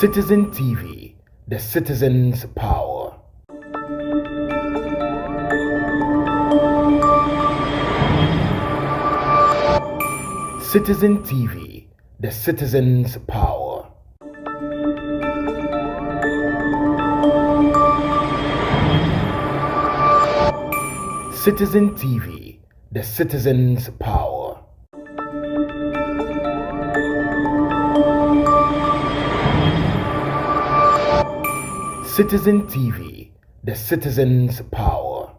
Citizen TV, the citizen's power. Citizen TV, the citizen's power. Citizen TV, the citizen's power. Citizen TV, the citizen's power.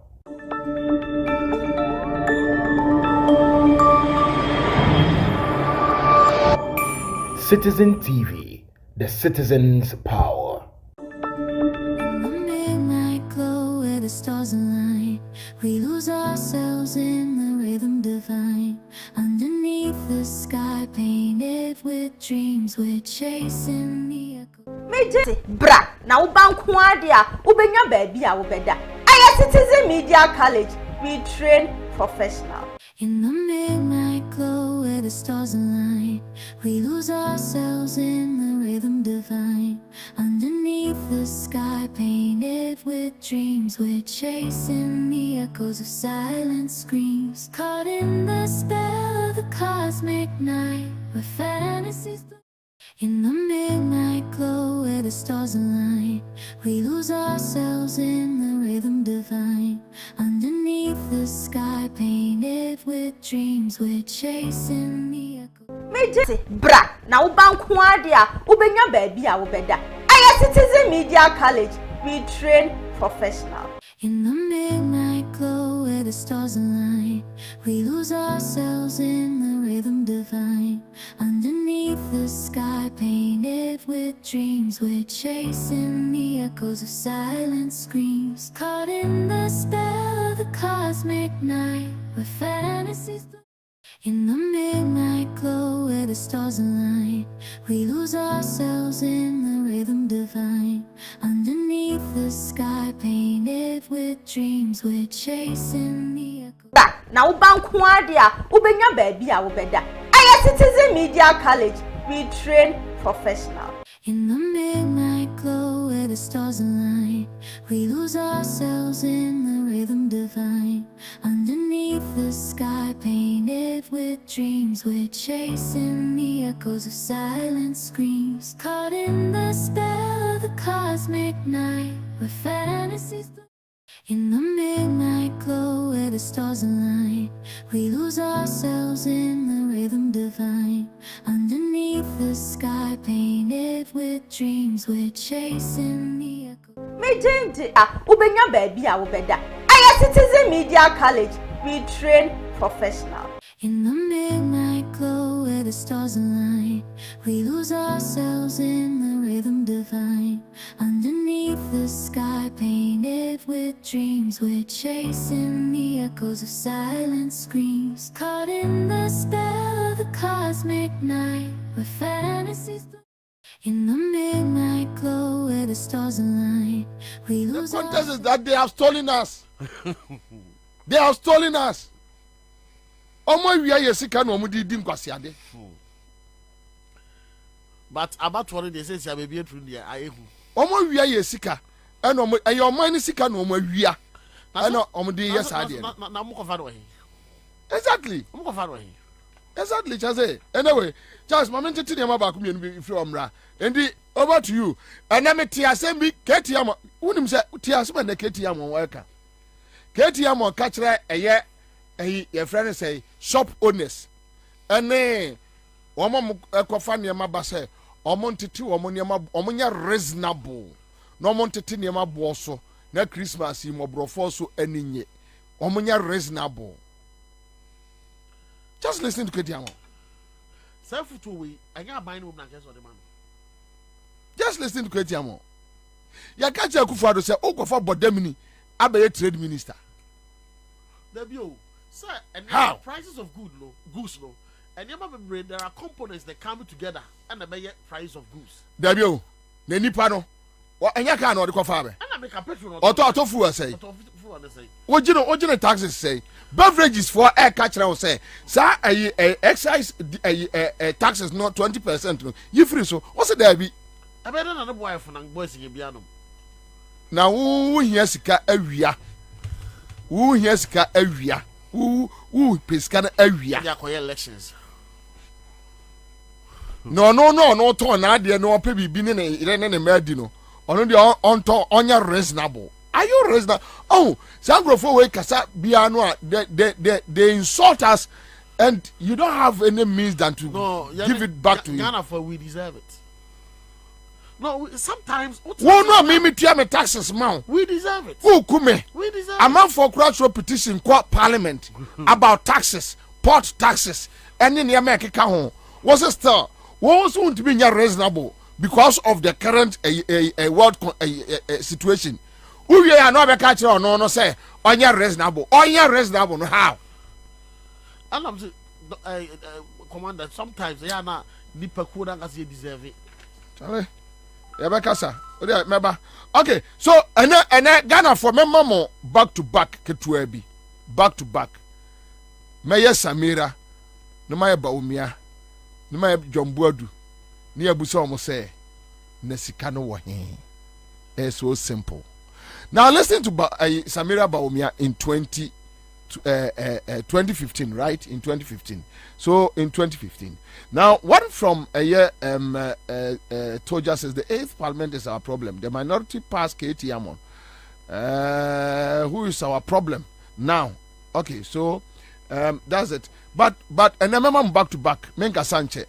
Citizen TV, the citizen's power. In the midnight glow where the stars align, we lose ourselves in the rhythm divine. Underneath the sky painted with dreams, we're chasing the echo. Meje bra na wo banku ade a wo benya baabi a wo beda. Aye Citizen Media College, we train professional. In the midnight glow where the stars align, we lose ourselves in the rhythm divine. Underneath the sky painted with dreams, we're chasing the echoes of silent screams. Caught in the spell of the cosmic night, where fantasies. In the midnight glow where the stars align, we lose ourselves in the rhythm divine. Underneath the sky painted with dreams, we're chasing the echo. Meje bra na wo banku ade a wo benya baabi a wo beda. Aye Citizen Media College, we train professional. In the midnight glow where the stars align, we lose ourselves in the rhythm divine. Underneath the sky painted with dreams, we're chasing the echoes of silent screams. Caught in the spell of the cosmic night, where fantasies. In the midnight glow where the stars align, we lose ourselves in the rhythm divine. Underneath the sky painted with dreams, we're chasing the echo. Bra na wo banku ade a wo benya baabi a wo beda. Aye Citizen Media College, we train professional. In the midnight glow where the stars align, we lose ourselves in the rhythm divine. Underneath the sky painted with dreams, we're chasing the echoes of silent screams. Caught in the spell of the cosmic night, where fantasies. In the midnight glow where the stars align, we lose ourselves in the rhythm divine. Underneath the sky painted with dreams, we're chasing the echo. Meje a wo benya baabi a wo beda. Aye Citizen Media College, we train professional. In the midnight glow where the stars align, we lose ourselves in the rhythm divine. Underneath the sky painted with dreams, we're chasing the echoes of silent screams. Caught in the spell of the cosmic night, where fantasies. In the midnight glow where the stars align, we lose the contest is that they have stolen us. They have stolen us. Omo wiya yesika na omo di nkwasiade. But about what they say say baby through there ayehu. Omo wiya yesika and omo ayo man sika na omo wiya. And omo di yesade. Na mo kofa do he. Exactly. Mo kofa do he. Exactly, Chaze. Anyway, Charles, my mentor to them about me from Ra. And over to you. And I'm a Tiasembi, Ketiamo. Wouldn't say Tiasman, the Ketiamo worker. Ketiamo catch a year, a friend say, shop owners. And nay, Omon Kofania Mabase, Omonti two, Omonia reasonable. No Montetinia Bosso, no Christmas, Mobrofoso, and ye. Omonia reasonable. Just listen to Ketiamo. Self to we, I can't buy no blankets or the man. Just listen to Ketiamo. Ya catch a Kufado say, oh, go for Bodemini, Abe trade minister. Sir, and how? Prices of goods low. And there are components that come together and the better price of goods. Debio, Neni Pano, or Anyaka or the Kofabe. And I make a petrol or Tofu say. What you know, taxes say. Beverages for air catcher will say, sir, excise taxes not 20%. You free so what's it there be? I better not a boy for boys in piano. Now who here sika awia? Who here sika awia? Who pescana awia? They are elections. No to na de no pe bibi ne madi no. Ono de on to onya reasonable. Are you reasonable? Oh, Sangrofo we kasa bia no they insult us and you don't have any means than to give it back to you. Ghana for we deserve it. No, sometimes. Who no me tia me taxes man. We deserve it. Who kume? We deserve a man for crash petition court parliament about taxes, port taxes, and in the America home. Was it still? Was want to be reasonable because of the current world situation. Who you are not a catcher or no say on your reasonable. No how? And I'm saying, Commander, sometimes they are not nipa kuda as you deserve it. Charlie. Okay, so and Ghana for me mama back to back ketuabi back to back. Meye Samira, no maye Baumia, no maye Jombuadu, ni abusa omo say na sika no wo he. It's so simple. Now listen to Samira Baumia in 2015, right? In 2015. So in 2015. Now, one from a year Toja says the 8th parliament is our problem. The minority passed KT Amon. Who is our problem now? Okay, so that's it. But and I'm back to back. Menka Sanche.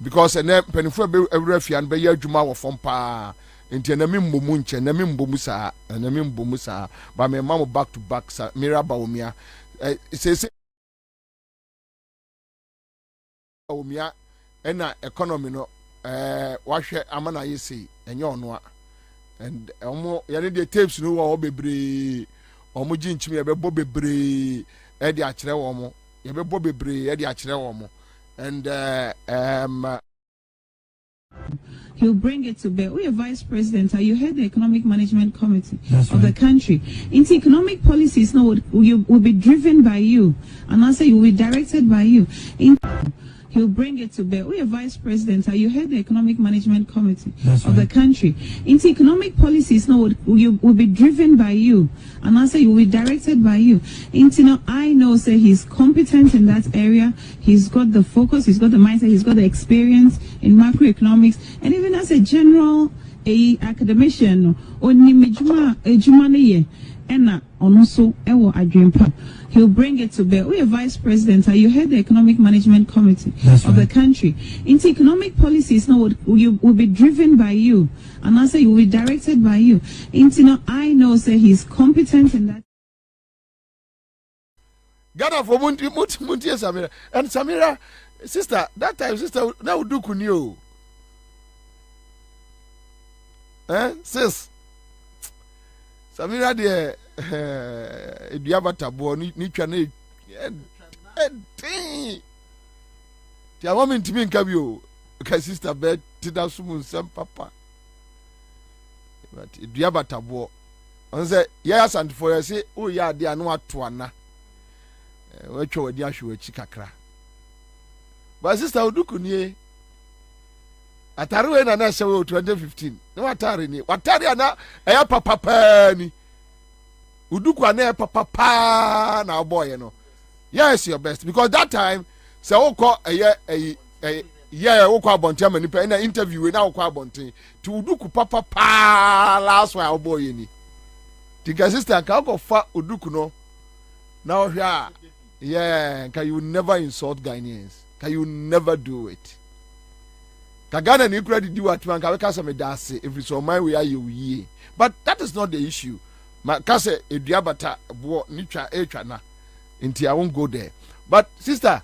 Because and then Penifo be refian be ya juma wo fom pa. Nti na mi mbomu nche na mi mbomu saa na mi mbomu saa ba me mama back to back sa Mira Baumia say Baumia na economy no wahwe amana yesi enye ono a and omo yane de tapes no wo bebre omo gi nchim ye bebo bebre e de akere wo mo ye bebo bebre e de akere wo mo and he'll bring it to bear. We are vice president. You head the economic management committee of the country. Into economic policies now will be driven by you, and Ansah will be directed by you. He'll bring it to bear. We are vice president. You head the economic management committee of the country. Into economic policies now will be driven by you, and Ansah will be directed by you. Into I know say he's competent in that area. He's got the focus. He's got the mindset. He's got the experience in macroeconomics, and even as a general academician, he'll bring it to bear. We are vice president. You head the economic management committee of the country. Into economic policies now will be driven by you, and Ansah will be directed by you. Into I know say he's competent in that. Ghana for Munti Samira and Samira sister that time sister now do kunyo. Sis Samira de Diabata bo ni twa na ti a woman timi nka bi o ka sister be ti da sumu nsem papa but Diabata bo on say ya sant for you say o ya de anu ato ana we twa wadi ahwe achi kakra but sister oduku nie atare we na hye we 2015 na watare ni watare ana eya papa pa ni uduku ana papa pa na boy no yes your best because that time say wo ko yeah wo ko abonten mani pa na interview we na wo ko abonten ti uduku papa pa last one boy ni tika sister ka ko fa uduku no na wo hwa yeah can you never insult Ghanaians can you never do it Kagana ni kura di what man ka kasa me dase if it's on my way aye but that is not the issue ma kasa eduabata bo ni twa na nti I won't go there but sister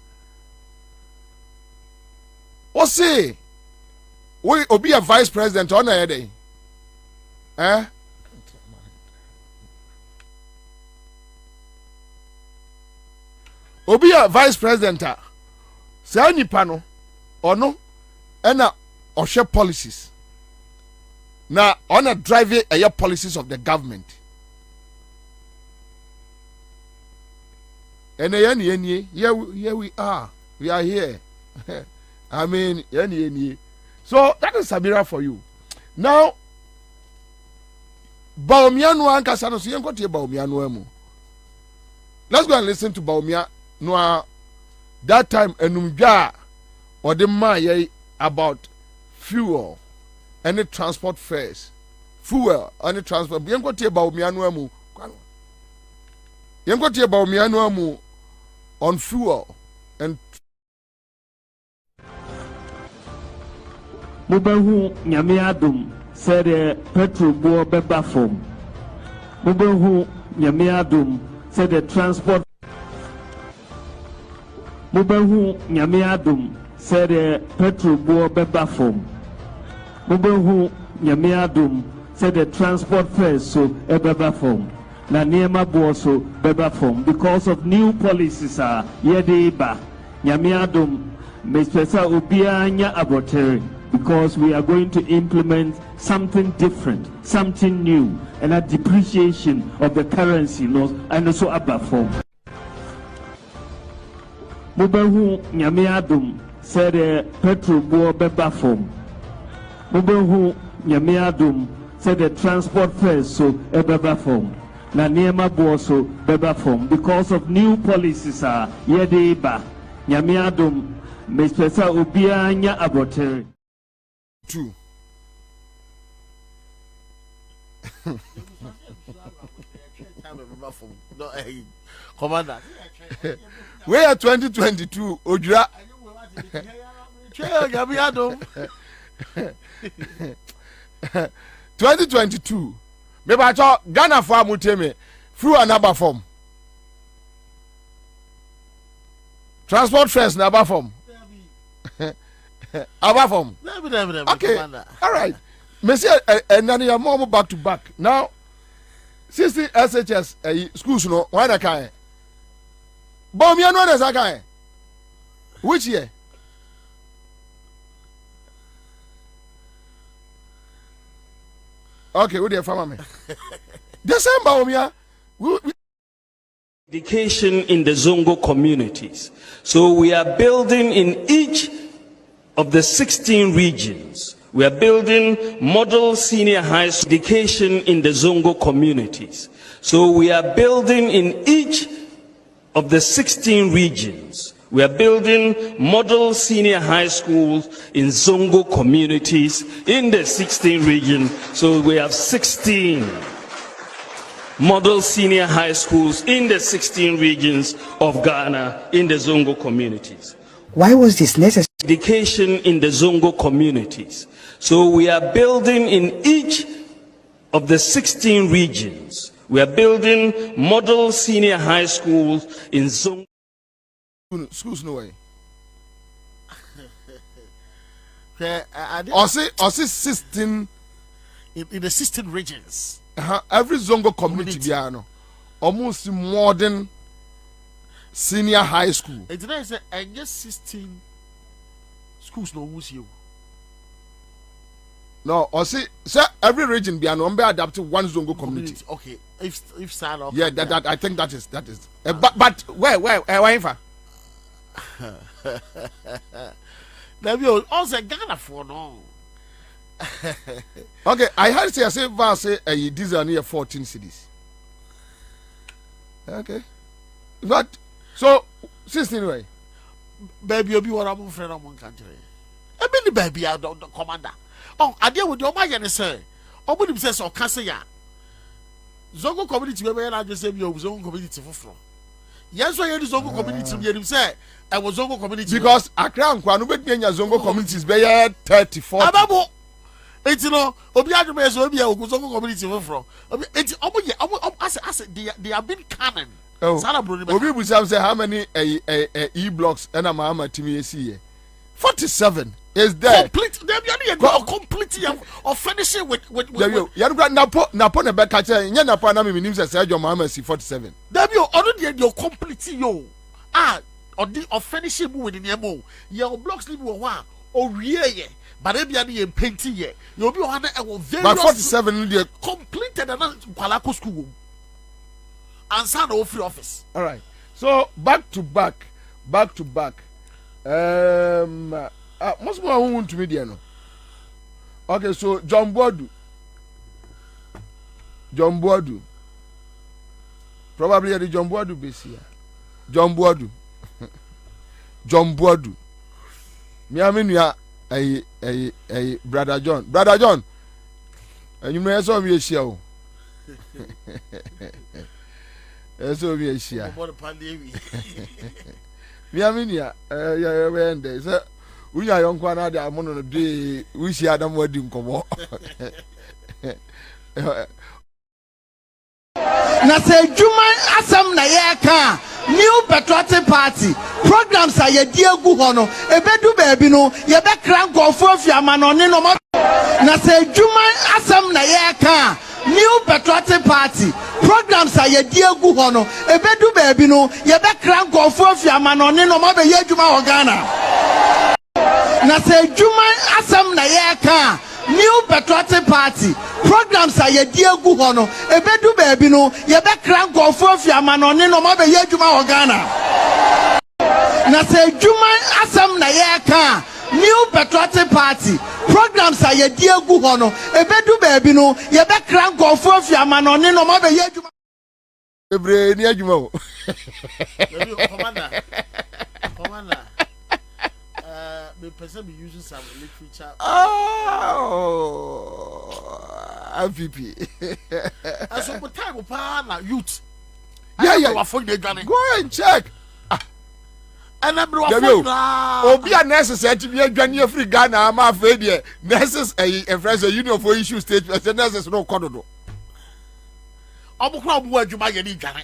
o say we obi a vice president on air day obi a vice president say nipa no ono ena oshe policies na on a driving policies of the government and here we are here I mean so that is Samira for you now Baumia no ankasa no so yenko tie Baumia no amu. Let's go and listen to Baumia no that time enumdwa or the man about fuel any transport fares. Fuel any transport yenko tie Baumia no amu. Yenko tie Baumia no amu on fuel and Mubahu nyame adom said petrol bo beba form. Mubahu nyame adom said the transport. Mubahu nyame adom said petrol bo beba form. Mubahu nyame adom said the transport fares so beba form. Na niema bo so beba form because of new policies are yede ba. Nyame adom mespesa obia nya abotere. Because we are going to implement something different, something new, and a depreciation of the currency laws and also above form. Mubahu nyame adom said petrol bo beba form. Mubahu nyame adom said the transport fares so beba form. Na niema bo so beba form because of new policies are yede ba. Nyame adom mespesa obia nya abotere. Two. Commander. We are 2022. Ojura. 2022. Maybe I thought Ghana for Muteme through another form. Transport fares number form. Our form. Okay. All right. Monsieur, and then you are more back to back. Now, 60 SHS schools, no, why not? Bomia no is a guy. Which year? Okay, what do you farmer? December, Bomia. Education in the Zongo communities. So we are building in each of the 16 regions. We are building model senior high school education in the Zongo communities. So we are building in each of the 16 regions. We are building model senior high schools in Zongo communities in the 16 regions. So we have 16 model senior high schools in the 16 regions of Ghana in the Zongo communities. Why was this necessary? Education in the Zongo communities. So we are building in each of the 16 regions. We are building model senior high schools in Zongo. Schools no way. Or say 16 in the 16 regions. Every Zongo community biano almost modern senior high school. And today is just 16 schools no use you. No, or say every region be adapted one Zongo community. Okay, if sign off. Yeah, that I think that is. But where for? There be also Ghana for no. Okay, I heard say these are near 14 cities. Okay, but so 16 way. Baby, you be what I'm friend of one country. I mean the baby, I don't commander. Oh, I deal with your man, say. Oh, but him says, or cancer ya. Zongo community, maybe I just say your Zongo community for from. Yes, I heard the Zongo community, you say, I was Zongo community. Because Accra and Kwanu bet me in your Zongo communities, be 34. Ababo. It's no, Obiado Bears will be a Zongo community from. It's almost they have been canon. Oh, Obi will say how many E blocks and a mama to me see 47 is there. Complete. They are complete or finishing with. You Napo na back catcher. You Napo na me means say your mama see 47. You already your complete yo. Or finishing with the name. Your blocks live one. Or yeah. But they be painting ye. You'll be on a very. But 47 they completed another Palako school. Ansah no free office. All right. So back to back. Most more who want to media no. Okay, so John Boadu. Probably the John Boadu base here. John Boadu. Miami ya brother John. And you may saw me a show. So me a share. Miami ya sir. We are young one out there on a day. We see Adam wedding come on. Na say Juma asam na ye ka new patriotic party programs are ye die gu ho no ebedu baabi no ye be kran gofo afiama no ne no na say Juma asam na ye ka new patriotic party programs are ye die gu ho no ebedu baabi no ye be kran gofo afiama no ne no ma be ye adwuma ho Ghana na say Juma asam na ye ka new patriotic party programs are ye die gu ho no ebedu baabi no ye be kran gofo afiama no ne no ma be ye adwuma ho Ghana na say Juma asam na ye ka new patriotic party programs are ye die gu ho no ebedu baabi no ye be kran gofo afiama no ne no ma be ye adwuma Ebre ni adwuma o Commander. The person be using some literature. Oh, MVP. As of the time of youth. Yeah. Go and check. And I'm Obi a necessary to be a Ghana free Ghana. I'm afraid here. Nurses a friends a union for issue state. The nurses no corridor. I'm a crowd word you might get in Ghana.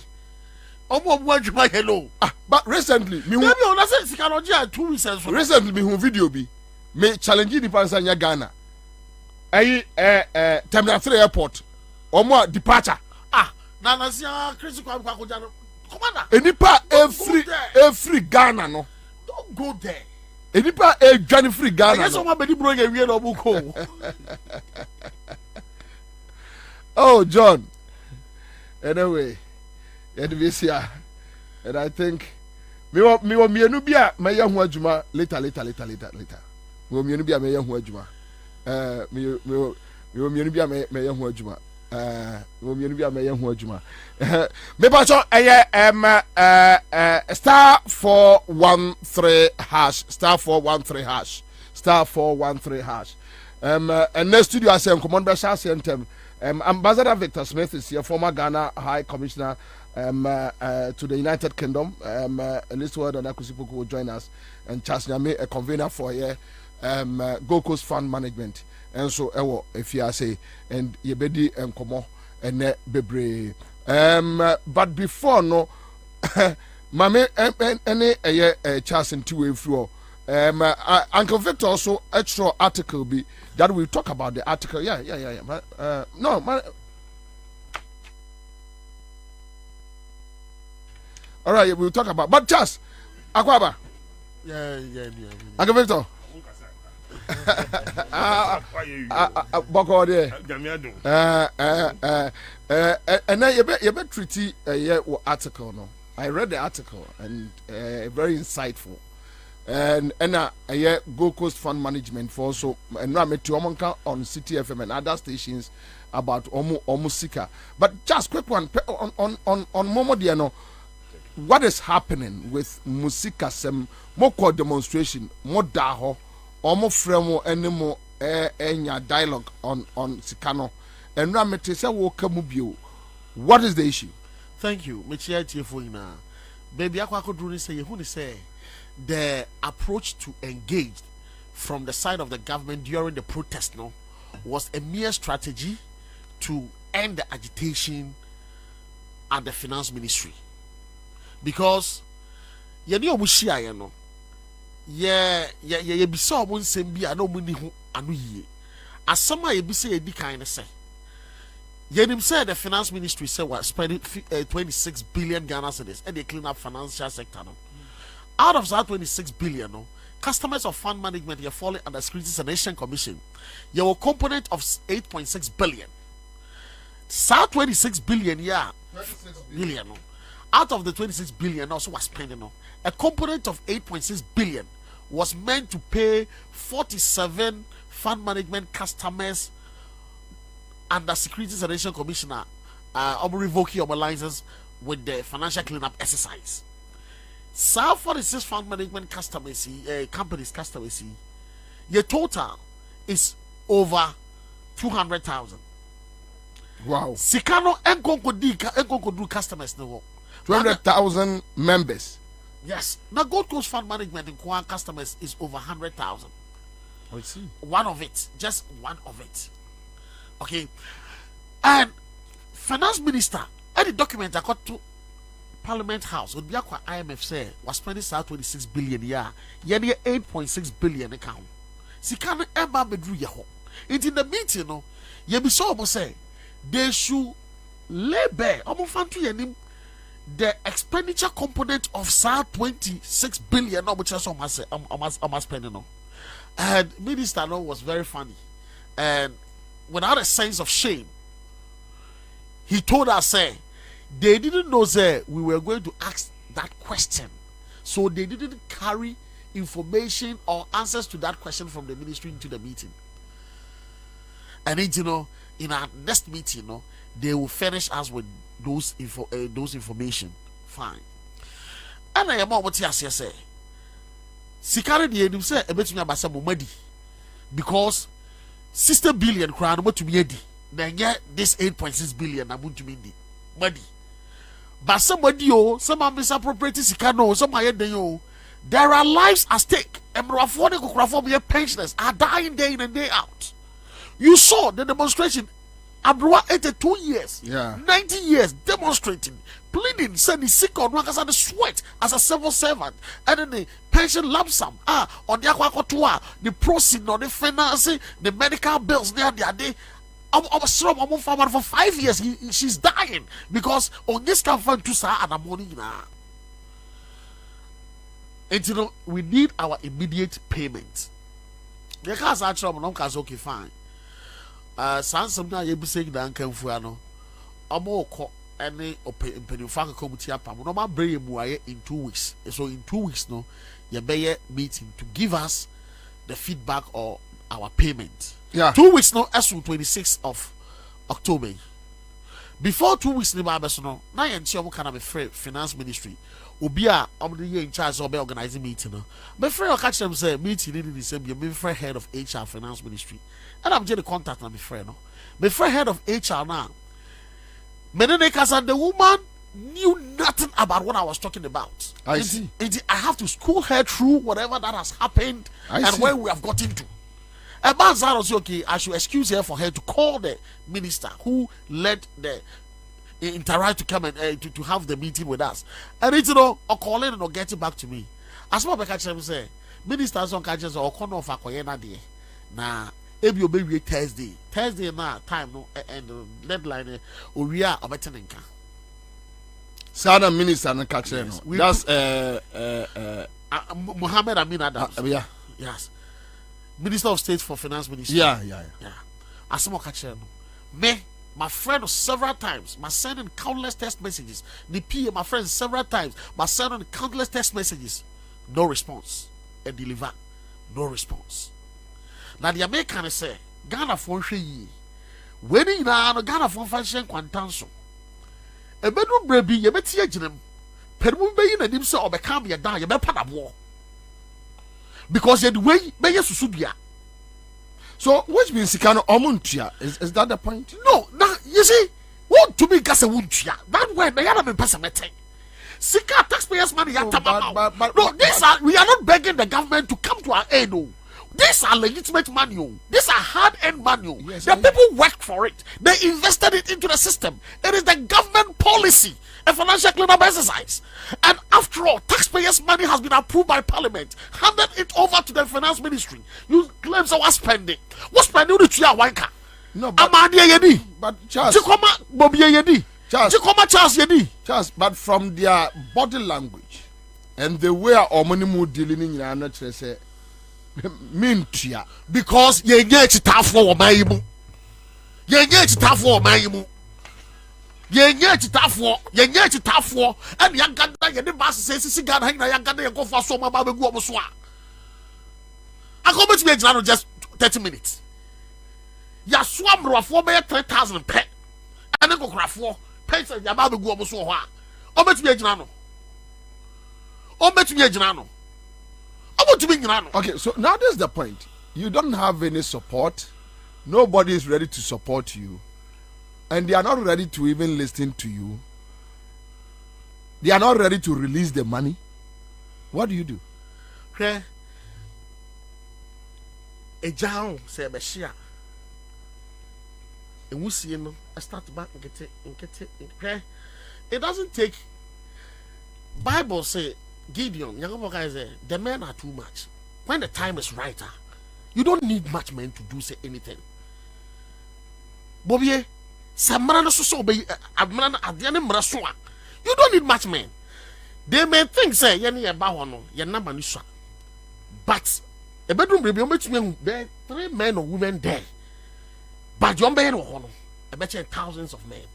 Hello. But recently, recently, me video be me challenging the person in Ghana. Terminal 3 airport. Or more departure. Nanasia Chris Commander. Enipa every Ghana no. Don't go there. Enipa a Johnny free Ghana. I guess somebody bring a weird obuko. Oh, John. Anyway. And I think me mienu bia me ye ho adwuma later. Me mienu bia me ye ho adwuma. Me mienu bia me ye ho adwuma. Me mienu bia me ye ho adwuma. Me pa so star 413 hash star 413 hash. And next studio I say command be sha sentem. Ambassador Victor Smith is here, former Ghana High Commissioner to the United Kingdom. Elise Ward and Akusipuku will join us, and Charles Nyame, a convener for Gold Coast Fund Management. And so, if you say, and Yebedi and Komo and Bebre. But before no, Mame any Charles in 2 way floor. Uncle Victor also extra article be that we talk about the article. Yeah. No, man. All right, we'll talk about. But just Akwaba. Yeah. Uncle Victor. Boko there. And then you bet treaty article. No, I read the article and very insightful. And Gold Coast Fund Management for also and now met on City FM and other stations about Omusika. But just quick one on Momo Diano, what is happening with Musika Sem more demonstration, more daho, more fremo any more enya dialogue on Sikano and Rametesa Wokamubio. What is the issue? Thank you. Michia Tifuina. Baby Aqua say who say the approach to engage from the side of the government during the protest was a mere strategy to end the agitation at the finance ministry. Because ye bisa omo nsem bi ana omo ni hu anu yie asama ye bisa ye di kan ne say yenim say the finance ministry say what spending 26 billion Ghana cedis and they clean up financial sector out of that 26 billion customers of fund management are falling under Securities and Exchange Commission. Your component of 8.6 billion. So 26 billion, yeah. 26 billion. Out of the 26 billion also was spending. A component of 8.6 billion was meant to pay 47 fund management customers under Securities and Exchange Commissioner revoking your license with the financial cleanup exercise. So 46 fund management customers, companies customers, your total is over 200,000. Wow. Sikano enkonko do customers no. 200,000 members. Yes. Now Gold Coast Fund Management in Kwan customers is over 100,000. I see. One of it, just one of it. Okay. And finance minister, any document I got to Parliament House would be a IMF say was spending 26 billion year. Year 8.6 billion account. Sikano Emma Bedru Yaho. It in the meeting, no, ye be so say they should lay bare the expenditure component of 26 billion, no, which is almost spending. No. And Minister no was very funny, and without a sense of shame, he told us, say, they didn't know, say, we were going to ask that question, so they didn't carry information or answers to that question from the ministry into the meeting. And it, in our next meeting, they will furnish us with those information. Fine. And I am what say. Sikari the edim say ebetumi abasa momadi because 60 billion crown what to be edi. Na this 8.6 billion na buntu mindi. Madi. But somebody some misappropriating sikano, some aye there are lives at stake. Emrafone pensioners are dying day in and day out. You saw the demonstration. Abroad 82 years, 90 years demonstrating, pleading, saying sick on workers and the sweat as a civil servant, and then the pension lump sum, on the aquacotua, the proceed, or the financing, the medical bills, there the day. For 5 years, she's dying because on this can find 2 hours in the morning now. And we need our immediate payment. The cars are trouble, okay, fine. Sansam na yebi say dan kanfu ano amoko ene openfa committee apam no ma bring mu aye in 2 weeks. So in 2 weeks no ye be meeting to give us the feedback or our payment. 2 weeks no as 26th of October. Before 2 weeks ni ba be so no na ye nti omo kana be finance ministry obi a omo dey in charge of organizing meeting no be free o catch them say meeting ni the same be free head of HR finance ministry. And I'm just the contact na my friend. No, my friend head of HR now. Menenekas and the woman knew nothing about what I was talking about. I see. I have to school her through whatever that has happened and where we have gotten to. And Manzaro said, okay, I should excuse her for her to call the minister who led the interact to come and to have the meeting with us. And it's or calling and or getting back to me. As well, I say, ministers on catches or corner of Akoyena day. Nah. Ebi obe Thursday na time no and deadline we are obeteninka. Sada minister na catch no. That's Mohammed Amin Adam. Yeah. Yes. Minister of State for Finance Ministry. Yeah. Asimo catch no. Me, my friend several times, my sending countless text messages. The PA, my friend several times, my sending countless text messages. No response. And deliver. No response. Now the American say Ghana for ye. When in Ghana for fashion quantanso. A bedroom baby, you bet ye jim. Peru bay in a dim so or become your die, you bet pan war. Because the way bay subia. So which means Sikano Omuntia? Is that the point? No, now you see, what to be gas a wuntia. That way they are a pessimate. Sika taxpayers' money at no, we are not begging the government to come to our aid. No. These are legitimate money. These are hard-earned money. Yes, the people worked for it. They invested it into the system. It is the government policy, a financial cleanup exercise. And after all, taxpayers' money has been approved by Parliament, handed it over to the finance ministry. You claim our spending. What spending to your wanka? No, but Charles, Bobie yedi. Charles, but from their body language and the way our money dealing in your nature say. Mintia because ye get it tough for my mu. Ye get it tough for my mu. Ye get it tough for and young Ganda ye the boss says Sigana young Ganda go for so my baby go so. I come to me just 30 minutes. Ya swam rofo be 3,000 pe. Ane kokrafo pensa ya ba be gu omo so ho a. Obetumi agina no. Obetumi agina no. Obetumi agina no. Okay, so now this is the point. You don't have any support. Nobody is ready to support you. And they are not ready to even listen to you. They are not ready to release the money. What do you do? Okay. A down say be share. And we see no I start back and get it. Okay. It doesn't take Bible say Gideon, young guys say the men are too much. When the time is right, you don't need much men to do say anything. Bobie, Samara no so be admana adiane mrasoa. You don't need much men. They may think say ye na ba ho no, ye na mani so. But a bedroom baby o betumi there 3 men or women there. But you be no ho no, I bet you thousands of men.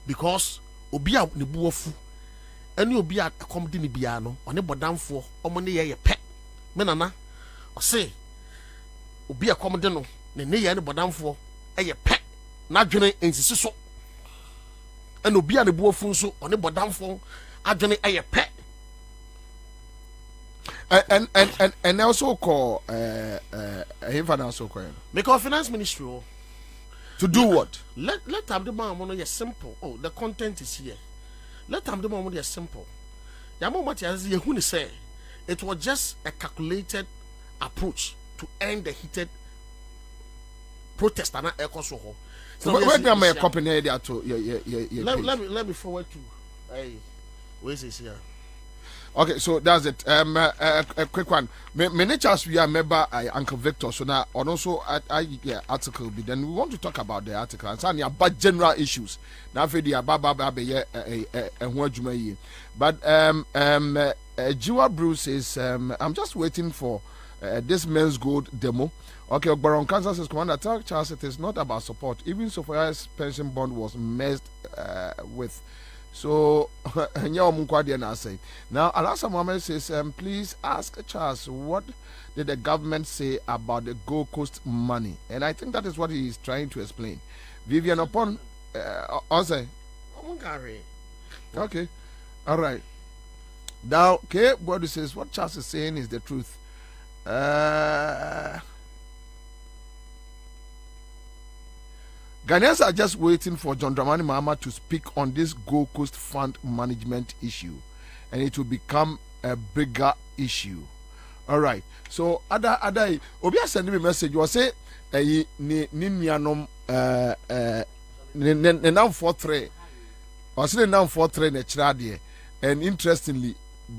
Because obi a ne buofu ene obi a komde ne bia no, one bodamfo omo ne ye pe. Me nana o say obi a komde no ne ye ne bodamfo eye pe na dwene ensisi so. And obi a ne buofu nso one bodamfo adwene eye pe. And also call also call because finance ministry to do what? Let them the man mono simple. Oh, the content is here. Let them the man mono simple. Yamo what you who say it was just a calculated approach to end the heated protest and echo so ho. Where do I copy there to let me forward to where is this here? Okay, so that's it. A quick one. Many chance we are member Uncle Victor. So now, and also article. Then we want to talk about the article and some about general issues. Now for the but Jiwa Bruce says I'm just waiting for this men's gold demo. Okay, Baron Kansas says Commander tell Charles it is not about support. Even so far as pension bond was messed with. So, now Alasa Mohammed says, please ask Charles, what did the government say about the Gold Coast money? And I think that is what he is trying to explain. Vivian upon Ansah. Okay, all right. Now, okay, Bobie says what Charles is saying is the truth. Ghanaians are just waiting for John Dramani Mahama to speak on this Gold Coast Fund management issue, and it will become a bigger issue. All right. So, other, Obi send me a message. You say, "Ninianom, now 4-3, or say now 4-3 ne chradie." And interestingly,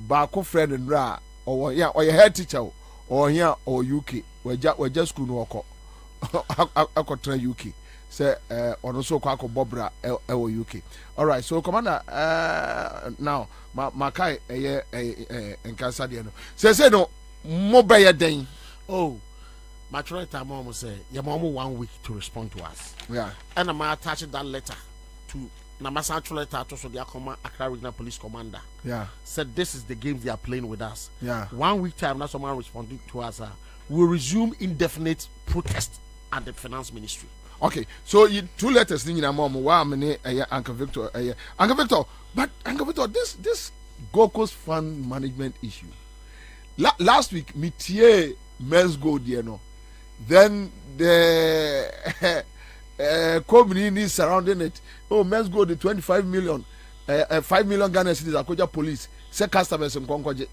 Bako friend and Ra, or yeah, or your head teacher, or here or UK, we just couldn't walk. I could try UK. Say on also kwako bobra UK. All right, so Commander now Makai enkasa de no. Say no mobile den. Oh, my time mom say your mom 1 week to respond to us. Yeah. And I'm attaching that letter to Namasa letter to the Accra Regional Police Commander. Yeah. Said this is the game they are playing with us. Yeah. 1 week time now someone responding to us. We'll resume indefinite protest at the Finance Ministry. Okay, so you 2 letters in your mom. Wow, Uncle Victor. Uncle Victor, but Uncle Victor, this Gold Coast Fund management issue. Last week, Mitier men's gold, you know. Then the community surrounding it. Oh, men's gold, the 25 million, 5 million Ghana citizens, Akoja police, say customers in Konkoje.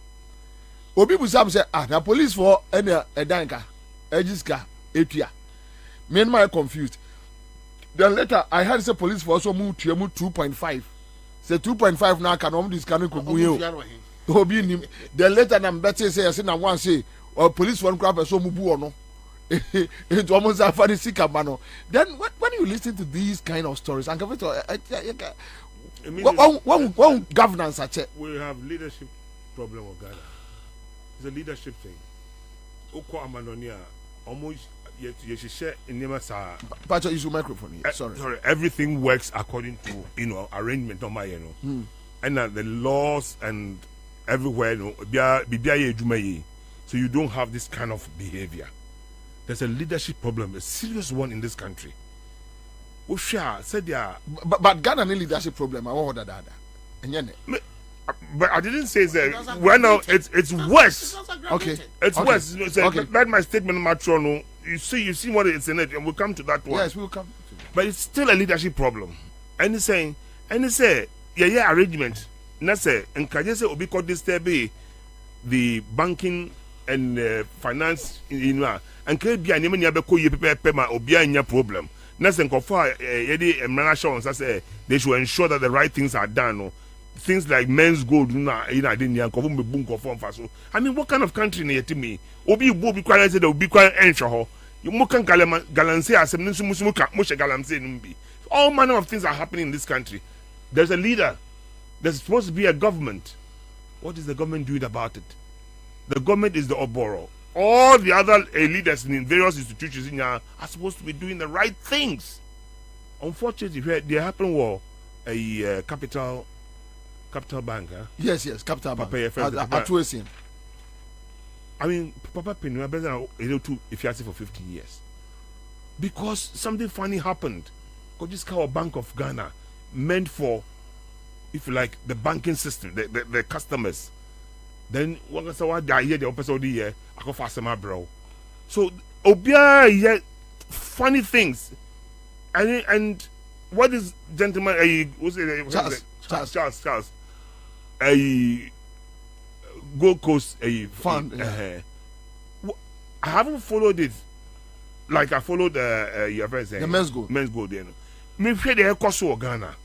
Obi Busam say, the police for any Danka, Ejiska, Etia. Me and my confused. Then later I heard say police for also move to 2.5. Say 2.5 now can only this can go you. Then later I'm better say I say na one say or police one crap so move or no. It's almost a funny sick man. Then when you listen to these kind of stories, and one governance at we have leadership problem of Ghana. It's a leadership thing. Oko Amanonia almost. But use your microphone here. Sorry. Everything works according to arrangement on my and the laws and everywhere so you don't have this kind of behavior. there's a leadership problem, a serious one in this country. Usha said yeah, but Ghana no leadership problem. I want that. But I didn't say that. Well, now it's worse. Okay, it's worse. Okay. That my statement, Matrono. You see what it's in it, and we'll come to that one. Yes, we'll come. But it's still a leadership problem. And he's saying, yeah, arrangement. Na say, and can you say obi could disturb the banking and finance and could be an enemy abeko ye pema obia nya problem. Na say nkofa yedi emrana show say they should ensure that the right things are done. No? Things like men's gold na didn't yankofo me boom conform faso. I mean, what kind of country na yeti me? Obi kwara say obi kwara ensho you mukan galanse asem nso muka mo she galanse numbi. All manner of things are happening in this country. There's a leader. There's supposed to be a government. What is the government doing about it? The government is the Oboro. All the other leaders in various institutions in are supposed to be doing the right things. Unfortunately, there happened war a capital bank. Huh? Yes, capital bank. I mean, Papa Penu, if you ask it for 15 years. Because something funny happened. Because this kind of Bank of Ghana meant for, if you like, the banking system, the customers. Then what I hear the opposite of the year, I go fast my bro. So Obia funny things. And what is gentleman Charles a Gold Coast a fund. I haven't followed it like I followed your friend saying the men's gold. Me feel the echo Ghana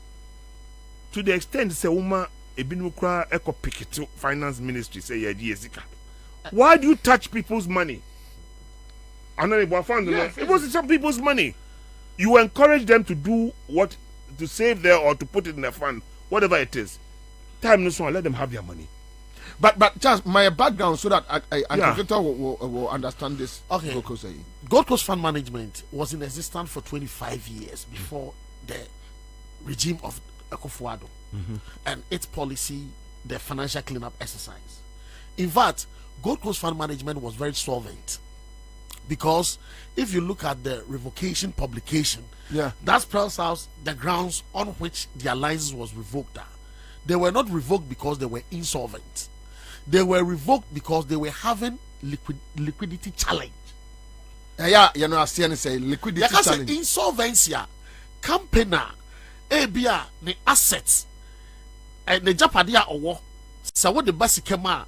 to the extent say woman ebinukra echo pick it finance ministry say yeah why do you touch people's money? It was some people's money. You encourage them to do what, to save there or to put it in a fund, whatever it is. Time no so let them have their money. But just my background so that Victor will understand this. Okay. Gold Coast Fund Management was in existence for 25 years before the regime of Akufo-Addo and its policy, the financial cleanup exercise. In fact, Gold Coast Fund Management was very solvent because if you look at the revocation publication, that spells out the grounds on which their license was revoked. They were not revoked because they were insolvent. They were revoked because they were having liquidity challenge. You know, I say liquidity challenge. Insolvency, company, ABA, the assets, and the Japadia or so what the basic kema,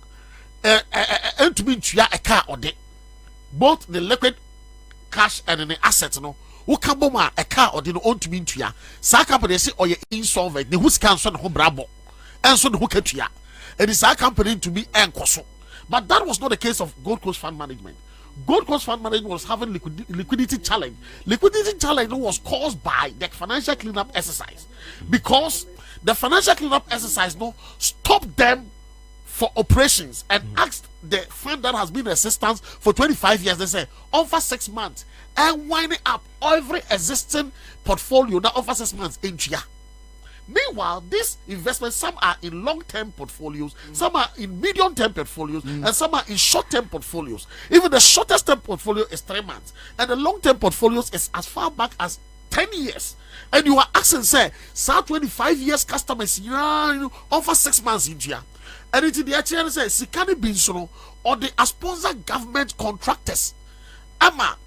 and to be a car or de both the liquid cash and the assets, no. Who can bomb a car or didn't own to be to ya? Sa company say, or you're insolvent, the who's cancer home bravo, and so who can to ya. And it's our company to be encoso. But that was not the case of Gold Coast Fund Management. Gold Coast Fund Management was having liquidity challenge. Liquidity challenge was caused by the financial cleanup exercise. Because the financial cleanup exercise stopped them for operations and asked the fund that has been in existence for 25 years, they say, offer 6 months and winding up every existing portfolio that offers 6 months in Chia. Meanwhile, these investments, some are in long-term portfolios, some are in medium-term portfolios, and some are in short-term portfolios. Even the shortest-term portfolio is 3 months, and the long-term portfolios is as far back as 10 years. And you are asking, say, 25 years customers, offer 6 months in Chia. And it's the actually say, Sikani Binsono, or the sponsor government contractors. Ama,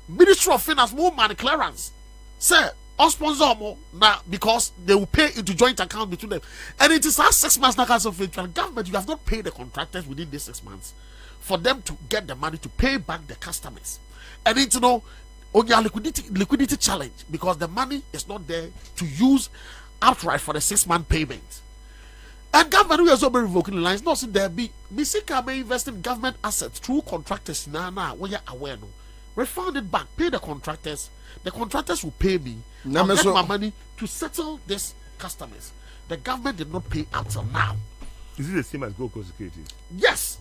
Ministry of Finance, more money clearance. Say, or sponsor more now because they will pay into joint account between them. And it is our 6 months now because of the government. You have not paid the contractors within these 6 months for them to get the money to pay back the customers. And it's on your liquidity challenge because the money is not there to use outright for the 6 month payment. And government will also be revoking the lines. Not see there be Misika may invest in government assets through contractors. We are aware no. Refund it back, pay the contractors. The contractors will pay me. I'll get my money to settle these customers. The government did not pay up till now. Is it the same as Gold Coast Securities? Yes.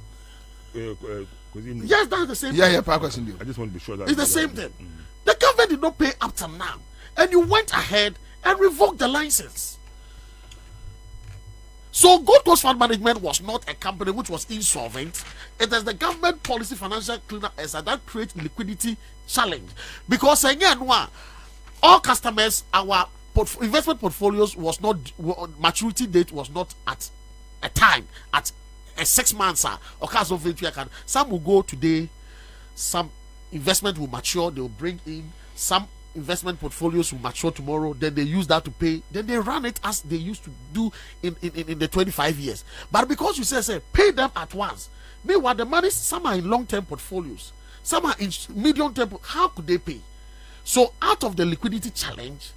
Yes, that's the same thing. I just want to be sure that it's the same thing. The government did not pay up till now. And you went ahead and revoked the license. So Gold Coast Fund Management was not a company which was insolvent. It is the government policy financial cleaner that creates liquidity challenge. Because again, all customers, our investment portfolios was not, maturity date was not at a time, at a 6 months. Some will go today, some investment will mature, they will bring in, some investment portfolios will mature tomorrow, then they use that to pay, then they run it as they used to do in the 25 years. But because you say pay them at once, meanwhile the money, some are in long-term portfolios, some are in medium-term, how could they pay? So out of the liquidity challenge,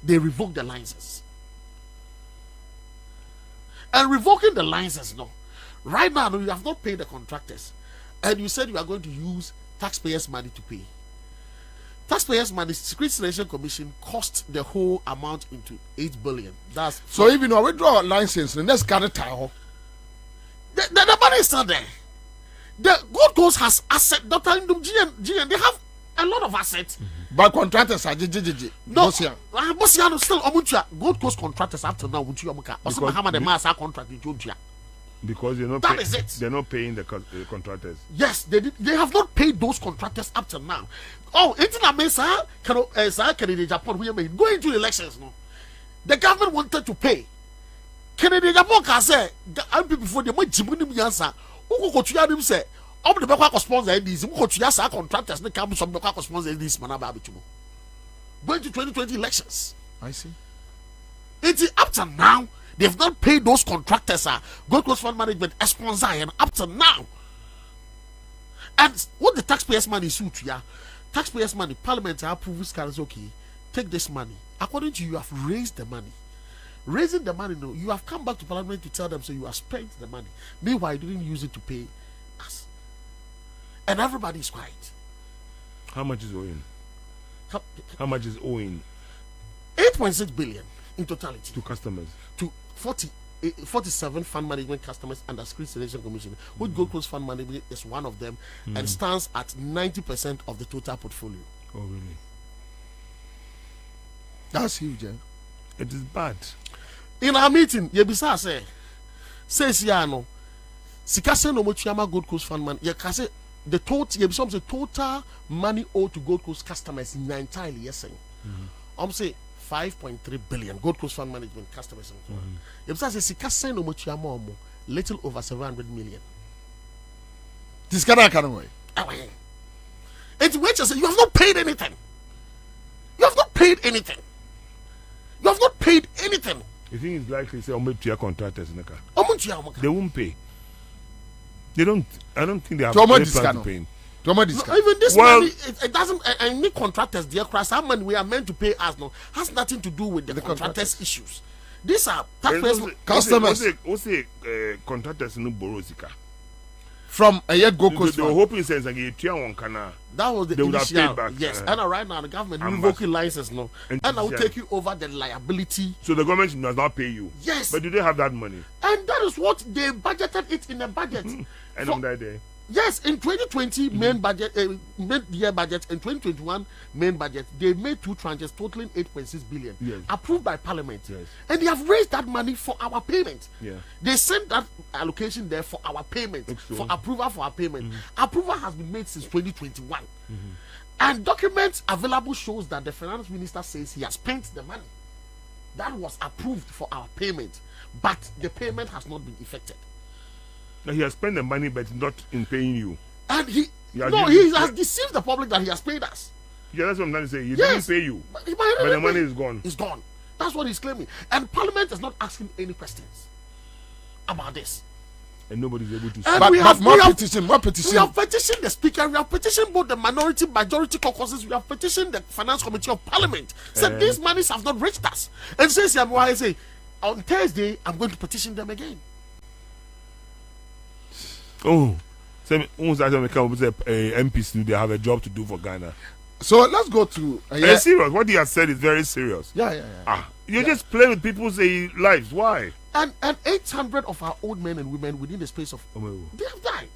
they revoke the licenses. And revoking the license, no, right now you have not paid the contractors, and you said you are going to use taxpayers' money to pay. Taxpayers' money, Security Selection Commission cost the whole amount into 8 billion. That's so even though we draw a license, the next kind of time, the money is not there. The Gold Coast has asset. Dr. Indum GN, they have a lot of assets. But contractors are no, Bosia still Omuntia. Gold Coast contractors up to now would you Muhammad the Massa contract in Georgia. Because they're not paying the contractors. Yes, they have not paid those contractors up to now. Oh, Intina Mesa Kennedy Japan, we are going to elections no. The government wanted to pay. Kennedy Japan can say people before the money Jimunim Yansa, who go to Yadim say, oh, the Baka sponsor these, who go to Yasa contractors, the come from Baka sponsor this Manababitu. Going to 2020 elections. I see. It's up to now. They've not paid those contractors. Gold Coast Fund Management sponsor and up to now. And what the taxpayers' money suit ya? Taxpayers' money, Parliament approves okay. Take this money. According to you, have raised the money. Raising the money, no, you have come back to Parliament to tell them so you have spent the money. Meanwhile, you didn't use it to pay us. And everybody is quiet. How much is owing? How much is owing? 8.6 billion in totality. To customers. To 47 fund management customers under Security Selection Commission, which Gold Coast Fund Management is one of them, and stands at 90% of the total portfolio. Oh, really? That's huge, eh? It is bad. In our meeting, Yebisa says Yano, Sikase no Mochiyama Gold Coast Fund Man, Yakase, the total, Yebisa the total money owed to Gold Coast customers entirely, yes, say 5.3 billion Gold Coast Fund Management customers. If that's a Sikase no Mochiyama, little over 700 million. This cannot way. It's which I say you have not paid anything. You have not paid anything. You have not paid anything. You think it's likely to say Omutia contractors in the car? They won't pay. They don't. I don't think they have any plan to pay. No, even this money, it doesn't. Any contractors, dear Christ, how money we are meant to pay us now has nothing to do with the contractors' issues. These are taxpayers, customers. What's the contractors no borrow zika? From a yet Gold Coast. They were hoping sense like that was the initial. Yes, and right now the government revoking license now, and I will take you over the liability. So the government does not pay you. Yes, but do they have that money? And that is what they budgeted it in the budget. And on that day. Yes, in 2020 main budget, mid-year budget, and 2021 main budget, they made 2 tranches totaling 8.6 billion, approved by Parliament, and they have raised that money for our payment. They sent that allocation there for our payment, for approval for our payment. Approval has been made since 2021, and documents available shows that the finance minister says he has spent the money that was approved for our payment, but the payment has not been effected. Now he has spent the money, but not in paying you. And he has deceived the public that he has paid us. Yeah, that's what I'm trying to say. He didn't pay you, but the money is gone. It's gone. That's what he's claiming. And Parliament is not asking any questions about this. And nobody's able to. But we have petition. We have petitioned the Speaker. We have petitioned both the majority caucuses. We have petitioned the Finance Committee of Parliament. Said these monies have not reached us. And says I say on Thursday I'm going to petition them again. Oh, MPs they have a job to do for Ghana. So let's go to. Serious. What he has said is very serious. Yeah. You just play with people's lives. Why? And 800 of our old men and women within the space of they have died.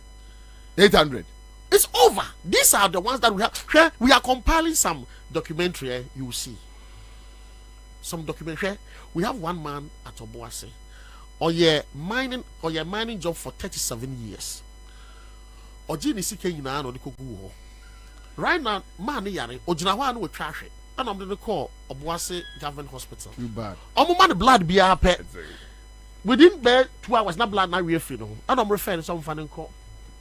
800. It's over. These are the ones that we have. We are compiling some documentary. You will see some documentary. We have one man at Obuasi. or your mining job for 37 years. Or Jini Sika in an or the Kugu. Right now, man, yari, or Jinawan will trash it. And I'm going to call Obuase Government Hospital. Too bad. Man, blood be a pet. Within bed 2 hours, not blood, not real funeral. And I'm referring to some funding call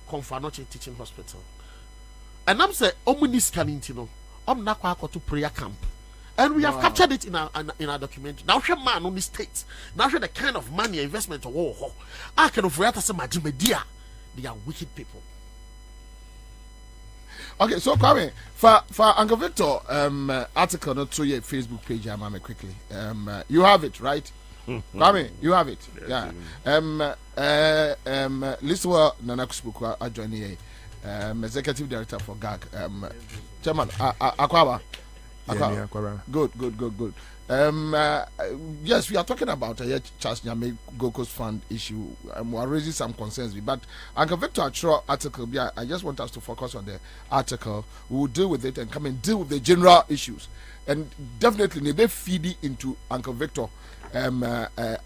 Confanoche Teaching Hospital. And I'm saying, Omunis Canintino, I'm not quite to prayer camp. And we have captured it in our documentary. Now, she man on the states. Now, she the kind of money investment or war. I can offer us some media. They are wicked people. Okay, so Kwame, for Uncle Victor, article not to your Facebook page, I'm quickly. You have it, right? Kwame, you have it. Yeah. Listen, Nanakuspuku, I join here. Executive Director for GAG. Chairman, Akwaba. Good. Yes, we are talking about Charles Nyame Goko's Fund issue. We are raising some concerns, but Uncle Victor Achro article. I just want us to focus on the article. We will deal with it and come and deal with the general issues, and definitely they feed into Uncle Victor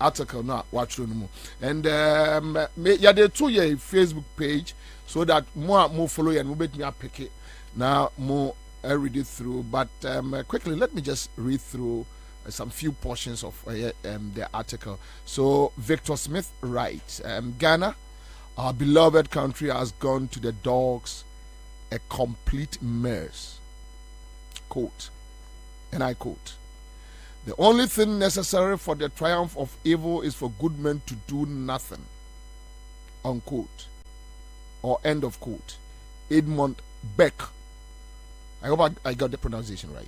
article now. Watch room and yeah, they to your Facebook page so that more follow and will make me pick it now more. I read it through, but quickly let me just read through some few portions of the article. So Victor Smith writes, Ghana, our beloved country, has gone to the dogs a complete mess. Quote, and I quote, the only thing necessary for the triumph of evil is for good men to do nothing. Unquote. Or end of quote. Edmund Beck. I hope I got the pronunciation right.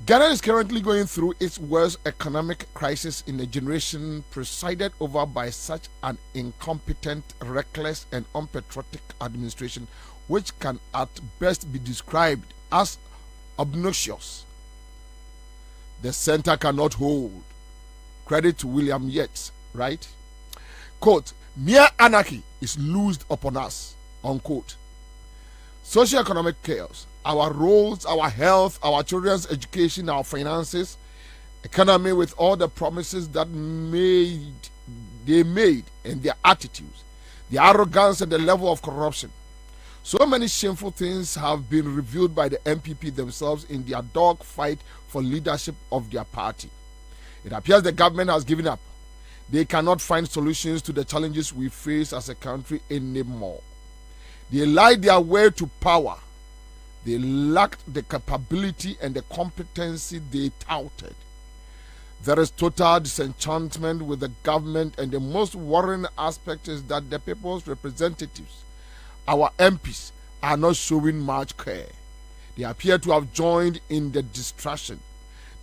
Ghana is currently going through its worst economic crisis in a generation presided over by such an incompetent, reckless, and unpatriotic administration, which can at best be described as obnoxious. The center cannot hold. Credit to William Yates, right? Quote, mere anarchy is loosed upon us, unquote. Socio-economic chaos, our roads, our health, our children's education, our finances, economy with all the promises that they made and their attitudes, the arrogance and the level of corruption. So many shameful things have been revealed by the MPP themselves in their dog fight for leadership of their party. It appears the government has given up. They cannot find solutions to the challenges we face as a country anymore. They lied their way to power. They lacked the capability and the competency they touted. There is total disenchantment with the government, and the most worrying aspect is that the people's representatives, our MPs, are not showing much care. They appear to have joined in the distraction.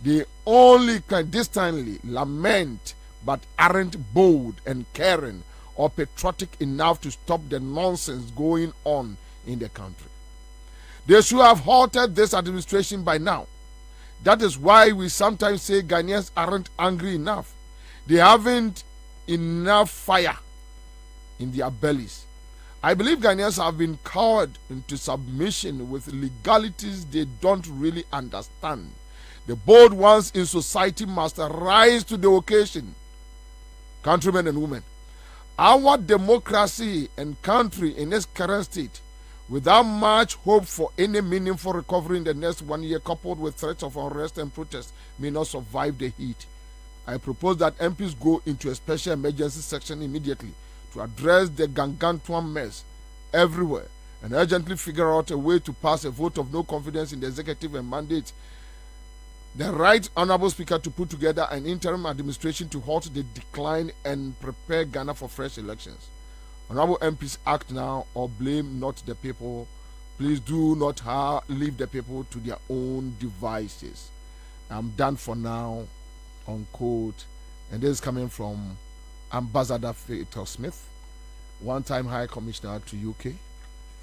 They only clandestinely lament but aren't bold and caring or patriotic enough to stop the nonsense going on in the country. They should have halted this administration by now. That is why we sometimes say Ghanaians aren't angry enough. They haven't enough fire in their bellies. I believe Ghanaians have been cowed into submission with legalities they don't really understand. The bold ones in society must rise to the occasion. Countrymen and women, our democracy and country in its current state, without much hope for any meaningful recovery in the next 1 year, coupled with threats of unrest and protest, may not survive the heat. I propose that MPs go into a special emergency section immediately to address the gargantuan mess everywhere and urgently figure out a way to pass a vote of no confidence in the executive and mandate the right honorable speaker to put together an interim administration to halt the decline and prepare Ghana for fresh elections. Honorable MPs, act now or blame not the people. Please do not leave the people to their own devices. I'm done for now, unquote. And this is coming from Ambassador Victor Smith, one-time High Commissioner to UK,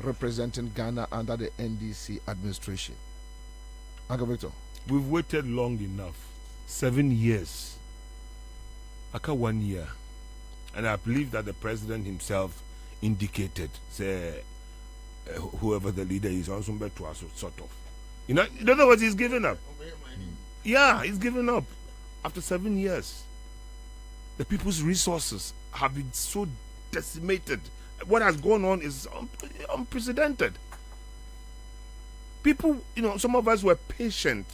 representing Ghana under the NDC administration. Uncle Victor. We've waited long enough. 7 years. Aka 1 year. And I believe that the president himself indicated, say, whoever the leader is, also to us, sort of. In other words, he's given up. Yeah, he's given up after 7 years. the people's resources have been so decimated. What has gone on is unprecedented. People, some of us were patient.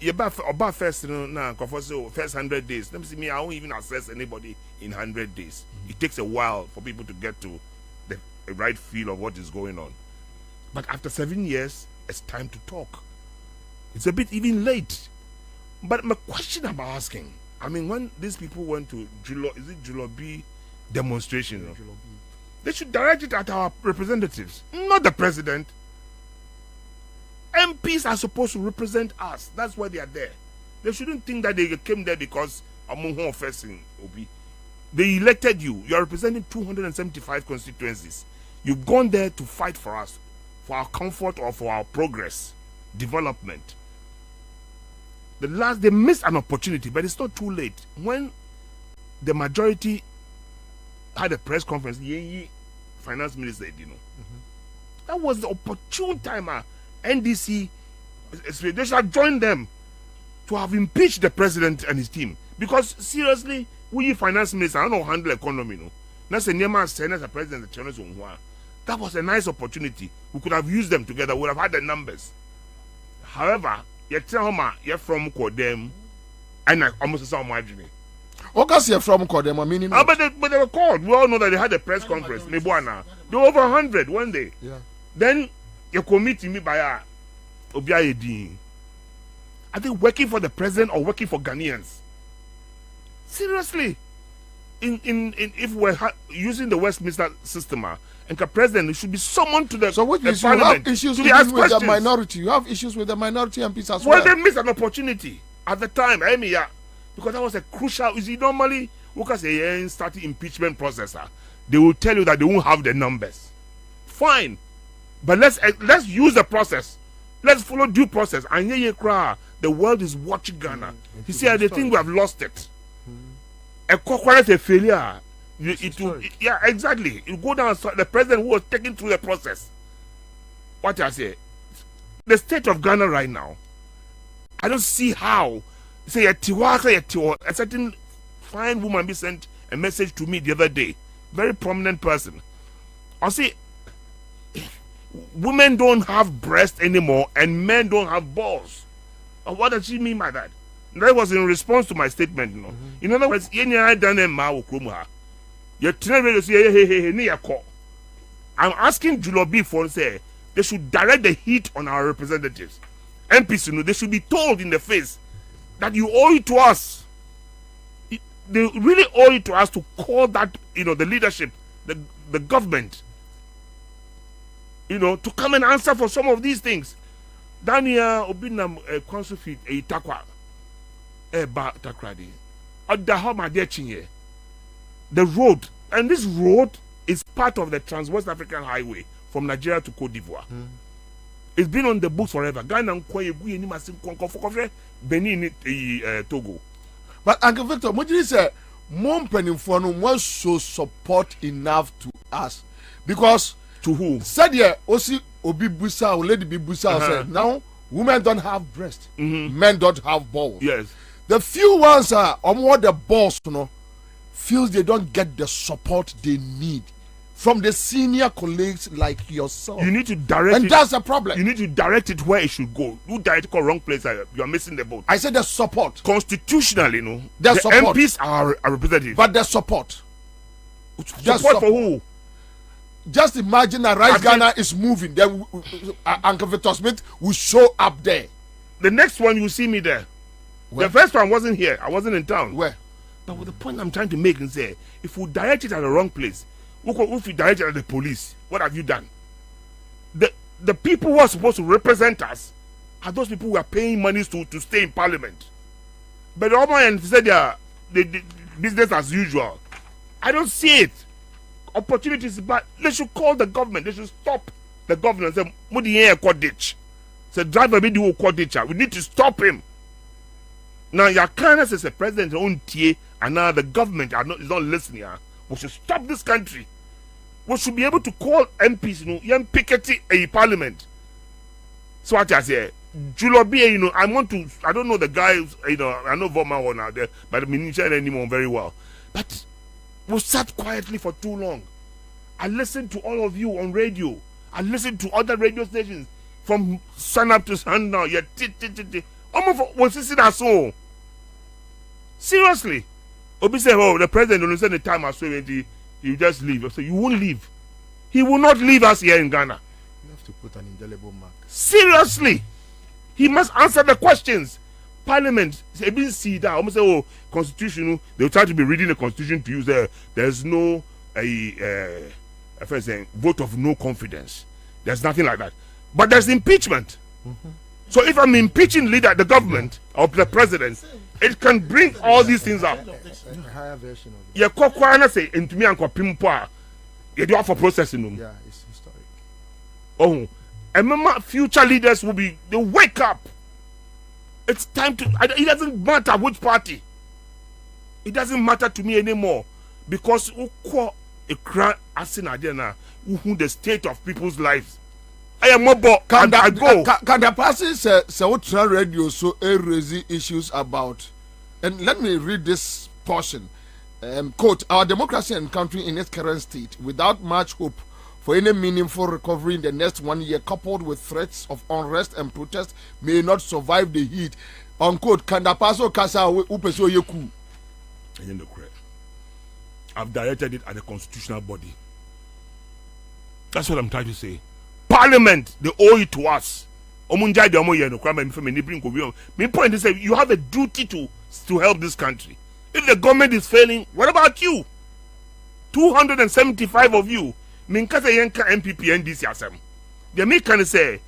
About first, first 100 days. Let me see, I won't even assess anybody in 100 days. It takes a while for people to get to the right feel of what is going on. But after 7 years, it's time to talk. It's a bit even late. But my question I'm asking, when these people went to Julobi demonstration, they should direct it at our representatives, not the president. MPs are supposed to represent us. That's why they are there. They shouldn't think that they came there because among whom facing Obi. They elected you. You are representing 275 constituencies. You've gone there to fight for us, for our comfort or for our progress, development. They missed an opportunity, but it's not too late. When the majority had a press conference, the finance minister said, that was the opportune time. NDC, they should have joined them to have impeached the president and his team. Because seriously, we finance minister, I don't know handle economy. That's a near Senate, the president, the Chinese. That was a nice opportunity. We could have used them together. We would have had the numbers. However, you're from Kodem, and I almost saw my dream. What can you from Kodem? But they were called. We all know that they had a press conference. They were over 100 one day. Yeah. Then you committee me by Obiayedi. Are they working for the president or working for Ghanaians? Seriously, if we're using the Westminster system, and the president should be summoned to the parliament. You have issues with the minority. You have issues with the minority MPs as well. Well, they missed an opportunity at the time, because that was a crucial. Normally, because a starting impeachment process, they will tell you that they won't have the numbers. Fine, but let's use the process. Let's follow due process. And the world is watching Ghana. You see, they think we have lost it. A corporate failure. Yeah, exactly. You go down. The president who was taken through the process. What I say, the state of Ghana right now, I don't see how. Say a certain fine woman be sent a message to me the other day. Very prominent person. I see. Women don't have breasts anymore, and men don't have balls. What does she mean by that? That was in response to my statement. In other words, I'm asking Julobi for say they should direct the heat on our representatives. MPs, they should be told in the face that you owe it to us. They really owe it to us to call that, the leadership, the government, to come and answer for some of these things. Dania Obinam Consulfit a Takwa Eba Takradi. Adahama Dechinye. The road, and this road is part of the Trans-West African Highway from Nigeria to Cote d'Ivoire. It's been on the books forever. Ghana Benin Togo. But Uncle Victor, what did you say? Mom Pennyfono was so support enough to us. Because to who? Said yeah, Osi Obi Busa, Lady Bibusa said, now women don't have breasts, men don't have balls. Yes. The few ones are on what the boss feels they don't get the support they need from the senior colleagues like yourself. You need to direct and that's the problem. You need to direct it where it should go. You direct it to the wrong place, you are missing the boat. I said the support. Constitutionally, the support. MPs are representatives. But the support. Support for who? Just imagine that Ghana is moving. Then Uncle Victor Smith will show up there. The next one you see me there. Where? The first one wasn't here. I wasn't in town. Where? But with the point I'm trying to make is say, if we direct it at the wrong place, if we direct it at the police, what have you done? The people who are supposed to represent us are those people who are paying money to stay in parliament. But the other end said the business as usual. I don't see it. Opportunities, but they should call the government. They should stop the government and say, "Mudi ditch." Say, driver be do ditch. We need to stop him. Now, your kindness as a president own TA, and now the government is not listening. We should stop this country. We should be able to call MPs, young Piketty a parliament. So what I say, Julobie, you know, I don't know the guy, you know, I know Voma one out there, but I mean, anymore very well. But we sat quietly for too long. I listened to all of you on radio. I listened to other radio stations from sun up to sundown. Yeah, almost was this that so? Seriously. Obi said, oh, the president will send the time as well, you just leave. So you won't leave. He will not leave us here in Ghana. You have to put an indelible mark. Seriously. He must answer the questions. Parliament, see that. Almost say, oh, constitution. They'll try to be reading the constitution to use there's no vote of no confidence. There's nothing like that. But there's impeachment. So if I'm impeaching the government or the president, it can bring all these things up. Higher version of it. Yeah, Kokwana say into me and Pimpa. You do have for processing them. Yeah, it's historic. Oh, and remember, future leaders they'll wake up. It's time to. It doesn't matter which party. It doesn't matter to me anymore because a crowd asking again who the state of people's lives. I am mobile. Can the person say what radio so raise issues about? And let me read this portion. Quote, our democracy and country in its current state, without much hope for any meaningful recovery in the next 1 year, coupled with threats of unrest and protest, may not survive the heat. Unquote. Can the person kasa upeso yeku? I've directed it at the constitutional body. That's what I'm trying to say. Parliament, they owe it to us. My point is that you have a duty to help this country. If the government is failing, what about you? 275 of you. Minkasa Yenka MPP NDC asem. The me can say,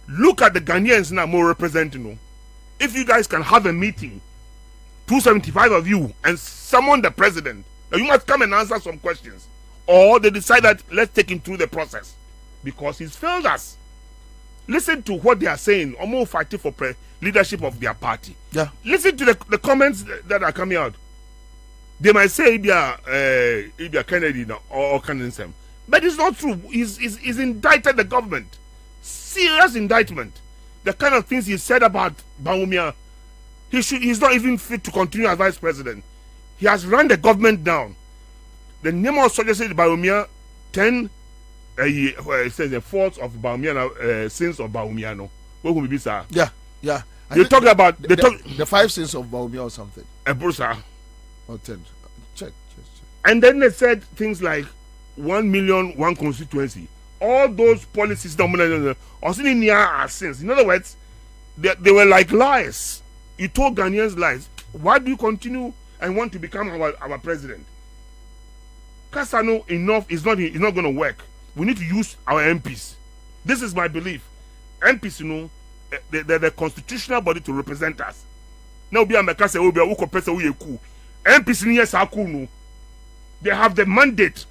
look at the Ghanaians now more representing. If you guys can have a meeting, 275 of you, and summon the president, now you must come and answer some questions. Or they decide that let's take him through the process. Because he's failed us. Listen to what they are saying. Almost fighting for leadership of their party. Yeah. Listen to the comments that are coming out. They might say they are Kennedy or Kennedy, but it's not true. He's indicted the government. Serious indictment. The kind of things he said about Bawumia, he's not even fit to continue as vice president. He has run the government down. The name of suggested Bawumia 10. It says the faults of Bawumia, sins of Bawumia. No, what will be sir? Yeah. They talk about the 5 sins of Bawumia or something. Brusa. Or 10. Check. And then they said things like 1 million, 1 constituency. All those policies also are sins. In other words, they were like lies. You told Ghanaians lies. Why do you continue and want to become our president? Kasano enough is not going to work. We need to use our MPs. This is my belief. MPs, you know, they're the constitutional body to represent us. Now, MPs, they have the mandate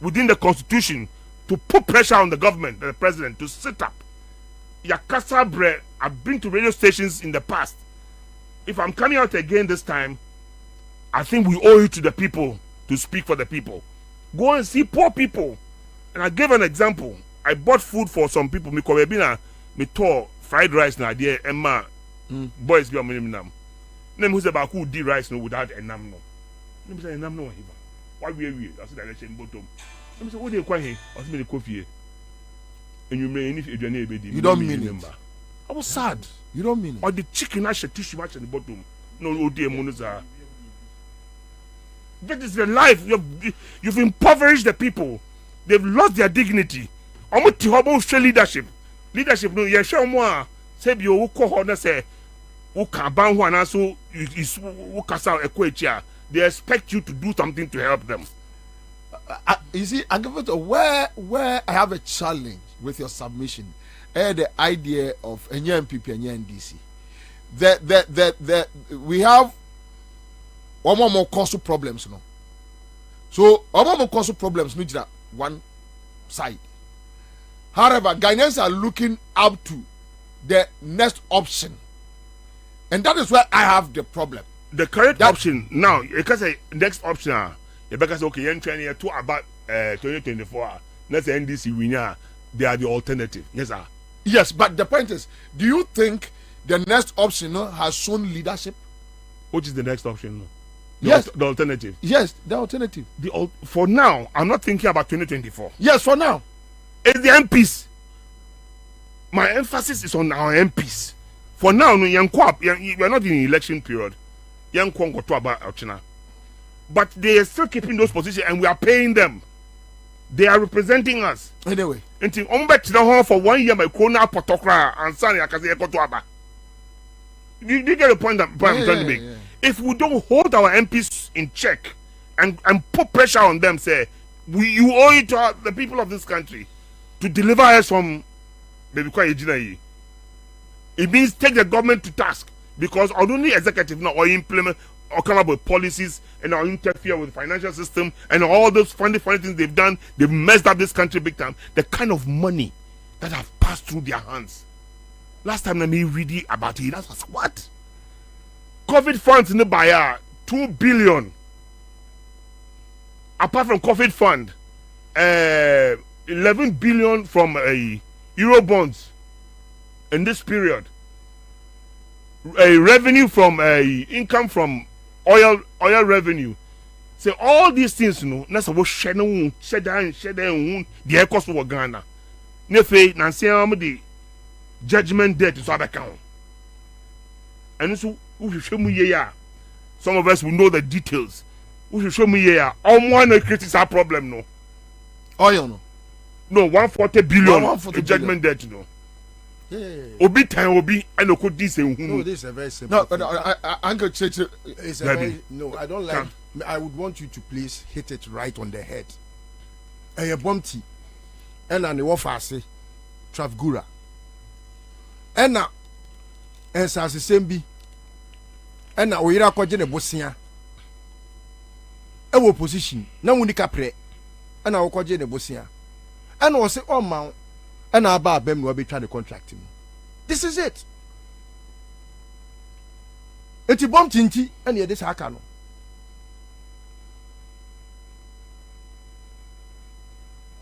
within the constitution to put pressure on the government, the president, to sit up. Yakasa Bre, I've been to radio stations in the past. If I'm coming out again this time, I think we owe it to the people to speak for the people. Go and see poor people. And I gave an example. I bought food for some people. Me Kwabena, me tore fried rice na there. Emma, boys be among them. Name who's about who did rice no without a nam no. Let me say nam no hiva. Why we? That's the direction bottom. Let me say what they quite here. I me the coffee. And you may if you don't mean it. I was sad. You don't mean it. Or the chicken I should tissue match at the bottom. No, oh dear, Monoza. That is the life. You've impoverished the people. They've lost their dignity. Almost terrible leadership. Leadership, no, you show more. Say you who call on say who can ban one also is who can sell a quetia. They expect you to do something to help them. You see, I give it where I have a challenge with your submission. The idea of a NPP and NDC. That we have one more cause problems, no. So one more cause problems, no, one side. However, Ghanaians are looking up to the next option, and that is where I have the problem. The correct option now, because the next option, because okay, you're trying to about 2024. Let's say NDC winner, they are the alternative. Yes, sir. Yes, but the point is, do you think the next option has shown leadership? Which is the next option? Yes. The alternative. Yes, the alternative. For now, I'm not thinking about 2024. Yes, for now. It's the MPs. My emphasis is on our MPs. For now, we are not in election period. But they are still keeping those positions and we are paying them. They are representing us. Anyway. Until home for 1 year, my corona potokra and Sunny Akazi. You get the point I'm trying to make. Yeah. If we don't hold our MPs in check and put pressure on them, say, you owe it to the people of this country to deliver us from it means take the government to task, because only executive now or implement or come up with policies and or interfere with the financial system and all those funny things they've done. They've messed up this country big time. The kind of money that have passed through their hands. Last time I read about it, that was what? COVID funds in the buyer, 2 billion. Apart from COVID fund, 11 billion from Euro bonds in this period. Revenue from income from oil revenue. So all these things, that's what shed down the cost of Ghana. Nefe Nancy the judgment debt is our account. And so we show me some of us will know the details. We should show me one creates our problem no. Oil no 140 billion 140 judgment debt no. Yeah. Obi time obi I know could this No, this is a very simple. No, but Uncle Church. It's a very, no, I don't like. I would want you to please hit it right on the head. A bumpty, and an office, Travgura, and now, and Sasembi, and now we are calling a Bosnia. Our position, no unica pre, and our calling a Bosnia, and was say, oh, mount. And our bar Ben will be trying to contract him. This is it. It's a bomb tinty, and yet this Hakano.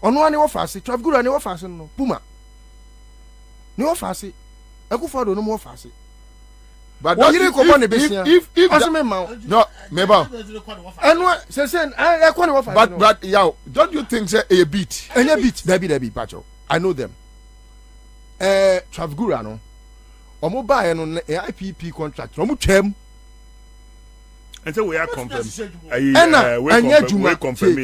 On one of us, Travgura, no fast, no Puma. No fast, I go for no more fast. But what you come on the business? If no, maybe. And what says I can't offer. But yeah, don't you think say a bit? And a bit, Debbie, Pacho. I know them. Travgura no. Omo buy no IPP contract. Omo chem. And so we are confirmed. We confirm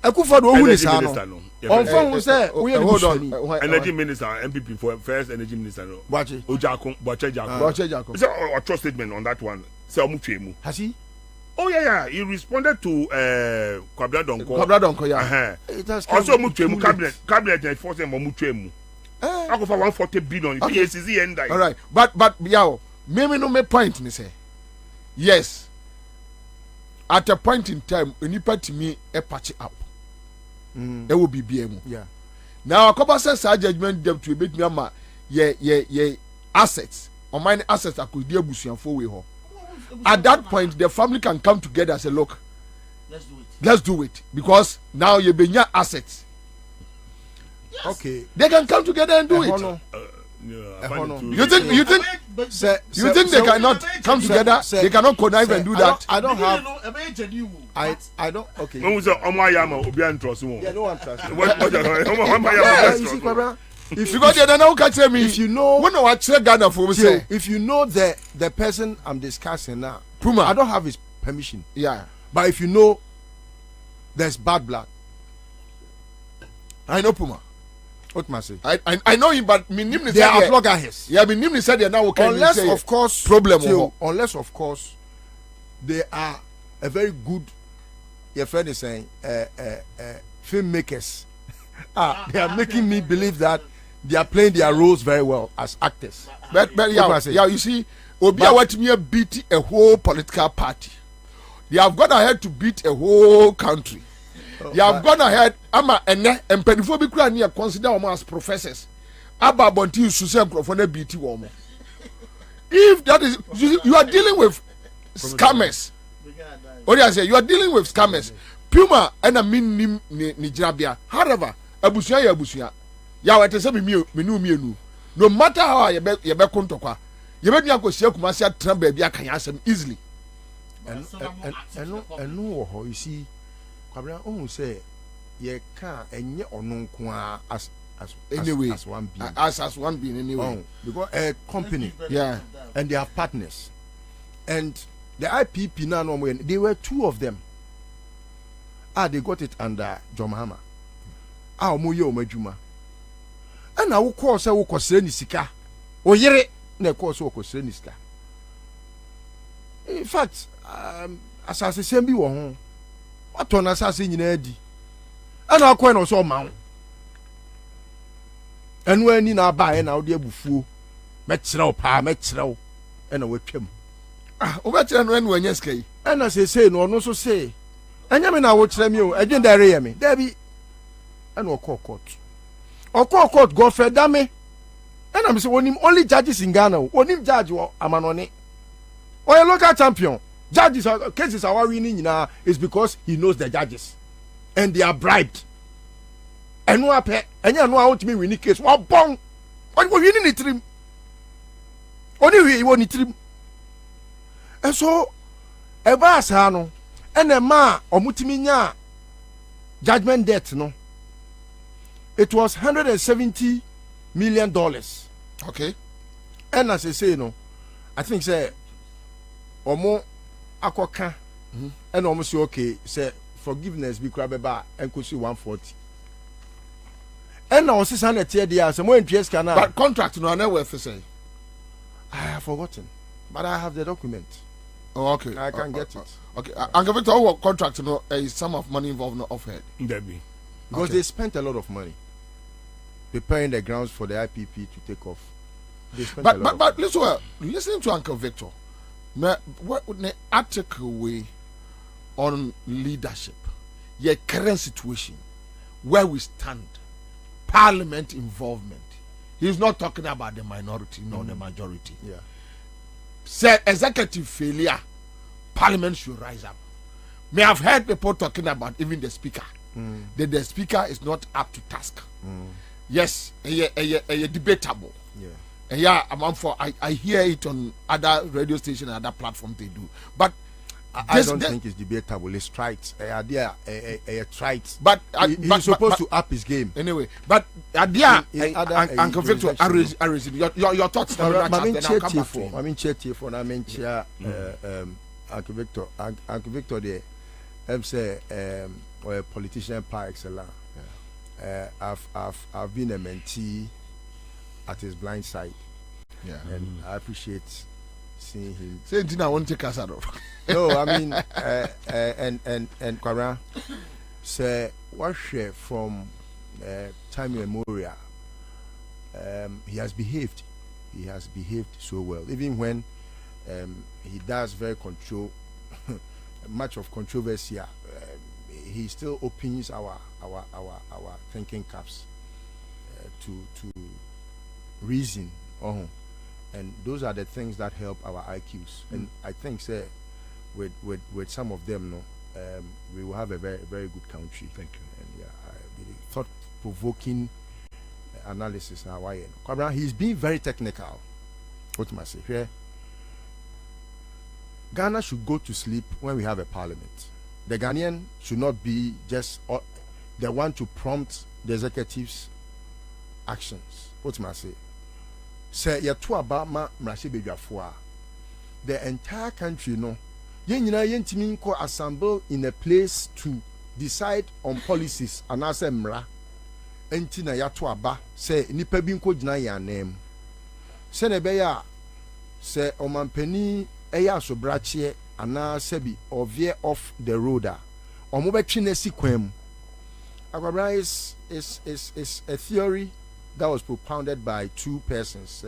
Akufo do hu ni sa no. On phone say we hold on. Energy minister MPP for first energy minister no. Wache. Ojako, Boche Jako. Say a trust statement on that one. Say omo twemu. Has he? Oh yeah. He responded to Kwabena Donko, yeah. Also omo cabinet and force him omo twemu. I go for 140 billion. Okay. PACZ end. All right. But yeah, maybe no me point me say. Yes. At a point in time, when you put me a patch up, it will be BMO. Yeah. Now, a couple says our judgment debt to a bit me yeah assets or mine assets I could deal with you for way. At that point, the family can come together and say, look, let's do it because now you be your assets. Yes. Okay. They can come together and do it. You think they cannot come together? They cannot connive and do that. I don't have. I don't. Okay. No one trust you. Yeah, no one trust you. If you got the now catch me, if you know when I check Ghana for say, if you know the person I'm discussing now, Puma, I don't have his permission. Yeah, but if you know there's bad blood, I know Puma. What must I say? I know him, but me name they are floggers. Yeah, me name said they now okay. Unless of course problem. Unless of course they are a very good. Your friend is saying filmmakers. They are making me believe that they are playing their roles very well as actors. But yeah, you see, Obia what me beat a whole political party. They have gone ahead to beat a whole country. They have gone ahead. Ama ene empedifo bi kura near consider them as professors. Aba bonti susem crofone beat woman. If that is you are dealing with scammers. What do I say? You are dealing with scammers. Puma and a minim Nijabia. However, Abusia. ya wa te se me nu no matter how you be kontokwa you be nua ko sia kumase atra ba bia kan asem easily eno wo ho you see Kwabena ohun say ye can enye ono nko as anyway as one being as one being anyway because a company yeah and they have partners and the IPP now no more they were two of them they got it under John Mahama omo ye omadwuma and na wo call say wo kosere ni sika o yere na call say wo kosere ni sika in fact asase sem bi wo ho wato na asase nyina adi ana akwa na so ma ho enu ani na ba e na wo de abufuo mekyerɛw pa mekyerɛw ɛna watwam o bekyerɛ no enu anya sika yi ɛna sesei no ɔno so sei anya me na wo kyerɛ me o adwen da reyɛ me da bi ɛna ɔkɔ court go fɛ da me ɛna me say wonim only judges in Ghana wonim judge wɔ amanɔne ɔyɛ local champion judges cases are winning nyinaa is because he knows the judges and they are bribed ɛno apɛ ɛnyɛ no a wotumi win case wɔbɔn ɔne wɔwini ne tirim ɔne wi wɔ ne tirim ɛso ɛba asaa no ɛna ma ɔmutumi nya judgment debt no it was $170 million okay ɛna say no I think say ɔmo akɔka ɛna ɔmo say okay say forgiveness bi kura bɛba ɛnkosi 140 ɛna ɔsesa na tie dia sɛ mo entue sika na but contract no na worth say I have forgotten but I have the document. Oh, okay. I can get it. Okay. Uncle Victor, what contract no a sum of money involved no offhead. Debbie. Because they spent a lot of money preparing the grounds for the IPP to take off. They spent a lot but listen to Uncle Victor. What the article way on leadership, your current situation, where we stand, parliament involvement. He's not talking about the minority nor the majority. Yeah. Say executive failure, parliament should rise up. May have heard people talking about even the speaker. That the speaker is not up to task. Yes, a debatable. Yeah, I hear it on other radio stations and other platforms they do. But I don't think it's debatable. It's trite. Trite. But he's supposed to up his game anyway. But Uncle Victor, your thoughts. I mean, Uncle Victor. Uncle Victor, there. I'm say or a politician par excellence. I've been a mentee at his blind side. Yeah, and I appreciate seeing him. Say I won't take us out of. No, I mean, and Kwabena say what share from time immemorial. He has behaved. He has behaved so well, even when he does very control much of controversy. He still opens our thinking caps to reason. And those are the things that help our IQs. And I think, say, with some of them, we will have a very, very good country. Thank you. And yeah, thought-provoking analysis. Kwabena, he's being very technical. What must I say here? Ghana should go to sleep when we have a parliament. The Ghanaian should not be just the one to prompt the executive's actions. What must I say? Say yetu abama mrashe bedwafoa. The entire country no yenina yentimi nko assemble in a place to decide on policies and ase mra enti na yato aba say nipa bi nko gina ya anem se na be ya se omampani eya asobrache ana sebi or veer off the road omo betwe na si kwam. Kwabena is a theory that was propounded by two persons,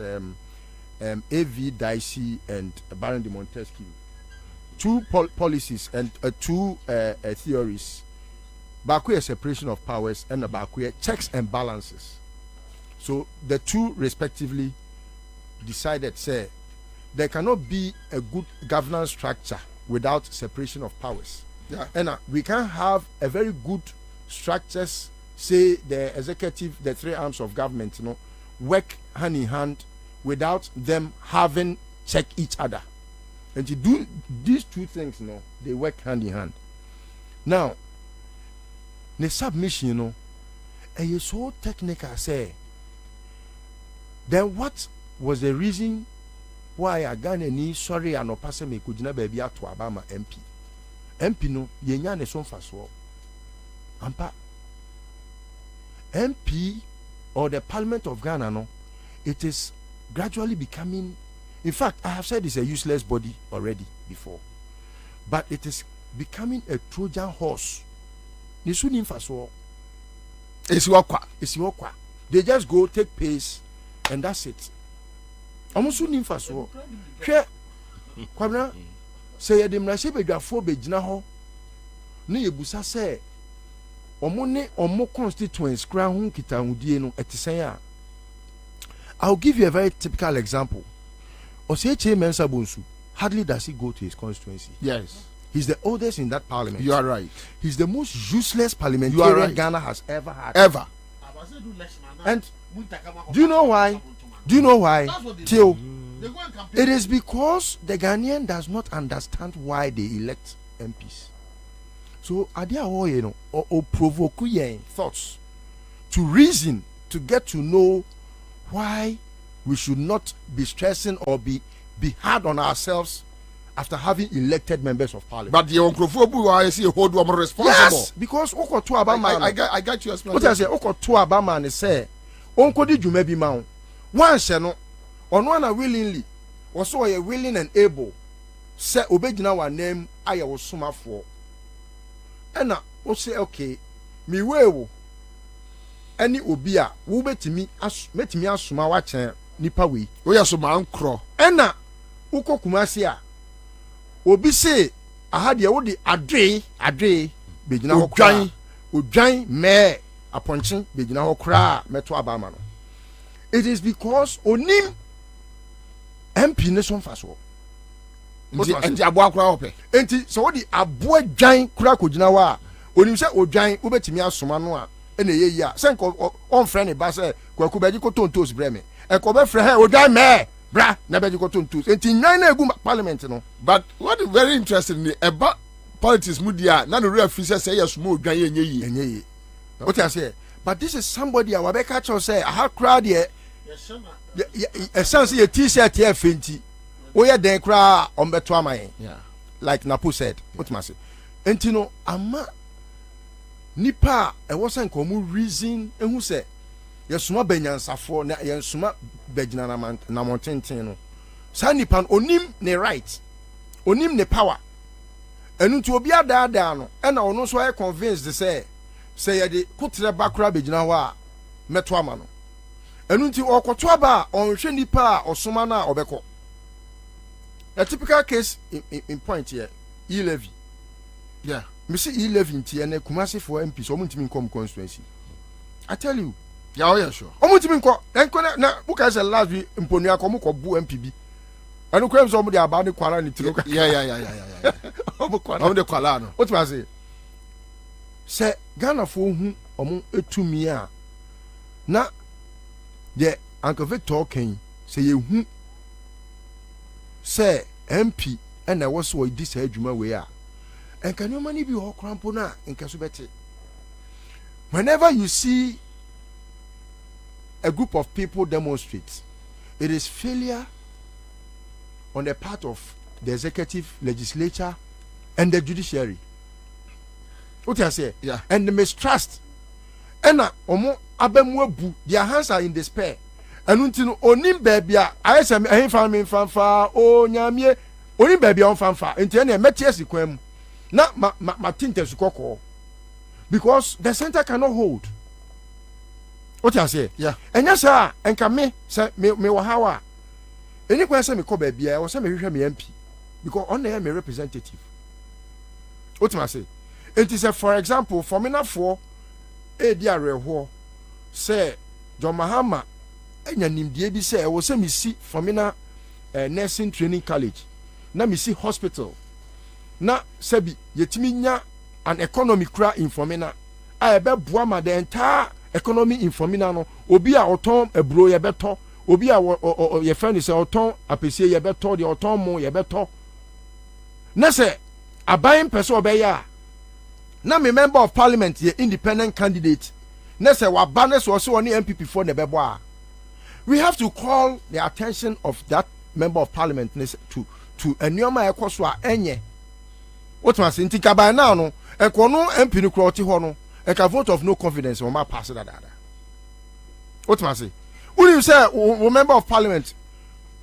A.V. Dicey and Baron de Montesquieu. Two policies and two theories. Bakwe separation of powers and Bakwe checks and balances. So the two respectively decided, say, there cannot be a good governance structure without separation of powers. Yeah. And we can have a very good structures say the executive, the three arms of government, work hand in hand without them having check each other. And to do these two things, they work hand in hand. Now, the submission, and you so technical, say, then what was the reason why a Ghana ni sorry and opasa me could never be out to Obama MP? MP no, yenya ne son faso. Ampa. MP or the Parliament of Ghana, no, it is gradually becoming, in fact, I have said it's a useless body already before, but it is becoming a Trojan horse. They just go take pace and that's it. Almost soon for so. Kwabena say the mrashe bedwafo begina ho. No yebusa say omo constituents kra ho kitahudie no etisen a. I'll give you a very typical example. Oseche Ansah Bonsu, hardly does he go to his constituency. Yes. He's the oldest in that parliament. You are right. He's the most useless parliamentarian right. Ghana has ever had. Ever. And do you know why? Do you know why? Till it is because the Ghanaian does not understand why they elect MPs. So adia or provoke thoughts to reason, to get to know why we should not be stressing or be hard on ourselves after having elected members of parliament. But the Onkrofobu I see hold one responsible. Yes, because Oko to Abama. I got you. What I say, Oko to Abama and say, Onko di Jumebi Mount. One no, on one willingly, was so a willing and able. Say obejina wa name I was suma for. And now, say okay, me wewo. Any obia, wo betimi asuma wa chen nipa we. We asuma ankro. And now, Uko Kumasi a. Obi say aha de wo de adwe begina ho kra odwan me aponche begina ho kra meto abama no. It is because onim MP nation faso enti abo akra ope enti so wo de abo adwan kra kogina wa onim se odwan wo betimi asoma no a ene yeyi a se nko on friend ne ba se kwaku beji ko tontos bre me e ko be frɛ he odwan me bra na beji ko tontos enti nyan na egu parliament no. But what is very interesting is about politics mudia na no real officer say yes mo odwan yenye. What I say? But this is somebody I be catch say aha crowd here. A sense your t-shirt here fenti. We are den kra on beto amaye. Yeah. Like Napo said. What must say? Entino ama nipa e wasn't komu reason and who say yesuma benyansafo na yesuma begina na montenten no. Sa nipa onim ne right. Onim ne power. Enu nti obi ada no e na ono so ay convinced say ye de kutre bakra begina ho a meto ama no. Enu nti okoto aba onhwe nipa a osoma na obeko. A typical case in point here, E-Levy. Yeah. Me see E-Levy nti na Kumasi for MP so muntimi nkom constituency. I tell you. Yeah, oh yeah, sure. Omuntimi nko enko na buka say last week mponu akomo ko bu MPB. Anu kwem so de aba ne kwara ni tiro. Yeah. Omo de kwala no. What was it? Say Ghana fo hu omo etumi a na the Uncle Victor Ken say ye hu say MP and I was so this adwuma we are. And can you money be ho krampo na nka so beti. Whenever you see a group of people demonstrate, it is failure on the part of the executive, legislature, and the judiciary. What I say? Yeah. And the mistrust. And omo abemwebu, their hands are in despair. And until onim baby, I say I family fanfa, oh nyamie, onim baby on fanfa. Until any metiesi kwem, na ma tinte sukoko, because the center cannot hold. What I say? Yeah. And yes, sir, and come me say me wahawa. Any question me call baby, I was say me MP, because on there me representative. What I say? It is a, for example, for me na for a dear reho say John Mahama. Enya nimdie bi say wo say me see for me na nursing training college na me see hospital na sabi yetimi nya an economy kra in for me na a ebe buama the entire economy informina no obi a oton ebro ye beto obi a your friend is oton apese ye beto the oton mo ye beto na se abayin person obeya na me member of parliament ye independent candidate na se wa ba na so oni MPP for ne bebo a we have to call the attention of that member of parliament to enyoma ekoso a enye what must intika by now no ekono MP no kroti ho no e ka vote of no confidence o ma pass that dada what must say when you say o member of parliament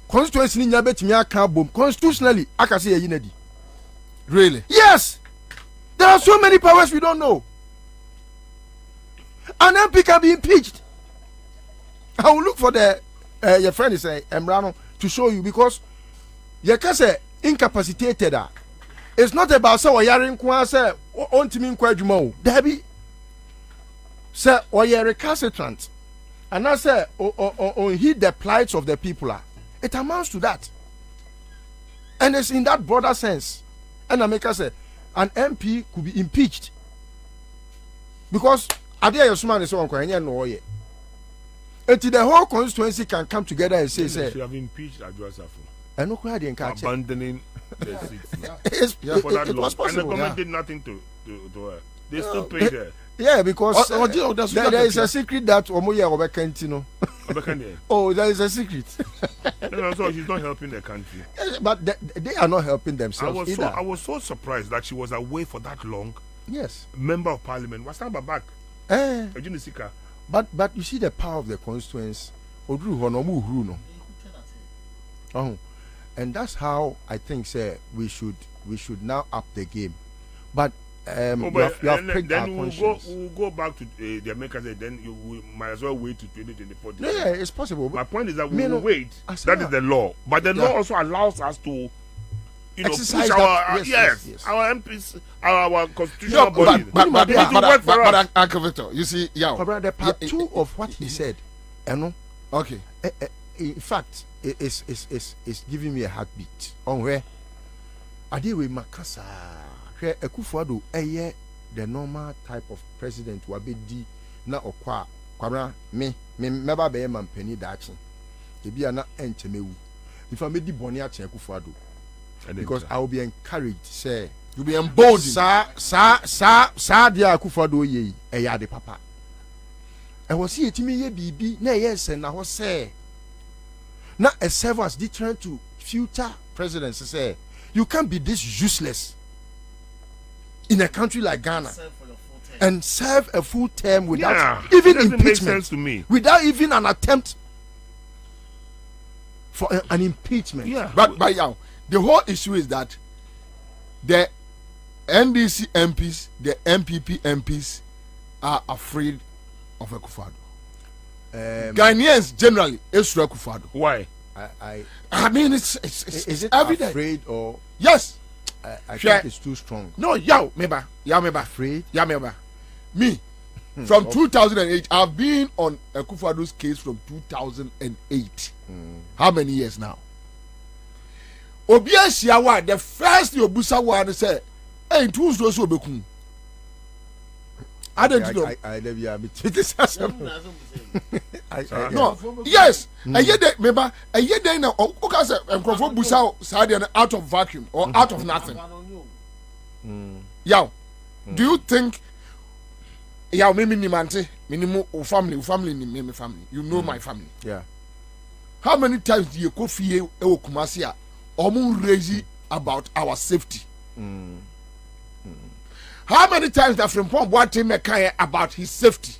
constituency ni nya betimi aka bom constitutionally aka say yinadi Really? yes there are so many powers we don't know. An MP can be impeached. I will look for the your friend is Emrano to show you because you can say incapacitated. It's not about say yarin kwa say ontimi nkwa adwuma o. Dabi say you're recalcitrant and I say on heed the plights of the people. It amounts to that. And it's in that broader sense. And I make us say an MP could be impeached because Adia Yosman is on Kwanya no ye. Until the whole constituency can come together and say, you have impeached Adwasafo. And no crowd in catch. Abandoning the seats. For that it long. was possible. And the government did nothing to her. They still paid her. Yeah, because there is a secret that Omoya Obekantino. Oh, there is a secret. No, so she's not helping the country. But they are not helping themselves either. I was so surprised that she was away for that long. Yes. Member of parliament. Was that back? But you see the power of the constituents. Oh, and that's how I think we should now up the game. But you have pricked our conscience. We'll go back to the Americans. Then we might as well wait to 2024. Yeah, it's possible. My point is that we will wait. That is the law. But the law also allows us to exercise push our yes. our MPs, our constitutional body. But Uncle Victor, you see, the part two of what he said, okay. In fact, it's giving me a heartbeat. On where Adewe Makasa, where Akufo-Addo the normal type of president wabedi na okwa kwabra me meba be man pani dachi ebi na enchemewu if I made the boni ache Akufo-Addo because I will be encouraged say you be emboldened sa dia Akufo-Addo ye eya de papa e was see etimi ye bibi na yes na ho say na a serve as deterrent to future presidents say you can't be this useless in a country like Ghana and serve a full term without even impeachment. Make sense to me. Without even an attempt for an impeachment. Yeah. But the whole issue is that the NDC MPs, the MPP MPs are afraid of Akufo-Addo. Ghanaians generally is Akufo-Addo. Why? I mean, it's is it evident. Afraid or yes? I think it's too strong. No, meba afraid. Meba. Me, from 2008, I've been on Akufo-Addo's case from 2008. How many years now? Obia Shiawa, the first Yobusa one said, "Hey, two those who be I don't know. I never no, yes. I hear that. Remember, I hear that now. Because Microphone Busa side out of vacuum or out of nothing. Yeah. Do you think? Yeah, me minimum family, me family. You know my family. Yeah. How many times do you go fear Kumasi? Omu raise about our safety. How many times that from Boate Mekaya about his safety?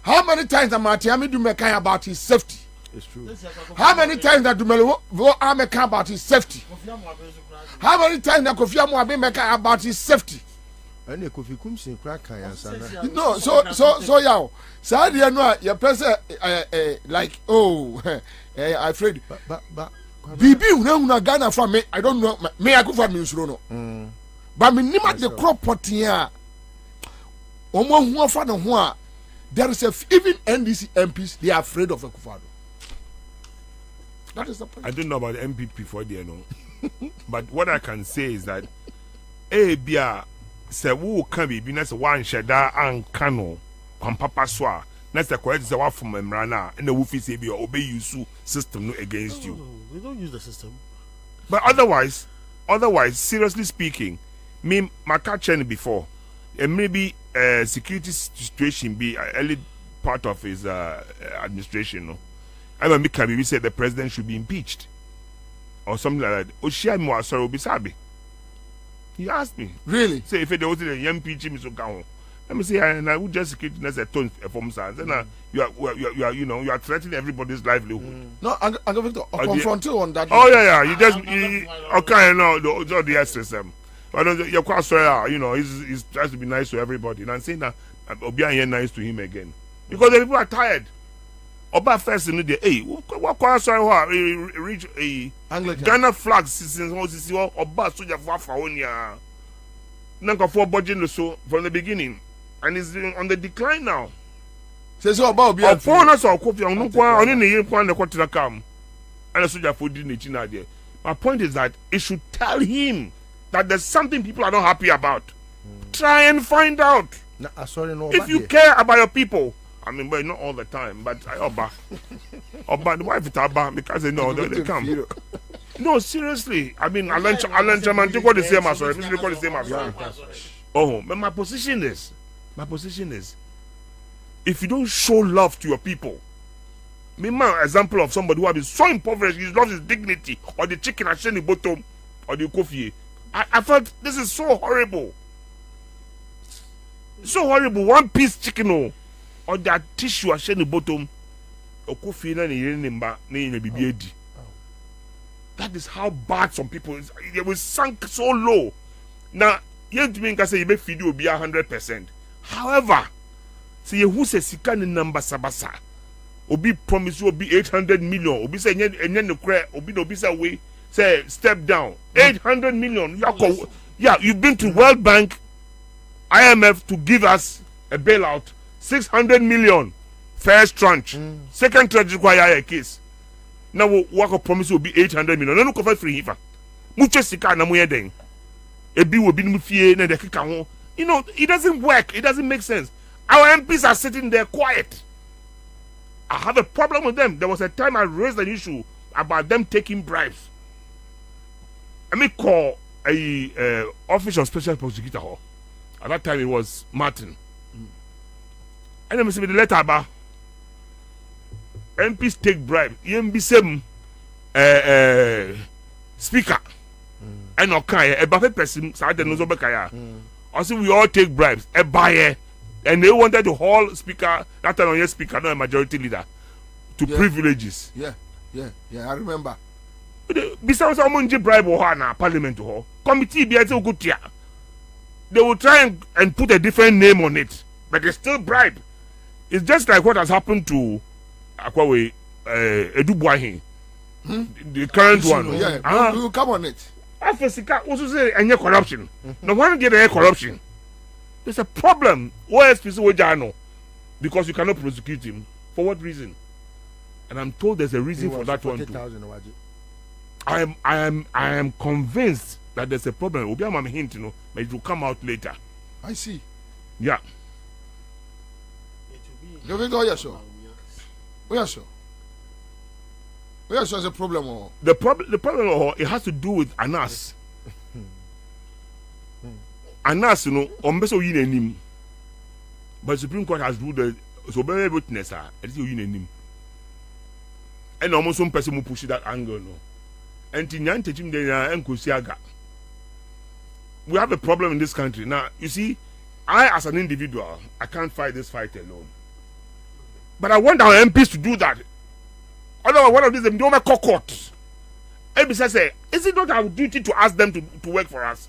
How many times that Matiami do Mekaya about his safety? It's true. How many times that Dumelo Ameka about his safety? How many times that Kofi Amoabe Mekaya about his safety? And the Kofi Kumsin crack no, so yeah. So no, your person like I afraid. But Bibi una Ghana from me. I don't know. Me I go for me no. But me nima the crop pot here. Omo who afa no ho a there is even NDC MPs they are afraid of Akufo-Addo. That is the point. I don't know about the MPP for there no. But what I can say is that Bia say wo can be na say one sheda an kano kwam papa so a na say correct say wa from emra na na wo fi say be obey use system no against you. We don't use the system. But otherwise, seriously speaking, me my catching before, and maybe security situation be early part of his administration. No, I remember Kabibi said the president should be impeached or something like that. Oshia mo sorry obisabi. He asked me. Really? Say if there was a young impeach him so go. Let me say, and I would just security as a tone from science. And you are you know you are threatening everybody's livelihood. No, Uncle Victor, I'll confront you on that. Oh yeah. You just okay, no, the SSM. I don't. You're quite sorry. You know, he's tries to be nice to everybody, and I'm saying that Obian here nice to him again because the people are tired. Oba first in the day, hey, what quite sorry? What reach a Ghana flag since Oba soldier for Faonia. Nanka for budget so from the beginning, and it's on the decline now. Say so about Obi. Foreigners are copy on no kwa on any year kwa the quarter come, and the soldier for didn't there. My point is that it should tell him that there's something people are not happy about. Try and find out. If you care about your people, I mean, but not all the time, but Oba, the wife is Oba because they know they come. No, seriously. I mean, Alan Chaman, you got the same as Oh, but my position is, if you don't show love to your people, me my example of somebody who has been so impoverished, he lost his dignity, or the chicken at the bottom, or the coffee. I felt this is so horrible. So horrible. One piece chicken or that tissue at the bottom, or coffee and the that is how bad some people is. They will sunk so low. Now, you can say you make video be 100%. However, see who says Sikan number Sabasa. Obi promise you will be 800 million. Obi say Obi say way. Say step down 800 million. Yeah, you've been to World Bank, IMF to give us a bailout 600 million first tranche. Second tranche require a case. Now what promise will be 800 million. No cover free hifa. Mucho sika na moye den. Ebi will be mufie na de kika ho. You know, it doesn't work. It doesn't make sense. Our MPs are sitting there quiet. I have a problem with them. There was a time I raised an issue about them taking bribes. I may call a office of special prosecutor. At that time it was Martin. And then say the letter about MPs take bribe. EMB speaker. And okay, a buffet person started no zobekaya. Also we all take bribes. A buyer. And they wanted to haul speaker, that time on your speaker, not a majority leader, to privileges. Yeah, I remember. Besides, someone bribe or na parliament or committee be able to they will try and put a different name on it, but they still bribe. It's just like what has happened to Akwawe Edubuahin, the current one. Yeah, we will come on it. Africa also say any corruption. No one get any corruption. There's a problem. OSPC because you cannot prosecute him. For what reason? And I'm told there's a reason for that one too. I am convinced that there's a problem. Obiama hint, but it will come out later. I see. Yeah. You think oh, yes, sir. Oh, yes, sir. Oh, yes, sir, there's a problem. Oh. The problem, it has to do with Anas. Anas, ombeso yin enim. But Supreme Court has ruled that so very witness it is yin enim. And almost some person will push that angle, no. And Tinyan teaching the Nkosiaga. We have a problem in this country. Now, you see, I as an individual, I can't fight this fight alone. But I want our MPs to do that. Otherwise, one of these, they don't make court. MPs say, is it not our duty to ask them to work for us?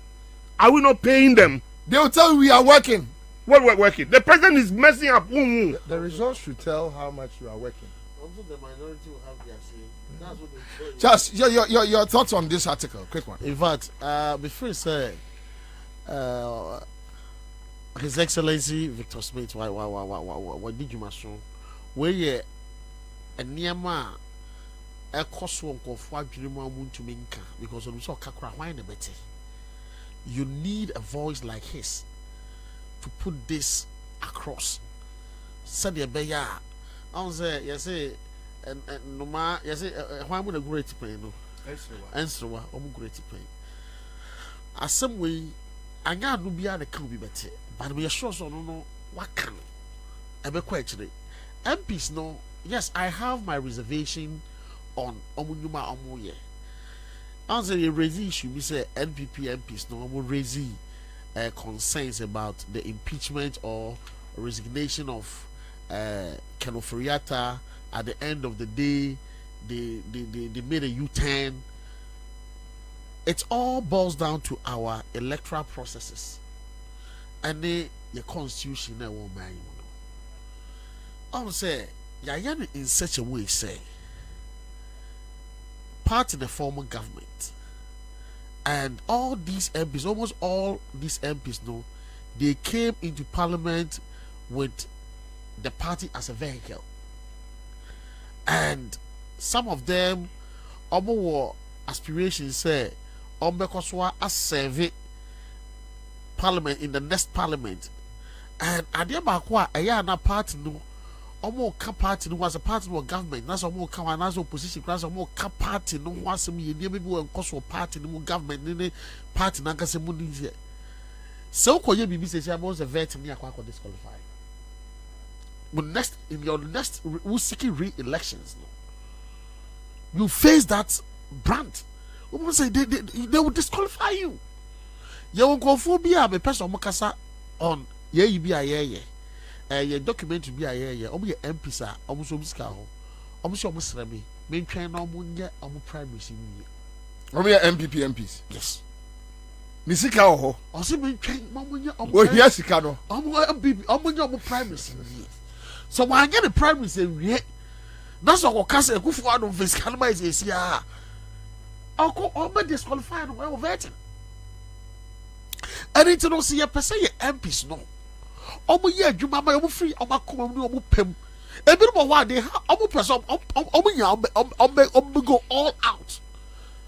Are we not paying them? They will tell you we are working. What we're working? The president is messing up. The results should tell how much you are working. Also, the minority will have their say. That's what they tell you. Just your thoughts on this article, quick one. In fact, before you say, His Excellency Victor Smith, what did you must know? Where ye a near ma a cost one of what dream to minka because of so kakra wine a better. You need a voice like his to put this across. Said the beya. I say, you say, and no ma, you say, why would a great pain? No, answer what? Great pain. As some way, I got no be the can be better, but we are sure so no what can. I be quite today. MPs no, yes, I have my reservation on Omunyuma Omuye. Answer the raise issue, we say NPP MPs no will raise concerns about the impeachment or resignation of Ken Ofori-Atta. At the end of the day, they made a U-turn. It all boils down to our electoral processes and the constitution that will mind. I would say, in such a way, say, part of the former government and all these MPs, almost all these MPs know, they came into parliament with the party as a vehicle. And some of them, were aspirations say, Ombekoswa as serve parliament in the next parliament. And Adiabakwa, a party no, Omo ka party no was a party of government. That's Omo ka and as opposition class Omo ka party no was me near maybe one cause of party no government any party na kase mu ni. So koye bibi say I was a vet me akwa disqualify. But next in your next who seeking re-elections, you face that brand. Women say they will disqualify you. You won't go for be a person mokasa on you be a your document to be a year. Omo MP sir, omo so biska ho. Omo so omo sreme. Me twen na omo nye omo primaries ni. Omo MPP MPs. Yes. Ni sika ho. O se me twen omo nye omo. O here sika no. Omo MPP, omo nye omo primaries ni. So when I get the primaries we that's what Okasa Ekufuado of his Kalma is here. I'll be disqualified when voting. And it's no see a person MPs no. Omo ye adwuma ma omo free omo kom no omo pem. E bi no wa dey omo person omo nya omo go all out.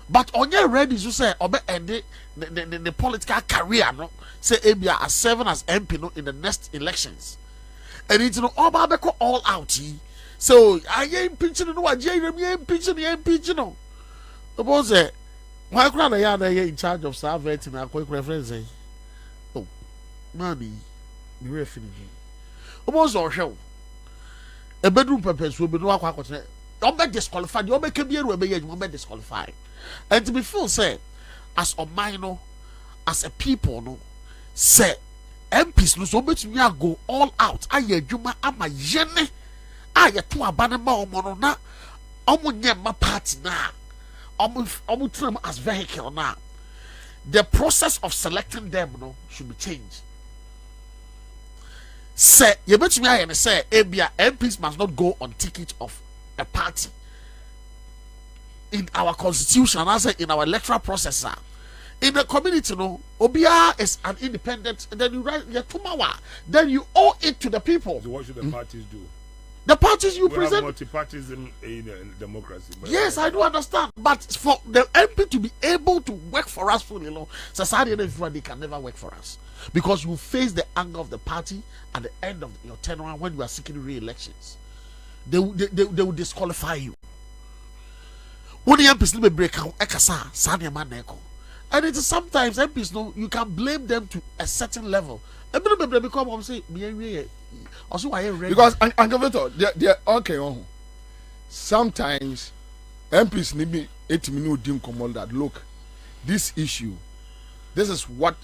But onye ready to say omo end the political career no. Say Abia as serving as MP no in the next elections. And it's no omo all out. So I ain't pitching no I ain't pitching no. The boss say why could I in charge of Savet and quick reference? Oh, money. The referee. Almost or show. A bedroom purpose will be no aqua. Don't be disqualified. You'll make a beer will be disqualified. And to be full say, as a minor, as a people, no, say, MPs no so much me go all out. I hear Juma ama yene. I ya to abanama omono na. Omunye ma party na. Omu as vehicle now. The process of selecting them no should be changed. Say, you bet me I say Abia MPs must not go on ticket of a party. In our constitution, I say in our electoral process, in the community, no, Obia is an independent, and then you write your tumawa, then you owe it to the people. So what should the parties do? The parties you we present. have multi-partyism in democracy. Yes, I do understand. But for the MP to be able to work for us fully, society and everybody can never work for us. Because you face the anger of the party at the end of your tenure when you are seeking re-elections. They will disqualify you. When the MPs will break out, and it is sometimes MPs know you can blame them to a certain level. Because they're okay. Sometimes MPs need me 8 minutes that look, this issue, this is what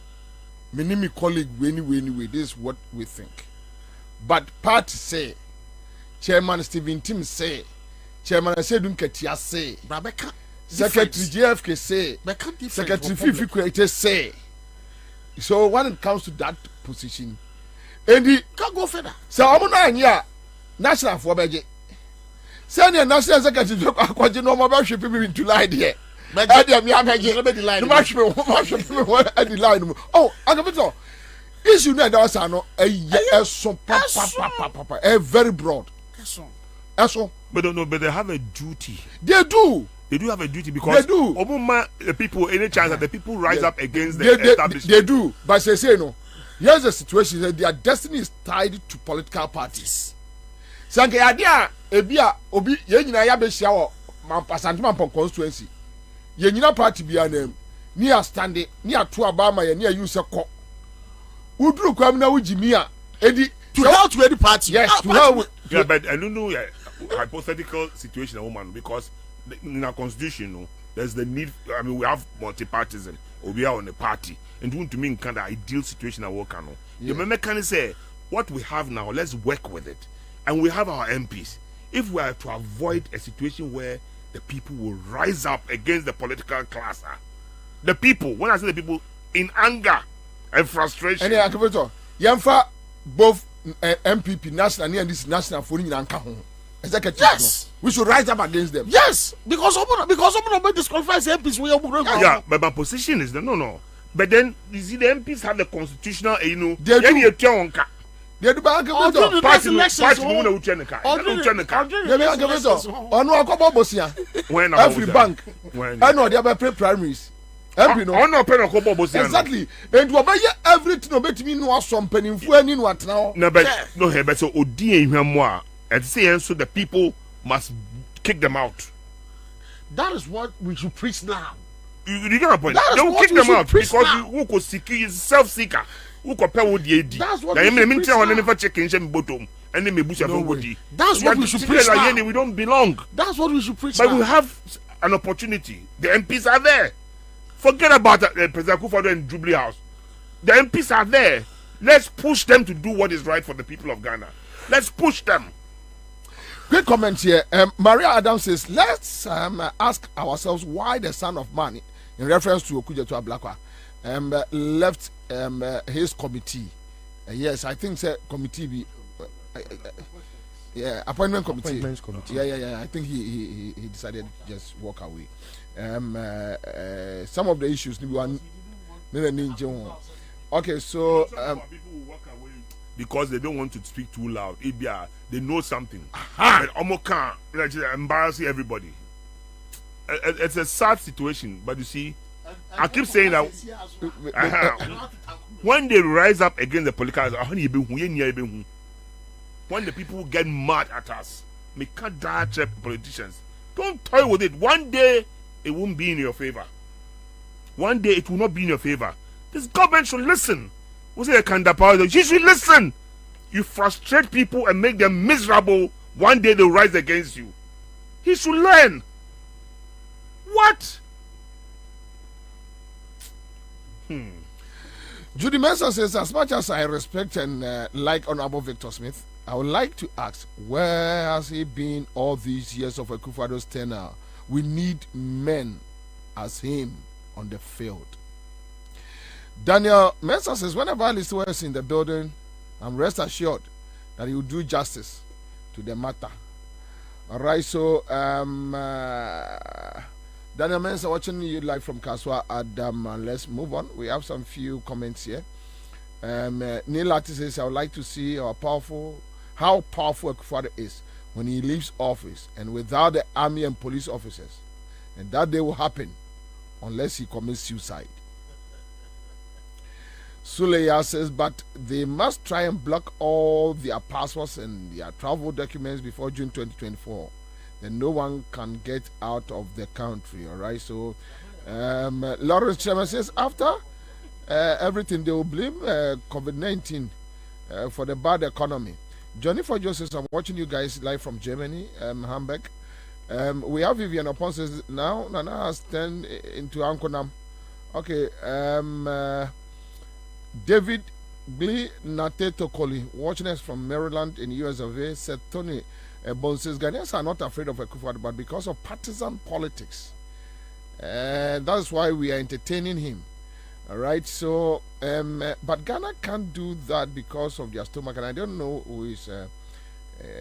my colleague anyway, this is what we think. But party say, Chairman Stephen Tim say, Chairman Sedun Ketia say, Secretary JFK say, Secretary Fifi Kwete say. So when it comes to that position, and the can't go further. So I'm not here. National for budget. Send your national secretary to Aquaji no more ship in July here. But I am the line. Oh, I got it. Is you know that a very broad. But they have a duty. They do. They do have a duty because they do. The people, any chance that the people rise up against the establishment. They do, but they say no. Here's the situation: that their destiny is tied to political parties. Sanke adia ebia obi ye nyina ya be hia wo Asantuma Pon constituency. Ye nyina party bia nam ni a stande ni ato abama ye ni a use ko. Uduru Kwabena wujimi a edi to help to any party. Yes, to help. Yeah, but I don't know hypothetical situation a woman because in our constitution, no, there's the need. I mean, we have multi-partism. Or we are on a party, and doing to me kind of ideal situation at work. No, the mechanic say what we have now. Let's work with it, and we have our MPs. If we are to avoid a situation where the people will rise up against the political class, the people. When I say the people, in anger and frustration. And Yamfa both MPP national and this national for executive. Yes, we should rise up against them. Yes, because someone will disqualify MPs. Yeah, but my position is that no. But then you see the MPs have the constitutional, they do. They do back every bank. I know they have primaries. Exactly. And everything about me no some penny for any what now. No, but so Odi and and say so the people must kick them out. That is what we should preach now. You get a point. They will kick them out because who could seek is self-seeker. Who compare with the AD. That's what we should preach now. That's what we should preach now. We don't belong. That's what we should preach now. But we have an opportunity. The MPs are there. Forget about President Kufuor and Jubilee House. The MPs are there. Let's push them to do what is right for the people of Ghana. Let's push them. Great comment here. Maria Adams says, let's ask ourselves why the Son of Man, in reference to Okujeto Ablakwa, left his committee. Yes, I think committee be appointment committee. Appointments committee. Yeah. I think he decided to just walk away. Some of the issues okay, so people will walk away because they don't want to speak too loud. They know something. But almost can't embarrass everybody. It's a sad situation, but you see, I keep saying that when they rise up against the political, when the people get mad at us, we can't dodge politicians. Don't toy with it. One day it won't be in your favor. One day it will not be in your favor. This government should listen. Who say she should listen. You frustrate people and make them miserable. One day they'll rise against you. He should learn. What? Judy Mensah says, as much as I respect and like Honorable Victor Smith, I would like to ask, where has he been all these years of Akufo-Addo's tenure? We need men as him on the field. Daniel Mensah says, whenever Alistair is in the building, I'm rest assured that he will do justice to the matter. All right, so Daniel Mensah watching you live from Kaswa Adam. Let's move on. We have some few comments here. Neil Lati says, I would like to see how powerful Akufo-Addo is when he leaves office and without the army and police officers. And that day will happen unless he commits suicide. Suleya says, but they must try and block all their passports and their travel documents before June 2024. Then no one can get out of the country. All right. So, Lawrence Chairman says, after everything, they will blame COVID-19 for the bad economy. Johnny Fojo says, I'm watching you guys live from Germany, Hamburg. We have Vivian Opon says, now Nana has turned into Ankonam. Okay. David Glee Nate Tokoli, watching us from Maryland in US of A, said Tony Bon says Ghanaians are not afraid of Akufo-Addo, but because of partisan politics. That's why we are entertaining him. All right, so but Ghana can't do that because of their stomach, and I don't know who is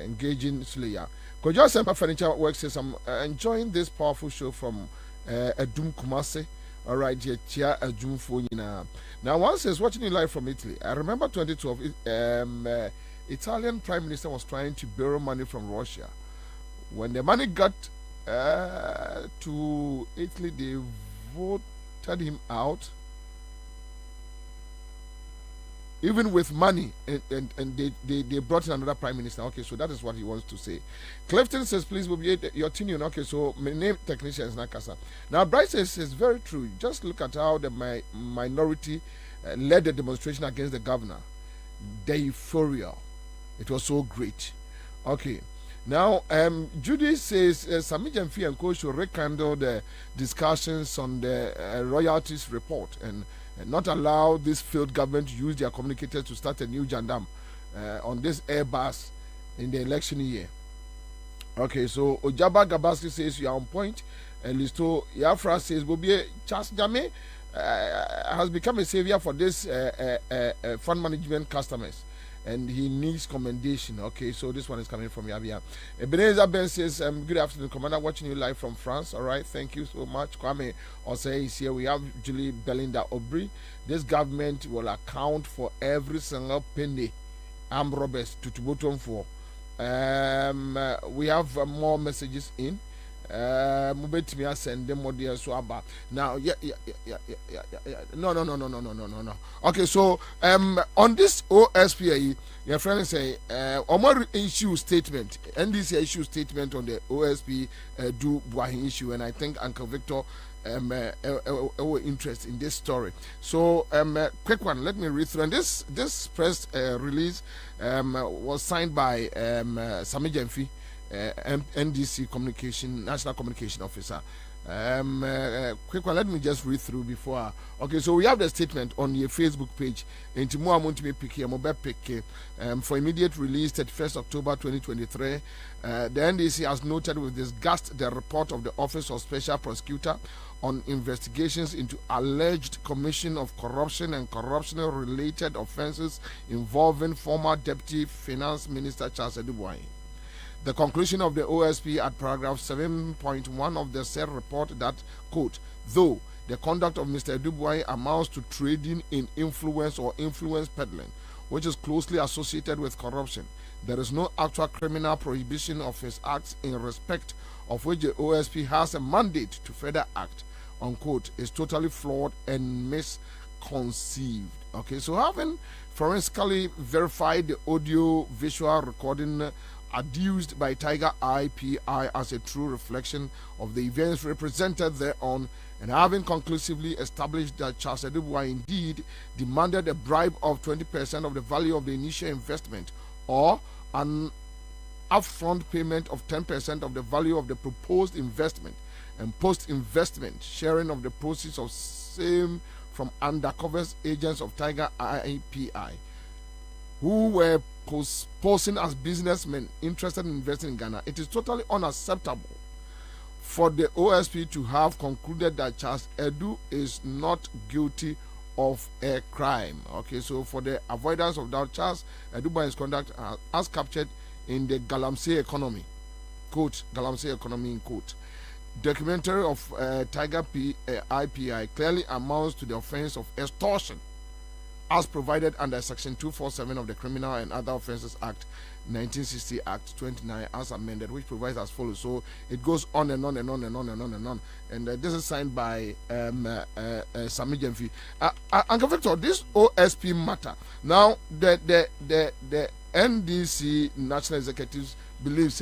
engaging Slayer. Kojo Semper Furniture Works says, I'm enjoying this powerful show from Edum Kumase. All right, Chia Edum Fonina. Now, one says, watching you live from Italy. I remember 2012, Italian Prime Minister was trying to borrow money from Russia. When the money got to Italy, they voted him out. even with money, and they brought in another prime minister. Okay, so that is what he wants to say. Clifton says, please, Bobie, your opinion. Okay, so my name technician is Nakasa. Now, Bryce says, it's very true. Just look at how the minority led the demonstration against the governor. The euphoria. It was so great. Okay. Now, Judy says Sami Jamfi and Co should rekindle the discussions on the royalties report and not allow this failed government to use their communicators to start a new jandam on this Airbus in the election year. Okay, so Ojaba Gabaski says you are on point. Listo Yafra says Bobie Charles Jame has become a savior for this fund management customers, and he needs commendation. Okay, so this one is coming from Yabia. Ebenezer Ben says, good afternoon, Commander, watching you live from France. All right, thank you so much. Kwame also is here. We have Julie Belinda Aubry. This government will account for every single penny armed robbers to bottom for. We have more messages in. Mubetimi send them more dear so about now. No. Okay, so on this OSPA, your friend say Omar issue statement, NDC issue statement on the OSP do Buahi issue, and I think Uncle Victor interest in this story. So quick one, let me read through. And this press release was signed by Sami Jamfi, NDC National Communication Officer. Quick one, let me just read through before. Okay, so we have the statement on your Facebook page. For immediate release, 31st October 2023. The NDC has noted with disgust the report of the Office of Special Prosecutor on investigations into alleged commission of corruption and corruption-related offences involving former Deputy Finance Minister Charles Edubwai. The conclusion of the OSP at paragraph 7.1 of the said report that, quote, though the conduct of Mr. Edubwai amounts to trading in influence or influence peddling, which is closely associated with corruption, there is no actual criminal prohibition of his acts in respect of which the OSP has a mandate to further act, unquote, is totally flawed and misconceived. Okay, so having forensically verified the audio-visual recording adduced by Tiger IPI as a true reflection of the events represented thereon, and having conclusively established that Charles Edubwai indeed demanded a bribe of 20% of the value of the initial investment or an upfront payment of 10% of the value of the proposed investment and post-investment sharing of the proceeds of same from undercover agents of Tiger IPI who were posing as businessmen interested in investing in Ghana. It is totally unacceptable for the OSP to have concluded that Charles Edu is not guilty of a crime. Okay, so for the avoidance of doubt, Charles Edubwai's conduct as captured in the Galamsey economy, quote, Galamsey economy in quote, documentary of Tiger IPI clearly amounts to the offense of extortion as provided under Section 247 of the Criminal and Other Offences Act 1960 Act 29 as amended, which provides as follows. So it goes on and on and on and on and on and on. And this is signed by Sami Jamfi. Uncle Victor, this OSP matter. Now, the NDC National Executives believe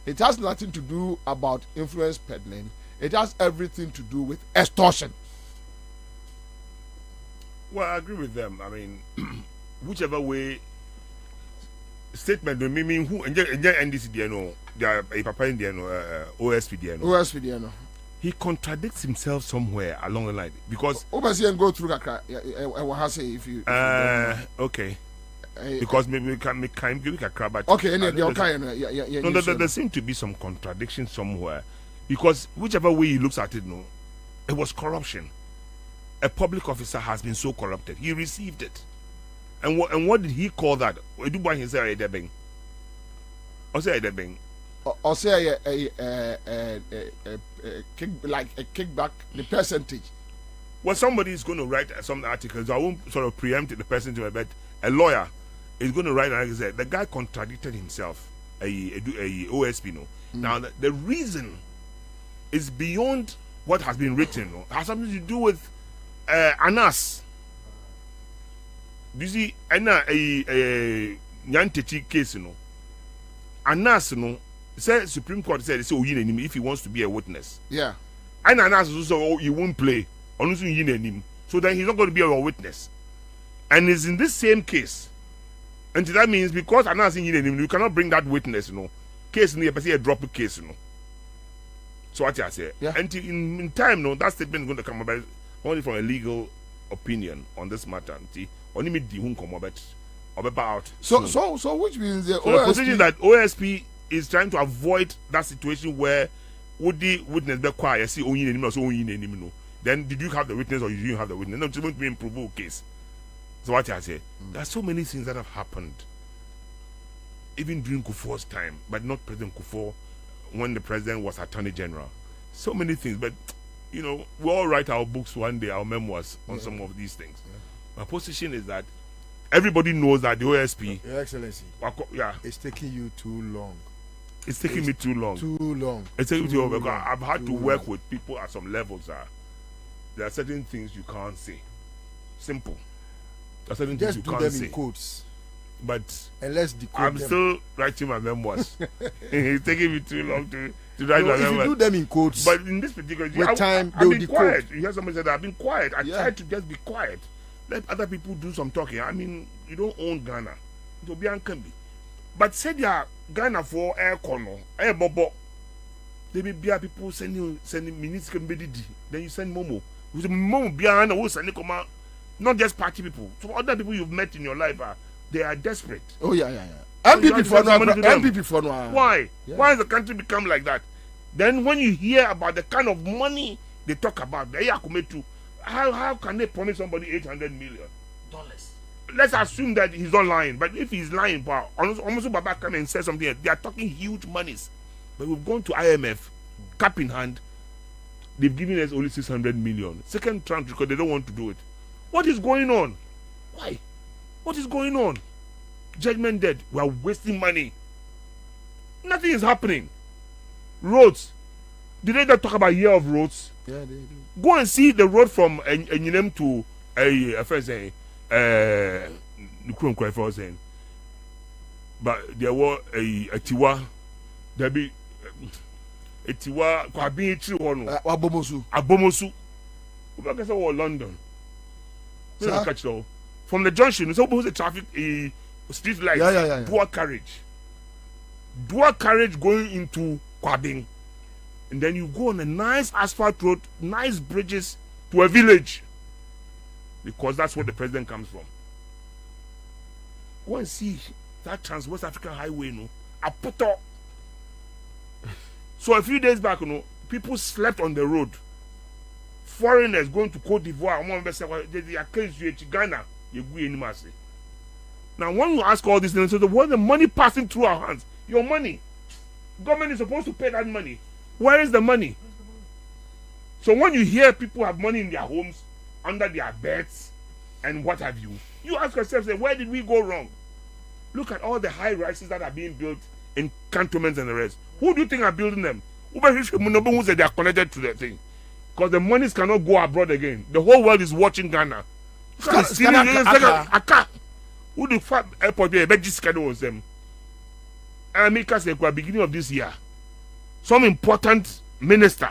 it has nothing to do about influence peddling. It has everything to do with extortion. Well, I agree with them. I mean, whichever way statement don't mean who NDC DNO, a papa in DNO, OSP DNO. He contradicts himself somewhere along the line because oversee and go through that. If you okay. Because maybe we can make a crab. Okay, there seems to be some contradiction somewhere because whichever way he looks at it, no, it was corruption. A public officer has been so corrupted. He received it. And what did he call that? Edubwai he say Edebeng. Or say Edebeng. Or say like a kickback, the percentage. Well, somebody is going to write some articles. I won't sort of preempt the person to but a lawyer is going to write an article. The guy contradicted himself. A OSP, no. Now the reason is beyond what has been written. No? It has something to do with Anas. you see, a Nyantechi case, you know, Anas, you know, say Supreme Court said, so if he wants to be a witness. Yeah. And Anas also, he won't play. So then he's not going to be a witness. And it's in this same case. And that means because Anas you cannot bring that witness, you know. Case in the drop a case, you know. So what I say. Yeah. And in time, no, that statement is going to come about only from a legal opinion on this matter. Only me the whom come about. So which means the the position that OSP is trying to avoid that situation where would the witness be quiet, see only enemy or so only enemy no. Then did you have the witness or you didn't have the witness? No, it's going to be a provoke case. So what I say, there are so many things that have happened, even during Kufuor's time, but not President Kufuor when the president was Attorney General. So many things, but you know, we all write our books one day, our memoirs on some of these things. My position is that everybody knows that the OSP, Your Excellency, it's taking you too long. It's taking me too long. Too long. It's taking me too long because long. I've had to Too work long. with people at some levels. There are certain things you can't say. Simple. There are certain things Just you do can't them say. in quotes. But And let's decode I'm them. still writing my memoirs. It's taking me too long to write my if you memoirs. do them in quotes, But in this particular with time, I've they'll been decode. quiet. You hear somebody say that I've been quiet. I Yeah. tried to just be quiet. Let other people do some talking. I mean, you don't own Ghana. To be uncanny. But said yeah, Ghana for air corner, air bobo. They be people sending minutes can be then you send Momo. With Momo behind who send come not just party people. So other people you've met in your life they are desperate. Oh yeah. So you MPP have for to no. send money to them. MPP for no. Why? Yeah. Why has the country become like that? Then when you hear about the kind of money they talk about, how can they promise somebody $800 million? Let's assume that he's not lying. But if he's lying, almost Baba come and say something. They are talking huge monies. But we've gone to IMF, cap in hand. They've given us only 600 million. Second tranche because they don't want to do it. What is going on? Why? What is going on? Judgment dead. We are wasting money. Nothing is happening. Roads. Did they not talk about year of roads? Yeah, they do. Go and see the road from Enyinem to a first saying saying. But there were a Tiwa, there be a Tiwa Kwabena Chihono, Abomosu. Who can say London? Sir? Catch though. From the junction, so who's the traffic street lights, Yeah. dual carriage going into Kwabena. And then you go on a nice asphalt road, nice bridges to a village. Because that's where the president comes from. Go and see that Trans-West African Highway, Apoto. So a few days back, people slept on the road. Foreigners going to Cote d'Ivoire, they are crazy to Ghana. Now, when you ask all these things, so where the money passing through our hands? Your money. Government is supposed to pay that money. Where is the money? So when you hear people have money in their homes, under their beds, and what have you, you ask yourself, say, where did we go wrong? Look at all the high rises that are being built in cantonments and the rest. Who do you think are building them? Who say they are connected to the thing? Because the monies cannot go abroad again. The whole world is watching Ghana. Who the fuck airport there? But this was them. America said, beginning of this year, some important minister,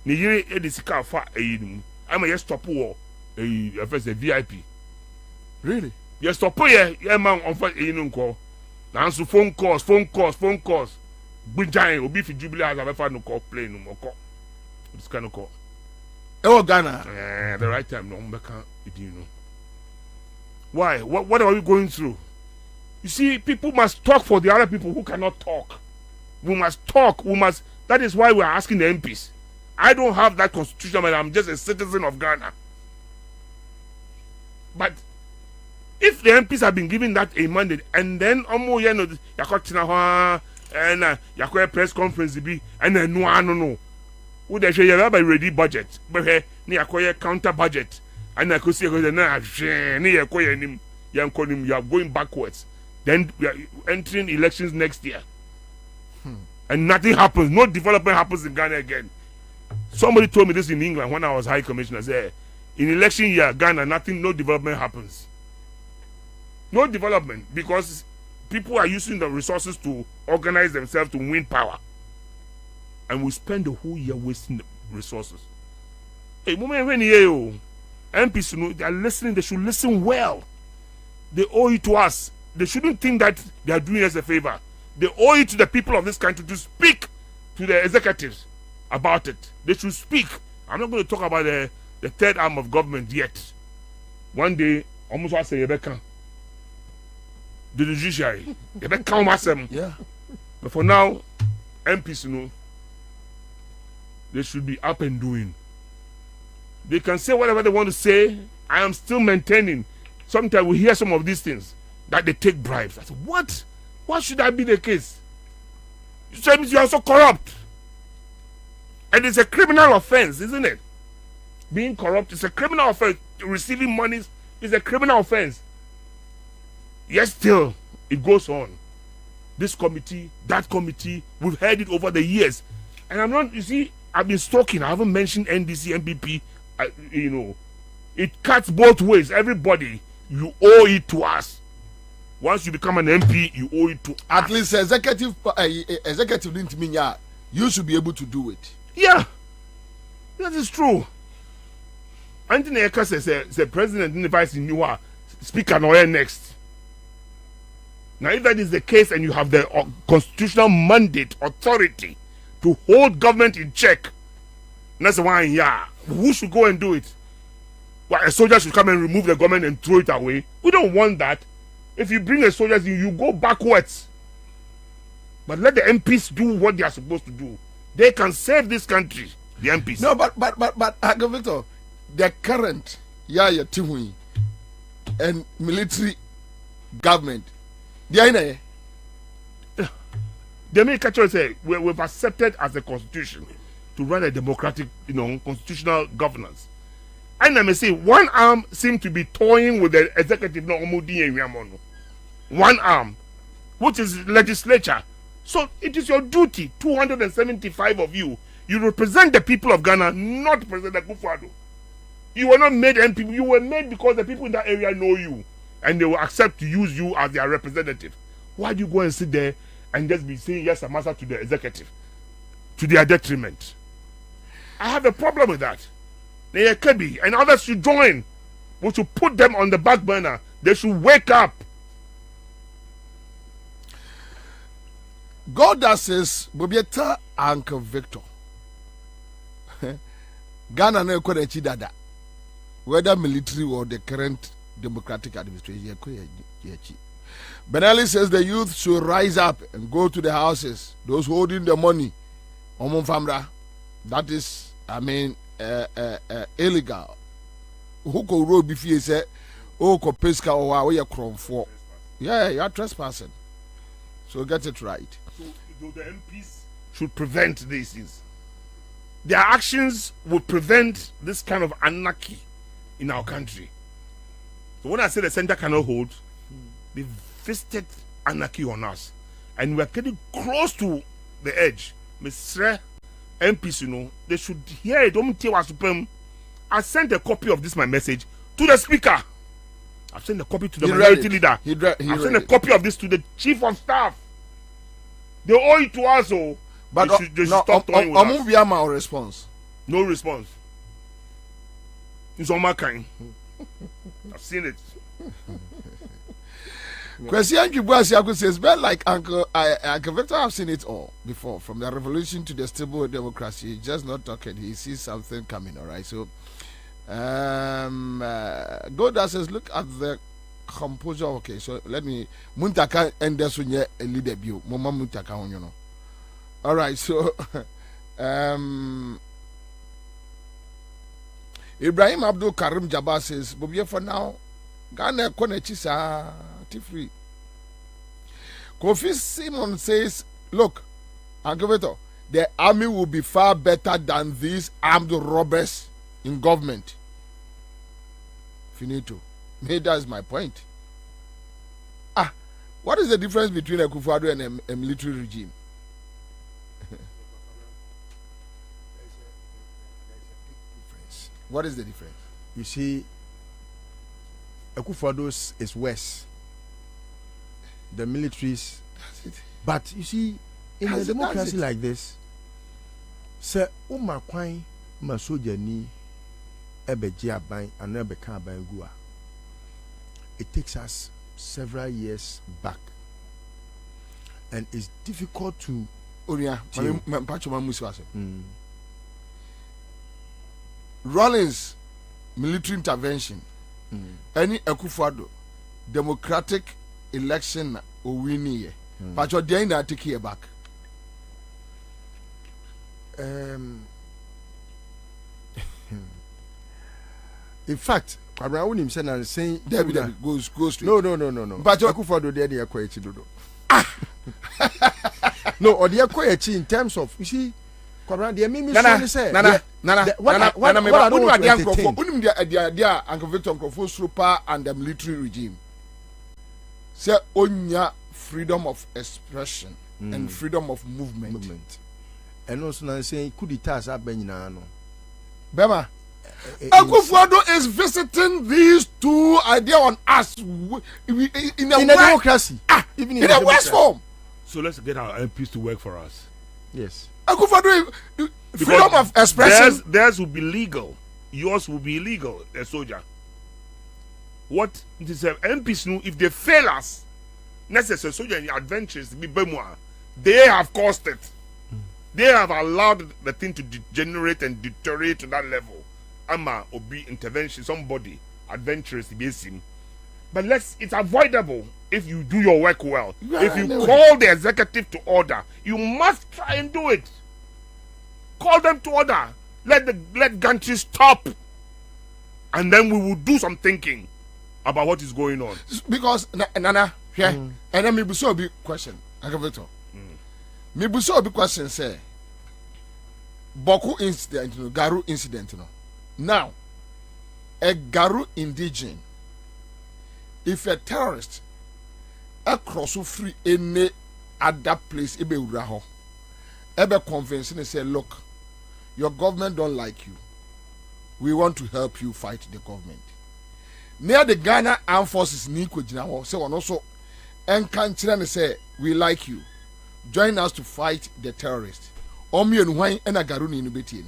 Nigeria Edisika fa I'm a stop war. First a VIP. Really? Yes, stop here. Yeah, man. On first, call. Now answer phone calls. Big giant. Obi fi Jubilee has a fan no call play no more call. This kind of call. Oh Ghana. The right time. No, you know. Why? What are we going through? You see, people must talk for the other people who cannot talk. We must talk. That is why we are asking the MPs. I don't have that constitution, but I'm just a citizen of Ghana. But if the MPs have been given that a mandate, and then and press conference be, and then no, would they say you have a ready budget, but hey, near counter budget, and I could see you are going backwards. Then we are entering elections next year. And nothing happens. No development happens in Ghana again. Somebody told me this in England when I was High Commissioner. Said, in election year, Ghana, no development happens. No development, because people are using the resources to organize themselves to win power. And we spend the whole year wasting the resources. Hey, moment when you MPs, they are listening, they should listen well. They owe it to us. They shouldn't think that they are doing us a favor. They owe it to the people of this country to speak to the executives about it. They should speak. I'm not going to talk about the third arm of government yet. One day, almost I say Rebecca. The judiciary. Yeah. But for now, MPs, they should be up and doing. They can say whatever they want to say. I am still maintaining. Sometimes we hear some of these things that they take bribes. I say, what? Why should that be the case? So it means you are so corrupt. And it's a criminal offense, isn't it? Being corrupt is a criminal offense. Receiving monies is a criminal offense. Yet still, it goes on. This committee, that committee, we've heard it over the years. And I'm not, you see, I've been stalking. I haven't mentioned NDC, MPP. It cuts both ways. Everybody, you owe it to us. Once you become an MP, you owe it to At us. least executive didn't mean you should be able to do it. Yeah, that is true. Anthony Eka says the president and the vice in you are speaker no next. Now, if that is the case and you have the constitutional mandate, authority to hold government in check, that's one, yeah, who should go and do it? Well, a soldier should come and remove the government and throw it away. We don't want that. If you bring a soldier, you go backwards. But let the MPs do what they are supposed to do. They can save this country, the MPs. No, but Victor, the current Yaya Tihui and military government, they make a choice. Say we've accepted as a constitution to run a democratic, constitutional governance. And I may say one arm seems to be toying with the executive, one arm, which is legislature. So it is your duty, 275 of you. You represent the people of Ghana, not President Akufo-Addo. You were not made MP. You were made because the people in that area know you, and they will accept to use you as their representative. Why do you go and sit there and just be saying yes, Ansah to the executive, to their detriment? I have a problem with that. And others should join. We should put them on the back burner. They should wake up. God that says, Bobieta Uncle Victor. Ghana no ekwe dada. Whether military or the current democratic administration. Benelli says the youth should rise up and go to the houses. Those holding the money. That is, illegal. Who go road before you say, oh, ko pesca or you crom for. Yeah, you are trespassing. So get it right. So the MPs should prevent these things. Their actions will prevent this kind of anarchy in our country. So when I say the center cannot hold, they visited anarchy on us. And we are getting close to the edge. Mr. MPs, they should hear it. I sent a copy of this, my message, to the speaker. I've sent a copy to the minority leader. I've sent a copy of this to the chief of staff. They owe it to us, but they should stop toying with us. My response. No response. It's on my kind. I've seen it. Question Kibuasi says, well, like Uncle Victor, I've seen it all before. From the revolution to the stable democracy, he's just not talking. He sees something coming, all right? So, Goda says, look at the composure. Okay, so let me Muntaka and this one a leader view. Mama Muntaka, all right, so Ibrahim Abdul Karim Jabbar says, Bobie for now, Ghana Konechisa free. Kofi Simon says, look, Uncle, the army will be far better than these armed robbers in government. Finito. Maybe that's my point. What is the difference between a Akufo-Addo and a military regime? What is the difference? You see, Akufo-Addo is worse the militaries. That's it. But you see, in a democracy like this, say, Uma Kwai, Masoja ni, Ebe Jiabai, and Ebe Kabai Gua. It takes us several years back. And it's difficult to. Rawlings military intervention. Any Akufo-Addo democratic election or winning ye. But you're doing that take here back. In fact, Kwabena Unim said and saying David goes straight. No. But Akufo-Addo there the Akwaechi dodo. No, or the Akwaechi in terms of you see, Kwabena the Mimi say Nana. What I don't want to entertain. Unim the Uncle Victor Nkrofo Super and the military regime. Say onya freedom of expression and freedom of movement. And also now saying could it has happened no. Bema Akufo-Addo is visiting these two ideas on us in a democracy. Even in a West form. So let's get our MPs to work for us. Yes. Akufo-Addo freedom of expression. Theirs will be legal. Yours will be illegal, a soldier. What this MPs know if they fail us, necessary soldier in the adventures be bemwa, they have caused it. They have allowed the thing to degenerate and deteriorate to that level. Ama obi intervention, somebody adventurous be him. But it's avoidable if you do your work well. If you call the executive to order, you must try and do it. Call them to order. Let country stop, and then we will do some thinking about what is going on. Because Nana, here, and then maybe so big question. Victor. Maybe so big question say. Boku incident, Garu incident, Now, a Garu indigene, if a terrorist across free any other place, ebe uraho, ebe convincing say, look, your government don't like you. We want to help you fight the government. Near the Ghana Armed Forces, Niko Jinaho, say one also, and can't say, we like you. Join us to fight the terrorists. Omi and wine and a Garuni in Betino.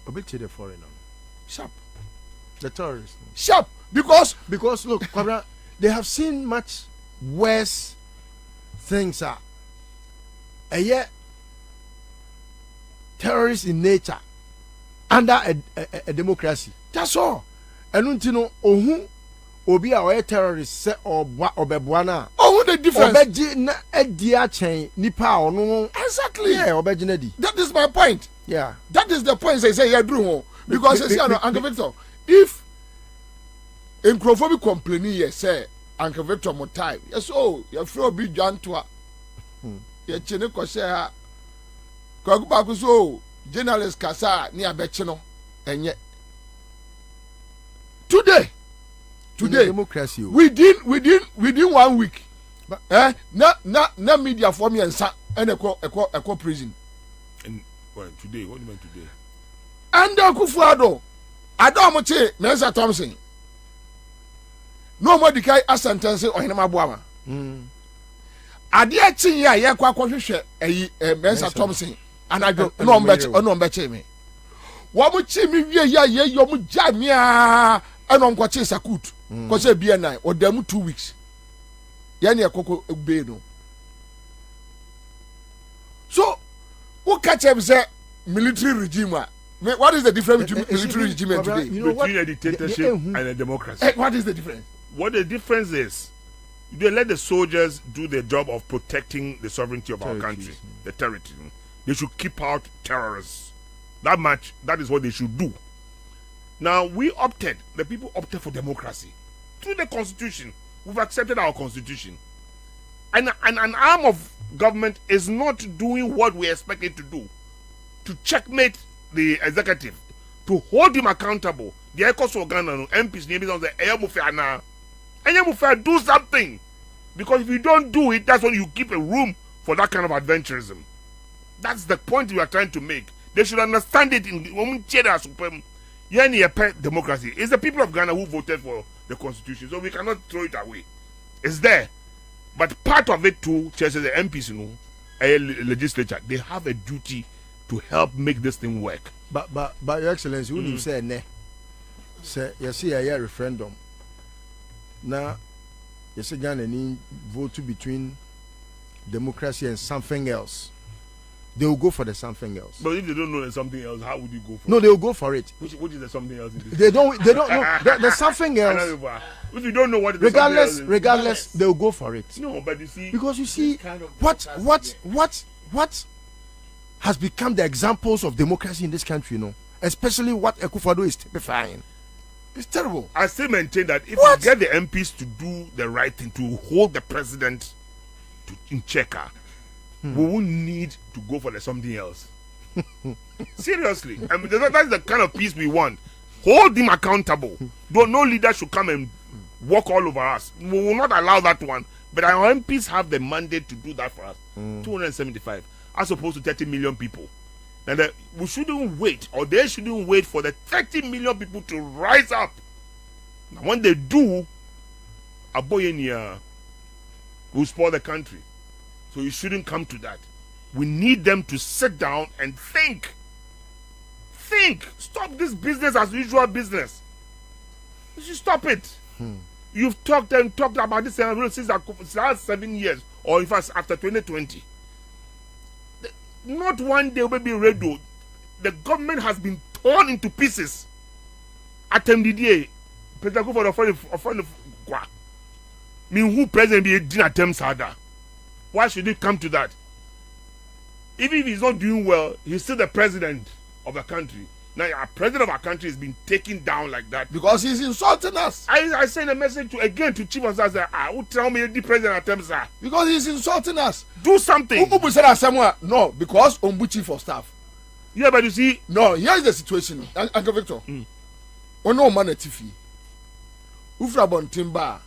Obey the foreigner. Sharp. The terrorists. Sharp. Because look, Kwabena, they have seen much worse things. Terrorists in nature under a democracy. That's all. And you know, obi a terrorist say obebwana. Oh, the difference. Exactly. Yeah, that is my point. Yeah. That is the point I say, yeah, Drew. Because I say, Uncle Victor, if Nkrofo complaining, yes, say, Uncle Victor Motai, yes, oh, you're free be John to her. You're Chineko say her. Kwagubakuso, journalist Kasa, near Betchino, and yet. Today, democracy. Within 1 week, na media for me and a prison. And today, what do you mean today? And Akufo-Addo, Adomoche, Ansah Thompson. No more decay a sentence or him abuama. Adia chin ya kwa hwehwe Ansah Thompson and I don't no beche me. Wa mu chi mi wie ya ye yo mu jamia and on kwache sakut. Ko se bia nine or dem 2 weeks. Ya ne ekoko be no. So who catch him say military regime? What is the difference between military regime and today? You know between a dictatorship and a democracy. What is the difference? What the difference is, they let the soldiers do the job of protecting the sovereignty of our country, the territory. They should keep out terrorists. That is what they should do. Now, the people opted for democracy. Through the constitution, we've accepted our constitution. And an arm of government is not doing what we expect it to do. To checkmate the executive, to hold him accountable. The ECOS organ MPs name is on the Eyamufe do something. Because if you don't do it, that's when you keep a room for that kind of adventurism. That's the point we are trying to make. They should understand it in democracy. It's the people of Ghana who voted for the constitution, so we cannot throw it away. It's there. But part of it too, the MPs, legislature, they have a duty to help make this thing work. But Your Excellency, when you say ne, say you see a referendum. Now, you see Ghana vote between democracy and something else. They will go for the something else. But if they don't know there's something else, how would you go for it? No, they will go for it. Which is the something else in this? They don't know. There's something else. If you don't know what it is, regardless, they will go for it. No, but you see, because you see what has become the examples of democracy in this country, especially what Akufo-Addo is typifying. It's terrible. I still maintain that if you get the MPs to do the right thing, to hold the president in check, we won't need to go for something else. Seriously. I mean, that's the kind of peace we want. Hold him accountable. No leader should come and walk all over us. We will not allow that one. But our MPs have the mandate to do that for us. 275 as opposed to 30 million people. And we shouldn't wait, or they shouldn't wait for the 30 million people to rise up. Now, when they do, Aboyenia will spoil the country. So you shouldn't come to that. We need them to sit down and think. Think. Stop this business as usual business. You should stop it. You've talked about this since the last 7 years, or in fact after 2020. Not one day will be ready. The government has been torn into pieces. At MDDA, President Akufo-Addo who president be doing attempts harder? Why should it come to that? Even if he's not doing well, he's still the president of the country. Now, our president of our country is being taken down like that because he's insulting us. I send a message to Chief of Staff. Who tell me the president attempts are? Because he's insulting us. Do something. Who said that somewhere? No, because Ombu Chief of Staff. Yeah, but you see, no. Here's the situation, Uncle Victor. Ono man etifi. Ufra bon timba.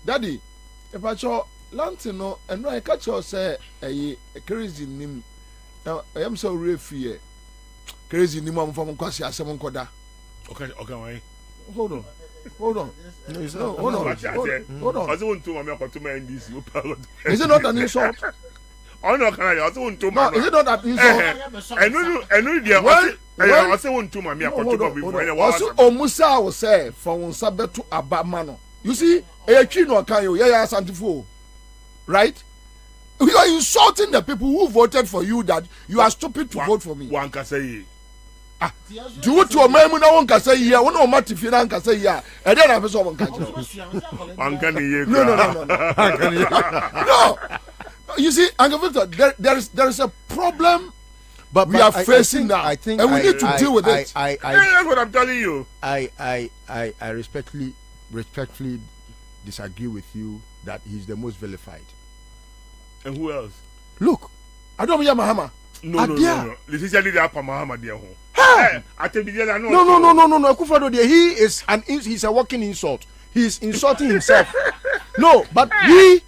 Daddy, if I show Lantino and I catch you say a crazy name. Now I am so real crazy ni mom from kwasi asem nkoda. Okay, why? Hold on. Hold on. I want to mama to my NDC. Is it not an insult? Oh no, can I also want to no, is it not an insult? I know the I also want to mama also Omusa will say for unsa beto abamano. You see, a chino kan you ya santifo. Right? You are insulting the people who voted for you that you are stupid to vote for me. One can say do what to a man no one can say yeah, one no matter if you can say yeah. And then I one can No. You see, Uncle Victor, there is a problem but we are facing now. I think and we need to deal with it. That's what I'm telling you. I respectfully disagree with you that he's the most vilified. And who else? Look, I don't mean Mahama. No. This is the upper Mahama dear home. No. Akufo-Addo, he's a walking insult. He's insulting himself. No, but he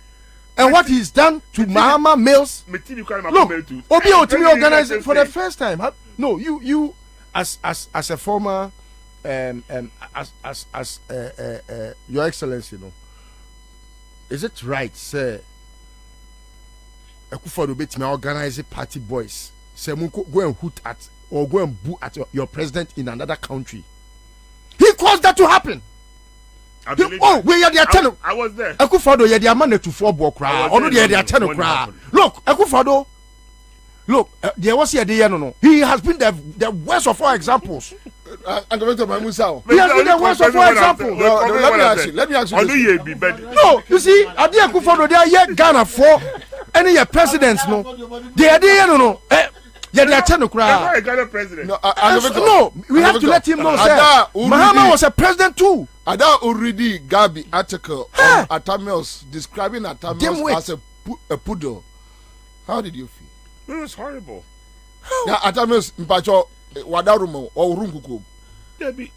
and what he's done to Mahama males. Look, Obi Otimi organized it for the first time. No, you as a former Your Excellency, is it right, sir? Akufo-Addo betimi organize party boys. Say go and hoot at or go and boo at your president in another country. He caused that to happen. We are the I was there. Akufo-Addo ye the man to 4 ball cry. Or no the 10 cry. Look, Akufo-Addo. Look, there was here the no. He has been the worst of all examples. He has been the worst of all examples. Let me ask you. No, you see, Adi Akufo-Addo they are here Ghana for any your presidents no. They are there no. Yeah, they are 10 cry. No, we have to let him know that Mahama was a president too. Ada already Gabi article on Atamils describing Atamils as a poodle. How did you feel? It was horrible. Now Atamils mpacho wadarumo or runguku. Debbie.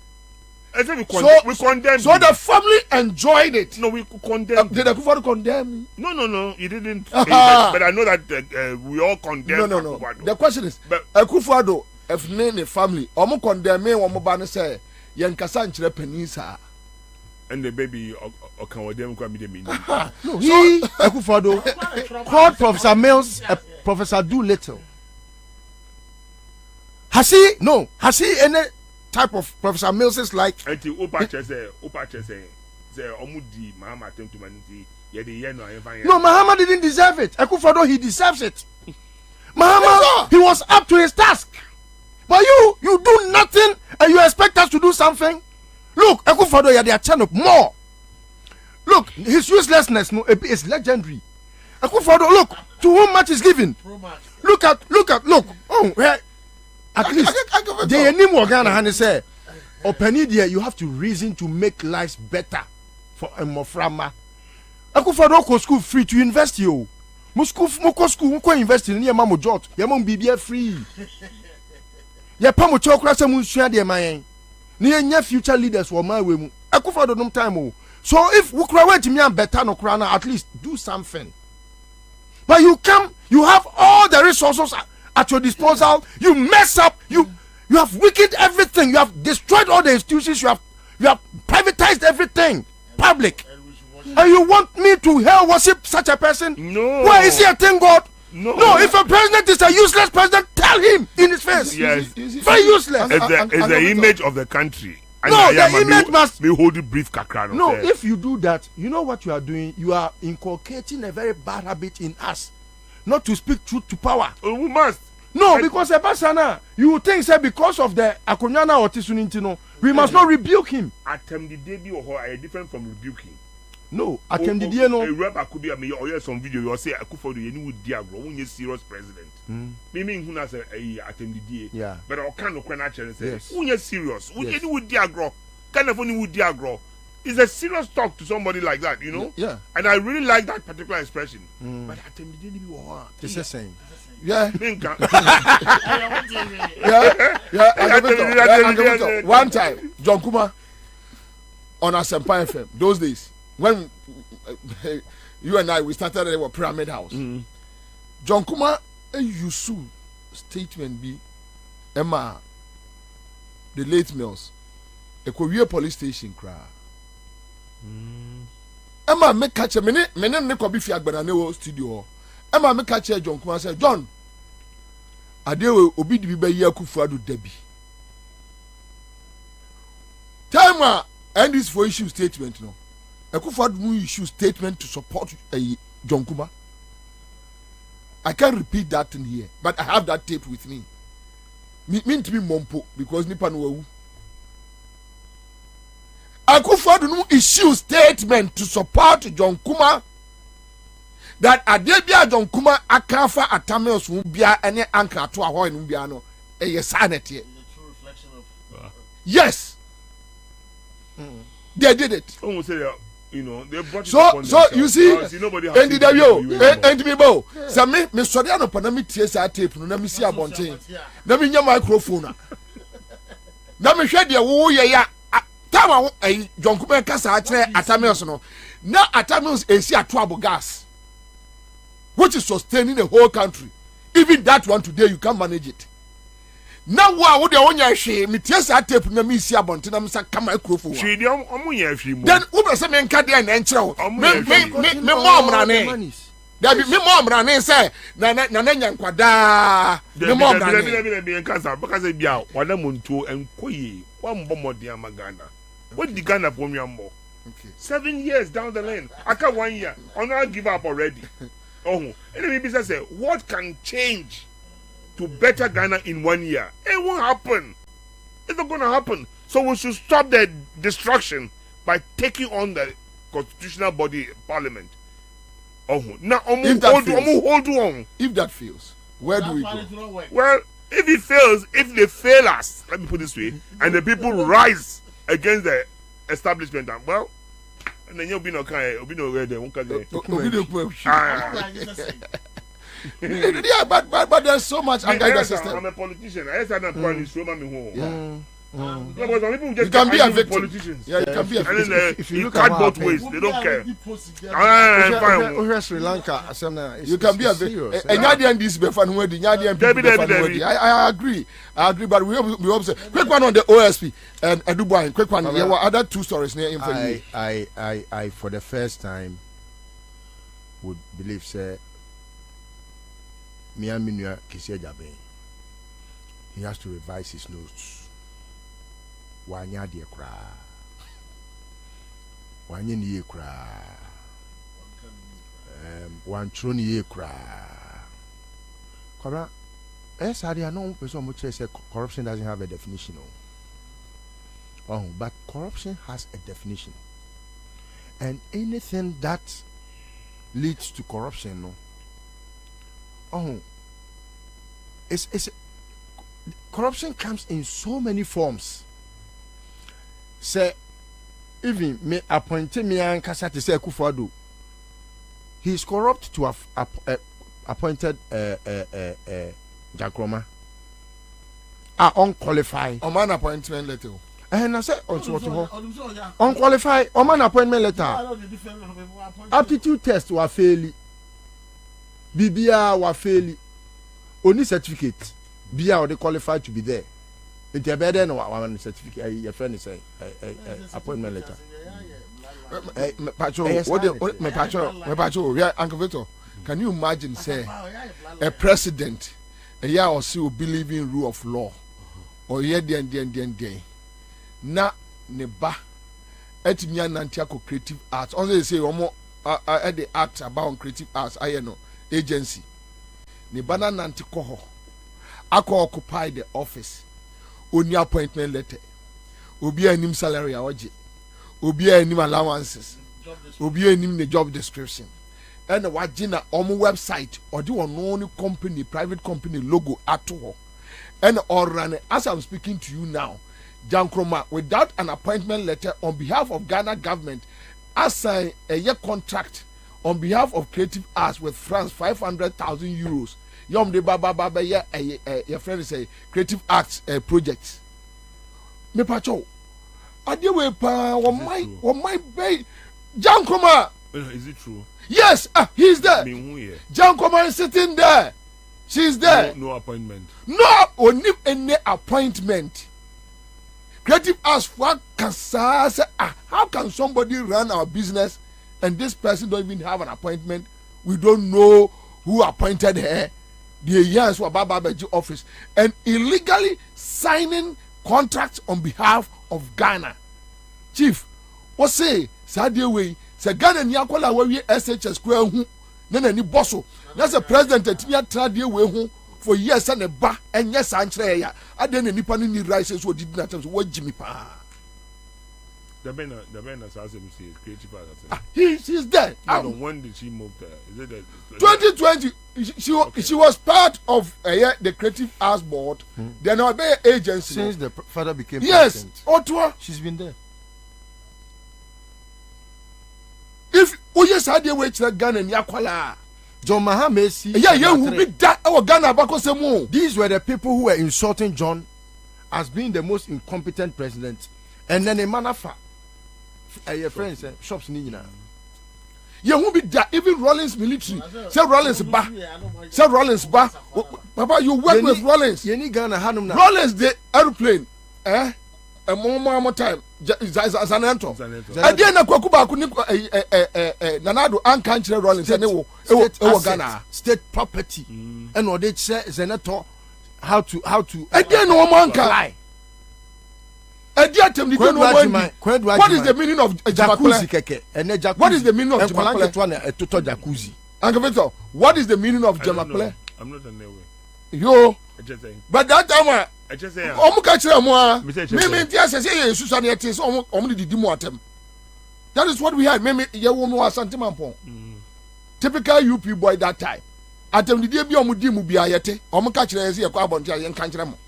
We condemned. So the family enjoyed it. No, we condemned. Did Akufo-Addo condemn? No, you didn't. But I know that we all condemn. No. The question is, Akufo-Addo, if name the family, omo condemn me, omo ban say, yankasa nchire penisa. and the baby or can them come the meaning. No, he Akufo-Addo called Professor Mills Professor Doolittle. Has he any type of Professor Mills like? Until Opa say Omudi Mahama attempt to manage. No, Mahama didn't deserve it. Akufo-Addo, he deserves it. Mahama, he was up to his task. But you do nothing and you expect us to do something? Look, Akufo-Addo, you are turn up more. Look, his uselessness is legendary. Akufo-Addo, look, to whom much is given. Look. Oh, where at least they name Ghana and say, Openidia, you have to reason to make lives better for a Moframa. Akufo-Addo go school free to invest you. Mo school invest in your mamo jot. Your mom be free. Your pamo chokra se munsua de man. Near future leaders for my way. Akufo-Addo no time. So if we wait me and better no krana, at least do something. But you have all the resources at your disposal. You mess up. You have weakened everything. You have destroyed all the institutions. You have privatized everything. Public. And you want me to hell worship such a person? No. Why is he a thing God? No. If a president is a useless president, tell him in his face. Yes. Very useless. It's the image of the country. No, the image must be hold it brief kakra. No, if you do that, you know what you are doing? You are inculcating a very bad habit in us. Not to speak truth to power. Oh, we must. No, because Ebasana, you think say because of the Akonyana or Tisunintino, we must not rebuke him. Atem the day or are different from rebuking. No, Atem the day no. A rapper could be a mayor or some video you say Akufo-Addo you would diagro when you serious president. Maybe who has a Atem the day. Yeah. But I can't no actually say yes. When you serious, when you would diagro, kind of only would diagro. It's a serious talk to somebody like that, you know? Yeah. And I really like that particular expression. But Atem the day be it's the same. Yeah. Yeah. One time, John Kuma on Asempa FM, those days, when you and I, we started at our Pyramid House. John Kuma, you sue statement be Emma, the late Mills, a Korea police station cry. Emma, make catch a minute, Neko be Fiagbanane studio. Emma, make catch a John Kuma said, John, Adewe obi di be ye Akufo-Addo Debi. Time and this for issue statement no. Akufo-Addo issue statement to support John Kuma. I can't repeat that thing here, but I have that tape with me. Mean to be mompo because nipa no wu. Akufo-Addo issue statement to support John Kuma. That Adebia John Kuma akafa atamios bia ene anka to ahoy no bia no e sanity. Yes. They did it. Almost say you know they brought so you see nobody and the yo and me bo say me sorry no pa na me tie sa tape no na me si abonten na me nya microphone na me hwe de wo ye ya tama John Kuma kasa a kire atamios no na atamios esi atoabo gas which is sustaining the whole country. Even that one today you can't manage it. Now what the onya hwe me tie sa tape na me si abonten na me sa ka microphone. Hwe de omunya hwe mu. Then we say me nka de na enche wo. Me mom na ne. There be me mom na ne say na nya nkwada. Me mom na ne. Be nka because bia wada montuo enkoye wa mbomode amagana. What the Ghana for me ambo? Okay. 7 years down the lane. I can't 1 year. I'm not give up already. And the business say, what can change to better Ghana in 1 year? It won't happen. It's not going to happen. So we should stop the destruction by taking on the constitutional body, parliament. Now, if that fails, where do we go? Well, if it fails, if they fail us, let me put it this way, and the people rise against the establishment, well, and then you'll be no kind, you'll be no red. Yeah, but there's so much. I'm a politician. I said I'm going to show me home. No, but some people You just can be a argue with victim. politicians. Yeah, you can be a And then victim. if you it look cut at both what ways. happened- They don't care. Fine. Sri Lanka, You can be a victim. And Nyadian this be fan wedi. Nyadian Debbie, be fan Debbie. wedi. I agree. But we observe. Quick one on the OSP and Dubai. Quick one. There were other two stories near him for you. I for the first time would believe say Miaminua Kisia Jabe. He has to revise his notes. Wanya de kra. Wanya ni kra. One troni ye kra. Kora, I know person much say corruption doesn't have a definition. Oh, but corruption has a definition. And anything that leads to corruption, no. Oh, it's corruption comes in so many forms. Say, even me appointed me and Kasati say Kufadu. He is corrupt to have appointed Jakroma. Unqualified. A man appointment letter. And I said, unqualified. A man appointment letter. Aptitude test were failing. BBA were failing. Only certificate. BIA or they qualified to be there. It's a better than one certificate. Your friend is a appointment letter. Pacho, Uncle Victor, can you imagine, say, a president, a year or so believe in rule of law, or year day, na neba, etimiya nantiako creative arts. Only say, at the act about creative arts, I know, agency. Neba na nantikoho, ako occupy the office, only appointment letter, obi a nim salary awaji. Obi a nim allowances. Obi a nim the job description. And wajina omu website or do one only company, private company logo at all. And or run as I'm speaking to you now, Jankroma, without an appointment letter on behalf of Ghana government, assign a year contract on behalf of Creative Arts with France 500,000 euros. Yom de baba your friend say Creative Arts projects. Me pacho. Adewe pa my bay Jankoma. Is it true? Yes, he's there. Jankoma is sitting there. She's there. No appointment. No, only any appointment. Creative Arts what can say, how can somebody run our business and this person don't even have an appointment? We don't know who appointed her. The years were Babaji office and illegally signing contracts on behalf of Ghana. Chief, what say? Sadia way, say Ghana ni akola we SHS kura hu, na ni bosso. Na say president etimi atradia we hu for years and a ba enye sanchre ya. Ade na nipa ni rights so did na terms what Jimmy pa. The Ben says creative arts. He's there. No, when did she move there? Is it 2020? She was part of the Creative Arts Board. They're now a agency. Since the father became president. Ottawa, she's been there. If yes, I did wait Ghana and Yakwala. John Mahama, yeah, will be that our Ghana Bakosemo. These were the people who were insulting John as being the most incompetent president. And then a manafa. Your friends, shops Nina. You won't be that. Even Rollins military. Say Rollins ba. Say Rollins ba. Papa, you work with Rollins. You need Ghana Hanum now. Rollins the airplane. A more time. Zanento. Again, a Kwakuba Nanado and country Rollins. Ghana. State property. And what they say Zenator how to again no man can lie. What is the meaning of jacuzzi keke? What is the meaning of jacuzzi? Uncle Victor, what is the meaning of jacuzzi? I'm not on their way. Yo, but that time I just say that is what we had. Typical UP boy that time. Atem the day be omudimu bi ayete. Omo ka kire yesi ekwa abonti ayen kan kire mo.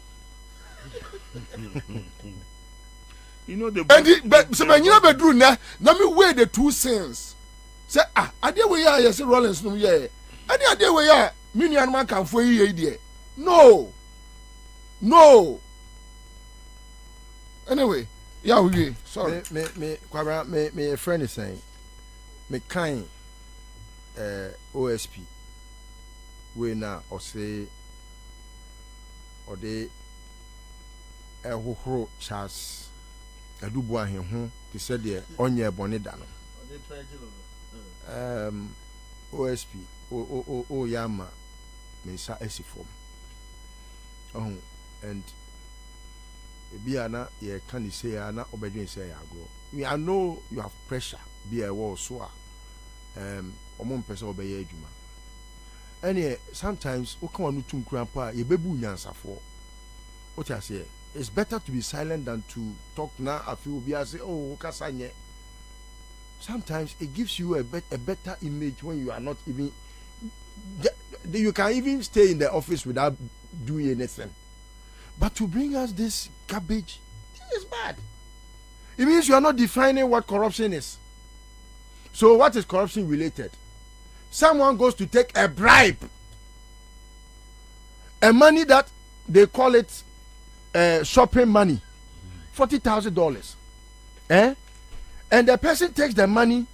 You know the and so when you bedru na me weigh the two sins. Say ade we ya yes Rollins no ye. Ade we ya me nuan man kan fo yi dey. No. Anyway, yeah, we sorry. Kwabena, me a friend is saying, me kind OSP. We now or say or they who Charles Aduboah him he said the onye bonidano. OSP o yama me sa esifom. Oh, and Biana, ye can say, Anna, obedient say, I know you have pressure, be a war so. Omon person obey Juma. And sometimes, o come on to grandpa, ye bebu nyansa for. What I say, it's better to be silent than to talk now. I feel be say, oh, Kasanye. Sometimes it gives you a better image when you are not even. You can even stay in the office without doing anything. But to bring us this garbage, this is bad. It means you are not defining what corruption is. So what is corruption related? Someone goes to take a bribe. A money that they call it shopping money. $40,000. And the person takes the money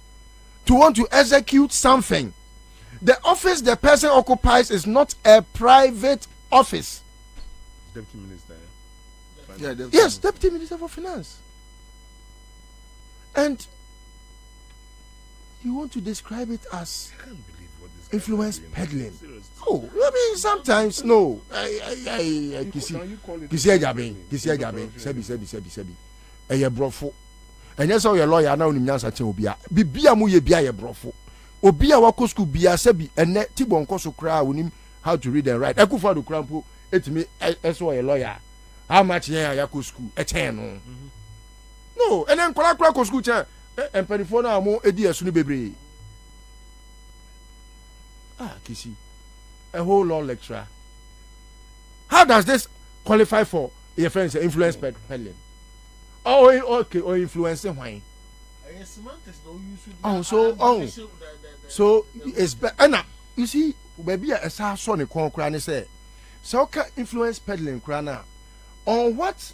to want to execute something. The office the person occupies is not a private office. Deputy Minister. Yes, Deputy Minister for Finance. And you want to describe it as influence peddling. Oh, I mean sometimes no. Kisi Sebi. Eye brofo. And yes, all your lawyer now in Ansah obia. Bibia mu ye bia ye brofo. Obia wako school bia sebi ene tibon koso kra wonim how to read and write. Ekufa do krampo etimi eso a lawyer. How much ya yako school? No. No, and then kola ko school chen and penifo na mo edi esu ni bebre. Kisi. A whole law lecturer. How does this qualify for your friends influence peddling? Oh, okay, or influencing why? So it's better. You see, baby, a son in Konkran say, so can influence peddling crana on what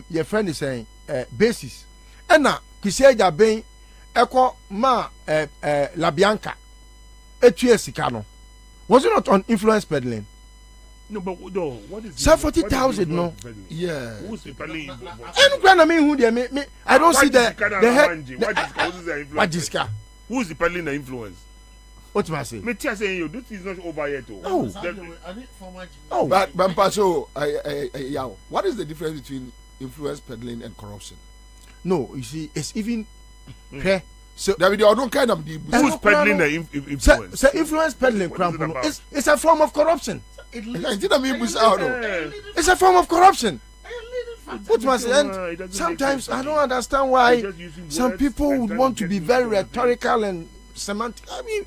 your friend is saying basis. And now, Kiseja being echo ma La Bianca, Sicano. Was it not on influence peddling? No, but no, what is 40,000? No, yeah. Who's the peddling? And grandma me who they me I don't see the what is car? Who's the peddling the influence? What must I say? Me tell saying you this is not over yet. But Paso, what is the difference between influence peddling and corruption? No, you see, it's even so there we don't kind of who's peddling the influence? So influence peddling it's a form of corruption. It's a form of corruption. What must and sometimes I don't understand why some people would want to be very rhetorical and semantic. I mean,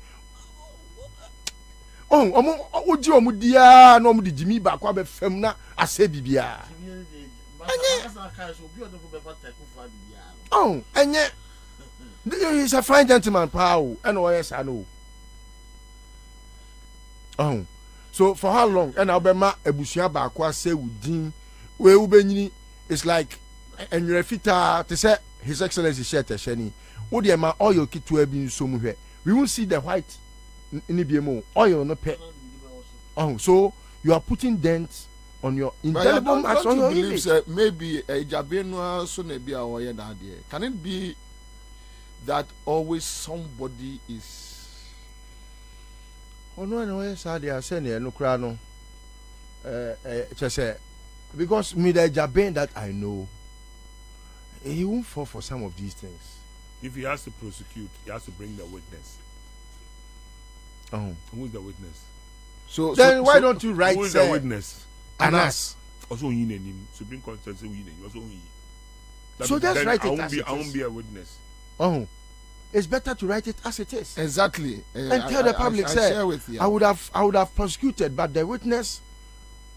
no di Jimmy ba kwa be fem na ase bibia. Enye he's a fine gentleman, Pau. And yes, I know. So for how long? And Obama Ebusia Bakwa say within where Ubenyini is like and refita to say His Excellency Shete Sheni. Odiema oil kit to be somewhere. We won't see the white in the BMO oil no pet. So you are putting dent on your indelible marks on your image. Maybe a Jabeno so maybe our idea. Can it be that always somebody is no, yes, I are saying no crano. Just say because me the Jaben that I know, he won't fall for some of these things. If he has to prosecute, he has to bring the witness. Who's the witness? So then why don't you write? Who is the witness? Anas. Also, you name Supreme Court says we also. So just write it as it is. I won't be a witness. It's better to write it as it is. Exactly. And tell the public, I would have prosecuted, but the witness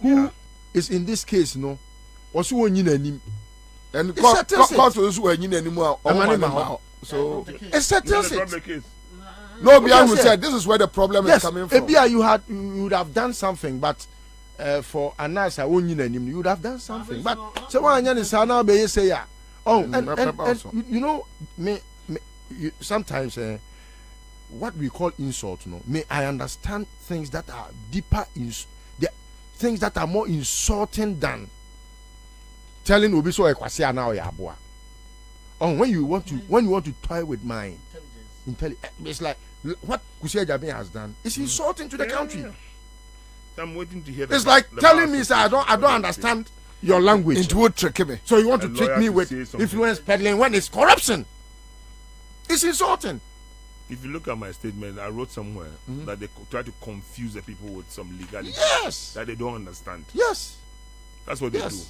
who is in this case, also won in him. And court those who are in anymore. So it settles it. No, Bianco said this is where the problem is coming from. Maybe you would have done something, but for Ansah you would have done something. But so one is now be say yeah. Oh, and you know sometimes what we call insult, I understand things that are deeper things that are more insulting than telling Obi so ekwase now ya aboa. Oh, when you want to toy with my intelligence, it's like what Kwabena Jabe has done. It's insulting to the country. I'm waiting to hear. It's like telling me, sir, I don't understand your language. It would trick me. So you want to trick me with influence peddling when it's corruption? It's insulting. If you look at my statement, I wrote somewhere that they try to confuse the people with some legality. Yes. That they don't understand. Yes. That's what they do.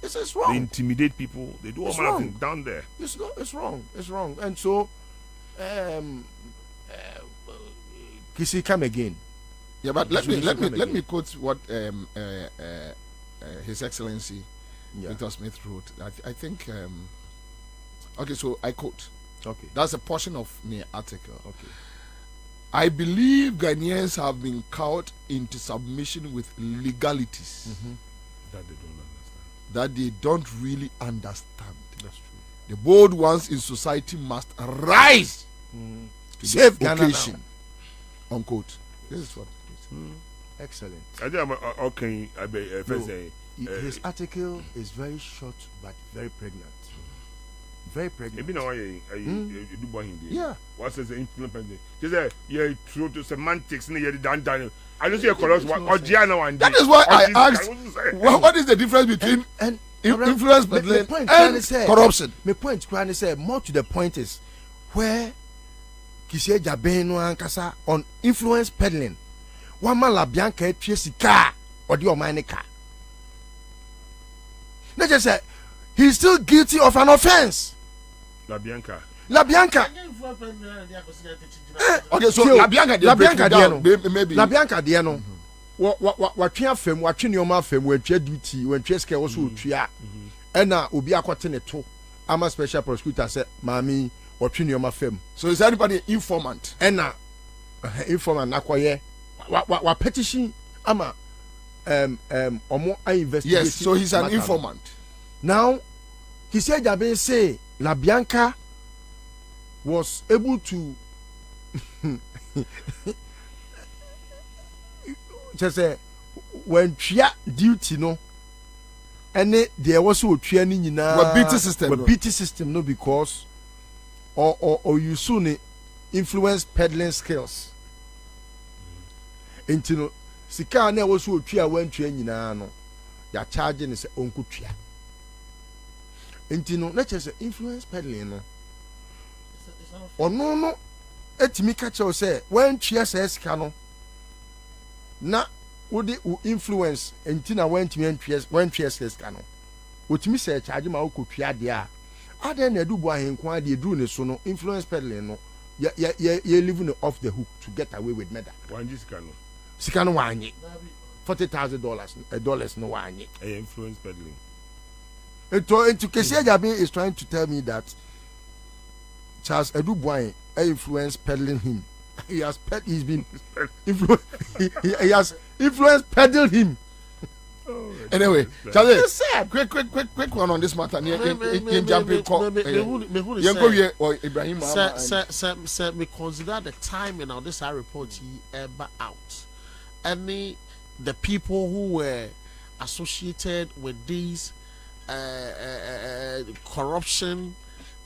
It's wrong. They intimidate people. They do all manner of things down there. It's wrong. It's wrong. And so, Kisi, come again. Yeah, but let me quote what His Excellency Victor Smith wrote. I think okay, so I quote. Okay. That's a portion of the article. Okay. I believe Ghanaians have been cowed into submission with legalities that they don't really understand. That's true. The bold ones in society must rise to save the Ghana occasion. now. Unquote. This is what. Excellent. I think okay. His article is very short but very pregnant. Very pregnant. Maybe now you do boy hindi. Yeah. What says the implement? Just yeah, true to semantics. You done. I don't see a correct one. Or Gianna one. That is why I asked. What is the difference between influence peddling and corruption? My point, Kwabena said, more to the point is where Kwabena Jabe no ankasa on influence peddling. One man la Bianca chase car or the Omani car. Let's just say he's still guilty of an offense. La Bianca. Okay, so La Bianca maybe. La Bianca no. What tria fam, what tria fam, when tria duty, when tria scare also tria. And now Obi akwate ne to. I'm a special prosecutor said, "Mami, what tria fam." So is anybody informant? And now informant nakwaye. What petition? Ama omo investigate. Yes, so he's an informant. Now Kwabena Jabe say La Bianca was able to just say when tria duty no and there was so tria ni nyina BT system no because or you soon influence peddling skills into no sika na was so tria when tria nyina no ya charge ni say onku tria into no let's say influence peddling no or no etimi catch you say when tria says sika na would influence until when tria says sika no otimi say charge ma okotwa de a aden na dubu ahenkwa de dru ne so no influence peddling no you living off the hook to get away with murder. Wanji sika no wanyi $40,000 no wanyi influence peddling. Into Kwabena Jabe is trying to tell me that Charles Edubuain influence peddling him. He's been influenced. He has influence peddled him. Anyway, Charles, quick one on this matter. Ibrahim. Sir, we consider the timing of this report ever out. The people who were associated with these corruption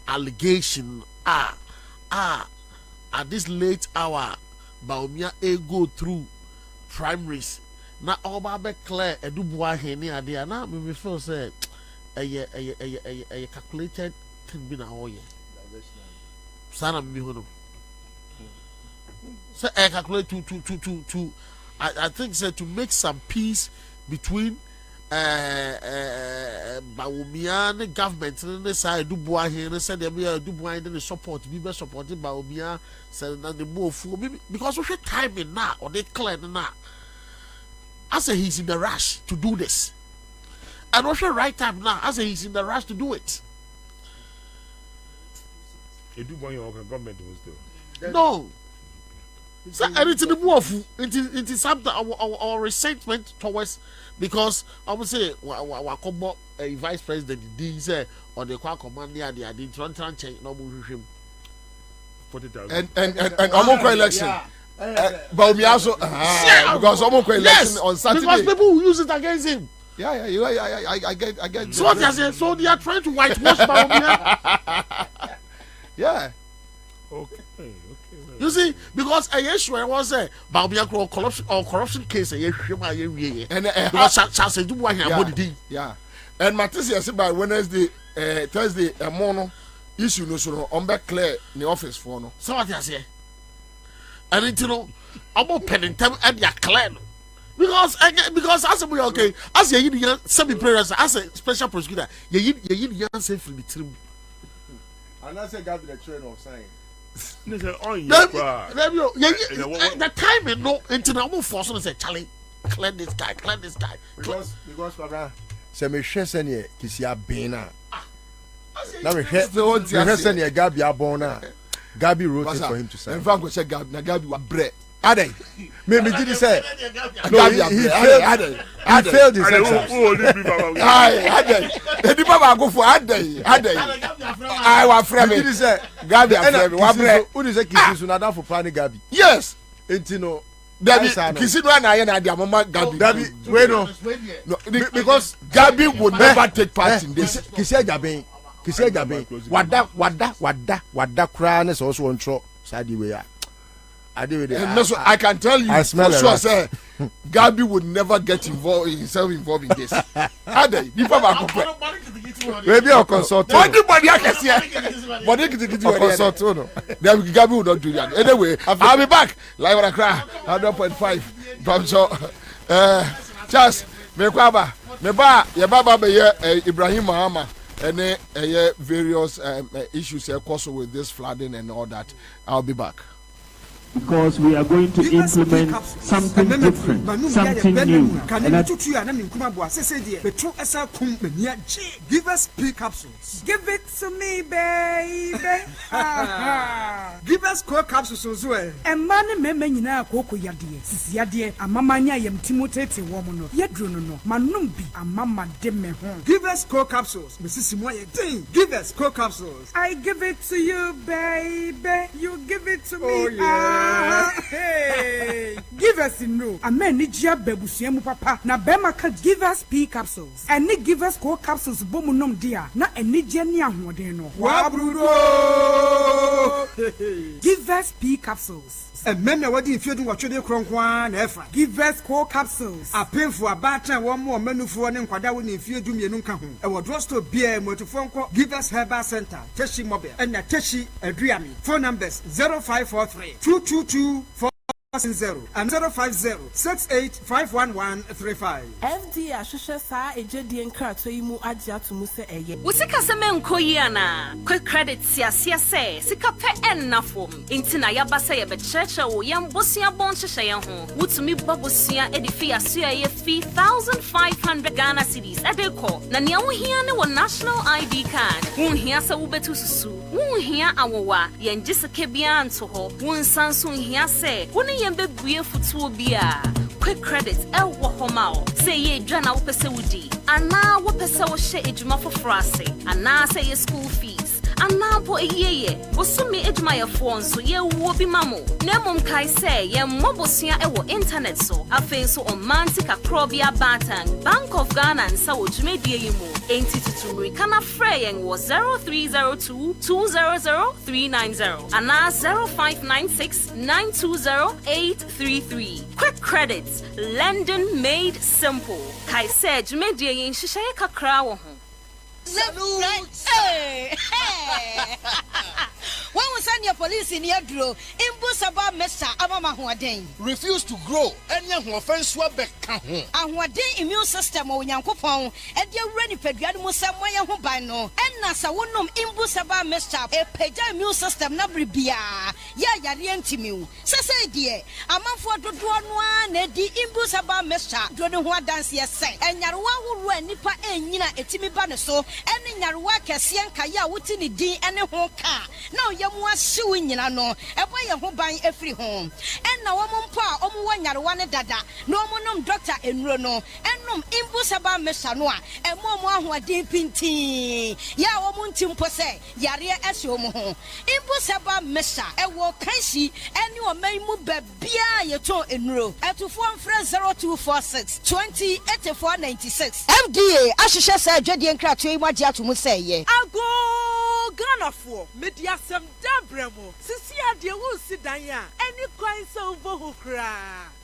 allegation at this late hour Baumia go through primaries na oba be clear edubua heni ade na me feel say a calculated thing be na oye sana me hono so I calculate to I think say to make some peace between Baumia the government and the side Dubois here said they be Dubois the support be supported by Baumia said that the move for because we timing now or they clear now. I say he's in the rush to do this. And what's the right time now? I say he's in the rush to do it. You do want your government to do. No. So anything move into something our resentment towards because I would say wakobo a vice president did say or the kwa command there they did try change no move him 40,000 and Omoko election. But we also because Omoko election on Saturday. Because people will use it against him. Yeah, I get. So what they say? So they are trying to whitewash Bobie. Yeah. Okay. You see, because a yes, I was a Bobie corruption case. And because Charles do what he body. Yeah. And Matisse said by Wednesday, Thursday, a mono issue no so on back clear in the office for no. So what they say? And it's I'm opening time at your clan. Because as we okay, as you semi prayers, as a special prosecutor, you say free the trim. And I said, God, the train of sign. The time is no into the force and say, Charlie, clean this guy. Because, Papa, say me share senior, Kisia Bena. Now we share senior Gabi Abona. Gabi wrote it for him to sign. In fact, we said Gabi was bread. Ade, maybe did he say? No, he failed his exams. Ade, the Baba go for Ade. I was friend. Did he say? Gabi, what bread? Who is a kiss to not for planning Gabi? Yes. Intino. Kisidwa na ye na dia mama Gabi. Wait no. Because Gabi would never take part in this. Kisia Jabe. Wada kra ne so on tro sadi we ya. I can tell you for sure, sir. Gabi would never get involved in in this. Maybe I'll consult. Anybody I can see. But Gabi would not do that. Anyway, I'll be back. Live on a cry. 100.5. From so, Charles, me ba Ibrahim Mahama. And various issues also with this flooding and all that. I'll be back. Because we are going to implement something different, something new. Give us P capsules. Give it to me, baby. Give us core capsules as well. And money me na koko yadie. Sisi yadie. Amamanya yem timotete womono. Yedruno no. Manumbi. Amama deme hon. Give us core capsules. Mrs. Moye ding. Give us core capsules. I give it to you, baby. You give it to me. Oh yeah. Hey, give us no. Amen. Nijia bebusiemu papa. Na bema ka give us P capsules. And ni give us core capsules bomunom dia. Na enijia ni ahwodeno. Wabrudo. Give us P capsules. And men are waiting if you do what you do. Give us core capsules. A painful a batter one more menu for an inquadawin if you do me nunca. Our drugstore beer motorphone call. Give us Herbal Center, Teshi Mobile, and a Teshi Adriami. Phone numbers 0543 222 460 and 050-68-51135. FD Ashusha Sa Ejedi and Kratoimu Adia to Muse Eye. Usika Semen Koyana. Quick credit Sia say, Sika pe en na form. Intina Yabasa be church or Yam Bosia Bonchaya home. Would to me Babusia Edifia Sia 3,500 Ghana cedis. Edeco. Nanya Hiana wa national ID card. Wun here sa ubetu susu. Wun here awa. Yen Jisa Kebian to ho. Wun Sansun here say. Quick credit, Wahomao. Say ye Jana Wopesewudi. And now Wopesaw she ejuma for frase. And now say ye school fees. And now po a ye. Osumi ejuma phone so ye wobi mamo. Nemum kai say ye mobosia ewo internet so. Afen so on mantika crobia batang. Bank of Ghana and Sawo Jumedia Yimo. Ain't it to Rikana Freying was 0302 200 390. And now 0596 920 833. Quick credits, London made simple. Kai said Jumedia in Shishaka Crow. Hey! When we send your police in your draw, Imbusaba Mesa Abama Huaden. Refuse to grow, and young offense swabek. And what day immune system or Yankopon, and you're ready for Gadmusa Moya Hubano, and Nasa Wunum Imbusaba Mesa, a Peja immune system Nabribia. Ya Yantimu. Sasa dear, a month for the one, Eddie Imbusaba Mesa, Dronua dance say, and Yarwa who were Nipa and Nina Etimi Banaso, and in Yarwa Cassian Kaya Wutini D and a whole car. Now Yamwa siw nyina no ebo ye ho ban afiri ho enna wo mpo a omo wanyarewa ne dada no omo nom doctor enuro no ennom imbusaba mesa no a emo ahoɔden pintin ya omo ntimpo sɛ yare ɛse omo ho imbusaba mesa ɛwɔ kansi ɛne ɔman mu babia yɛtɔ enuro ɛtufo mfrɛ 0246 208496 FDA ahyehyɛ sɛ adwadie nkrato yi magye ato mu sɛ yɛ ago Ganafo media sem dabremo sisi ade wo si dan a any coin so wo kra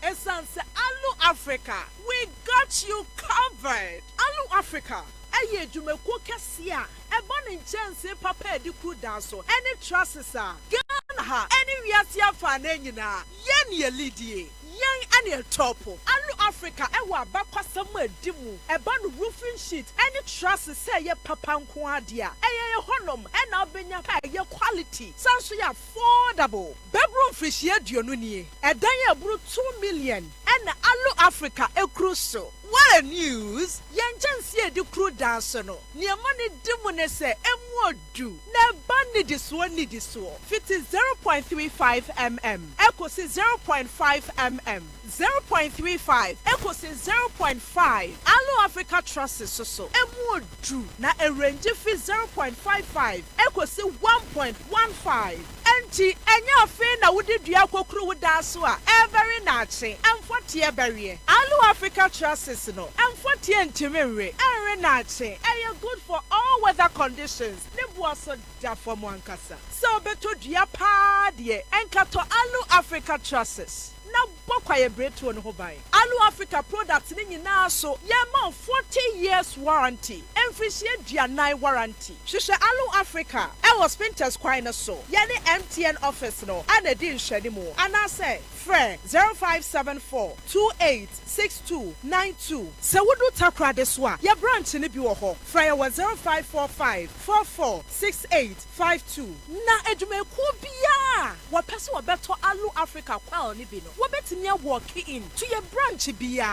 esanse Alu Africa we got you covered. Alu Africa aye dwumako kese a eba ne nkyɛnse papa edi ku da so any trusses a Ghana ha any wiase afa na nyina ye ne lidie yen ane topo Alu Africa ewa abakwasam adimu eba no roofing sheet any trusses say ye papa nko ade a eye honom ena obenya pa ye quality sanso ya affordable bedroom fish ye duonu nie edan ye buru 2 million ena Alu Africa ekruso. What a news! Yanjansi edi crew dance no. Niamani dimu ne se emu odu. Na bani diswo ni diswo. Fit is 0.35 mm. Echo si 0.5 mm. 0.35. Echo si 0.5. Alu Africa trusses so. Emu odu. Na a range fi 0.55. Echo si 1.15. Enti enya fe na wudi dua kokru wudaso a very nache. Amfotie berie. Alu Africa trusses no. Amfotie ntimere. Ere nache. Eye good for all weather conditions. Ne buaso da for mwankasa. So beto dua pa de enkato Alu Africa trusses. Na bokwaye bretu no ho bai. Alu Africa products ni nyina so ye ma 40 years warranty. Emfishie duanai warranty. Hwehwe Alu Africa e was Spinters kwai na so. Ye ne MTN office no ana di nhwani mu. Ana say frɛ 0574 286292. Se wudu takra de so a ye branch ni bi wo ho. Frɛ ye 0545 446852. Na edwumaku bia wo pese wo beto Alu Africa kwa oni bi no. Wobetimi walk in to your branch bia.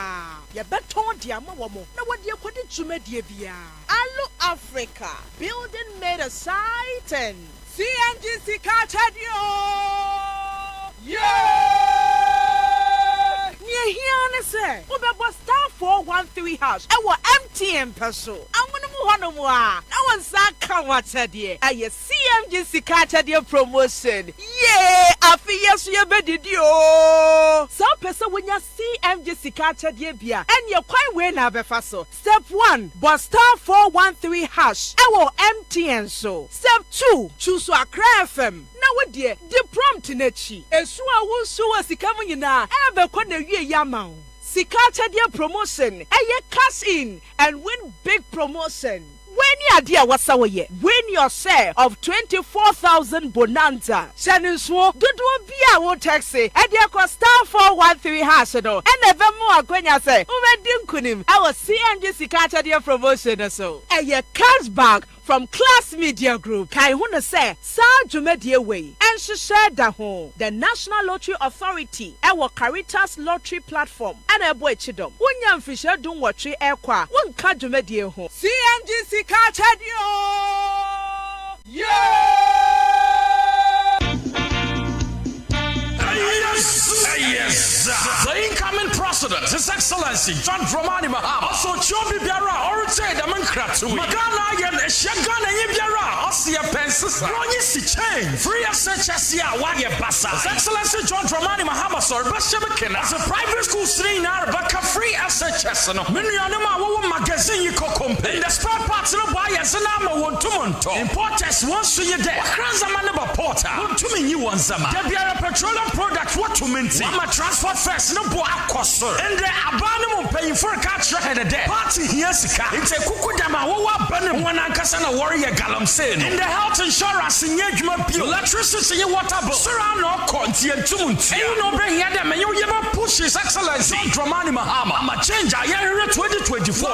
Ye beton dia ma wo mo. Na wode akodi dwumadie bia. Alu Africa, building made a sight and CNGC Cartadio. Yeah! Nye hiane se. Ubebo star 413 hash. Ewo MTN peso. Amunu mu hono mu a. Na wansa ka watade. Aye CMGC Cartadio promotion. Yeah! Afi yesu ye bedidi o. So peso wonya CMGC Cartadio bia. Enye kwan we na befa so. Step 1, bo star 413 hash. Ewo MTN so. Step 2, choose Accra FM. Na wodie di prompt nechi. Esu a wonsu wa sika mu nyina. Ebe kwa na wie yama. Sika Cartadio promotion. Eye cash in and win big promotion. When you are dear wasawaye, win your share of 24,000 bonanza. Shaniswo, Dudu Bia won't taxi, and your star 413 hasano, and never more Quenya say, Umedim Kunim, our CNGC Cartadio promotion so. And your cashback from Class Media Group. Kai Huna say, Sa Jumedia Way, and she shared the home, the National Lottery Authority, our Caritas Lottery Platform, and a boy chidom. Unyam Fisher don't watch it airqua, one card Jumedia home. CNGC Cartadio! Yeah! Yes, the incoming president, His Excellency John Dramani Mahama. Also, Chobi Biara, Orite, the Mankratu. Magana, and Shagana Yibiara, Osia Pensis, Ronisi Chain, Free of Sechesia, Waya Bassa. His Excellency John Dramani Mahama, Sir Bashabakin, as a private school stream, Arbaka free of Sechesano. Minianama magazine you complain. The spare parts of buyers and I'm a one to Monto. Importers once to your day. Kranzamanaba Porter, one to me, you want Zama. Debiara petroleum products, what to minty. I'm a transport first, no boy, cost. And the abandonment paying for a catch ahead of day. Party here, it's a Kukudama, Burning one Ankasana warrior Galam saying. In the health insurance, in Yajma, electricity, water, surround no Conti and Tunt. You know, bring here them and you never push His Excellency Dramani Mahama. I'm a change. I hear 2024.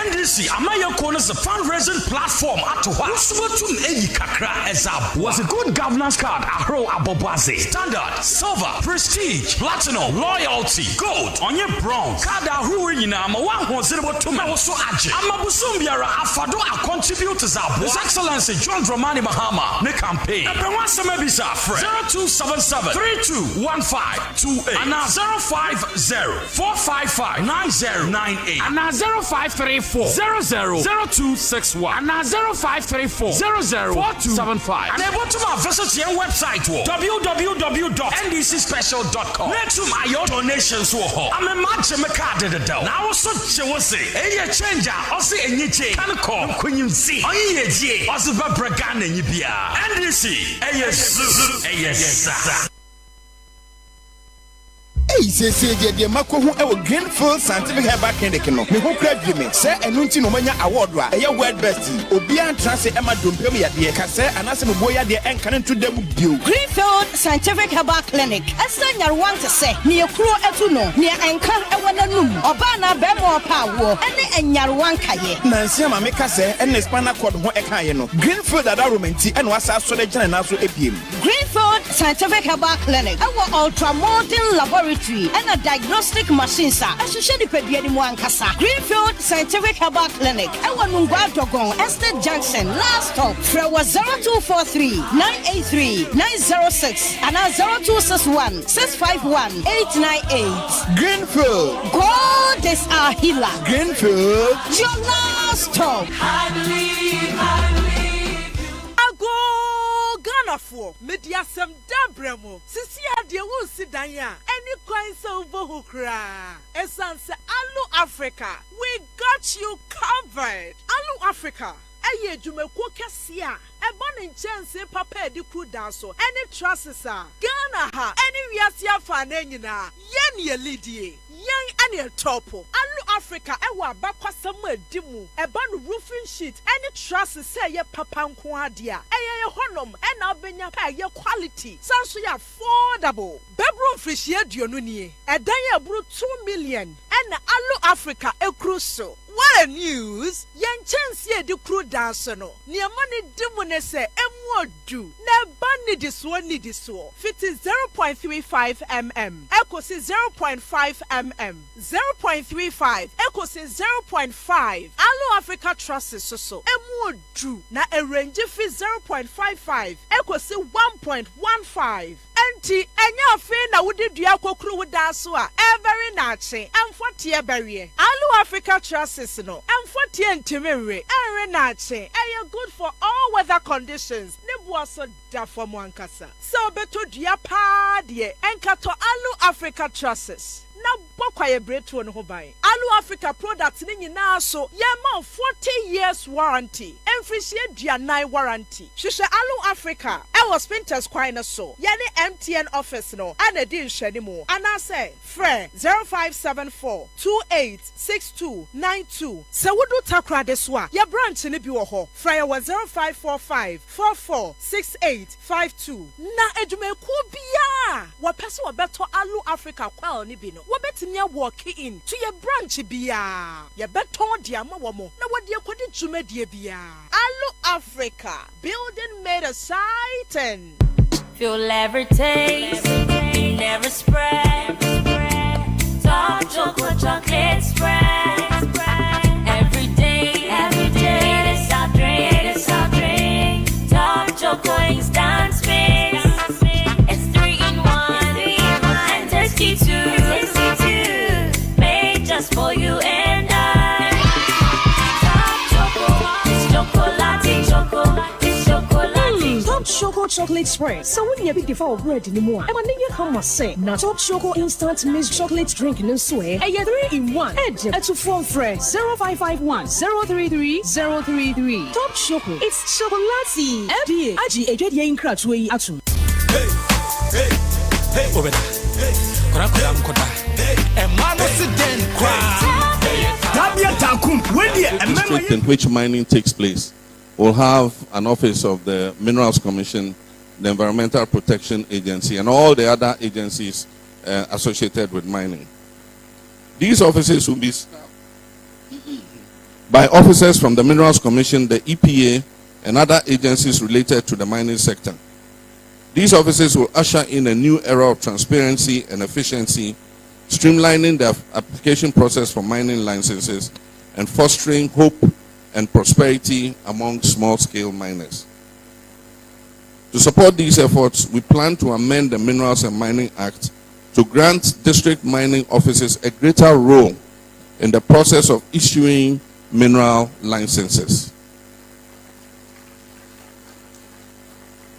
NDC, Amaya Corners, the fundraising platform at Waswatun Edi Kakra as was a good governance card. Ahro Abobazi, Standard, Silver, Prestige, Platinum, Loyalty, Gold, on your bronze. Kada Hurinam, one who zero to me also age. Amabusum biara afado a contribute to Zabo. His Excellency John Dramani Mahama ne campaign. Ebe wan se me bisa fre 0277 321528 and 050-455-9098 and 0534-000261 and 0534-004275 and able to visit your website www.ndcspecial.com. Next to my donations I'm a match me card the down. Now so che say e change or say enyi che can call when you see onye ye or se bebrega na nyi bia NDC yes. Hey, say the Mako who Greenfield Scientific Herbal Clinic no. Me who crave me say enunti no manya award wa. Eye world best. Obi an transe Emma Dompem ya de ka say anase me boya de enkan to dem bio. Greenfield Scientific Herbal Clinic. Asa nyarwan te say ne ekuro etu no. Ne enkan ewana num. Oba na be mo pa wo. Ene enyarwan kaye. Nansi ma me ka say ene spinal cord ho ekaye no. Greenfield ada romenti ene wasa so de gina na so ebiem. Greenfield Scientific Herbal Clinic. Our ultramodern laboratory and a diagnostic machine sir. Associated Pediani Mwankasa. Greenfield Scientific Herbal Clinic. Our Nungwa Dogon Estate Junction. Last stop. Frewa 0243-983-906 and 0261-651-898. Greenfield. God is our healer. Greenfield. Your last stop. I believe. Ghana for media sem dabremo sisi ade wo sidan ya any coin so over kra Ansah Alu Africa, we got you covered. Alu Africa eye dwumako kese a eba ne nkyɛnse papa edi kru da so any trusses a Ghana ha any wiase afa na nyina yen ye lidie yen ane topo Alu Africa ewa abakwasam adimu eba no roofing sheet any trusses say ye papa nko ade a eye honom ena obenya pa ye quality sanso ye affordable bedroom frishie aduonu nie edan ye buru 2 million ena Alu Africa ekru so. What a news! Yen chance ye di kru dance no. Ni amani dimu ne se emu odu. Ne bani diswo ni diswo. Fiti 0.35 mm. Eko si 0.5 mm. 0.35. Eko si 0.5. Alu Africa Trust so. Emu odu. Na a range fi 0.55. Eko si 1.15. Enti enya fe na wudi dua kokru wuda so a very nache. Amfotie berie. Alu Africa Trust no. Amfotie ntimere. Enre nache. Eye good for all weather conditions. Ne boaso da for mwankasa. So beto dua pa de enkato Alu Africa Trust. Na bokwaye bretu no ho ban. Alu Africa products ni nyina so yema 40 years warranty. Emfrishie duanai warranty. Hwehwe Alu Africa. E was Spinters kwai na so. Ye ne MTN office no. Ana di nhwani mu. Ana say frɛ 0574-286292. Se wudu takra de so a ye branch ni bi wo ho. Frɛ ye 0545-446852. Na edumeku bia. Wa pese wo beto Alu Africa kwal ni bi no. Wobetimi walk in to your branch bia. Ye beton dia ma wo mo. Na wode ekodi dwumadie bia. Alu Africa, building made exciting. Feel every taste, never spread. Top chocolate spread. Every day, it's our drink. Top chocolate instant mix. It's 3 in 1, and tasty too. Made just for you and I. Top Choco chocolate spread. So when you be the for bread anymore, I'm gonna come say now Top Choco instant mixed chocolate drink in swear. A 3 in 1. Edge at 2 phone friend 0551-033-033. Top Choco. It's chocolatey. FDA. Aji a jet yen crutch way action. Hey, Kwabena. Kora. A man The district in which mining takes place will have an office of the Minerals Commission, the Environmental Protection Agency, and all the other agencies associated with mining. These offices will be staffed by officers from the Minerals Commission, the EPA, and other agencies related to the mining sector. These offices will usher in a new era of transparency and efficiency streamlining the application process for mining licenses, and fostering hope and prosperity among small-scale miners. To support these efforts, we plan to amend the Minerals and Mining Act to grant district mining offices a greater role in the process of issuing mineral licenses.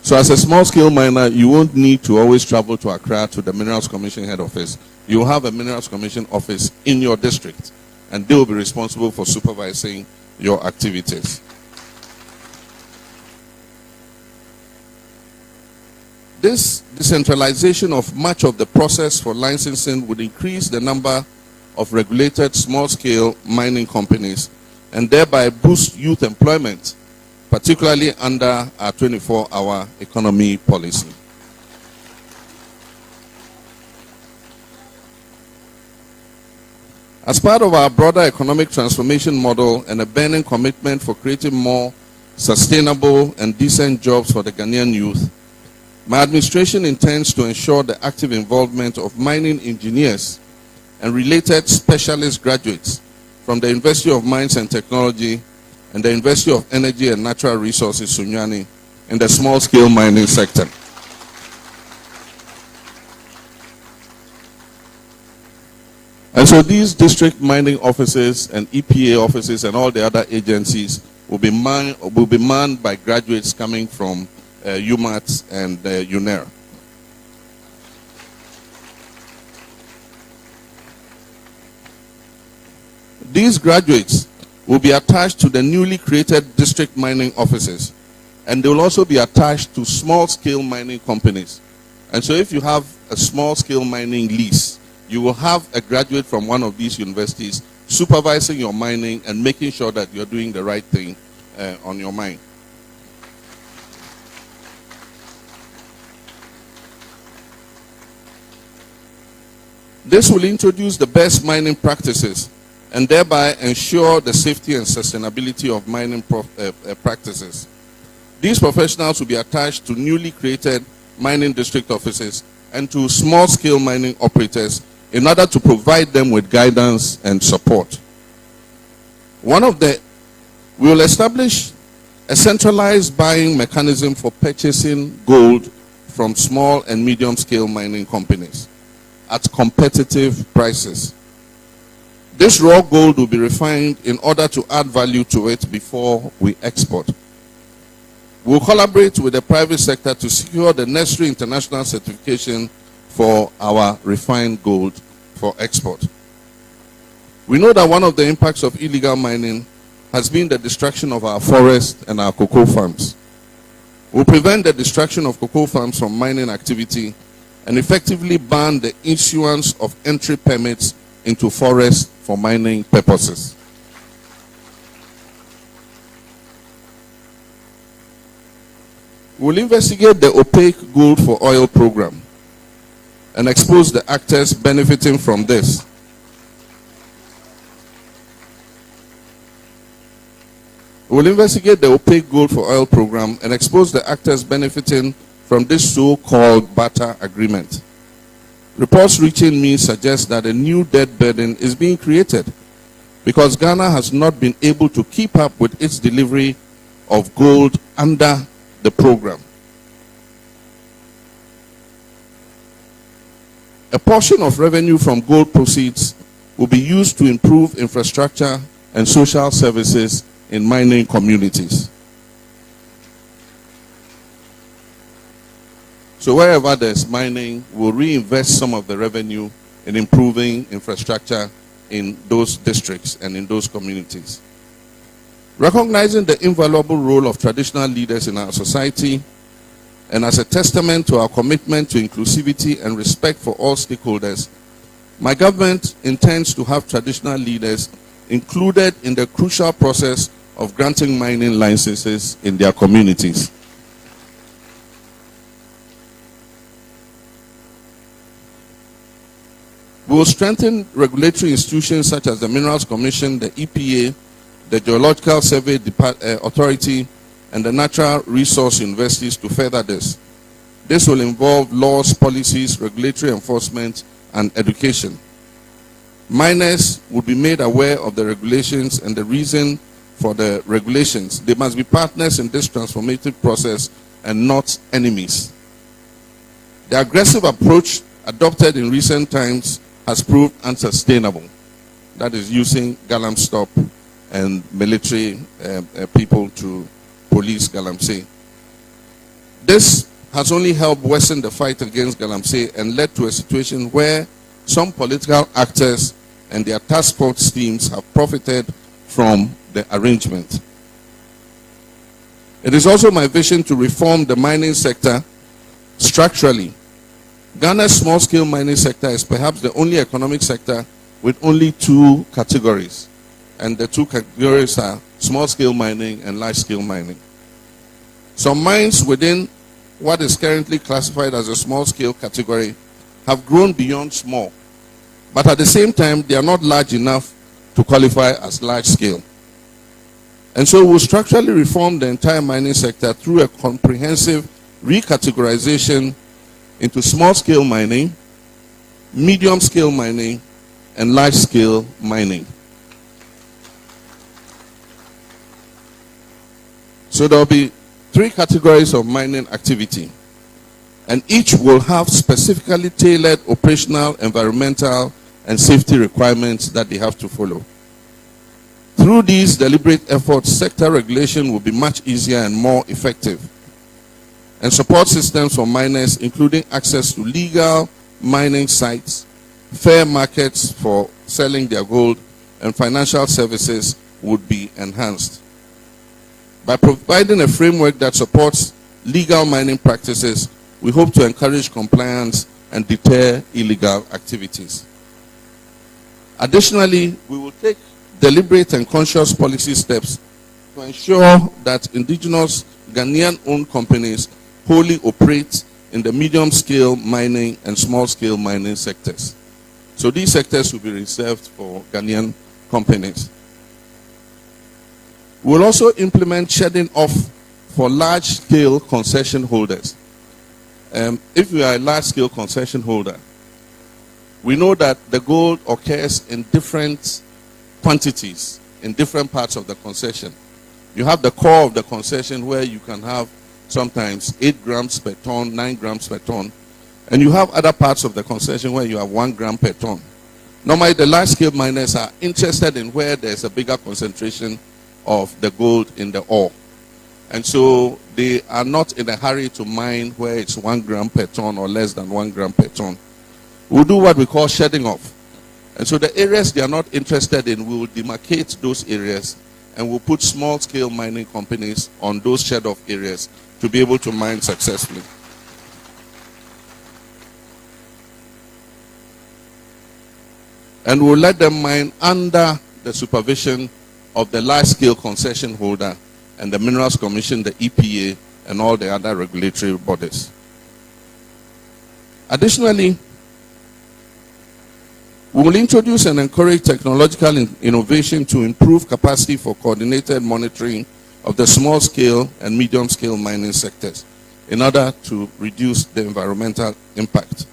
So as a small-scale miner, you won't need to always travel to Accra to the Minerals Commission head office. You will have a Minerals Commission office in your district, and they will be responsible for supervising your activities. This decentralization of much of the process for licensing would increase the number of regulated small-scale mining companies and thereby boost youth employment, particularly under our 24-hour economy policy. As part of our broader economic transformation model and a burning commitment for creating more sustainable and decent jobs for the Ghanaian youth, my administration intends to ensure the active involvement of mining engineers and related specialist graduates from the University of Mines and Technology and the University of Energy and Natural Resources, Sunyani, in the small-scale mining sector. And so these district mining offices and EPA offices and all the other agencies will be manned by graduates coming from UMAT and UNER. These graduates will be attached to the newly created district mining offices, and they will also be attached to small-scale mining companies. And so if you have a small-scale mining lease, you will have a graduate from one of these universities supervising your mining and making sure that you're doing the right thing on your mine. This will introduce the best mining practices and thereby ensure the safety and sustainability of mining practices. These professionals will be attached to newly created mining district offices and to small-scale mining operators in order to provide them with guidance and support. We will establish a centralized buying mechanism for purchasing gold from small and medium-scale mining companies at competitive prices. This raw gold will be refined in order to add value to it before we export. We will collaborate with the private sector to secure the necessary international certification for our refined gold for export. We know that one of the impacts of illegal mining has been the destruction of our forests and our cocoa farms. We will prevent the destruction of cocoa farms from mining activity and effectively ban the issuance of entry permits into forests for mining purposes. We will investigate the opaque gold for oil program and expose the actors benefiting from this. We will investigate the opaque gold for oil program and expose the actors benefiting from this so-called barter agreement. Reports reaching me suggest that a new debt burden is being created because Ghana has not been able to keep up with its delivery of gold under the program. A portion of revenue from gold proceeds will be used to improve infrastructure and social services in mining communities. So wherever there's mining, we'll reinvest some of the revenue in improving infrastructure in those districts and in those communities. Recognizing the invaluable role of traditional leaders in our society, and as a testament to our commitment to inclusivity and respect for all stakeholders, my government intends to have traditional leaders included in the crucial process of granting mining licenses in their communities. We will strengthen regulatory institutions such as the Minerals Commission, the EPA, the Geological Survey Authority, and the Natural Resource Universities to further this. This will involve laws, policies, regulatory enforcement, and education. Miners would be made aware of the regulations and the reason for the regulations. They must be partners in this transformative process and not enemies. The aggressive approach adopted in recent times has proved unsustainable. That is using Galamsey and military people to police Galamsey. This has only helped worsen the fight against Galamsey and led to a situation where some political actors and their task force teams have profited from the arrangement. It is also my vision to reform the mining sector structurally. Ghana's small-scale mining sector is perhaps the only economic sector with only two categories. And the two categories are small-scale mining and large-scale mining. Some mines within what is currently classified as a small-scale category have grown beyond small. But at the same time, they are not large enough to qualify as large-scale. And so we'll structurally reform the entire mining sector through a comprehensive recategorization into small-scale mining, medium-scale mining, and large-scale mining. So there will be three categories of mining activity, and each will have specifically tailored operational, environmental, and safety requirements that they have to follow. Through these deliberate efforts, sector regulation will be much easier and more effective. And support systems for miners, including access to legal mining sites, fair markets for selling their gold, and financial services would be enhanced. By providing a framework that supports legal mining practices, we hope to encourage compliance and deter illegal activities. Additionally, we will take deliberate and conscious policy steps to ensure that indigenous Ghanaian-owned companies wholly operate in the medium-scale mining and small-scale mining sectors. So these sectors will be reserved for Ghanaian companies. We'll also implement shedding off for large-scale concession holders. If you are a large-scale concession holder, we know that the gold occurs in different quantities in different parts of the concession. You have the core of the concession where you can have sometimes 8 grams per ton, 9 grams per ton. And you have other parts of the concession where you have 1 gram per ton. Normally, the large-scale miners are interested in where there's a bigger concentration of the gold in the ore. And so they are not in a hurry to mine where it's 1 gram per ton or less than 1 gram per ton. We'll do what we call shedding off. And so the areas they are not interested in, we will demarcate those areas and we'll put small-scale mining companies on those shed-off areas to be able to mine successfully. And we'll let them mine under the supervision of the large-scale concession holder and the Minerals Commission, the EPA, and all the other regulatory bodies. Additionally, we will introduce and encourage technological innovation to improve capacity for coordinated monitoring of the small-scale and medium-scale mining sectors in order to reduce the environmental impact.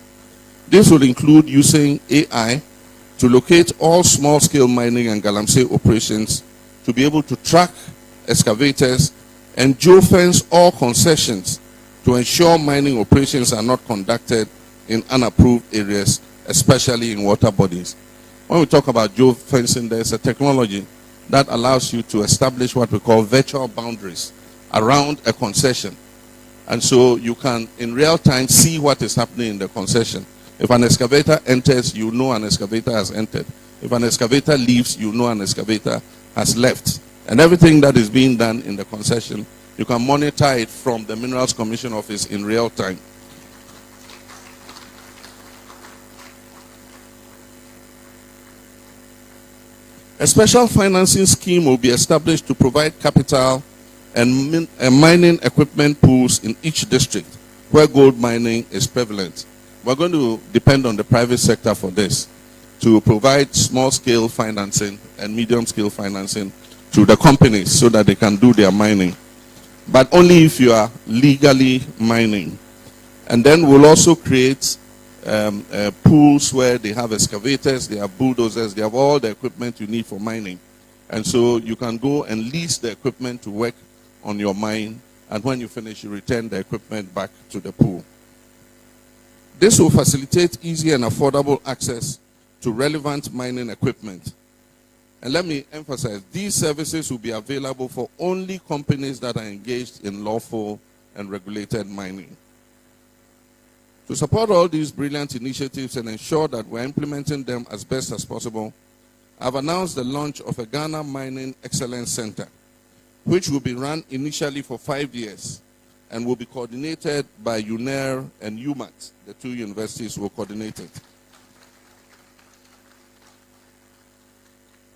This will include using AI to locate all small-scale mining and Galamsey operations, to be able to track excavators and geofence all concessions to ensure mining operations are not conducted in unapproved areas, especially in water bodies. When we talk about geofencing, there's a technology that allows you to establish what we call virtual boundaries around a concession. And so you can, in real time, see what is happening in the concession. If an excavator enters, you know an excavator has entered. If an excavator leaves, you know an excavator has left. And everything that is being done in the concession, you can monitor it from the Minerals Commission office in real time. A special financing scheme will be established to provide capital and mining equipment pools in each district where gold mining is prevalent. We're going to depend on the private sector for this, to provide small-scale financing and medium-scale financing to the companies so that they can do their mining. But only if you are legally mining. And then we'll also create pools where they have excavators, they have bulldozers, they have all the equipment you need for mining. And so you can go and lease the equipment to work on your mine, and when you finish, you return the equipment back to the pool. This will facilitate easy and affordable access to relevant mining equipment. And let me emphasize, these services will be available for only companies that are engaged in lawful and regulated mining. To support all these brilliant initiatives and ensure that we're implementing them as best as possible, I've announced the launch of a Ghana Mining Excellence Center, which will be run initially for 5 years and will be coordinated by UNER and UMAT. The two universities will coordinate it.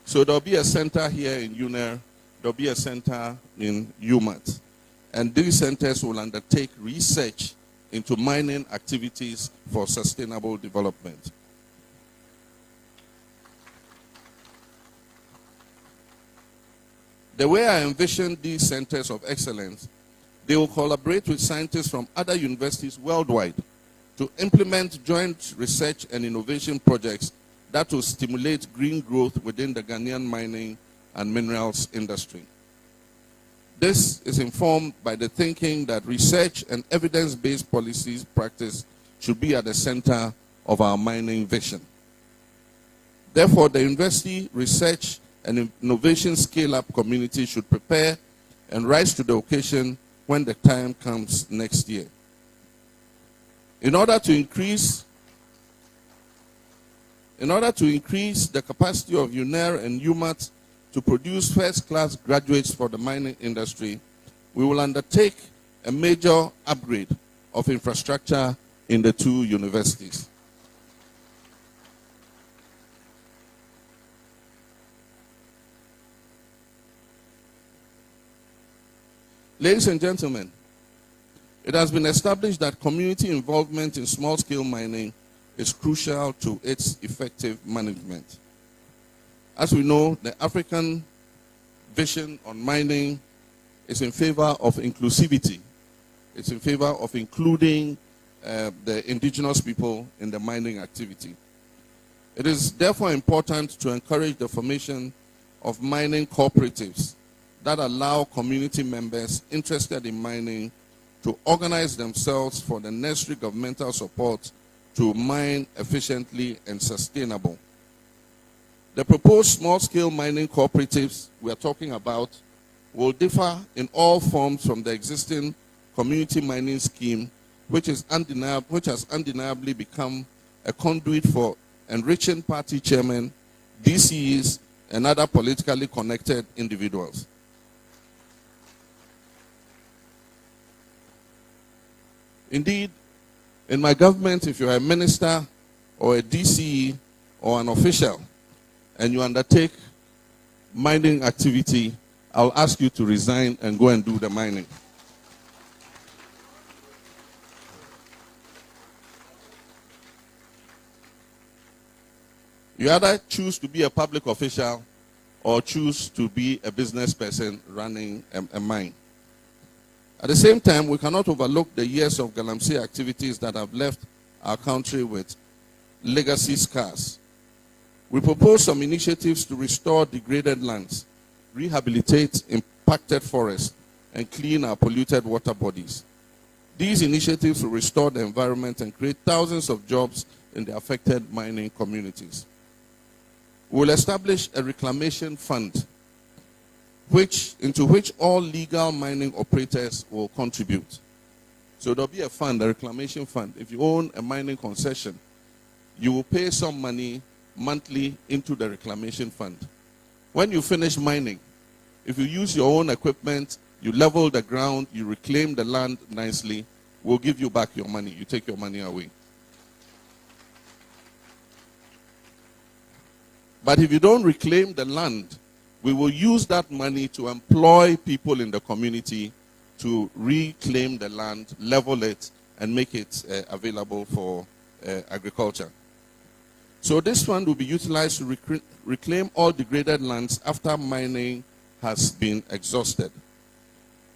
So there'll be a center here in UNER, there'll be a center in UMAT. And these centers will undertake research into mining activities for sustainable development. The way I envision these centers of excellence, they will collaborate with scientists from other universities worldwide to implement joint research and innovation projects that will stimulate green growth within the Ghanaian mining and minerals industry. This is informed by the thinking that research and evidence-based policies practice should be at the center of our mining vision. Therefore, the university research and innovation scale-up community should prepare and rise to the occasion when the time comes next year. In order to increase the capacity of UNER and UMAT to produce first-class graduates for the mining industry, we will undertake a major upgrade of infrastructure in the two universities. Ladies and gentlemen, it has been established that community involvement in small-scale mining is crucial to its effective management. As we know, the African vision on mining is in favor of inclusivity. It's in favor of including the indigenous people in the mining activity. It is therefore important to encourage the formation of mining cooperatives that allow community members interested in mining to organize themselves for the necessary governmental support to mine efficiently and sustainable. The proposed small-scale mining cooperatives we are talking about will differ in all forms from the existing community mining scheme, which has undeniably become a conduit for enriching party chairmen, DCEs, and other politically connected individuals. Indeed, in my government, if you are a minister or a DCE or an official and you undertake mining activity, I'll ask you to resign and go and do the mining. You either choose to be a public official or choose to be a business person running a mine. At the same time, we cannot overlook the years of galamsey activities that have left our country with legacy scars. We propose some initiatives to restore degraded lands, rehabilitate impacted forests, and clean our polluted water bodies. These initiatives will restore the environment and create thousands of jobs in the affected mining communities. We will establish a reclamation fund into which all legal mining operators will contribute. So there'll be a fund, a reclamation fund. If you own a mining concession, you will pay some money monthly into the reclamation fund. When you finish mining, if you use your own equipment, you level the ground, you reclaim the land nicely, we'll give you back your money. You take your money away. But if you don't reclaim the land, we will use that money to employ people in the community to reclaim the land, level it, and make it available for agriculture. So this fund will be utilized to reclaim all degraded lands after mining has been exhausted.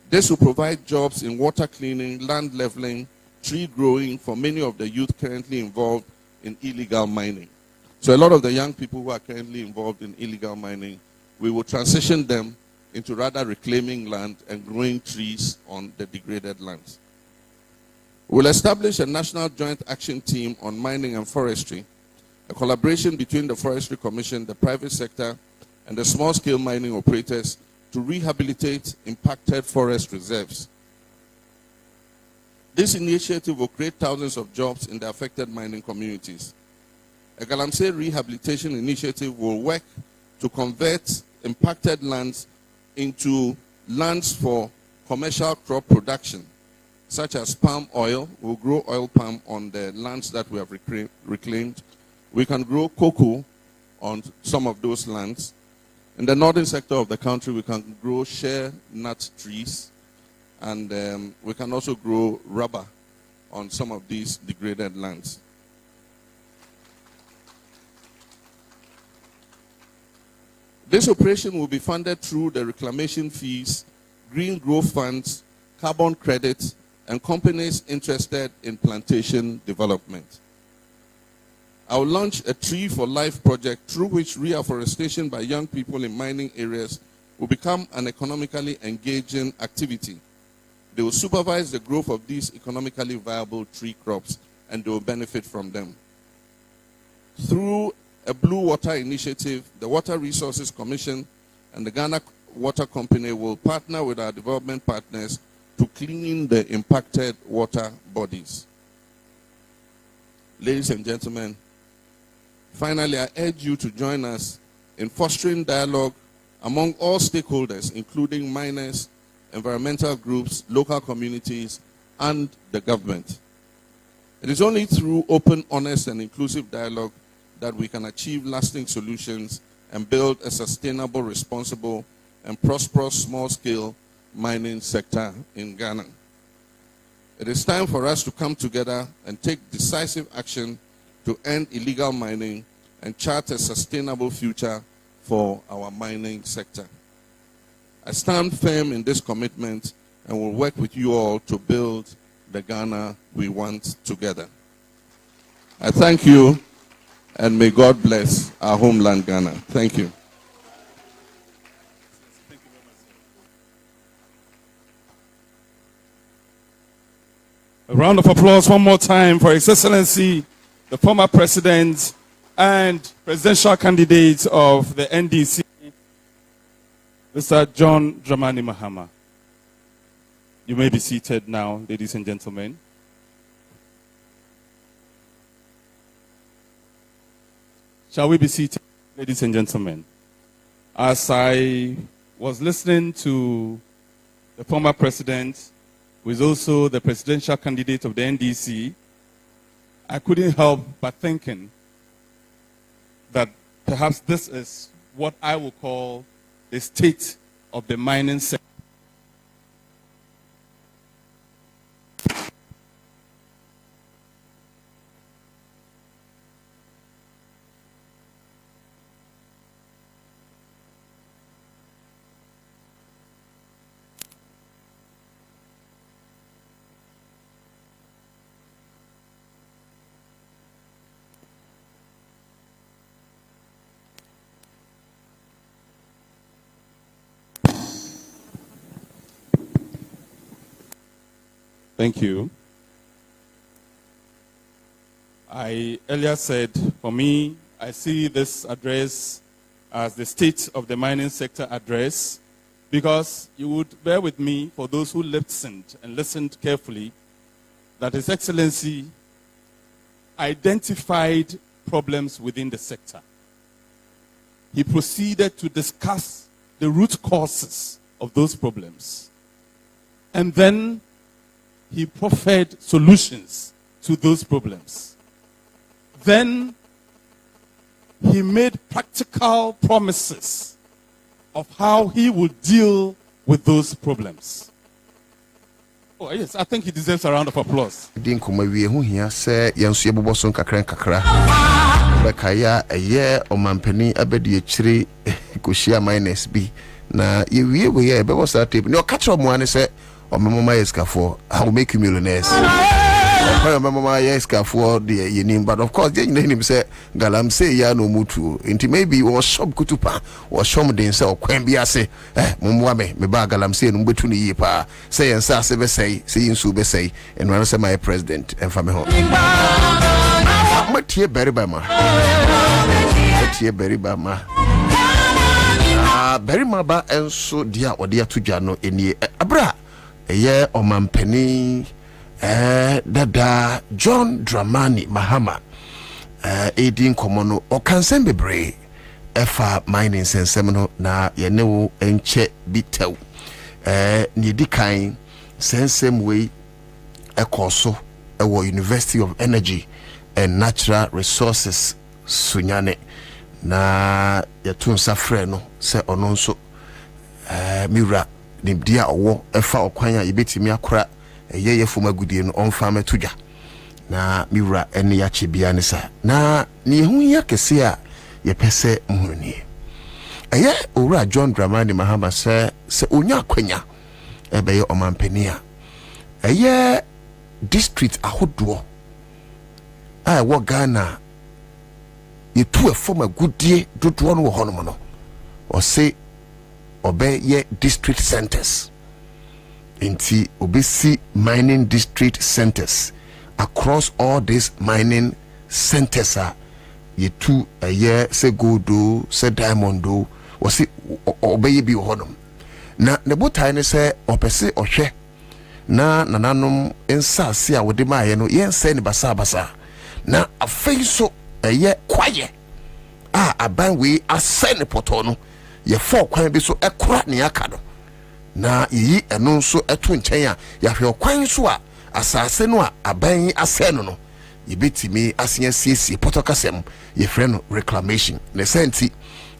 This will provide jobs in water cleaning, land leveling, tree growing for many of the youth currently involved in illegal mining. So a lot of the young people who are currently involved in illegal mining, we will transition them into rather reclaiming land and growing trees on the degraded lands. We'll establish a national joint action team on mining and forestry, a collaboration between the Forestry Commission, the private sector, and the small-scale mining operators to rehabilitate impacted forest reserves. This initiative will create thousands of jobs in the affected mining communities. A Galamsey rehabilitation initiative will work to convert impacted lands into lands for commercial crop production, such as palm oil. We'll grow oil palm on the lands that we have reclaimed. We can grow cocoa on some of those lands. In the northern sector of the country, we can grow shea nut trees, and we can also grow rubber on some of these degraded lands. This operation will be funded through the reclamation fees, green growth funds, carbon credits, and companies interested in plantation development. I will launch a Tree for Life project through which reforestation by young people in mining areas will become an economically engaging activity. They will supervise the growth of these economically viable tree crops, and they will benefit from them. Through a Blue Water Initiative, the Water Resources Commission and the Ghana Water Company will partner with our development partners to clean the impacted water bodies. Ladies and gentlemen, finally, I urge you to join us in fostering dialogue among all stakeholders, including miners, environmental groups, local communities, and the government. It is only through open, honest, and inclusive dialogue that we can achieve lasting solutions and build a sustainable, responsible, and prosperous small-scale mining sector in Ghana. It is time for us to come together and take decisive action to end illegal mining and chart a sustainable future for our mining sector. I stand firm in this commitment and will work with you all to build the Ghana we want together. I thank you, and may God bless our homeland, Ghana. Thank you. A round of applause one more time for His Excellency, the former president and presidential candidate of the NDC, Mr. John Dramani Mahama. You may be seated now, ladies and gentlemen. Shall we be seated, ladies and gentlemen? As I was listening to the former president, who is also the presidential candidate of the NDC, I couldn't help but thinking that perhaps this is what I will call the state of the mining sector. Thank you. I earlier said, for me, I see this address as the State of the Mining Sector address, because you would bear with me, for those who listened and listened carefully, that His Excellency identified problems within the sector. He proceeded to discuss the root causes of those problems. And then he proffered solutions to those problems. Then he made practical promises of how he would deal with those problems. Oh yes, I think he deserves a round of applause. I will make you millionaires. kwara mama yes ka for the yenim, but of course they him say galamsey ya no mutu inti maybe was shop kutupa was shom den say okwambia say mumwa me ba galamsey no betu ni yi pa say Ansah say be say insu be say and when say my president and for me ho matie beri ba ma matie beri ba ma beri ma ba enso dia ode atudwa no enie abra eye omampani Dada John Dramani Mahama Edin Komono or Kansen Bebre Efa mining sensem na yenewo enche bitew ni dikain sensem way ekoso ewo University of Energy and Natural Resources Sunyane na yetun safre no se ono nso miwra nimdia owo efa okwan a yebetimi akora ye fuma gudie no onfa metudwa na miwra ene ya chebia ne sa na ne hu ya kese a ye pese muhuni eye owura John Dramani Mahama se onya akwanya ebe ye omampania eye district ahodo a wo Ghana ye tu fuma gudie dodo no wo hono no o se obe ye district centers inti obesi mining district centers across all these mining centers are ye two a year se goldo se diamondo or se obey bi honum na ne botai ne se opese ohwe na nananom ensa se a wode maaye no yen se ne basa na afei so eye kwaye aban we asene poto no ye fo kwan bi so ekora ne aka no na yi eno nso eto nchen a ya hwe okwan so a asase no a aban aseno no yebetimi asenya siesie potokasem ye frɛ no reclamation ne senti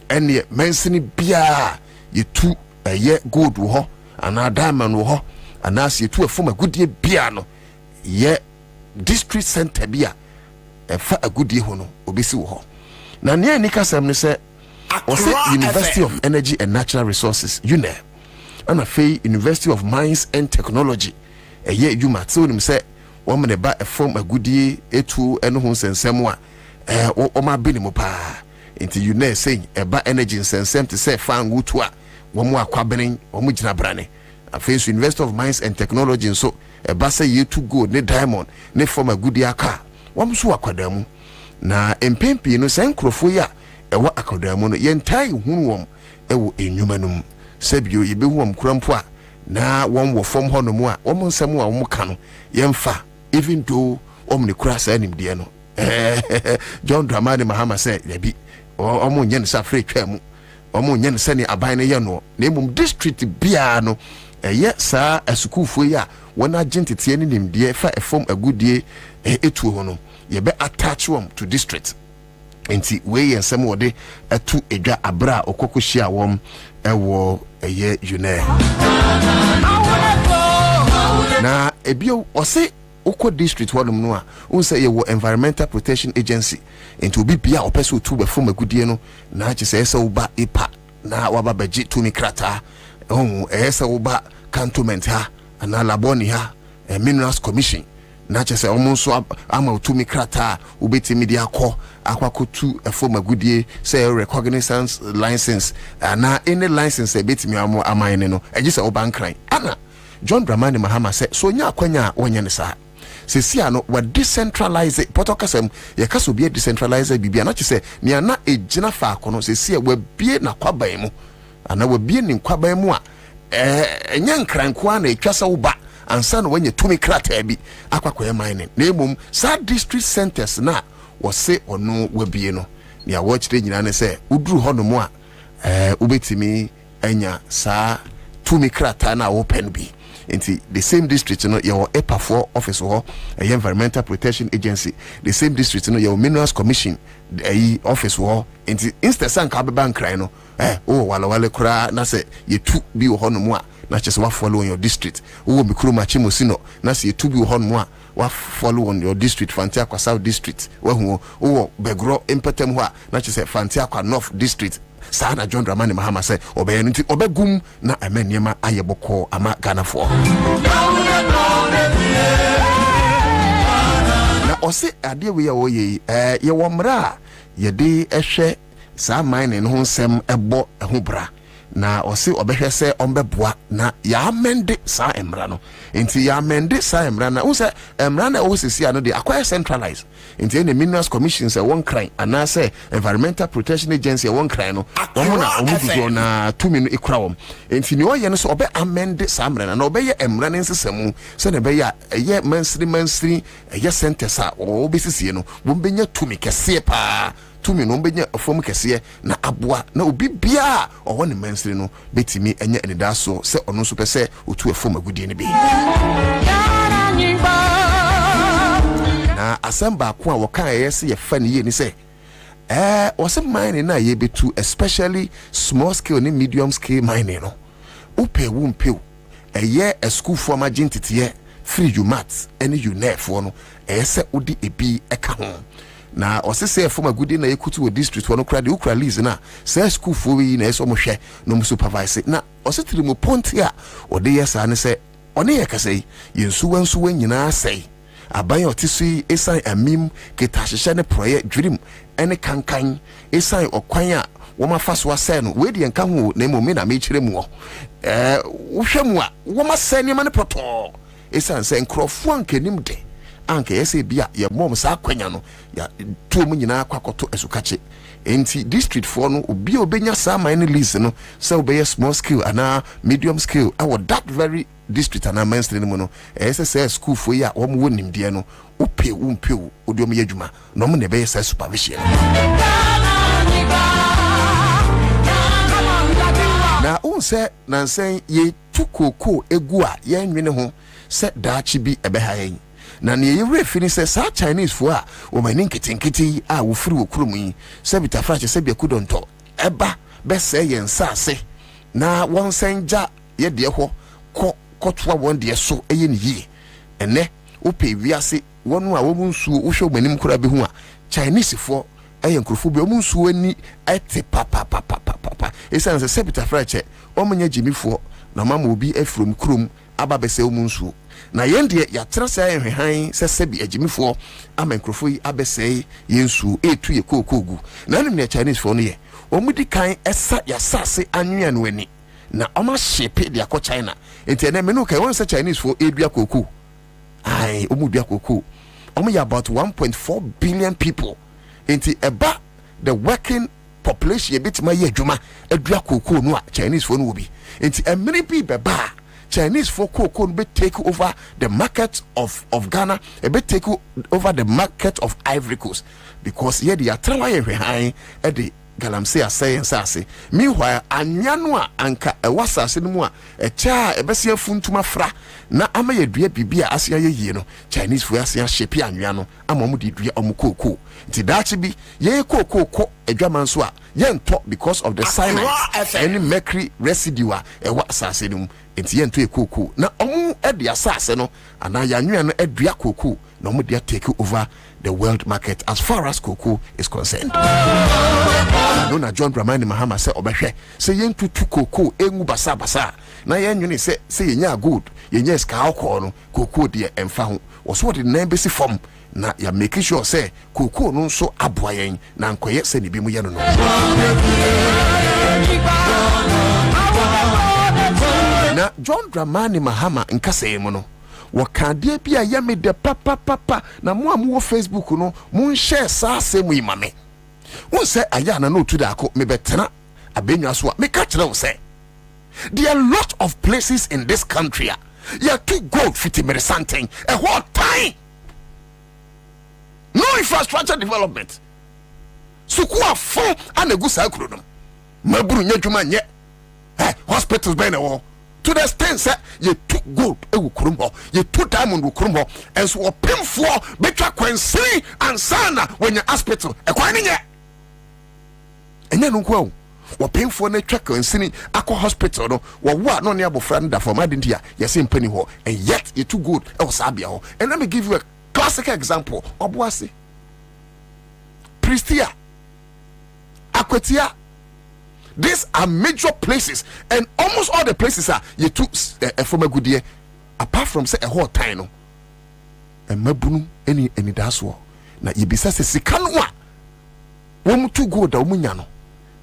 ene mensini bia ye tu eye gold wo ho ana diamond wo ho ana se tu afom agudie bia no ye district center bia efa agudie ho no obesi wo ho na ne ani kasem ne se University of Energy and Natural Resources UNE and a University of Mines and Technology a year you might so him say woman about a form a goodie etu and who's and semwa or my binimupa into you know saying about energy and same to say fan wutua one more Kwabena or Mujina Brane a face University of Mines and Technology and so a bassa year to go ne diamond ne form a goodie car one so aquadamu na empempi no sen krofoya ewa akadamu no yentai hunwom ewo enyumanum sebio yebehuam kurampo a na won wo fom hono mu a won nsem a won ka no yemfa even though omni kura sa nimde no John Dramani Mahama say yabi omo nye nsa free twam omo nye nsa ni aban ne ye no na emum district bia no eye sa asukufo yi a won agentete ni nimde fa efom agudie etu ho no yebe attach wom to district enti we yensem wode atu edwa abra okokohia wom ewo eye une na ebio ose oko district wadum no a unse ye wo Environmental Protection Agency enti obi bia opese otu be fom agudie no na ache se ese uba ipa na waba beji tumi krata ese uba cantonment ha na laboni ha Minerals Commission na ache se omonso ama otumi krata ubeti media akwakotu efom agudie say recognizance license na any license ebetimi amane no eji se obankran ana John Dramani Mahama say so nya akwanya wonye ne sa sesia no wa decentralize potokasem ye kaso bia decentralize bibia na che ne na ejina fa akono sesia wa bie na kwaban mu ana wa bie ni kwaban mu a enya nkranko na etwasa wo ba ansa no wanye tumi krata bi akwakoye mine na emum sa district centers na wose ono wabie no ne a watchre nyina ne se uduru hono mu a ubetimi enya sa tumi krata na open bi enti the same district no your EPA4 office ho Environmental Protection Agency the same district no your Minerals Commission office ho enti instead sanka be bank cry no wale kura na se yetu bi ho no mu a na chese wa follow on your district wo mikuru machimosi no na se yetu bi ho no mu a wa follow on your district Fantia kwa South district wa hu wo begro impetem ho a na chese Fantia kwa North district sana John Dramani Mahama say obey nti obegum na amaniema ayeboko ama Ghana for ɔse adeɛ we ye ye wo mra ye de ehwe saa mine no nsɛm ɛbɔ ɛho bra na ɔse ɔbɛhwɛ sɛ ɔmbɛboa na ya amende saa emra no enti ya amende saa emra na wo sɛ emra na wo sisi ano de akɔyɛ centralized enti the minerals commission sɛ one crime ana sɛ environmental protection agency one crime no wɔn na ɔmudugo na tumi no ekura wɔm enti ne ɔyɛ no sɛ ɔbɛ amende saa emra na ɔbɛyɛ emra ne nsesɛmu sɛ ne bɛyɛ ɛyɛ mansiri ɛyɛ centers a ɔbɛsisie no wɔn bɛnya tumi kɛseɛ paa tumi no benya fom kɛseɛ na aboa na obi bia ɔwɔ ne mansiri no betimi enya enidaso sɛ ɔno nso pɛ sɛ otu fom agudie ne bi na asɛmba ko a wɔka ɛyɛ sɛ yɛfa ne yie ni sɛ wɔsɛ mining na yɛ betu especially small scale ne medium scale mining no upe ɛyɛ a school form agentiteɛ free you mat any you nerve no ɛyɛ sɛ odi ebi ɛka ho na osese from a good na ekutu o district wono kra de ukra lease na say school for we na eso mo hwe no mo supervise na osetiri mo ponti a ode yesa ne se one ye kasai yensuwa nyina sei aban otisu esan amim keta hyehyɛ ne proye dwirim ene kankan esan okwan a wo ma fa so asɛ no we de nka ho na mo me na me kyerɛ mu wo hwɛ mu a wo ma sɛ ne ma ne proto esan sɛ nkrofo ankanim de anke yese bia ye mom sa kwanya no ya tuo mu nyina kwakoto esukache enti district for no obi obenya sa mine lease no se obeye small scale ana medium scale awo that very district ana mainstream mu no yese say school for ya wo mu wonim de no upe odi om yadwuma no mo ne be say supervision na unse nansen ye tukoko egu a ye nwene ho se daachi bi ebehayen na ne yewre fini sɛ saa Chinese fo a wo mani nketenkete a wo firi wo kurom yi sɛ bitafra kyɛ sɛ biakudonto ɛba bɛsɛ yɛn sase na wɔn sɛngya yɛ de hɔ kɔtoa wɔn de so ɛyɛ ne yie ɛnɛ wo pɛ wiase wɔn a wɔn nsuo wo hwɛ manim kura bi ho a Chinese fo ɛyɛ nkrofo bi wɔn nsuo ni ɛte papa ɛsan sɛ bitafra kyɛ wɔn nya gyimifo na mama obi afirom kurom aba bɛsɛ wɔn nsuo na yende ya trasa ehwehan sesebi agimifo amenkrofo yi abesei yensu etu ye kokogu na nim ne Chinese fo no ye omudi kan esa ya sase anwea no ani na oma shepe de akọ China enti na me no kai won se Chinese fo edua koku ai omudua koku omo ya about 1.4 billion people enti eba the working population ye bitima ye adwuma edua koku no a Chinese fo no wo bi enti emiri bi beba Chinese for cocoa be take over the market of Ghana, be take over the market of Ivory Coast because ye the atrawa ye high at the galamsey say meanwhile anyanwa anka e wasase no mu a e cha e besia funtuma fra na ama ye dua bibia asia ye yie no Chinese for asia shepe anwa no ama mu de dua omu cocoa ti dachi bi ye cocoa adwaman so a ye nto because of the cyanide any mercury residue e wasase no enti ye nto e cocoa na omu e de asase no ana ya anwa no adua cocoa na omu de take over the world market as far as cocoa is concerned. No na John Dramani Mahama say obehwe say yentutu cocoa engu basa na yenwene say yenya good yenya ska alcohol no cocoa de emfa ho wo de nan besi form na ya make sure say cocoa no so aboa yen na nkoye say ne bi mu ye no na John Dramani Mahama nkase mu no wakade bia ya me de papa na mo amu Facebook no mo share sa asemu imame won say aya na no tu da ko me betena abenwa so me ka kire wo say there are a lot of places in this country ya to go fiti mere something a whole time no infrastructure development suku afo anegu sa kuro no maburu nyadwuma nye hospitals be na wo to the extent say you took gold kurum ho you took diamond kurum ho and so opemfo betwa kwansi ansana when your hospital e kwan nye enya no kwa opemfo na twa kwansi akọ hospital no wo no ne abofra nda for madintia yesi mpani ho and yet you took gold e was abia ho and let me give you a classic example obuase Pristia Akwetia. These are major places, and almost all the places are you took from a good year, apart from say a whole time. mabunu eni daso na yebisa se sika no a wom tu gold a omunya no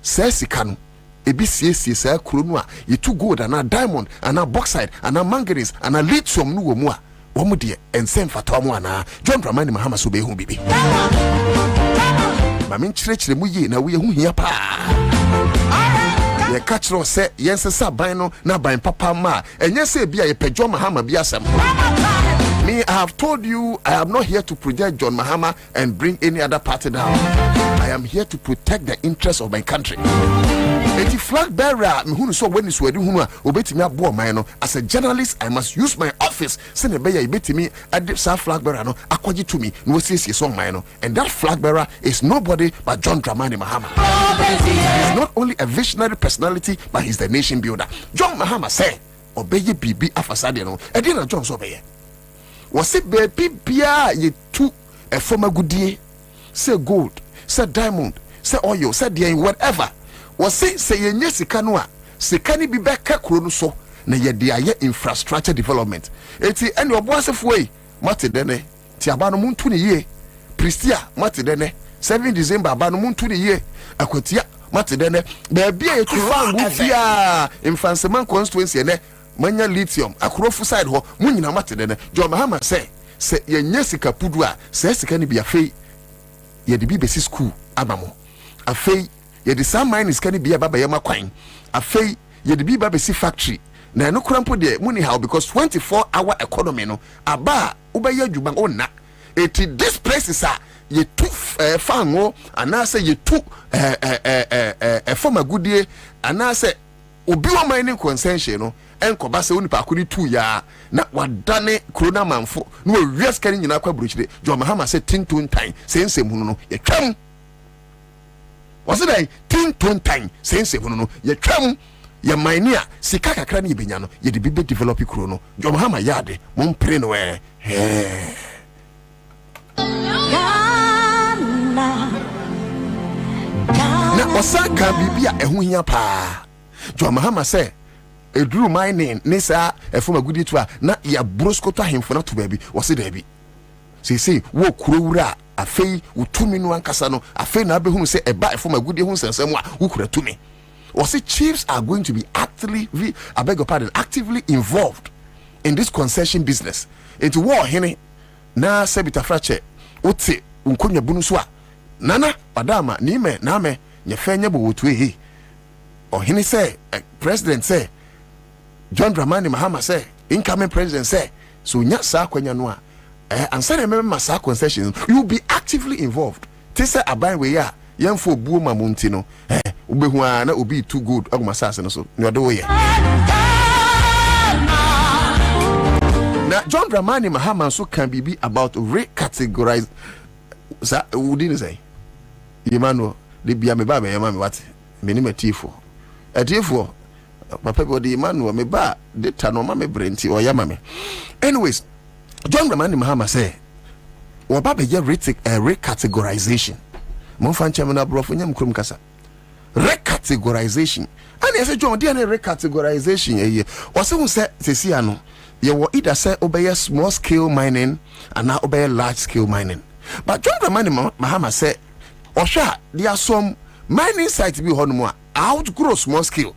se sika no ebi siesie sa kuro no a yetu gold ana diamond ana bauxite ana manganese ana lithium no wo mu a wom de ensem fatawa mu ana John Dramani Mahama so be hu bibi ma men chire mu ye na wo ye hu hia pa ye catch no se yensesa ban no na ban papa ma enye se bia ye pe John Mahama bi asem. Me, I have told you, I am not here to project John Mahama and bring any other party down. I am here to protect the interests of my country. The flag bearer, who so when is wedding huma, obey me abo mine. As a journalist, I must use my office. Send a bear, bet me at the flag bearer, no, acquired to me, no says yes on mine. And that flag bearer is nobody but John Dramani Mahama. He is not only a visionary personality, but he's the nation builder. John Mahama say, obey ye BB afasade no. And then John so obey. Was it baby bia ye two a former goodie, say gold, say diamond, say oil, say the whatever. Was it say ye sikanoa, sikani be back kakrono so, na ye dia ye infrastructure development. Eti and your boss of way, Mati dene, Tiabano moon 20 ye, Pristia, Mati dene, 7 December, Abano moon 20 ye, Aquatia, Mati dene, baby a Kufia, in Fanseman constituency, manya lithium akrofu side ho munyina matede ne John Mahama say ye nyesika pudua say sika ni bia fei ye de bi besi school abamo afei ye de some mine sika ni bia baba ye makwan afei ye de bi baba besi factory na no krampo de muni how because 24-hour economy no aba ubeye adwuma onna eti this place is ye tu fango anase ye tu former goodie anase obi wa mining concession no enkoba se oni pa akuri tu ya na wadane corona manfo no wias kan nyina kwa buruchire John Mahama se tinton tan sensem hunu no ye twam wase dai tinton tan sensem hunu no ye twam ye mining a sika kakra na yebenya no ye de bibe develop kuro no John Mahama yade mon pre no na osaka bibia ehu hia pa John Mahama say eduru mining nisa efoma gudi to a na ya broskoto ahemfo na to baabi wose daabi sei wo kuro wura afei utumi no ankasa no afei na abehunu se eba efoma gudi hu sensem a wukura tumi wose chiefs are going to be actively involved in this concession business into war hene na sebita frache ote unkonya bunu so a nana padama ni me na me nyefenya bo wotu ehe ohene say president say John Dramani Mahama say incoming president say so nya sa kwanya no a Ansah remember sa concessions you will be actively involved tese aban we ya yemfo buo mamunti no ubehu na obi too good aguma sase no so ne odo ye na John Dramani Mahama so can be about recategorize sa udini say Emmanuel de bia me ba be yema me what me ni matifo atifo papa body Emmanuel me ba data no ma me brenti o yama me anyways John Dramani Mahama say wo ba be ye recategorization mo fan chamana brofo nyam krum kasa recategorization and say John dey na recategorization ye wo se hu se sesia no ye wo either say obey small scale mining and now obey large scale mining but John Dramani Mahama say osha there are some mining sites bi hono mu outgrow small scale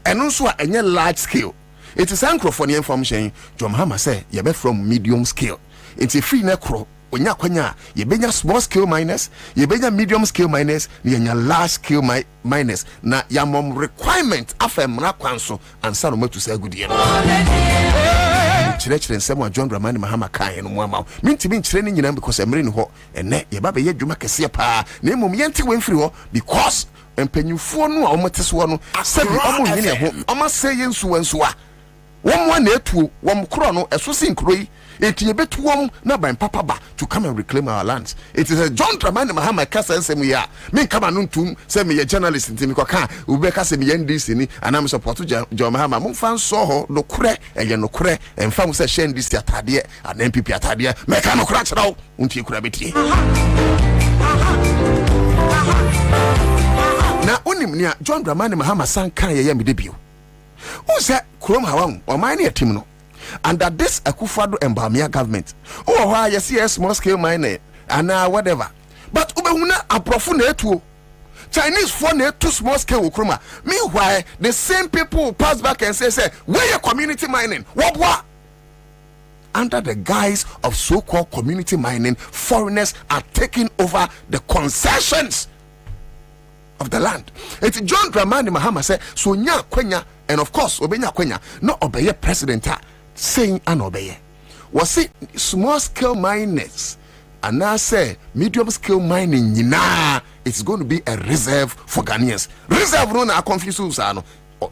and also a large scale. It is anchor for the information. John Mahama say you be from medium scale. It's a free necro. When you kwanya, you be small scale miners, you be medium scale miners, you be large scale miners. Na ya mom requirement afem na kwanso Ansah no to say good year. Church and someone John Dramani Mahama kai no mama. Mintimi training nyina because emre ni ho. Ene ye ba be ye dwuma kese pa. Na emom yenti wenfiri ho because empenyufo no a omoteso no sabi omo nyine ho omo say yensu wansuwa wom na etu wom kro no eso sin kro yi etie betu wom na ban papa ba to come and reclaim our lands. It is a John Dramani Mahama kasa nsem ya me kama no ntum say me journalist ntimi ko ka ube kasa me NDC ni anam support John Mahama mo fan so ho no kure eye no kure emfa mo say NDC atade an MPP atade me ka no kura kyerɛw untie kura betie na onim nia John Dramani Mahama san kan ye me debio o se krom hawan o man ne atim no under this Akufo-Addo and Bawumia government. Oh, why you see a small scale mining and whatever. But ubehuna aprofu na etuo. Chinese for na too small scale ukruma. Meanwhile, the same people pass back and say, where your community mining? What? Under the guise of so-called community mining, foreigners are taking over the concessions of the land. It's John Dramani Mahama said, so nya kwenya, and of course, obenya kwenya, no obeye president saying an obeye. Was it small scale miners? And now say medium scale mining, it's going to be a reserve for Ghanaians. Reserve no na confuse usano.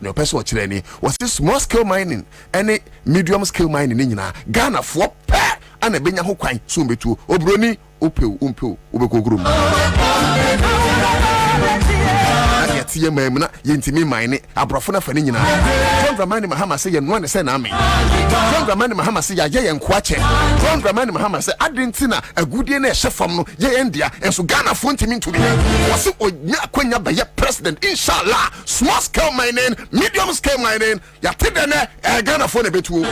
No person watch any was this small scale mining, any medium scale mining in Ghana for pair and a benya hokwan soon be to obroni umpel ubekogrum. Tia memna yentimi mine abrofona fani nyina John Dramani Mahama say no ne say na me John Dramani Mahama say ya yenkwache John Dramani Mahama say adentina agudie na ehye fam no ye endia enso Ghana fo ntimi ntumi wose onya kwanya be president inshallah small scale mining medium scale mining ya tedene Ghana fo ne betuo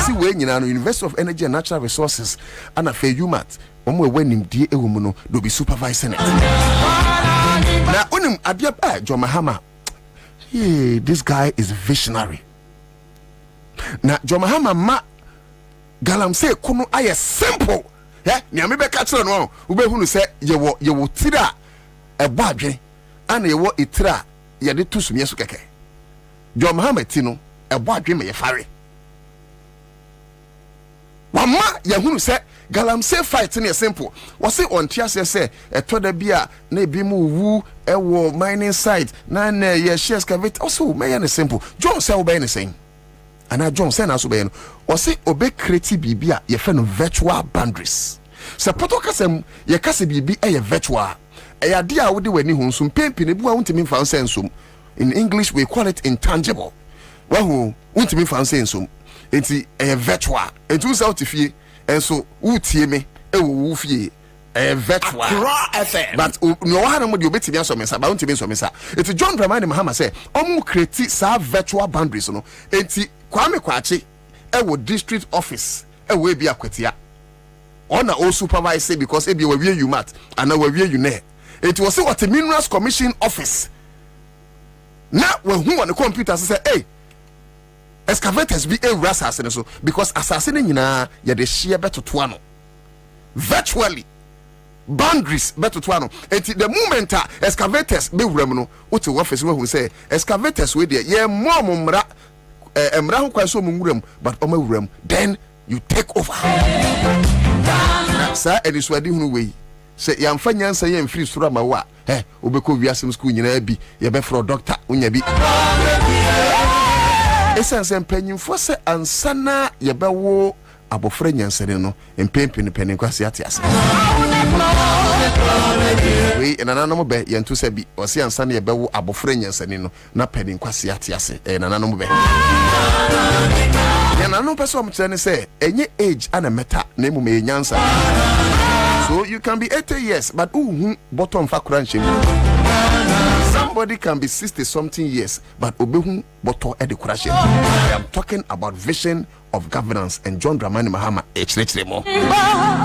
see we nyina no University of Energy and Natural Resources and a fair UMAT omo wenim die ewumu no do be supervising it na onim adia ba John Mahama. Hey, this guy is visionary. Na John Mahama ma galamsey kono aye simple ni ame be ka kire no wo be hunu se ye wo tira ebo adwen ana ye wo itira ye de tusumie so keke John Mahama ti no ebo adwen me ye fare wama yahunu se galamsey fight ne simple wose on tiase se etoda bia na ebi mu wu ewo mining site na ye share excavate also me ne simple John say obey ne saying ana John say na so be no wose obe create bibia ye fe no virtual boundaries se poto kasem ye kase bibi e virtual e ade a wode wani hu nsum pempi ne bu a untimi fa nsensum. In English we call it intangible. Wahu untimi fa nsensum enti virtual enti so tifie enso utie me e wo fie virtual but no one mo de obetimi asomesa ba untimi asomesa enti John Dramani Mahama say omu create sa virtual boundaries no enti Kwame Kwachi e wo district office e wo bi akwatia ona o supervise because e bi we wie UMAT and we wie UNE enti wo say what the Minerals Commission office na we hu on the computer say hey excavators be a assassin so because assassin nyina ye de share beto toano virtually boundaries beto toano at the moment excavators be wuram no what office we say excavators we there ye momra emra ho kwa so muram but oma wuram then you take over sa ediswadi hunu we say yamfa nyansa ye mfiri sura ma wa obeko wiasem school nyina bi ye be for doctor unya bi esanse mpanyimfo se ansana yebewo abofra nyansane no empempe ne pene kwase atiase we enananom be yentu se bi osi ansana yebewo abofra nyansane no na pene kwase atiase enananom be enananom pese omkyerene se enye age ana meta na emu me nyansa so you can be 80 years but bottom fa kranche somebody can be 60 something years but obehu boto e de kurashe. I am talking about vision of governance and John Dramani Mahama echrechemo.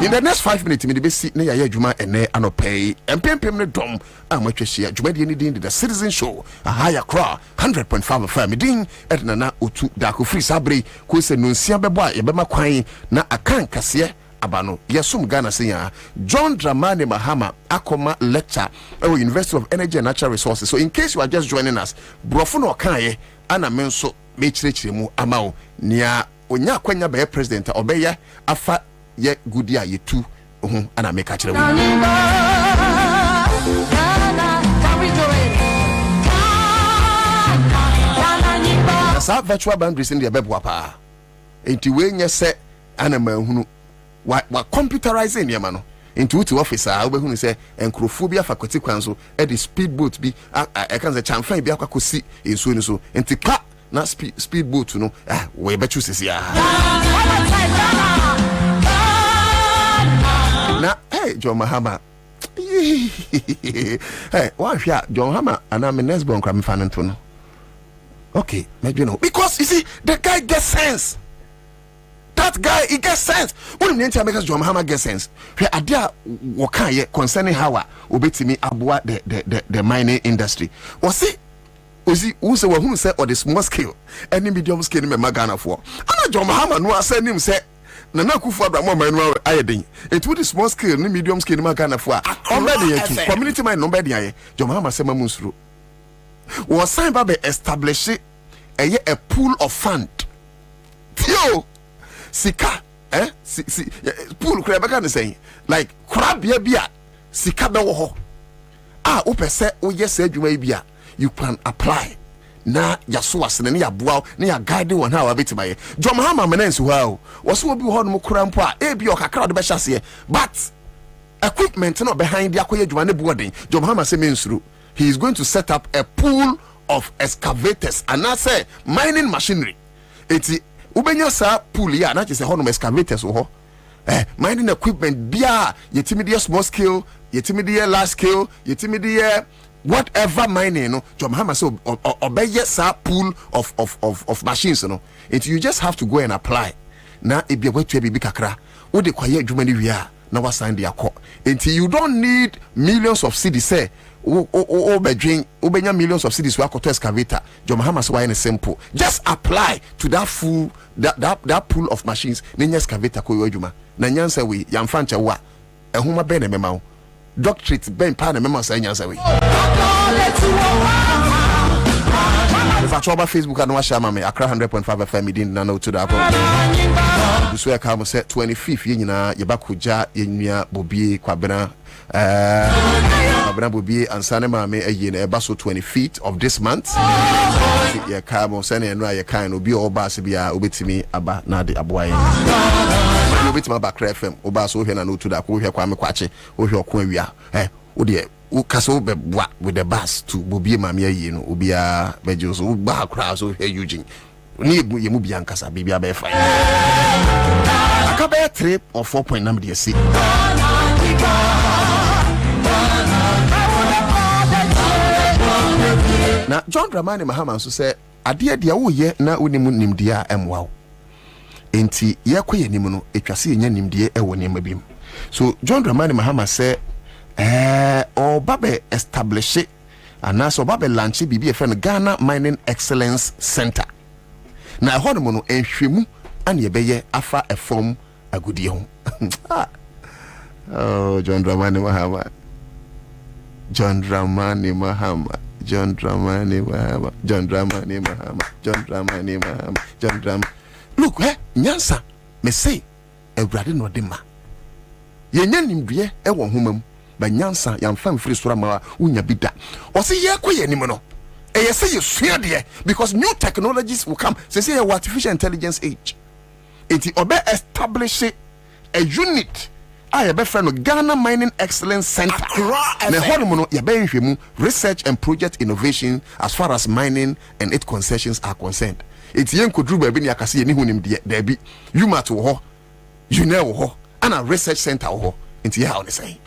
In the next 5 minutes me be see na ya adwuma ene anopay empempem ne dom amwatwehia adwuma de ni din the Citizen Show a higher crow 100.5 FM din edna na otu dako free sabre ko se nonsia bebo a yebema kwan na akan kase abano yesum Ghana senya John Dramani Mahama akoma lecture at University of Energy and Natural Resources. So in case you are just joining us, brofo no kan ana menso mechirechiremu amao nia onya kwanya be president obeya afa ye gudia yetu ana meka kiremu sa virtual boundaries in the bebo pa enti we nye se ana mahunu wa computerizing niam no into to officer obehunu say enkrofobia faculty kwanso e the speedboat bi I can say chamfan bi akwakosi ensuo ni so enti ka na speedboat no we bechu sisia na John Mahama Hey, why here John Hammer and I'm in Nesbon cram fan to no. Okay, maybe no. Because you see, the guy gets sense. That guy, he gets sense. When the make us John Hammer gets sense. Here idea wakaye concerning how obetimi abua the mining industry. Was it who say or the small scale any medium scale me magana for. And John Hammer no send him say Nana Kufu Abraham Manuel Ayedin. It would the small scale ni medium scale magana for. Already community mine number the John Hammer say mamusru. Was signed by establish a pool of fund. Yo Sika pool Rebecca is saying like crab bia Sika be wo ope se o yes adwuma bia you can apply na yaso asene ne yaboa ne ya guide one how abetimaye John Hammer menensu how was obi ho no kura mpo a e bi okakra do be hyase but equipment no behind the akoye adwuma ne boarding John Hammer say mensuru he is going to set up a pool of excavators and I say mining machinery eti ubenya sa pool ya na say hono excavators wo mining equipment bia yetimi small scale yetimi large scale yetimi whatever mining no John Hammer say obeye sa pool of machines no until you just have to go and apply na ebia wetu bibi kakra wo de kwaye adwuma ni wi a na wa sign the accord until you don't need millions of cedis say obenya millions of cedis wa koto excavator John Hammer say why in simple just apply to that full that pool of machines na excavator ko adwuma na nyansa we yamfa nche wa ehuma be na mema doctorate ben pa na mema say nyansa we if I trouble Facebook and watch me Accra 100.5 FM didn't know to that this way come say 25th nyina yebakuja yenua Bobie Kwabena Bobie Ansah ne maame ayi na eba so 25th of this month ye come say na enra ye kan obi oba se bia obetimi aba na de aboaye obetimi aba Accra FM oba so hwe na no to that ko hwe kwa me kwache o hwe okon awia o de ukaso bebwa with the bus to Bobie maame ayi no obia bejo so ba Accra so hwe Eugene ni ye mu bia nkasa bibia be fa akabe 3 or 4 point number dey see na John Dramani Mahama so say ade dia wo ye na unimu nimde a emwa enti ye koye nimu no etwase nya nimde e wo nema bim so John Dramani Mahama say obabe establish anaso obabe launch bibi e fe no Ghana Mining Excellence Center na ho no enhwemu ane ye beye afa a form agudie ho oh John Dramani Mahama John Dramani Mahama look nyansa me say ewrade no de ma ye nya nimdue e wo homam ba nyansa yamfa mfiri sora ma unya bida o se ye koye nim no e ye say ye sua de because new technologies will come say artificial intelligence age it obe establish a unit I be friend of Ghana Mining Excellence Center. Na hono ya be nhwemu research and project innovation as far as mining and its concessions are concerned. Eti yen kodru ba bi ne akase ni hunim de da bi. Yumat wo ho, Junel wo ho, ana research center wo ho. Enti ya on say.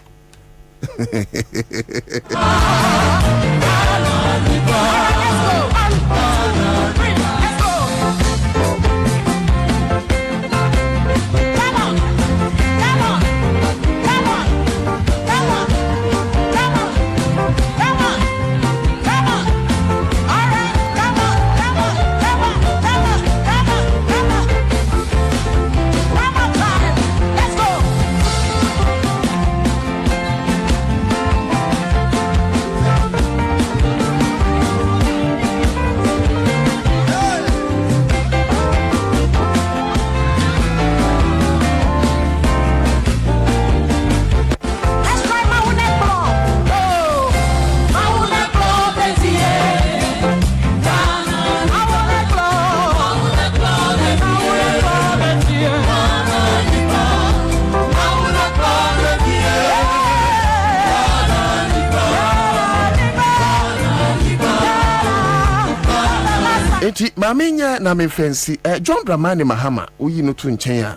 Eti maminya na me fancy John Dramani Mahama uyi no to nchen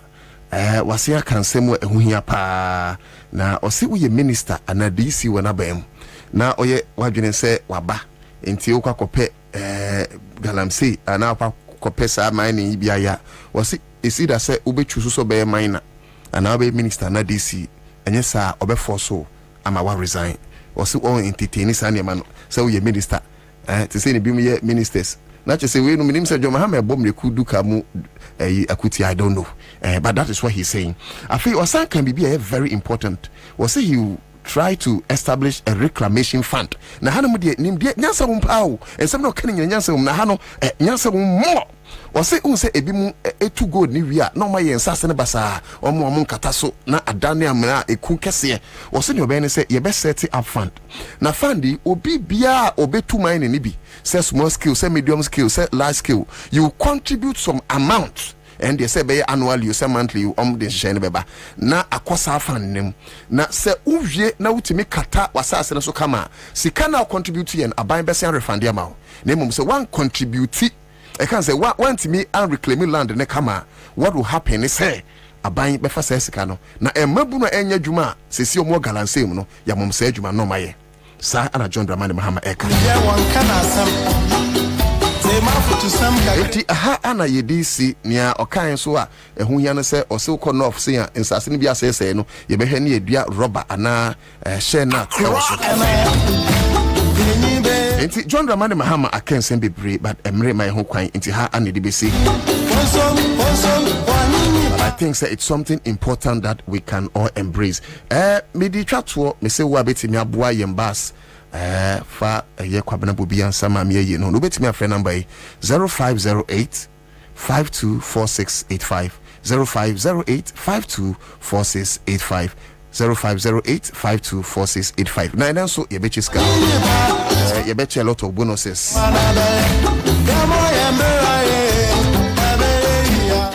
a wase akansem ehu hia pa na ose wo ye minister ana DC wona bam na oye wadwene se waba enti okwa kope galamsey ana akwa kope sa mining bia ya wase esi da se obetwu so be mine ana be minister na DC enye sa obeforso ama wa resign wase on entertain sa ne ma no se wo ye minister te say ne bi mu ye ministers na che say we no minim se John Mahama bom reku duka mu akuti I don't know but that is what he's saying. I feel Osan can be very important. Was he will try to establish a reclamation fund. Na hano mu de nim de nyansa wo mpawo ensem na okan nyansa wo na hano nyansa wo mo wose unse ebi mu etu gold ni wi a na ma ye nsase ne basa omo nkata so na adane amna eku kese wose ne obe ne se ye be set up fund na fund obi bia obetu mine ni bi say small scale say medium scale say large scale you contribute some amount and they say be annually you say monthly you the share beba na akosa fan nem na say uwie na utimi kata wasase ne so kama sika na contribute yen aban be say refund am na mum say one contribute I can say one to me and reclaiming land ne kama what will happen is say aban be fa say sika no na emabu no enya dwuma sesi omo galanse mu no ya mum say dwuma no maye sa ana John Dramani Mahama eka eti aha ana yedisi nia okan so a ehu hia no se ose ko north se a nsase ne bia se no ye behwe ne edua rubber ana share na cross enti John Dramani Mahama akensen bebre but emre my ho kwan enti ha ana de besi I think say it's something important that we can all embrace me di twatwo me se wo abetimi aboa yembas fa ye Kwabena Bobie Ansah ma me ye no betimi afre number 0508 524685 0508 524685 0508 524685 na then so ye be chiska ye be a lot of bonuses.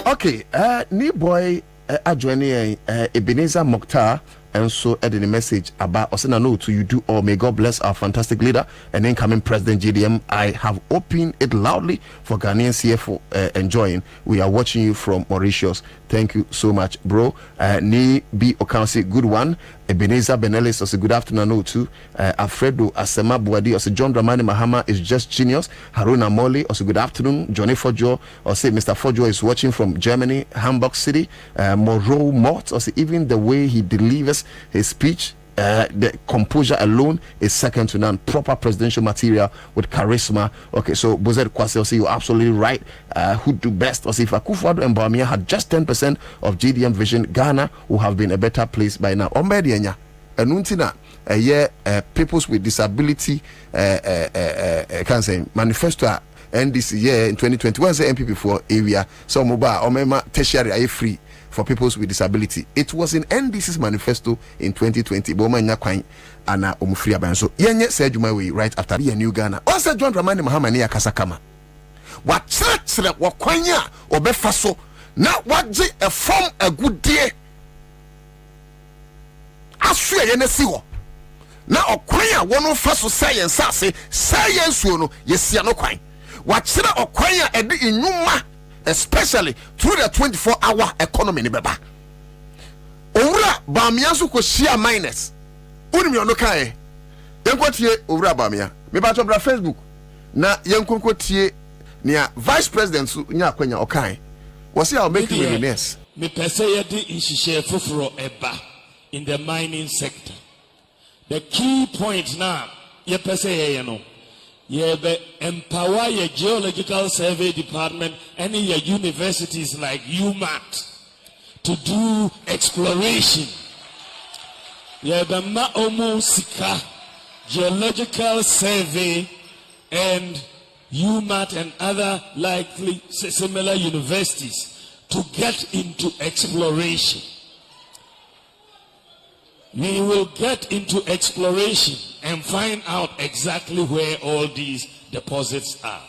Okay, new boy adjoining Ebenezer Mokhtar and so adding a message about Osina no to you do all. May God bless our fantastic leader and incoming President GDM. I have opened it loudly for Ghanaian CFO enjoying. We are watching you from Mauritius. Thank you so much, bro. Ni B Okansi, good one. Ebenezer Benelis also good afternoon too. Alfredo Asema Buadi also John Dramani Mahama is just genius. Haruna Moli also good afternoon. Johnny Fojo also Mr. Fojo is watching from Germany, Hamburg City. Moreau Mort also even the way he delivers his speech. The composure alone is second to none. Proper presidential material with charisma. Okay, so Bozet Kwasi, also you're absolutely right. Who do best? Also, if Akufo-Addo and Bawumia had just 10% of GDM vision, Ghana would have been a better place by now. Ombedienya, Enuntina, peoples with disability, can say manifesto. And this year in 2020, was the MPP for area. So mobile or tertiary are free for peoples with disability. It was in NDC's manifesto in 2020. Boma Nyakwan ana omufri abanso. Yenye said you way right after the new Ghana. Also John Dramani Mahama ne akasakama. What church wakwanya obefaso na waje a form a good day. Asua ye na siwo. Na okwanya wono faso science ase science no yesia no kwan. Wachira okwanya ede inyuma especially through the 24-hour economy ni beba. Owura Bawumia so ko share minus. Uni mi ono kan yenkotie Owura Bawumia. Me ba chobra Facebook na yenkonkotie nia vice president so nya akwanya okan. Was here make millionaires. Me pese ye di inshishe foforo eba in the mining sector. The key point now ye pese ye no. You empower your geological survey department and your universities like UMAT to do exploration. You ma sika geological survey and UMAT and other likely similar universities to get into exploration. We will get into exploration and find out exactly where all these deposits are.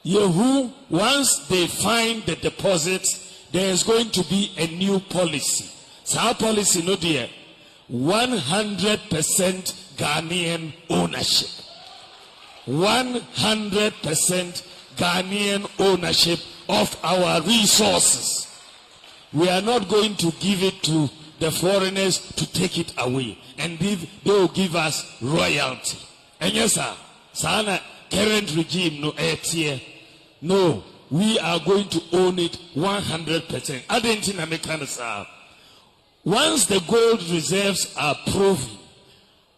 Once they find the deposits, there is going to be a new policy. So our policy, no dear, 100% Ghanaian ownership. 100% Ghanaian ownership of our resources. We are not going to give it to the foreigners to take it away, and they will give us royalty. And yes, sir, Sana current regime no here. No, we are going to own it 100%. I didn't think American sir. Once the gold reserves are proven,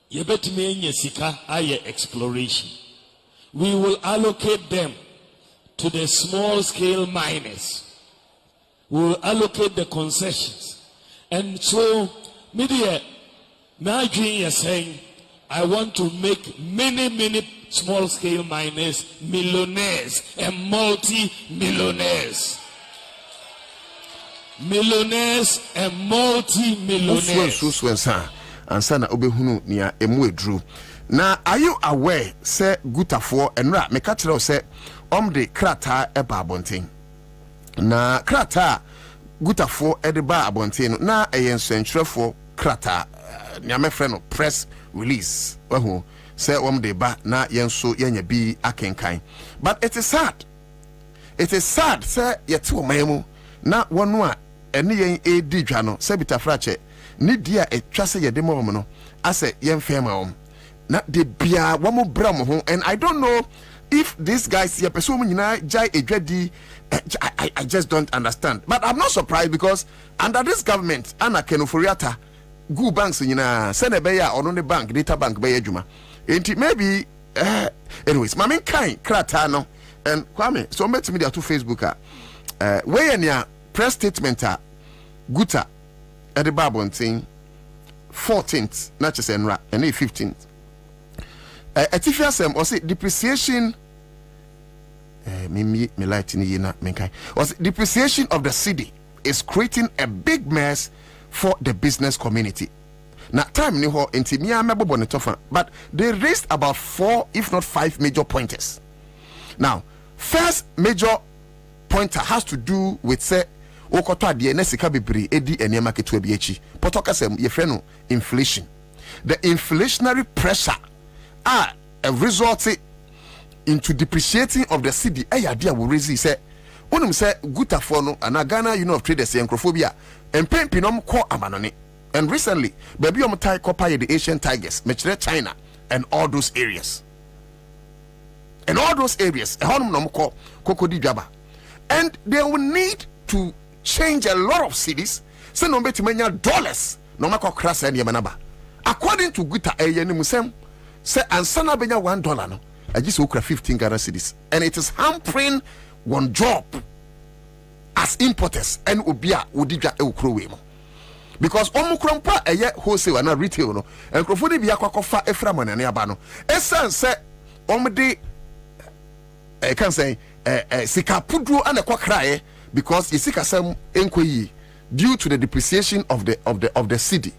you bet me sika aye exploration. We will allocate them to the small scale miners. We will allocate the concessions. And so, media, now you're saying, I want to make many small scale miners millionaires and multi-millionaires. Millionaires and multi-millionaires. Ansah na obehunu nia emu edru. Na are you aware say gutafo enra me ka kire say de krata eba abonten. Na krata gutafo edeba abonten no na eyensuantrefo krata nia me frɛ no press release. Wahu say de ba na yenso yenya bi akenkan. But it is sad. It is sad say yete wo mamu na wonu a ene yen edi dwa no say bitafrache ni dia etwa se yede mo no ase yen fema na de bia wo mo bra mo ho. And I don't know if these guys here person nyina jai edwadi. I just don't understand, but I'm not surprised because under this government ana kenoforiata go banks nyina send be ya ono ne bank data bank be adwuma enti maybe anyways mama kan krata no. And Kwame so met me there to Facebook where near press statement guta at the Babonting 14th, not just enra, and 15th. Atifiasem or say depreciation. Me light in the menkai. Was depreciation of the city is creating a big mess for the business community. Now time ni ho enti me amebo bonetofa, but they raised about 4 if not 5 major pointers. Now, first major pointer has to do with say okoto ade na sika bebre edi enema ketu abi echi potoka sem ye frɛ no inflation. The inflationary pressure a result into depreciating of the cedi ade a wo raise say onum say gutafo no ana Ghana Union of Traders enkrofobia empempinom ko amanone. And recently baby omtai kopa the Asian tigers mechire China and all those areas. And all those areas ehonum no ko kokodi dwaba, and they will need to change a lot of cities. So no betimanya dollars no mako krasa ni manaba. According to Guta ni musem say Ansah na benya $1 no I just okra 15 Ghana cedis, and it is hampering one job as importers and obia odidwa e okro we mo because omukrampa eye wholesale na retail no enkrofo de bia kwakofa efra manane aba no esan say omde I can say sika pudro ana kwakrae because isika sam enkoyi due to the depreciation of the city.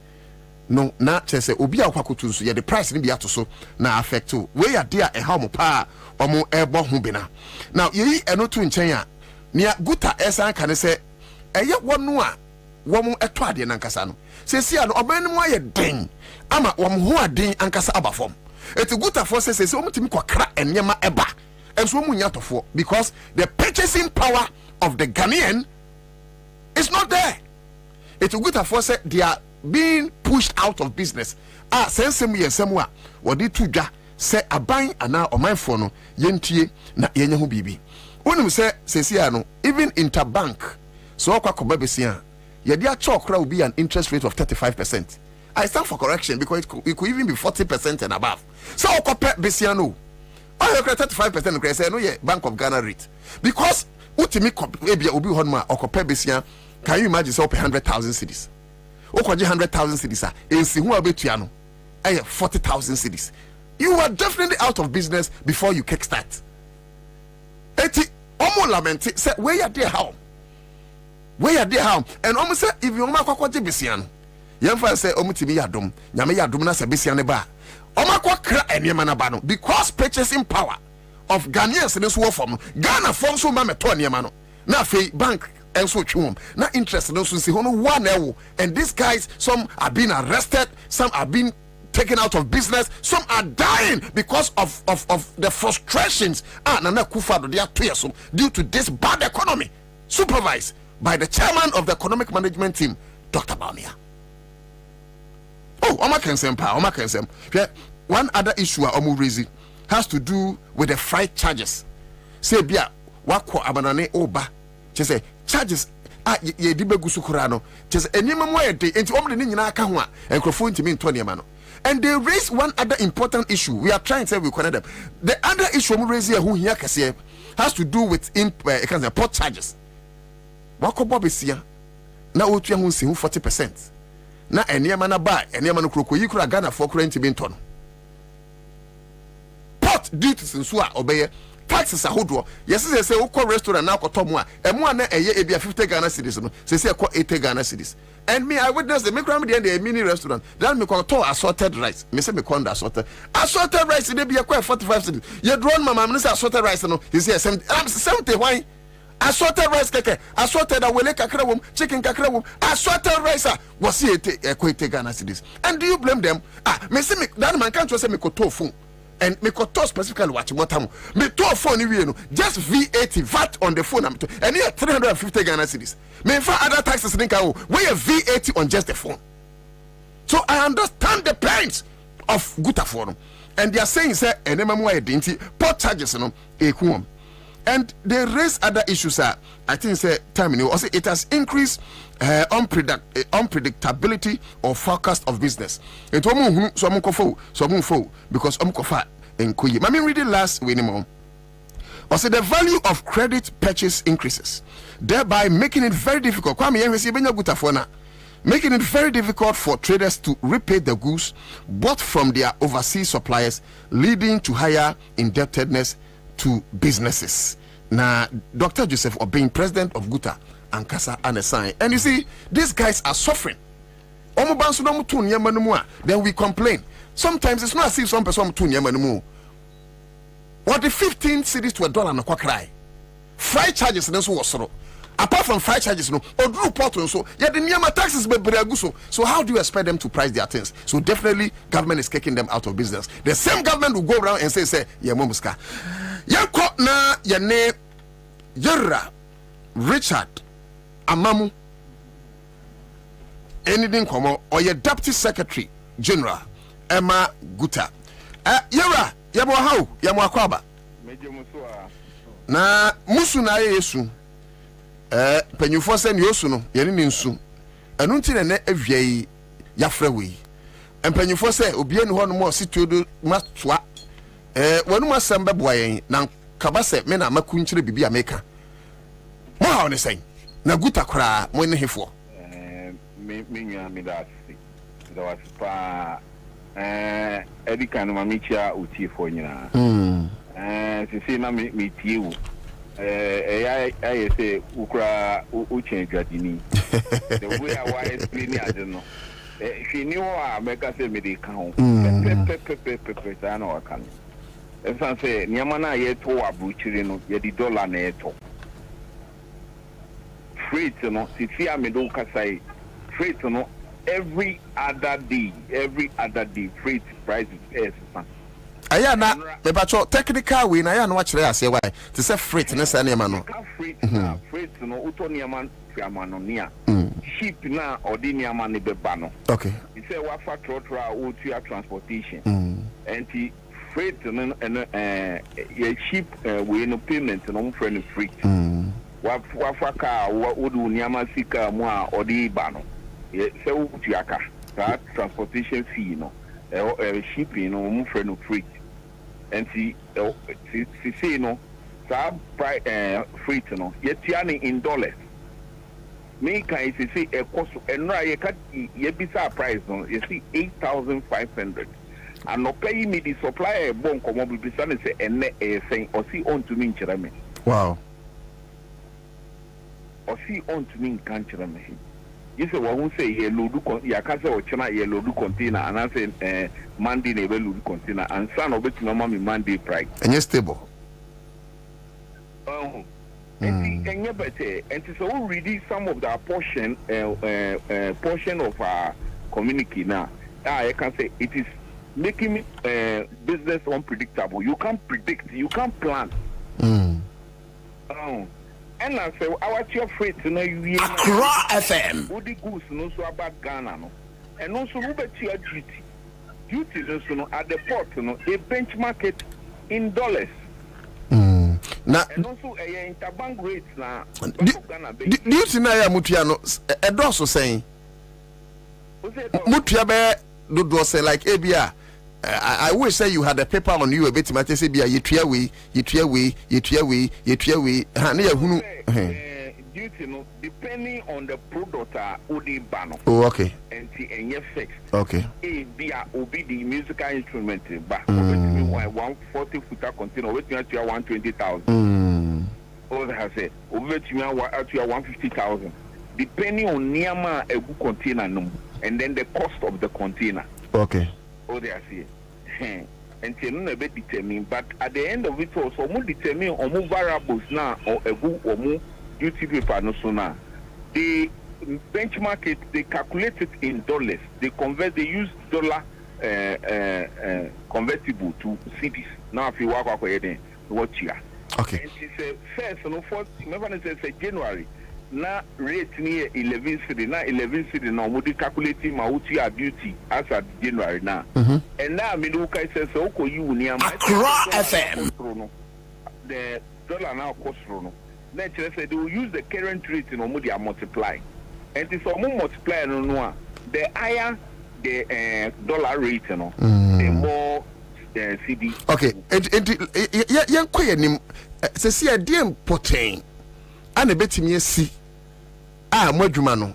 No na chese obi a kwakotu so ye the price ni bia to so na affect we are there e ha mo pa omo ebo ho bina. Now ye eno to nchen a nia guta esan kan se eye wonu a womo eto ade na nkasa no se sia no oban mu aye den ama womo ho aden ankasa abafom eti guta for se womo timi kwakra enyema eba enso womo nyatofo because the purchasing power of the Ghanaian is not there. Eti guta for se they are being pushed out of business. Sensem yesemwa wodi tudwa se aban ana omanfo no yentie na yenye ho bibi. Wonim se sesia no even interbank so akwakoba besia ye dia chokra will be an interest rate of 35%. I stand for correction because it could even be 40% and above. So okope besia no. Oh, you 35% no say no ye Bank of Ghana rate. Because utimi ebia obi honma okope besia, can you imagine so 100,000 cedis? Okoje 100,000 cedis ensi hu abetua no 40,000 cedis. You are definitely out of business before you kickstart. Eti omo lament say where you there how? Where you there how? And omo say if you makwakoje besia no yemfa say omo timi yadom nyame yadom na se besia ne ba omo akwa enema na ba no because purchasing power of Ghanaians ne so from Ghana from so ma meto enema no na fe bank and so chum na interest no so see hono one ewo, and these guys some are being arrested, some are being taken out of business, some are dying because of the frustrations na kufa do they are due to this bad economy. Supervise by the chairman of the economic management team, Dr. Bamia. Oh, Oma Kensem. One other issue Omu raising has to do with the freight charges. Say bia wako abanane oba. Say charges ye dibe gusukurano. Say enyema mo yede enti omde ni nyina aka ho a enkrofo ntimi nto niema no. And they raise one other important issue. We are trying to say we connect them. The other issue Omu raise here who here kase has to do with port charges. Wako Bobie sia na otua ho nsi 40%. Na eniema na ba eniema no kroko yi kura Ghana for current binton. Port duties nso a obeye taxes ahodo. Yes say ukọ restaurant na akoto mu a emu na eye ebia 50 Ghana cedis no. Say ekọ 80 Ghana cedis. And me I witnessed the me kram the mini restaurant. Then me to assorted rice. Me say me konda assorted rice dey be ekọ 45 cedis. Ye drone mama me say assorted rice no. He say 70 why? Assorted rice keke, assorted awele kakra wom, chicken kakra wom, assorted rice was here equate Ghana cedis. And do you blame them? Me say me that man can't say me ko to phone. And me ko to specifically watch motam. Me to phone ni no, just VAT on the phone and here 350 Ghana cedis. Me for other taxes think we have VAT on just the phone. So I understand the pains of Guta forum. And they are saying say enema identity port charges no ekum. And they raise other issues. I think it has increased unpredictability or forecast of business. Because I'm reading last minimum. Also, the value of credit purchase increases, thereby making it very difficult. Making it very difficult for traders to repay the goods bought from their overseas suppliers, leading to higher indebtedness to businesses. Now, Dr. Joseph being president of Guta and Kasa and a sign. And you see, these guys are suffering. Then we complain. Sometimes it's not as if some person what the 15 cedis to $1 and a cry. Freight charges and so apart from freight charges, no, or drew port and so yeah, the Nyama taxes be breguso. So how do you expect them to price their things? So definitely government is kicking them out of business. The same government will go around and say, yeah, Momuska. Yanko na yane Yera Richard Amamu anything come or your deputy secretary general Emma Guta. Yera yamo how yamo akwaba. Na musu na yesu. Penyufo se ni osu no yene ni nsu. Enu nti ne awie yafra we. Penyufo se obie ni ho no mo situdo matwa. Wanu masamba boyen na kabase me na makunchire bibi ameka. Mo ha one sen. Na Guta kra mo ne hefo. Me nwa me da si. Da was pa edika no mamichia utifo nyina. Sisi na me tie I say ukra uchen dwadini. The way I explain I don't know. She knew I make us say me dey count. Pepe I know I can. If I say nyama na ye to abuchiri no ye di dollar na ye to. Freight no sisi a me don kasai. Freight no every other day freight price is aya na me bacho technical we na ya no akire ase why to say freight na say na no freight no uto niama fiamano nia ship na ordinary man ne beba no okay he say wa factor o to transportation and the freight no ye ship we no payment no friend free wa faka wo do niama sika mu a odi ba no ye say wo tuaka that transportation fee no shipping no mu friend no free and see no sa freight no yet in dollars me can see a cost and no ye cut ye bisa price no you see 8,500 and no pay me the supplier bon komo bi bisa ne say enne saying or see on to me nchira me wow or see on to me kan nchira me you say what who say ye load ya ka say o china ye load container and I say Monday ne be load container and son of it normal me Monday price and stable and better and so we read some of the portion of our community now I can say it is making business unpredictable. You can't predict, you can't plan. and I say our your freight no you Accra FM. Odi goods no so about Ghana no. And also we bet your duty. Duty no at the port no they benchmark it in dollars. Na and also interbank rates na duty na ya mutua no edoso sen. Mutua be do say like ebia I wish say you had a paper on you a bit matter say bia yetua we ha na ya hunu duty no depending on the product odi bano. Oh okay. And enye fixed. Okay. Bia obi the musical instrument ba obetimi 140 footer container obetimi atua 120,000. All that say obetimi atua 150,000 depending on niama egu container no and then the cost of the container. Okay. All they say and no na be determine but at the end of it also mo determine omo variables na or egu omo duty paper no so na they benchmark it, they calculate it in dollars, they use dollar convertible to cedis. Now if you work what year. Okay. And it's first no first remember it's January na rate near 11 cedi na 11 cedi now we calculating my duty as at January now. And now me look I say so you near my FM. The dollar now cost no. Then they will use the current rate in Omodia multiply. And it's almost multiply no the higher the dollar rate the more CD. Okay. Yan koye nim se si ade important ana betimi asi mo adwuma no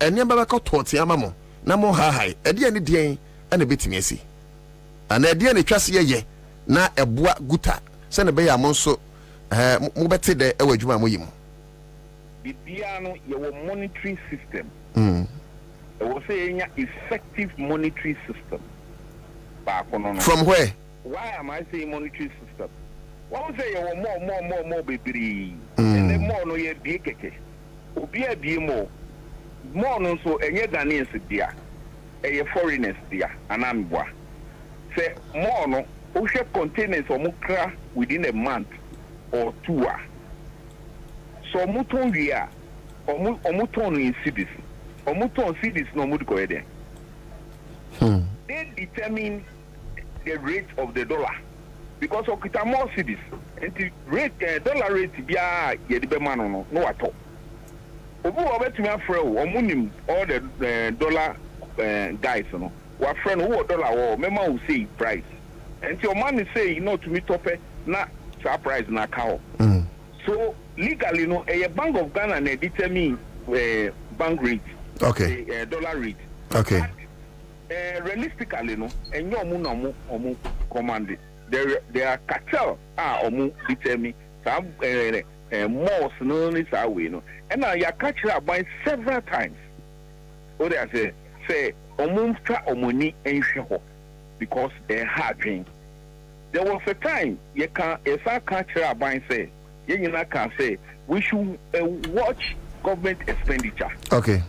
ene baba ka tote amamo na mo ha ade ane den ana betimi asi ana ade ane twase ye na eboa guta se ne be ya mo so mo beti de e wadwuma mo yim bibiano your monetary system I will say effective monetary system from where why am I saying monetary system one say you more baby and then more no ye be keke obi a be more no so enye Ghanaians dia e foreigners dia anambwa say more no o share containers or mukra within a month or 2 hours. So muton we are or muton in cities or muton cities no mood go there. They determine the rate of the dollar because of kita more cities and the rate dollar rate bia ye de man no at all. Obu obetumi afre o munim all the dollar guys no wa friend who dollar wo mema will say price and your man is say you know to me tope na surprise na cow. So legally no a Bank of Ghana na determine bank rate. Okay. Dollar rate. Okay. But, realistically no and your omu command it. There are cartel omu determine some malls no is away no and now you catch that by several times. What they say omu tra omoni enhwe because they hard thing. There was a time you can catch a bind say you can say we should watch government expenditure. Okay.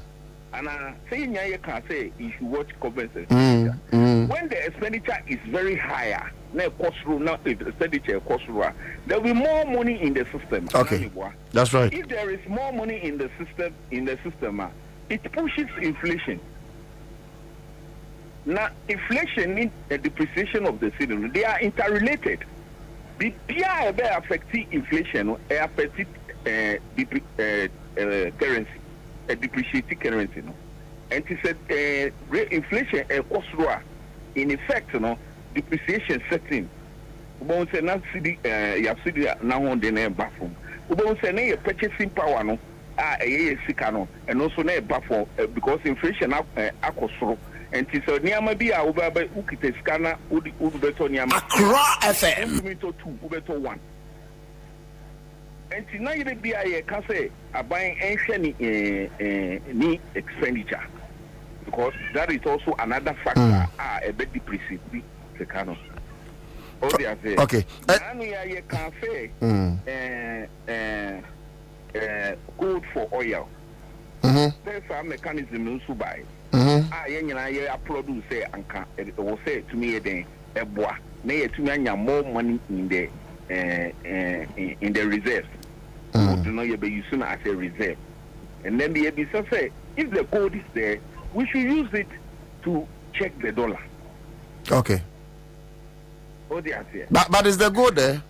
And saying you can say you should watch government expenditure. When the expenditure is very higher, now expenditure cost there will be more money in the system. Okay. That's right. If there is more money in the system, it pushes inflation. Now, inflation means the depreciation of the city. They are interrelated. The PIB affecting inflation, affecting currency, depreciating currency. And it said inflation in effect, depreciation setting. We say not city, you have city now on the bathroom. We say no purchasing power no, and also no bathroom because inflation akosoro. And it's a Niama be a over Ukite scanner, Ubeto Niama. Accra FM. Ubeto 1. And tonight the BIA can say a buying ancient need expenditure because that is also another factor. A bit depreciating the canon. Oh, they are there. Okay. And we can say gold for oil. There's a mechanism in Subai. I produce anka it will say to me then a bois may to me more money in the reserve Gold no you be using as a reserve. And then the ABC say if the gold is there, we should use it to check the dollar. Okay. Oh, they are there. But is the gold there?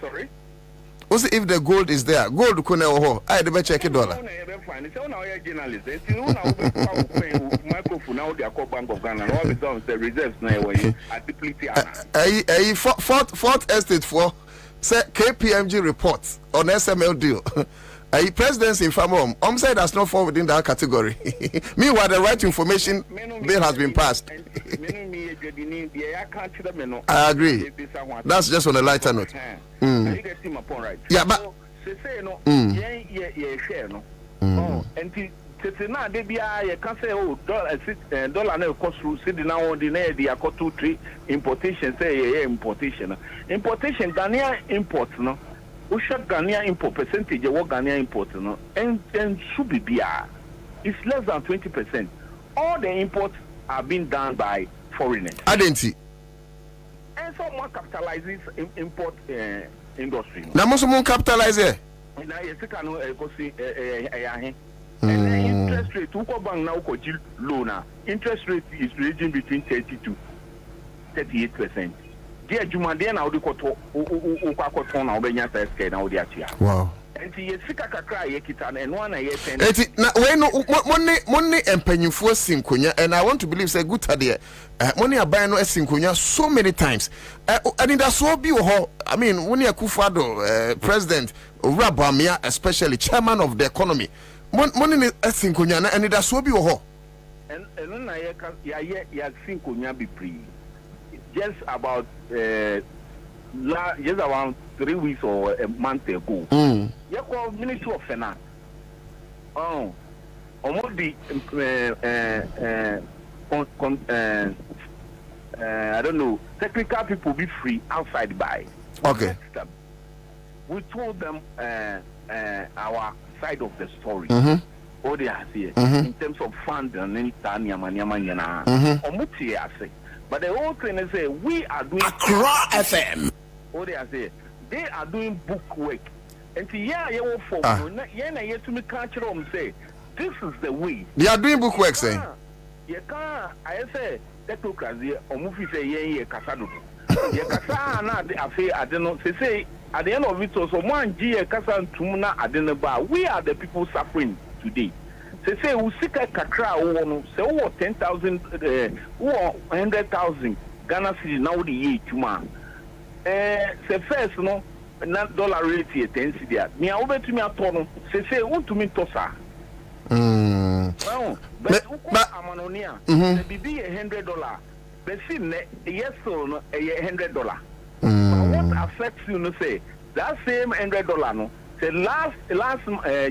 Sorry? Also, if the gold is there, gold couldn't I had check it dollar. Microphone now they are called Bank of Ghana. All the done the reserves now where at the police. Fourth estate for say KPMG report on SML deal. A presidency in Famom, said does not fall within that category. Meanwhile, the right information bill has been passed. I agree. That's just on a lighter note. Yeah, but now they be I can say dollar no cost through city now on the they are 2-3 importation say importation Ghanaian imports no. We shot Ghanaian import percentage of what Ghanaian import, no, and should be BR. It's less than 20%. All the imports are being done by foreigners. Identity. And someone capitalizes import industry. Now, most of them capitalize it. And interest rate, who bank now loan. Interest rate is ranging between 30 to 38%. Dear Juma, dear now the koto now benya SK now the achia. Wow. And ye sika kakra ye kitan and one ye ten. Na we no money empanyufo sinkonya, and I want to believe say good there. Money abuy no sinkonya so many times. And that's so be I mean, when you Akufo-Addo president Rabamia, especially chairman of the economy. Money sinkonya and that's so be And na ye sinkonya be pre. Just about just around 3 weeks or a month ago. You call Ministry of Finance. Almost the I don't know, technical people be free outside by. Okay. We told them our side of the story. What they are here in terms of fund and then but the whole thing is say we are doing Accra FM. What they are saying, they are doing book work. And you for to me catch say this is the way. They are doing book work, saying. You can't I say technocracy or movie say ye kasado. You kasa na the affair I don't know say at the end of it also one G kasa tumuna adenaba. We are the people suffering today. Say we seek a kakra won say 10,000 100,000 Ghana cedi now the year tuma say first no na dollar rate here 10 cedi me over to me aton say want to me tosa but amanonia the bibi $100 but see yes so no $100 but what affects you no say that same $100 no say last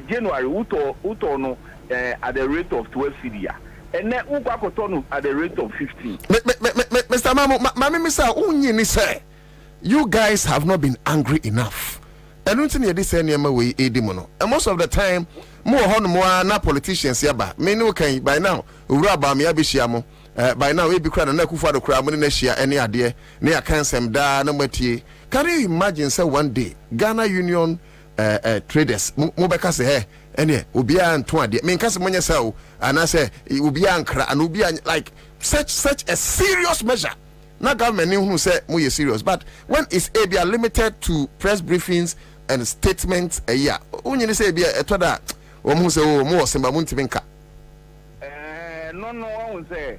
January uto no at the rate of 12 cedi, and then Ubakotono at the rate of 15. Mr. Mami, say, you guys have not been angry enough. I don't think this any way edimono. And most of the time, more na politicians yaba. Many okay by now. Uraba mi abishiamo. By now we be crying na Akufo-Addo kura money next any idea. Ne akansem da na matie. Can you imagine say one day Ghana Union traders mo beka say hey ene obia nto ade me nka se monye say and I say obia nkra and obia like such a serious measure na government who say mo ye serious but when it's a limited to press briefings and statements a year onye say bia etoda wo mo say wo mo semba mo ntimi nka no one say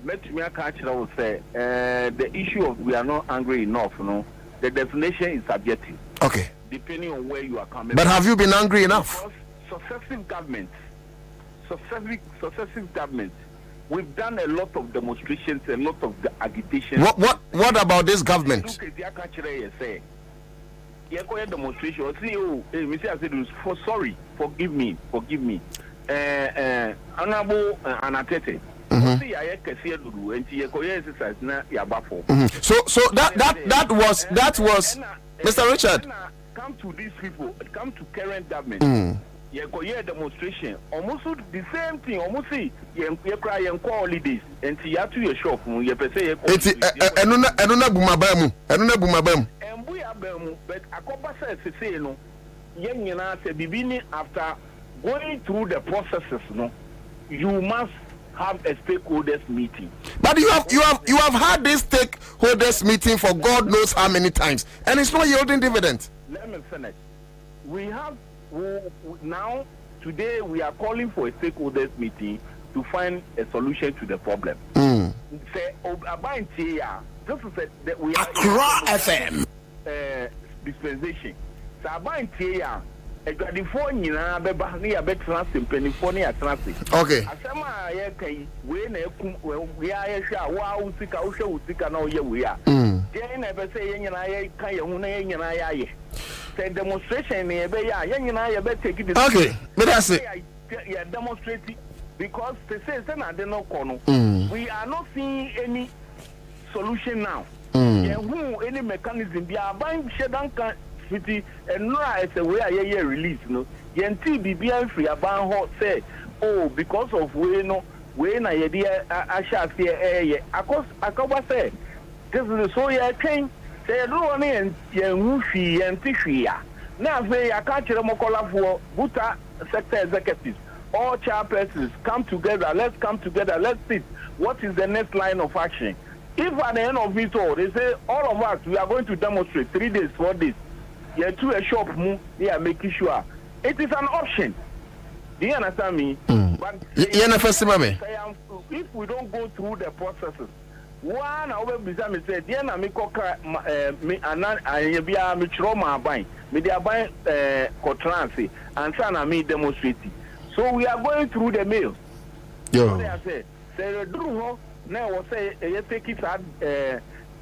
let me catch that say the issue of we are not angry enough the definition is subjective. Okay. Depending on where you are coming. But have you been angry enough? Because successive governments, we've done a lot of demonstrations, a lot of agitation. What about this government? Look at the demonstration. For sorry, forgive me. Honorable Anatete. So that was Mr. Richard. Come to these people, come to current government. You go here demonstration. Almost the same thing. Almost see you cry and call holidays and see you to your shop. You per se. Enuna bumabam. And we are but a copper says say no. after going through the processes, no, you must have a stakeholders meeting. But you have had this stakeholders meeting for God knows how many times, and it's not yielding dividend. Let me finish. We have now today we are calling for a stakeholders meeting to find a solution to the problem. Say this is that we are Accra FM dispensation. So about here. Okay. Asema ya kai we na ekum we ya hwa wa usika na oye we a. Dey na be say yenyina ya kan ye hu na yenyina ya ye. Say demonstration na be ya yenyina ya be take this. Okay, but that's it. Yeah, demonstrate because they say na dey no kono. We are not seeing any solution now. Yeah, who any mechanism be aban shedan kan city and no as a way I release no yenti bibia free aban ho say oh because of we no we na ye dia asha fear akoba say this is so ya train say no one yen hu hwi yenti hwi ya na fe ya ka kire mokola for buta sector executives all chairpersons come together, let's sit what is the next line of action. If at the end of it all they say all of us we are going to demonstrate 3 days 4 days. Yeah, to a shop move, they are making sure it is an option. Do you understand me? But if we don't go through the processes, one over me said, "Dear na me koka me anan ayebia me trauma buying, me they are buying cotrancy and sana me demonstrating." So we are going through the mail. So they say, "Say now was say you take it at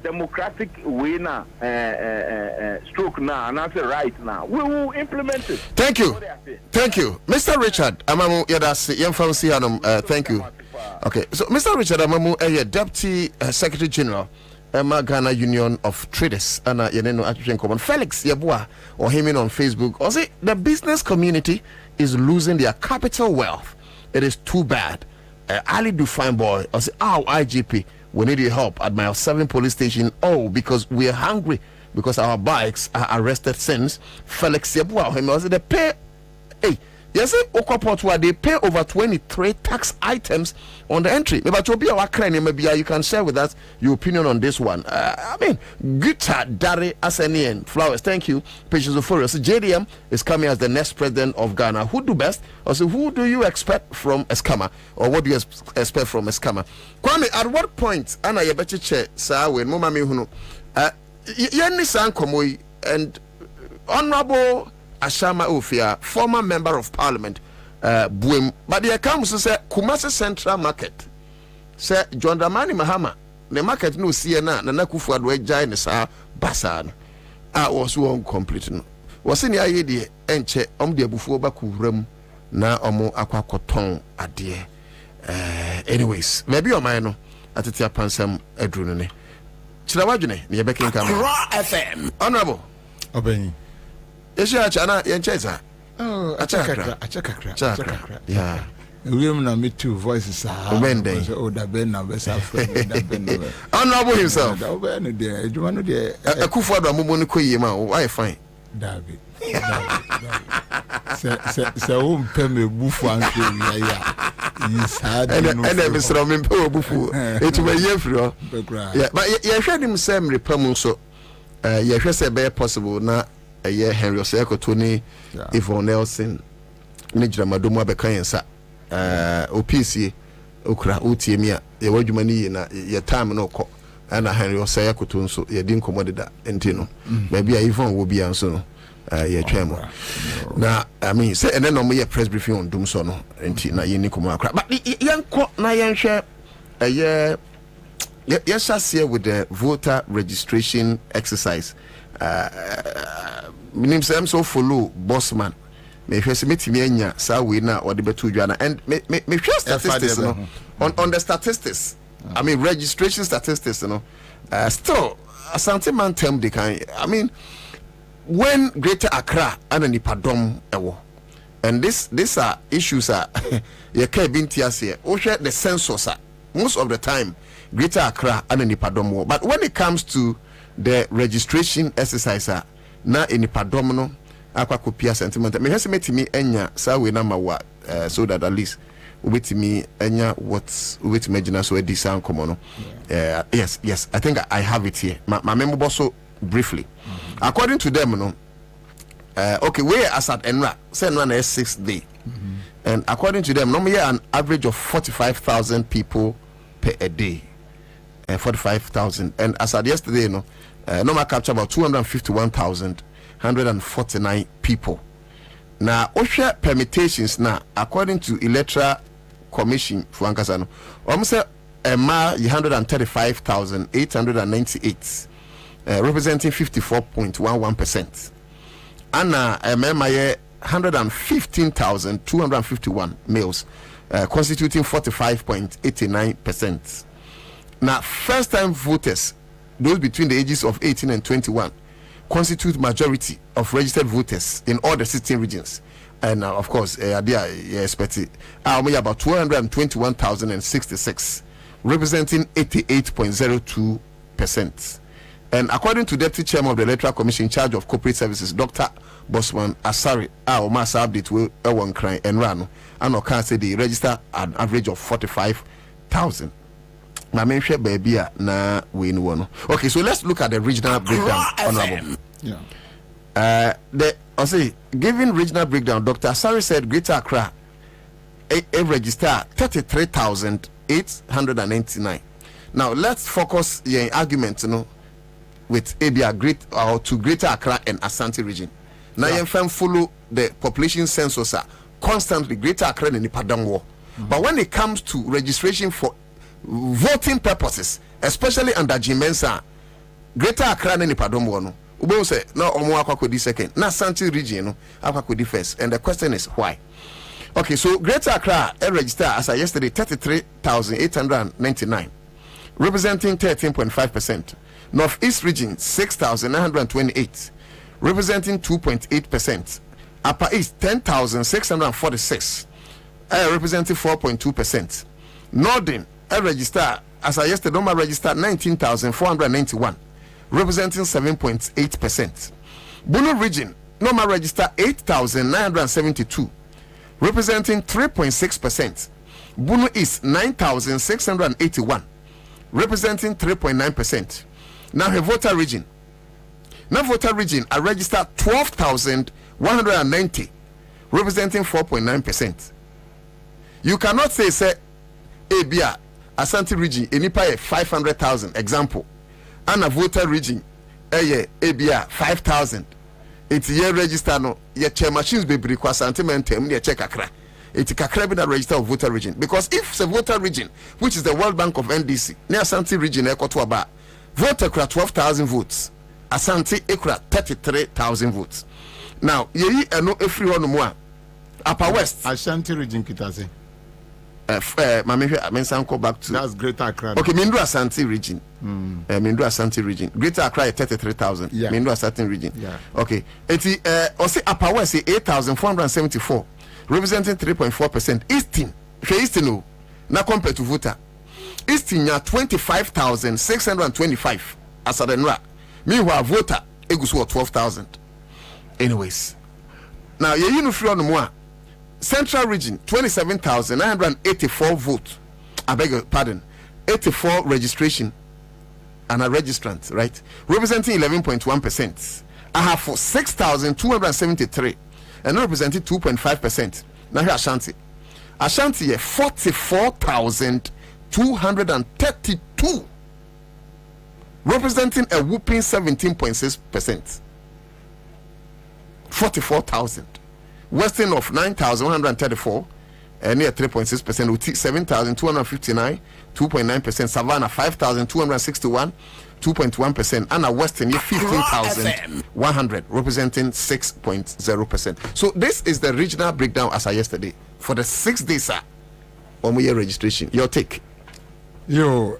democratic way now, stroke now, and that's right now. We will implement it." Thank you, Mr. Richard Amamu. Yeah, that's thank you. Okay, so Mr. Richard Amamu, Deputy Secretary General, Ghana Union of Traders, and Actually Common Felix Yabua or him in on Facebook. Or say the business community is losing their capital wealth. It is too bad. Ali Dufine boy, or say, IGP. We need your help at Mile 7 police station. Oh, because we are hungry because our bikes are arrested since Felix Yabua. They pay. Hey, yes, where they pay over 23 tax items on the entry. Maybe you can share with us your opinion on this one. I mean, Guitar Dari Asenian Flowers. Thank you. Patience of Furious. JDM is coming as the next president of Ghana. Who do best? Also, who do you expect from Escama? Or what do you expect from Escama? Kwame, at what point Anna Yebeche Sawe Momami Huno Yenni Sankomoi and Honorable Ashama Ofia, former member of parliament, Buem, but there comes to say Kumasi Central Market. Say John Dramani Mahama, the market no Siena, Nanakufu Adwe Jainesa Basan. I was one complete. Was in the idea, enche the before Baku na omo akwa koton ade. Anyways, maybe your mind at the pansam edrunu ne. Chilawadune, ne yebekin kam. FM. Honorable. Obeni. Esha chana yencheza. Oh, achakakra. Yeah. William na me two voices are. Obende. Oh, da ben na besa friend. Honorable himself. Da obeni there. Ejuma no there. Akufu ado amomo ne koyi ma. Why fine? David. Se o mpe me bufu anke ya. Is hard. And Mr. Mpe bufu. Etu be ye free. Yeah, but ye hwe dim sem repam so. Ye hwe se be possible na Henry Oseko Tony Yvonne Nelson ne Jamadomu abeka yensa OPC okra otiemia ye wadwuma ni na ye time no kɔ na Henry Oseko to nso ye din komodida entino maybe Yvonne will be anso no ye twemo na I mean say ene no ye press briefing on dum so no enti na ye ni komo akra but yenko na yenhwe yes here with the voter registration exercise. Minim say I'm so follow bossman. Me hwese metimi anya sa we na ode betu dwana and me hwe statistics no on the statistics. I mean registration statistics no. Still Asante man term they can I mean when Greater Accra and Nipadom ewo and these are issues are ye ka bintias here. O hwe the census most of the time Greater Accra and Nipadom but when it comes to the registration exercise na enipadom no akwa kopia sentiment me hwese metimi enya sa we na mawa so that at least ubetimi enya what ubetimi agina so edi san komo no yes I think I have it here my member so briefly according to them no okay we as at enra say enra na 6th day and according to them normally an average of 45,000 people per a day 45,000 and as at yesterday normal capture about 251,149 people. Now OSHA permutations now according to Electoral Commission for Ankasano almost 135,898 representing 54.11%. And MMI 115,251 males constituting 45.89%. Now first time voters, those between the ages of 18 and 21, constitute majority of registered voters in all the 16 regions. And of course, they are expected about 221,066, representing 88.02%. And according to Deputy Chairman of the Electoral Commission in charge of corporate services, Dr. Bosman Asari, our mass update will one cry and run, and can say they register an average of 45,000. Baby na win one. Okay, so let's look at the regional breakdown. Honorable. I'll say, given regional breakdown, Dr. Asari said Greater Accra register 33,899. Now let's focus your argument, with ABA to Greater Accra and Ashanti region. Now you can follow the population census constantly Greater Accra and Ipadang War. But when it comes to registration for voting purposes, especially under Jimensa, Greater Accra and Ipadang War, Ubo say no omo akwa second, na Ashanti region akwa first, and the question is why? Okay, so Greater Accra register as of yesterday 33,899, representing 13.5%. Northeast region 6,928, representing 2.8%. Upper East 10,646, representing 4.2%. Northern register as of yesterday normal register 19,491, representing 7.8%. Bunu region normal register 8,972, representing 3.6%. Bunu East 9,681, representing 3.9%. Now her voter region. Now voter region I registered 12,190, representing 4.9%. You cannot say Abia Ashanti region enipa 500,000 example, and a voter region Abia 5,000. It's year register no ye chair machines be break sentimentum ye check akra. It's kakra be the register of voter region, because if it's a voter region which is the World Bank of NDC near Ashanti region ekotoaba voter kra 12,000 votes, Ashanti ekra 33,000 votes. Now ye no every one more Upper West Ashanti region kitase go back to that's Greater Accra. Okay, Mindru Ashanti region. Mindru Ashanti region. Greater Accra 33,000. Yeah. Mindru Ashanti region. Yeah. Okay. Eti also Upper West 8,474, representing 3.4%. Eastern now compared to voter. Eastern 25,625 as a denra. Meanwhile voter egusu 12,000. Anyways. Now you know free on more. Central region 27,984 votes. I beg your pardon. 84 registration and a registrant, right? Representing 11.1%. I have for 6,273 and representing 2.5%. Now here Ashanti. Ashanti 44,232, representing a whooping 17.6%. 44,000. Western of 9,134, near 3.6%. Uti 7,259, 2.9%. Savannah 5,261, 2.1%. Anna Western 15,100, representing 6.0%. So this is the regional breakdown as of yesterday for the 6 days on year registration. Your take? Yo,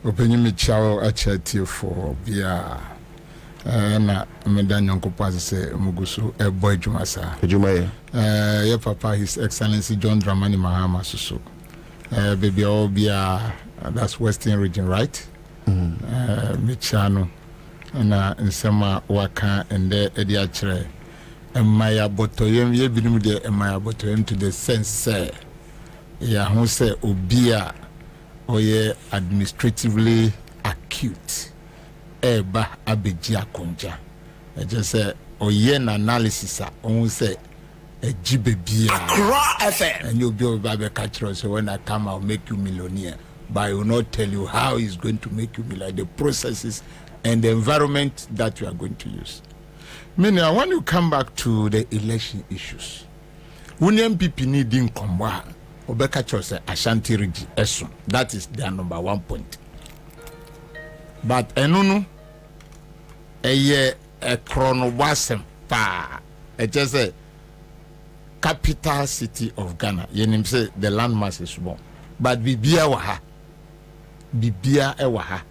opening me chow a chat for via. Na medanyo nkopase se mugusu boy jumasa ejuma your papa His Excellency John Dramani Mahama Susu baby obia that's Western region, right? Michano na nsema waka ende edi akire emaya botoyem ye binum de emaya botoyem to the sense say ya ho say obi a oye administratively acute eba abeji akonja e just say oye na analysis a on say ejibe bia Accra FM and you be babe catch us. So when I come I'll make you millionaire, but I will not tell you how it's going to make you millionaire, the processes and the environment that you are going to use. Meaning, I want to come back to the election issues. When MPP need in combat, Obeka Chose Ashanti Rigi Esum. That is their number 1 point. But Enunu, a chronobasem pa, just a capital city of Ghana. Yenim say the landmass is small, but Bibia waha, Bibia ewaha.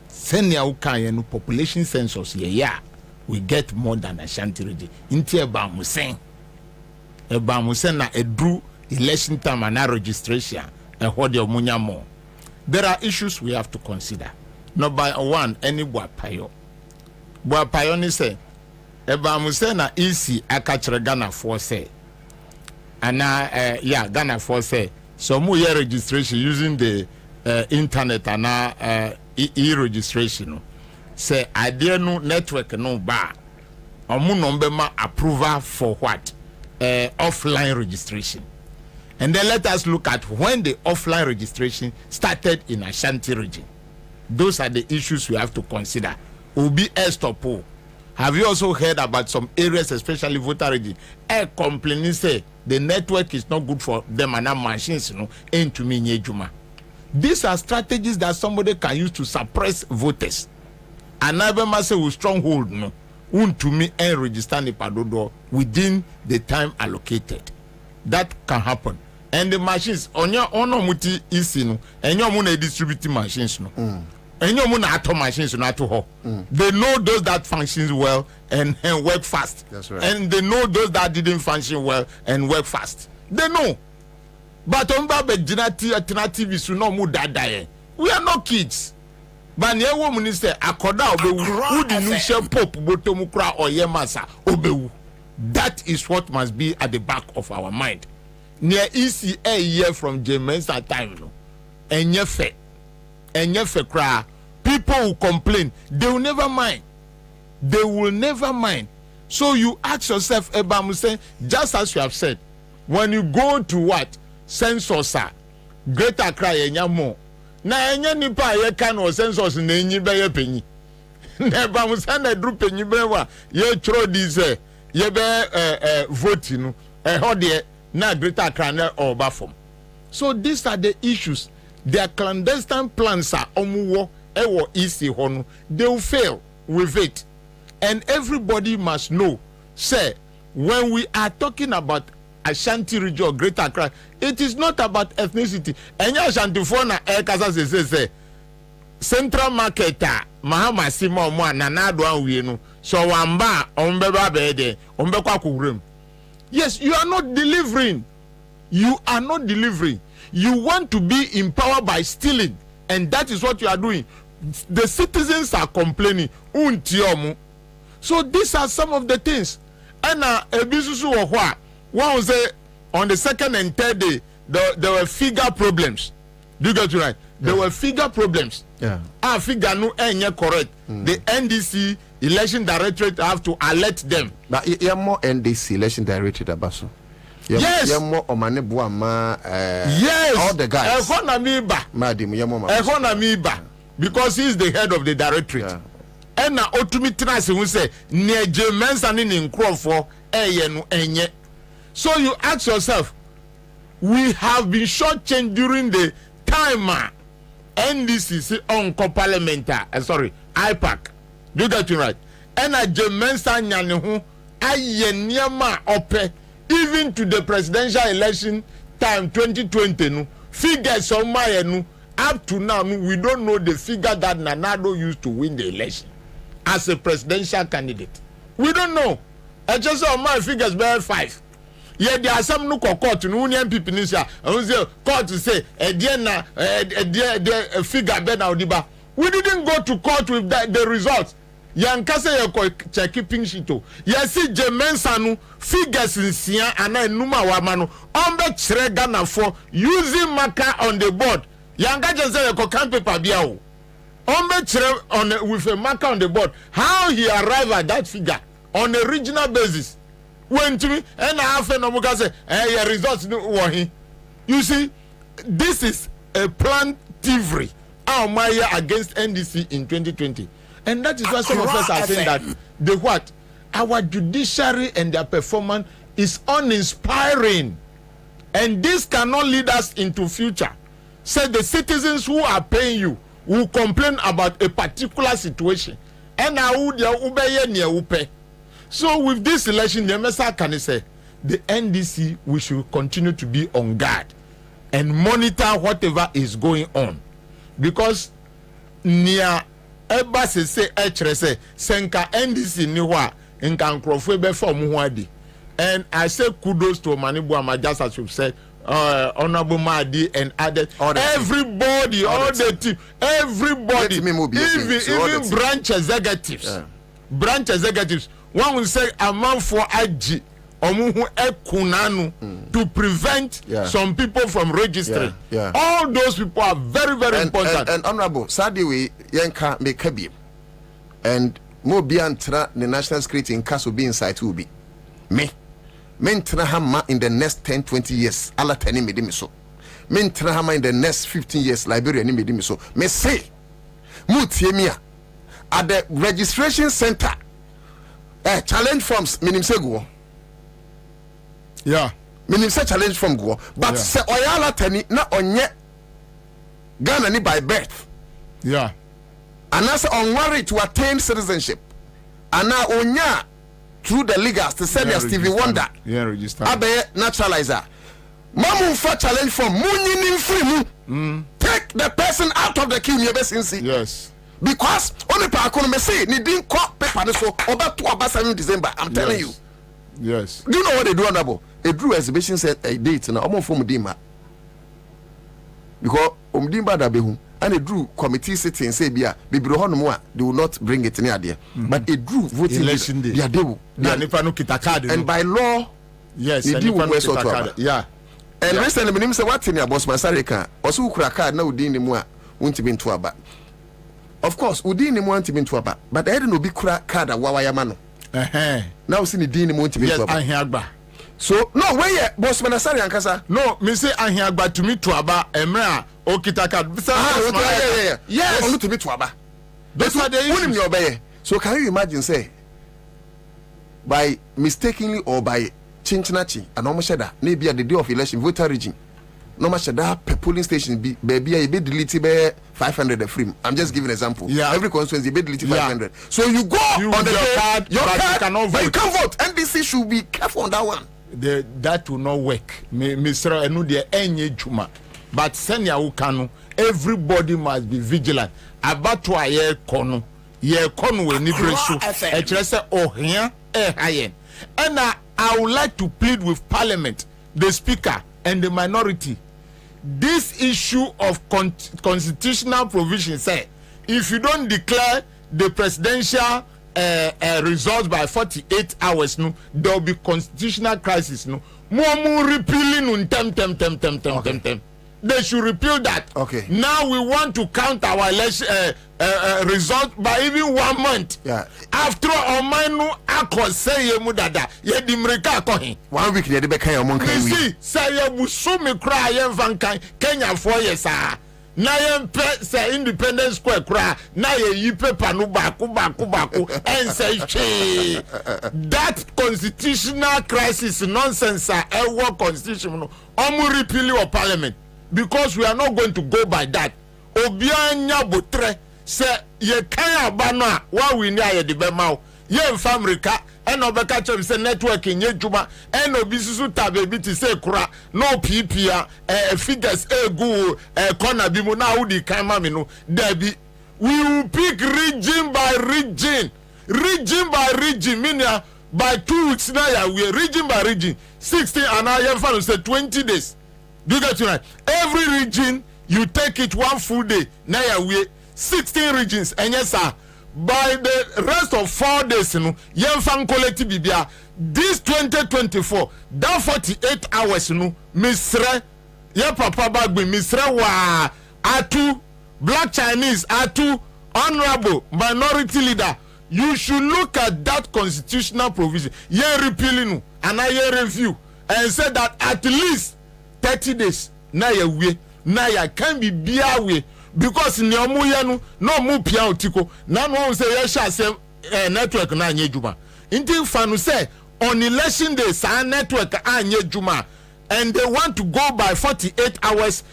Senya ukaya no population census yeah. We get more than Ashanti region. Inti eba musen na edru election time and registration and hold your munya more. There are issues we have to consider. Number one, any Buapayo ni say eba musen na easy akachre Ghana for say. Ana Ghana for say so mu year registration using the internet and e-registration. Say idea no network no bar omu no ma approval for what offline registration. And then let us look at when the offline registration started in Ashanti region. Those are the issues we have to consider. Obi Estopo. Have you also heard about some areas, especially voter region, complaining say the network is not good for them and our machines, into me juma. These are strategies that somebody can use to suppress voters. Another massive with stronghold to me and register the padodo within the time allocated. That can happen. And the machines on your own muti isinu and your money distributing machines and your money atom machines not to ho. They know those that functions well and work fast. That's right. And they know those that didn't function well and work fast. They know. But on Baba alternative is no more that we are not kids. But near woman is say akoda obewu who the new shell pope botomukra or yemasa obewu. That is what must be at the back of our mind. Near ECA year from Jemensa time no. Enyefe cry. People who complain, they will never mind. They will never mind. So you ask yourself, Ebamu say, just as you have said, when you go to what? Census, Greater Accra enyamo. Na enya nipa ye kan o census na enyi be ye penyi. Na ba mu sa na dru penyi be wa ye chro di say ye be vote no. Ho de na Greater Accra na oba form. So these are the issues. Their clandestine plans are omuwo ewo isi ho no. They will fail with it. And everybody must know say when we are talking about Ashanti region or Greater Accra, it is not about ethnicity. Enya Ashanti for na kasa say central marketer Mahama Sima omo na na do anwie no so wamba ombeba be de ombekwa kuwrem. Yes, you are not delivering. You are not delivering. You want to be in power by stealing, and that is what you are doing. The citizens are complaining. So these are some of the things. And ebisusu ohwa. One was on the second and third day, there were figure problems. Do you get it right? There were figure problems. Yeah. Figure no correct. The NDC election directorate have to alert them. But you more NDC election directorate abaso. Yes. You more omane buama. Yes. All the guys. Because he is the head of the directorate. Yeah. And now otumitrasi who say near Jemensa in Crawford enye. So you ask yourself, we have been shortchanged during the time NDC on parliamentar. IPAC. Do you get it right? And a Jemensa nyane ayenyama ope even to the presidential election time 2020 no figures on my no up to now we don't know the figure that Nanado used to win the election as a presidential candidate. We don't know. I just saw my figures by 5. Yeah, there are some no court no union people in here. I say court to say a figure ben audiba. We didn't go to court with the results. yankase ye ko check pink sheet o yesi jemensa no figures nsia ana enuma wa ma no ombe kire Ghana for using marker on the board yanka je say ye ko can paper bia o ombe kire on with a marker on the board how he arrived at that figure on a regional basis when to me and half no mo ka say your results no wo he you see this is a planned thievery against NDC in 2020. And that is why some of us are saying that our judiciary and their performance is uninspiring. And this cannot lead us into future. So the citizens who are paying you will complain about a particular situation. And so with this election, the MSR can say the NDC, we should continue to be on guard and monitor whatever is going on, because near eba se echere senka NDC ni wa nka nkrofo be form ho adi. And I say kudos to Manibu Ama, just as you said, Honorable Madi and others, everybody, all the team, everybody, even branch executives, branch executives. One will say a man for IG to prevent some people from registering. All those people are very, very important. And Honorable, Sadiwi Yanka Mekabi and Mobiantra, the national security in case will be inside will be me. Mentrahama in the next 10-20 years, Allah tani medimiso. Mentrahama in the next 15 years, Liberia ni medimiso. Me say, Mutiemia at the registration center, challenge forms, minim se go. Yeah. Minim se challenge form go. But se oyala tani na onye Ghana ni by birth. Yeah. And as unworried to attain citizenship. And now onya through the legals to send Stevie Wonder. Yeah, register. Abe naturalizer. Mamu for challenge for munyin free mu. Take the person out of the queue. Yes. Because only pa me say ni din ko paper so oba to oba 7 December. I'm telling you. Yes. Do you know what they do, Honorable? A drew exhibition set a date na omo for mudima. Because umdimba da behu. And a drew committee sitting say bia bibiro hono mo a they will not bring it near there. But a drew voting election day. Yeah, they will. And by law, yes, and yeah. And recently, my name say what in your boss Masarika also ukra card na udin mu a won't be to aba. Of course, udin mu want to be to aba, but I don't know be card a wawaya mano. Now see the din mu want to be to aba. So no way boss Manasari ankasa. No, me say ahiagba to me to aba emra okita card. Yes, only to be to aba. That's what they use. So can you imagine say by mistakenly or by chinchinachi and almost shada maybe at the day of election voter region no much shada polling station be baby a bit deleted by 500 free. I'm just giving an example. Yeah, every constituency be deleted 500. So you go on the card, your card, you cannot vote. You can't vote. NDC should be careful on that one. That will not work. Mr. Enu de enye juma. But senya ukanu, everybody must be vigilant. About to aye kono. Ye kono we nibresu. Echrese ohia hayen. And I would like to plead with Parliament, the Speaker, and the minority. This issue of constitutional provision say, if you don't declare the presidential results by 48 hours, no, there will be constitutional crisis. No, more repealing tem. They should repeal that. Okay. Now we want to count our election result by even 1 month. Yeah. After all, manu ako say ye mudada ye dimreka akohin. 1 week they be kan your monk. See, say ye busumi cry ye vankan Kenya 4 years ah. Na ye say Independence Square cry. Na ye yi paper no baku and say che. That constitutional crisis nonsense war constitution no. Omu repeal your parliament. Because we are not going to go by that. Obianya botre se ye kan abana wa we nia ye de bema ye famrika and obeka chem se network nye juma and obisusu tabe bi ti se kura no ppia figures egu corner bi mu na wo di kan ma me no dabi we will pick region by region meaning by 2 weeks na ya we region by region 16 and I am fan say 20 days. Do you get it right? Every region you take it 1 full day. Now we 16 regions and yes sir. by the rest of 4 days no yemfa nkoleti bibia this 2024 that 48 hours no misre ye papa bagbe misre wa atu black Chinese atu honorable minority leader. You should look at that constitutional provision. Ye repealing and I review and say that at least 30 days na ye we na ya can be bia we because in your no mu pia otiko na no say ye sha say network na anye juma. Inti fanu say on election day sa network anye juma and they want to go by 48 hours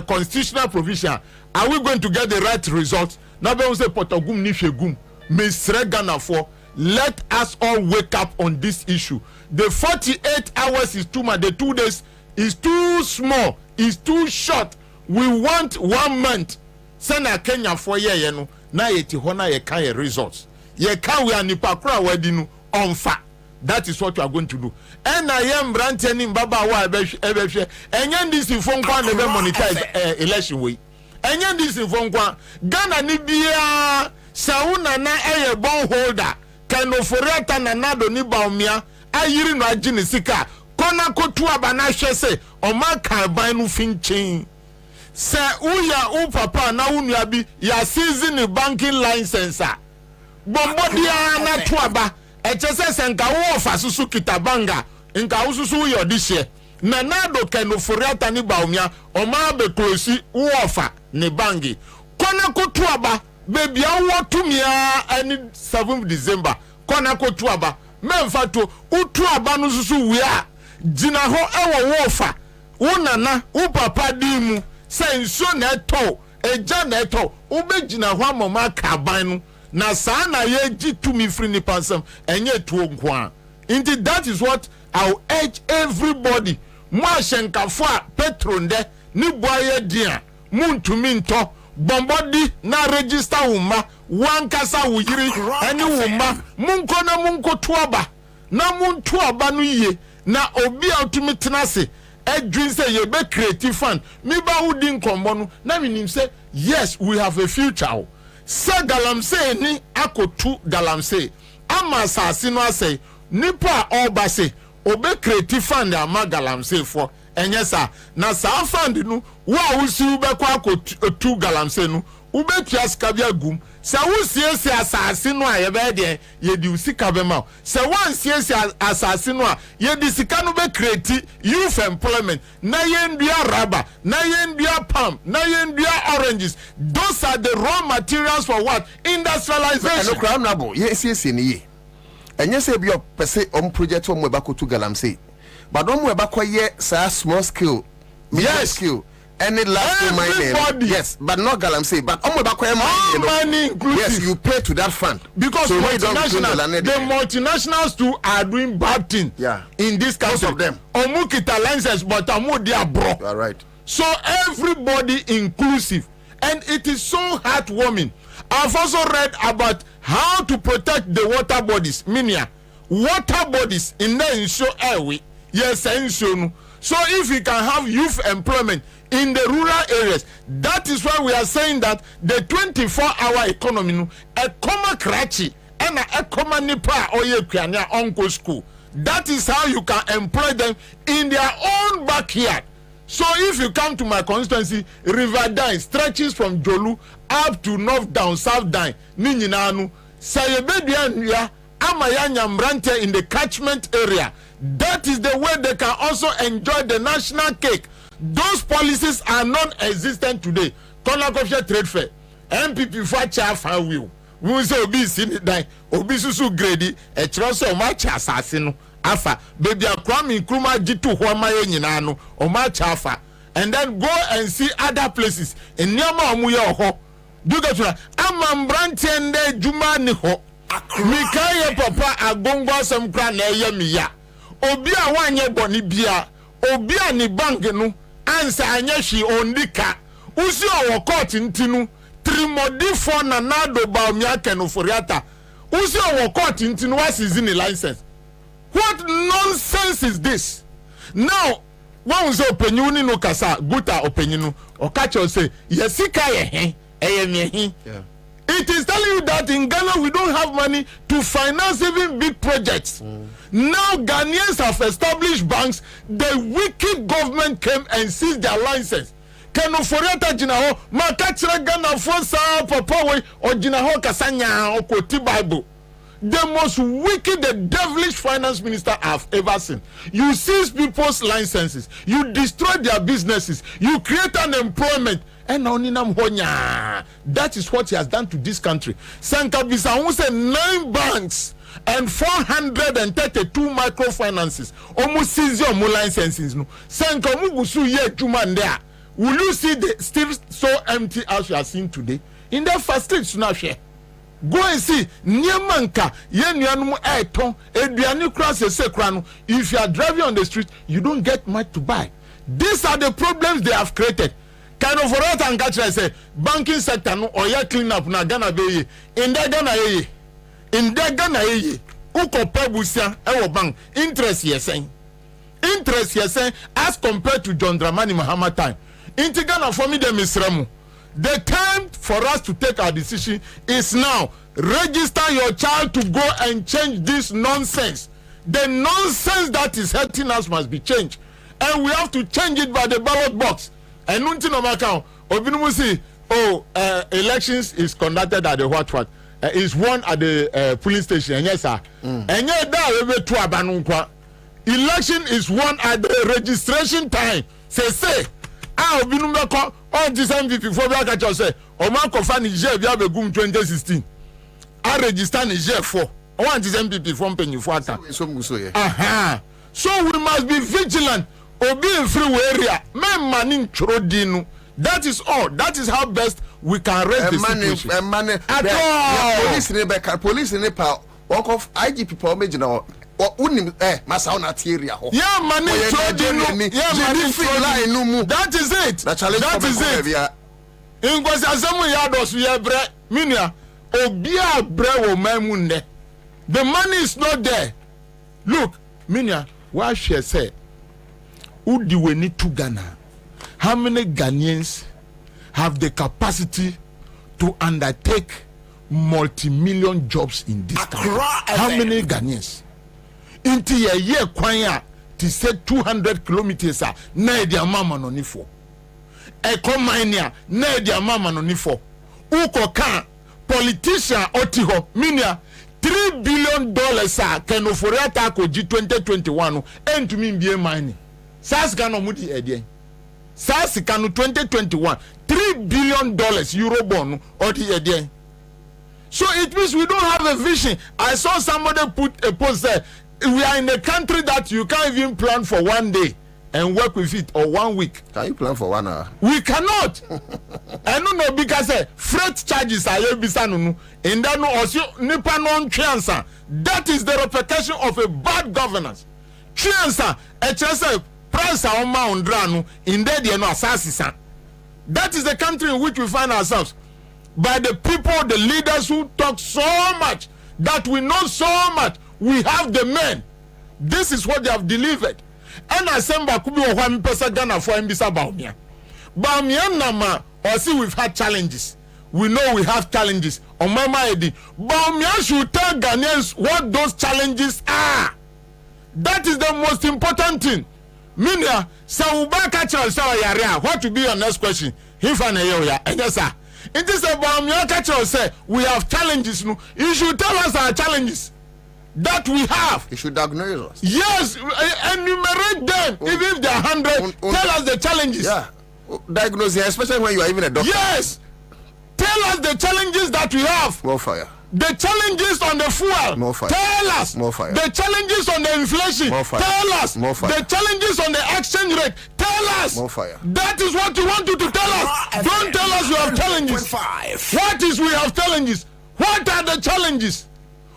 constitutional provision. Are we going to get the right result? Na be say potogum ni hwegum. Mr. Ghana for let us all wake up on this issue. The 48 hours is too much. The 2 days is too small. Is too short. We want 1 month. Send a Kenya for ye no. Na yeti hona ye kan ye results. Ye kan we anipa kura wedinu onfa. That is what we are going to do. And I am branching baba wa ebehwe. Enyen this phone kwa nebe monetize election way. Enyen this phone kwa Ghana ni bia Sauna na eye bond holder kanoforiata na nado ni baumia ayiri no agini sika kona kotu abana hwe se o ma kan ban no finchin se uya u papa na unua bi ya season banking license a bombodia na tuaba echese se nka wo fa susu kitabanga nka ususu yo dihye na nado kanoforiata ni baumia o ma be close wo fa ne bangi kona kotu aba baby awo tumia any 7th December kona ko tuaba memfa to utuaba no susu wi a gina ho ewo wofa wonana wo papa dimu se nso na eto eja na eto wo be gina ho amoma ka ban no na saa na ye gi tumi free ni pansam enye tuo nko inti that is what I will urge everybody mo ahyenkafo a petronde ni boye dia muntumi nto bombodi na register wuma wankasa wuyiri eni wuma munko na munko tuaba na muntuaba no ye na obi a otumi tenase edwin say ye be creative fund mi ba wudi nkombo no na minim say yes we have a future say galamsey ni akotu galamsey ama asase no asay nipa oba say obe creative fund ama galamsey for enyesa na sa fund no wa usi ubekwa akotu galamsey no ubetua skabia gum se wusiesie asase no a ye be de ye di usika be ma se wansiesie asase no a ye di sika no be create youth employment na yendua rubber na yendua palm na yendua oranges. Those are the raw materials for what? Industrialization. No crown nabo yes ni ye enye se bi opese project o mo ba kotu galamsey but o mo ba koye sa small scale yes scale any last mining yes but not galamsey but o mo ba koye mining yes you pay to that fund because so the multinationals too are doing bad things in this country. Most of them omukita licenses but amu dia bro. You are right. So everybody inclusive and it is so heartwarming. I've also read about how to protect the water bodies, minia water bodies in the insure airway. Yes, insure. So if we can have youth employment in the rural areas, that is why we are saying that the 24-hour economy, a comma cratchy and a comma nipa or ye piania uncle school. That is how you can employ them in their own backyard. So if you come to my constituency, River Dine stretches from Jolu up to North Down, South Dine, Nininanu, Sayebedia, Amayanya Mbrante in the catchment area. That is the way they can also enjoy the national cake. Those policies are non-existent today. Konakofia Trade Fair, MPP for Chafa will. We say Obi Sinidai, Obi Susu Grady, a Trosso Macha Assassino. Afa baby Kwame Nkrumah jitu hwamaye nyina no o ma chafa and then go and see other places in nyama omuye ho do get to ama branch ende juma ni ho mikaye papa agongo asem kra na eye miya obi a wanye boni bia obi a ni bank no ansa anya hwi ondika usi owo court ntinu trimodifo na nado ba mi akeno foriata usi owo court ntinu wasizi ni license. What nonsense is this? Now, one was opinion no kasa, guta opinion, or catch or say, Yesika ye, It is telling you that in Ghana we don't have money to finance even big projects. Now Ghanaians have established banks. The wicked government came and seized their license. Kano Foriata Jinaho, Makachra Ghana Fosa, Papa, or Jinaho Kasanya, or Koti Bible. The most wicked, the devilish finance minister I've ever seen. You seize people's licenses, you destroy their businesses, you create unemployment. And that is what he has done to this country. Sanka Bisa said 9 banks and 432 microfinances. Almost seize your licenses. Sanka Mubusu ye Juman there. Will you see the still so empty as you are seeing today? In the first stage, go and see Nyamanka, Yenyanum Eton, Ediani Cross Sekrano. If you are driving on the street, you don't get much to buy. These are the problems they have created. Kind of for and catch I say banking sector no or ya clean up na Ghana be in that Ghana ye. In that Ghana ye. Uko pebusia ewo bank interest saying as compared to John Dramani Mahama time. Inti Ghana for me them Misramu. The time for us to take our decision is now. Register your child to go and change this nonsense. The nonsense that is hurting us must be changed. And we have to change it by the ballot box. And nothing on my account. Elections is conducted at the what? Is won at the polling station. And yes, sir. And yeah, election is won at the registration time. Say. All this MVP for Baka say, Oman Kofa Niger via the Gum 2016. I register Niger for. I want this MVP from Penyufuata. So we must be vigilant. Obi in free area. Men manning Chodinu. That is all. That is how best we can raise the situation. Police in Nepal. Walk off IGP people major now. Masauna Tyria. Yeah, money. That is it. That is it. In Guazamu Yados, we have bread. Minia, Obia bread Mamunde. The money is not there. Look, Minia, what she said. Who do we need to Ghana? How many Ghanaians have the capacity to undertake multi-million jobs in this country? How many Ghanaians? Into a year, kwanya to say 200 kilometers na dia mama no ni for. Ekomania na dia mama no ni for. Uko kan politician otiho minia $3 billion can oforiata ko G2021 and to me be mining. Sas kan omudi edie. Sas kan 2021 $3 billion Eurobond or the edie. So it means we don't have a vision. I saw somebody put a post there. We are in a country that you can't even plan for one day and work with it, or 1 week. Can you plan for 1 hour? We cannot. I don't know because freight charges are bisanu and then also nipa non Ansah. That is the repercussion of a bad governance. Ansah, HSA price our mount dranu in there no assassin. That is the country in which we find ourselves. By the people, the leaders who talk so much, that we know so much. We have the men. This is what they have delivered. And I send back to one person Ghana for Mbisa Baumia. Baumia Nama, or see we've had challenges. We know we have challenges. On my mind, Baumia should tell Ghanaians what those challenges are. That is the most important thing. Minia, Sawubaka Charles, what will be your next question? Hifana, and yes, sir. It is about Baumia say we have challenges. You should tell us our challenges that we have. You should diagnose us. Yes, enumerate them. Even if they are 100, tell us the challenges. Yeah, diagnose them, especially when you are even a doctor. Yes, tell us the challenges that we have. More fire. The challenges on the fuel. More fire. Tell us. More fire. The challenges on the inflation. More fire. Tell us. More fire. The challenges on the exchange rate. Tell us. More fire. That is what we want you to tell us. Don't tell us we have challenges. What is we have challenges? What are the challenges?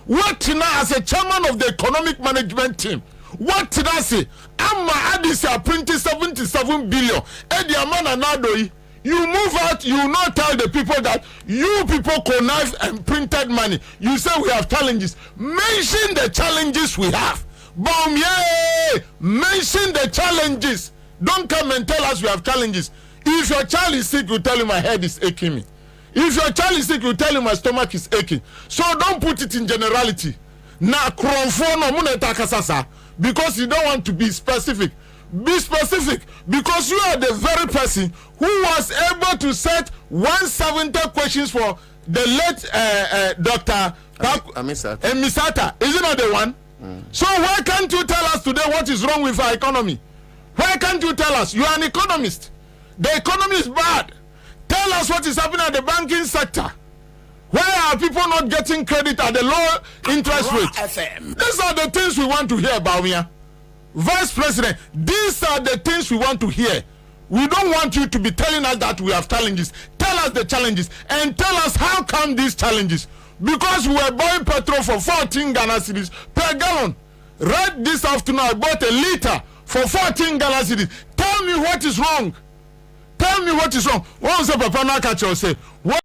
What now as a chairman of the economic management team? What did I say? Amma Adisa printed 77 billion. Eddie Amana Nadoi. You move out, you not tell the people that you people connived and printed money. You say we have challenges. Mention the challenges we have. Boom, yay! Mention the challenges. Don't come and tell us we have challenges. If your child is sick, you tell him my head is aching me. If your child is sick, you tell him my stomach is aching. So don't put it in generality. Na kronfo no muneta kasasa, because you don't want to be specific. Be specific, because you are the very person who was able to set 170 questions for the late Dr. Misata. Is it not the one? So why can't you tell us today what is wrong with our economy? Why can't you tell us? You are an economist. The economy is bad. Tell us what is happening at the banking sector. Why are people not getting credit at the low interest rate? These are the things we want to hear about here. Vice President, these are the things we want to hear. We don't want you to be telling us that we have challenges. Tell us the challenges and tell us how come these challenges. Because we were buying petrol for 14 Ghana cedis per gallon. Right this afternoon, I bought a liter for 14 Ghana cedis. Tell me what is wrong. Tell me what is wrong. What was the Papa Nakacho say? What?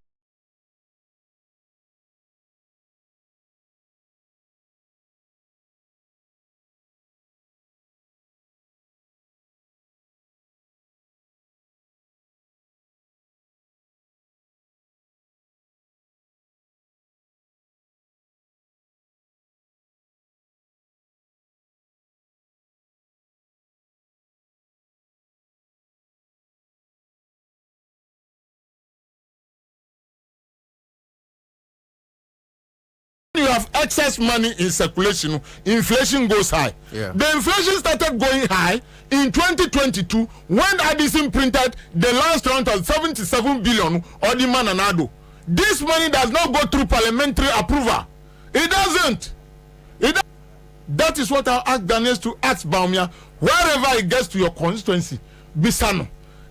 You have excess money in circulation, inflation goes high. Yeah. The inflation started going high in 2022 when Addison printed the last round of 77 billion or the Mananado. This money does not go through parliamentary approval. It doesn't. That is what I'll ask Daniels to ask Baumia wherever it gets to your constituency, Bisano.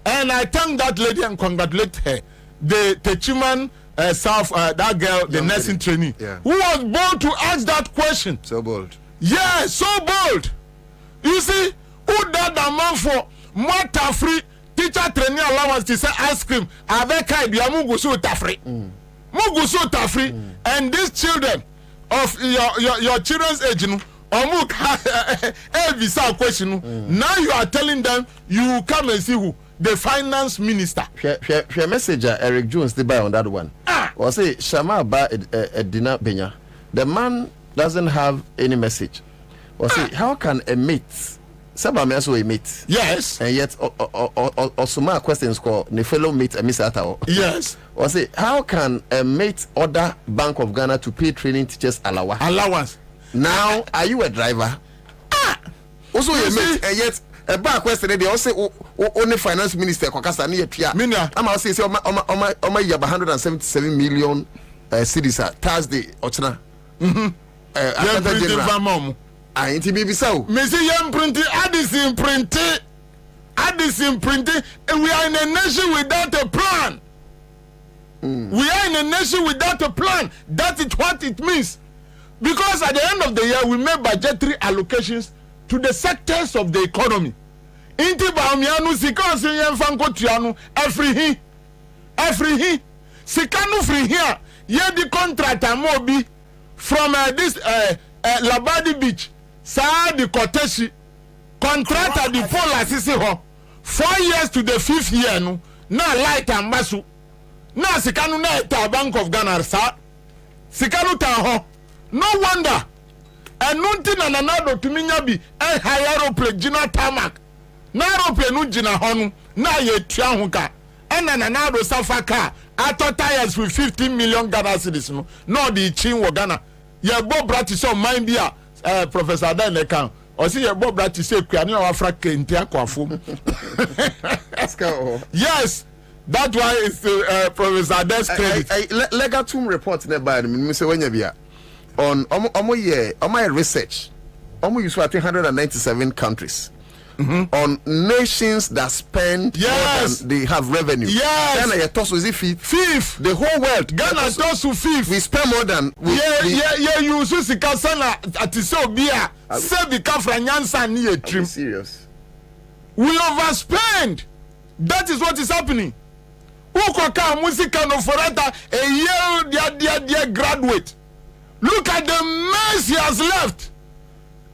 And I thank that lady and congratulate her. The Techiman that girl, the nursing trainee, who was bold to ask that question. So bold. Yeah, so bold. You see, who that amount for more free teacher training allowance to say ice cream? Avec dia mugusu tafri. Mugusu tafri. And these children of your children's age, you know, visa question. Now you are telling them you come and see who. The finance minister. Share messenger Eric Jones the buy on that one. Or say Shama ba Edina Benya. The man doesn't have any message. Or say how can a mate Sabame also a mate? Yes. And yet also my questions call the fellow mate a Miss Atao. Yes. Or say how can a mate order Bank of Ghana to pay training teachers allowance? Now are you a driver? Also a mate and yet a back question they also only finance minister Kokasa near Pia. I'm also say Oma Yaba 177 million cities Thursday Ochna. I ain't be so. Missy Yam printing, Addison printing, and we are in a nation without a plan. We are in a nation without a plan. That is what it means. Because at the end of the year, we make budgetary allocations to the sectors of the economy. Inti Baumianu Sikano Siyan Fanko Tianu, every he. Sikano free here, ye the contract Mobi from this Labadi Beach, Sa the Koteshi, contract at the Pola Sisi Ho, 4 years to the 5th year, no, na light and masu. Na Sikano na Bank of Ghana, sa Sikano Taho. No wonder. And nothing and another to me be a high aeroplane Gina Tamak. Na aeroplane no Gina Honu, na ye Triahuka, and an another Safa car. I thought tires with 15 million Ghana cedis. No, the Chin Ghana. Ye Bob Bratiso, mind be Professor Dan account. Or see your Bob Bratiso, Piano Africa in Tiaquafum. Yes. That's why it's Professor Dan's credit. Legatum report nearby, Mr. Wenyabia. On my research, you saw 197 countries. On nations that spend more than they have revenue. Yes. Ghana toss was fifth. The whole world. Ghana toss to fifth. We spend more than you see Kasana at Isobia. Sebika Franyansa near trim. Serious. We overspend. That is what is happening. Ukoka Musika no Forata a year graduate. Look at the mess he has left.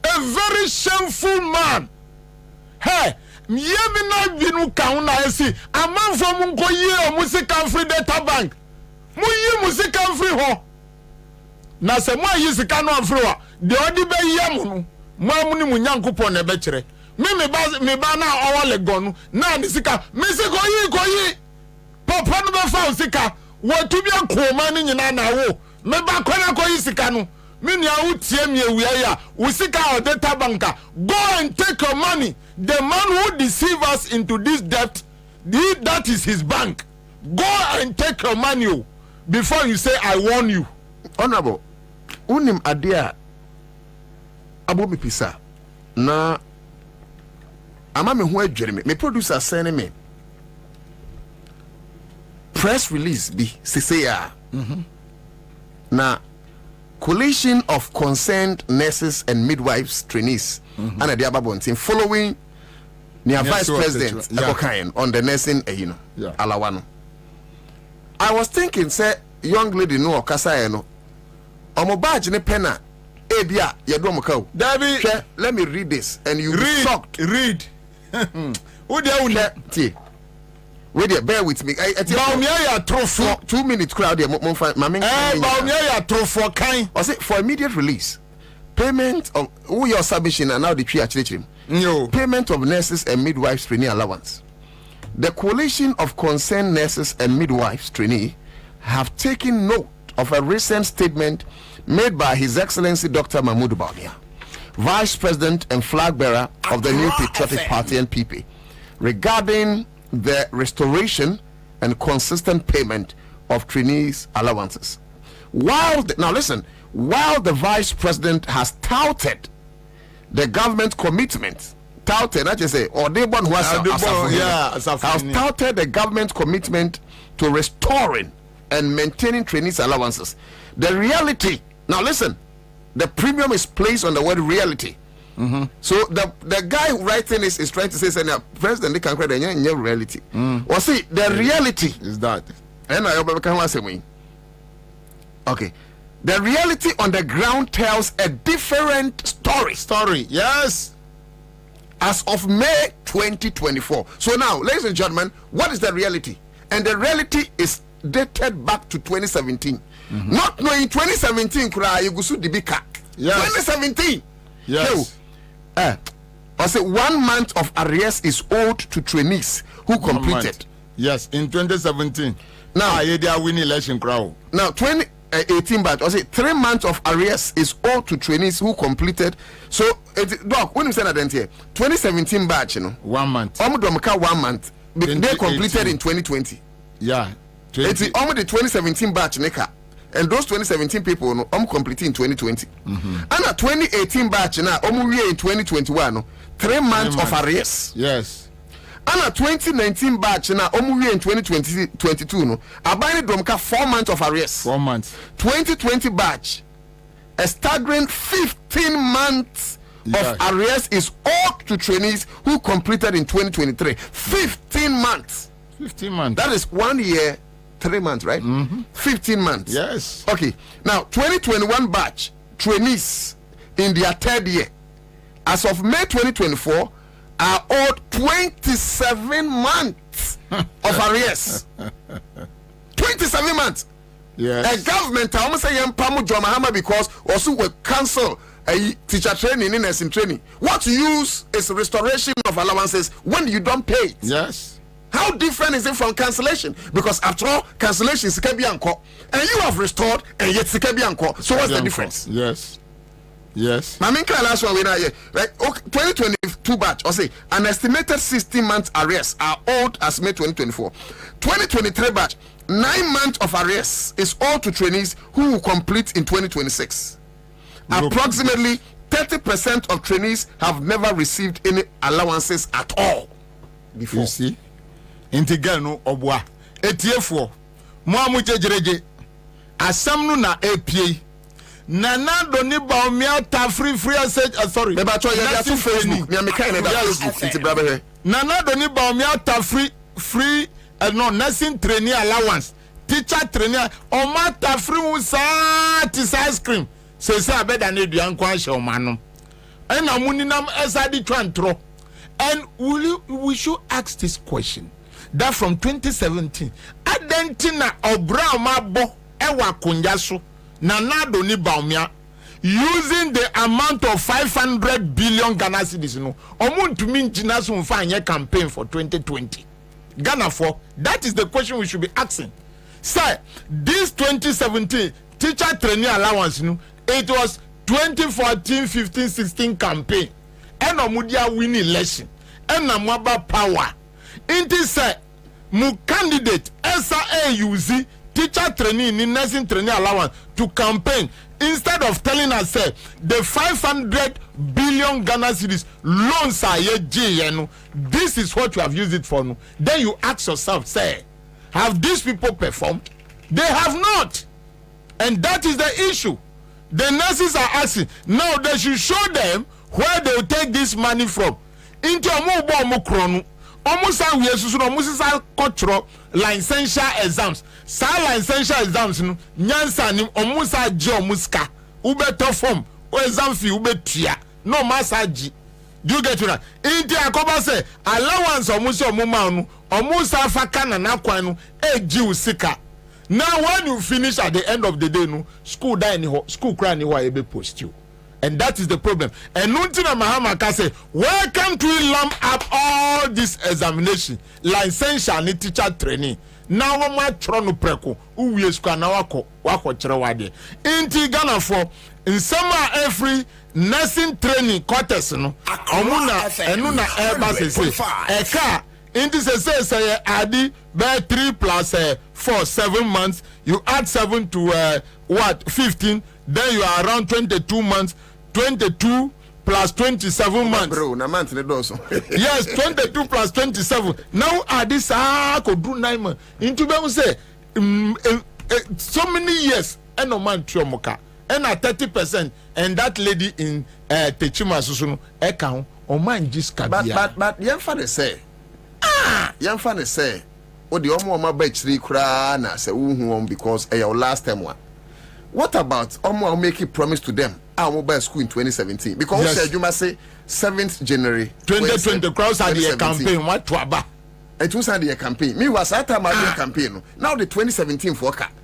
A very shameful man. Hey, Yemina Binu Kauna, I see a man from Munkoye or Musika Free Data Bank. Muyi musika mfiri ho. Na se mo ayi sika no amfiri ho. De odi be yam no. Mo amuni munyankopon na be kire. Me ba na owole gonu. Na ni sika, me se koyi. Papa no be fa sika. Wo tu bi akoma ni nyina na wo. Me ba kwana koyi sika no. Me nia wo tie me awia ya. Wo sika o data banka. Go and take your money. The man who deceive us into this debt, that is his bank. Go and take your money before you say I warn you. Honorable, unim adia abobi pisa na ama me ho adwere me producer send me press release bi sese ya. Na coalition of concerned nurses and midwives trainees and the ababontin following the vice president Abokain on the nursing alawano. I was thinking, say, young lady no okasa no omo badge ne pena ebia yedo mokau David, let me read this and you read, be shocked. Read. Who dey tie wait, bear with me. Baumia ya trofo 2 minutes crowd there Baumia ya trofo kan. I say for immediate release payment of who your submission and now the tree actually payment of nurses and midwives trainee allowance. The coalition of concerned nurses and midwives trainee have taken note of a recent statement made by His Excellency Dr. Mahmoud Bawumia, Vice President and flag bearer of the New Patriotic Party NPP, regarding the restoration and consistent payment of trainees' allowances. While the Vice President has touted the government commitment, has touted the government commitment to restoring and maintaining trainees' allowances. The reality, now listen, the premium is placed on the word reality. So the guy writing this is trying to say, President, they can create a reality. Well, see, the reality is that. And okay. The reality on the ground tells a different story. Yes. As of May 2024. So now, ladies and gentlemen, what is the reality? And the reality is dated back to 2017. Not knowing 2017, Yugusu Dibika. Yes. 2017. Yes. I say 1 month of arrears is owed to trainees who completed. Yes, in 2017. Now, they win election crowd. Now, 2018 batch, I say 3 months of arrears is owed to trainees who completed. So, Doc, when you say that here, 2017 batch, 1 month. 1 month. They completed in 2020. Yeah. It's almost the 2017 batch, and those 2017 people completed in 2020. And a 2018 batch now in 2021 3 months of arrears. Yes. And a 2019 batch now in 2022 abani domka 4 months of arrears. 4 months. 2020 batch a staggering 15 months of arrears is owed to trainees who completed in 2023. 15 months. 15 months. That is 1 year 3 months, right? 15 months. Yes. Okay. Now, 2021 batch trainees in their 3rd year, as of May 2024, are owed 27 months of arrears. 27 months. Yes. A government, I almost say, Mahama because also will cancel a teacher training in nursing training. What you use is restoration of allowances when you don't pay it. Yes. How different is it from cancellation? Because after all, cancellation is Sikebianko, and you have restored, and yet Sikebianko. So what's the difference? Yes. Yes. I mean, last one right? Okay, 2022 batch, or say an estimated 16 months arrears are owed as May 2024. 2023 batch, 9 months of arrears is owed to trainees who will complete in 2026. Approximately 30% of trainees have never received any allowances at all before. You see? Intigano obwa etiefo mo amujejereje asam no na apie nana doni Bawumia ta free sorry me ba cho ya to Facebook me kai na Facebook nti bra be nana doni Bawumia ta free no nursing trainee allowance teacher trainee o ma ta free usa tis ice cream se abeda na eduan kwa hye o ma no ena muninam esadi twantro. And we should ask this question. that from 2017 adentina obra mabo ewa konyaso na nado ni baumia using the amount of 500 billion Ghana cedis no omuntu min jinaso mfa anye campaign for 2020 Ghana for that is the question we should be asking. Sir, this 2017 teacher training allowance no it was 2014-15-16 campaign and omudia win election and namwaba power inti say mu candidate Ansah use teacher training in nursing training allowance to campaign instead of telling us say the 500 billion Ghana cedis loans are ye this is what you have used it for no. Then you ask yourself, say, have these people performed? They have not, and that is the issue. The nurses are asking now. They should show them where they will take this money from. Into almost we are cultural licensure exams. Sa licensure exams no nyansa ni almost muska ubeto form o exam fee ubetua no massage. Do you get it? Into akoba say allowance almost almost afaka na kwan no eji usika. Now when you finish at the end of the day no school die ni ho school cry ni ho ebe post you. And that is the problem. And Nuntina Mahamaka say, why can't we lump up all this examination, licensure and teacher training? Now we might try to preko. Uwe square na wako chrawade. Inti Ghana for in summer every nursing training quarters no. Omuna enuna eba say eka. Inti say adi by 3 plus 4 7 months. You add 7 to 15. Then you are around 22 months. 22 plus 27 months. Bro, na month ne doso. Yes, 22 plus 27. Now this could do 9 months. Into them say so many years and no man triomoka and at 30%, and that lady in Techima Susuno eka o man just kabia. But young father say young father say o the omo ma ba chiri kra na say wo because your last time one. What about omo make a promise to them? Our mobile school in 2017 because yes. You must say 7th January 2020 cross had the campaign what to aba it was had the campaign me was that time campaign now the 2017 forecast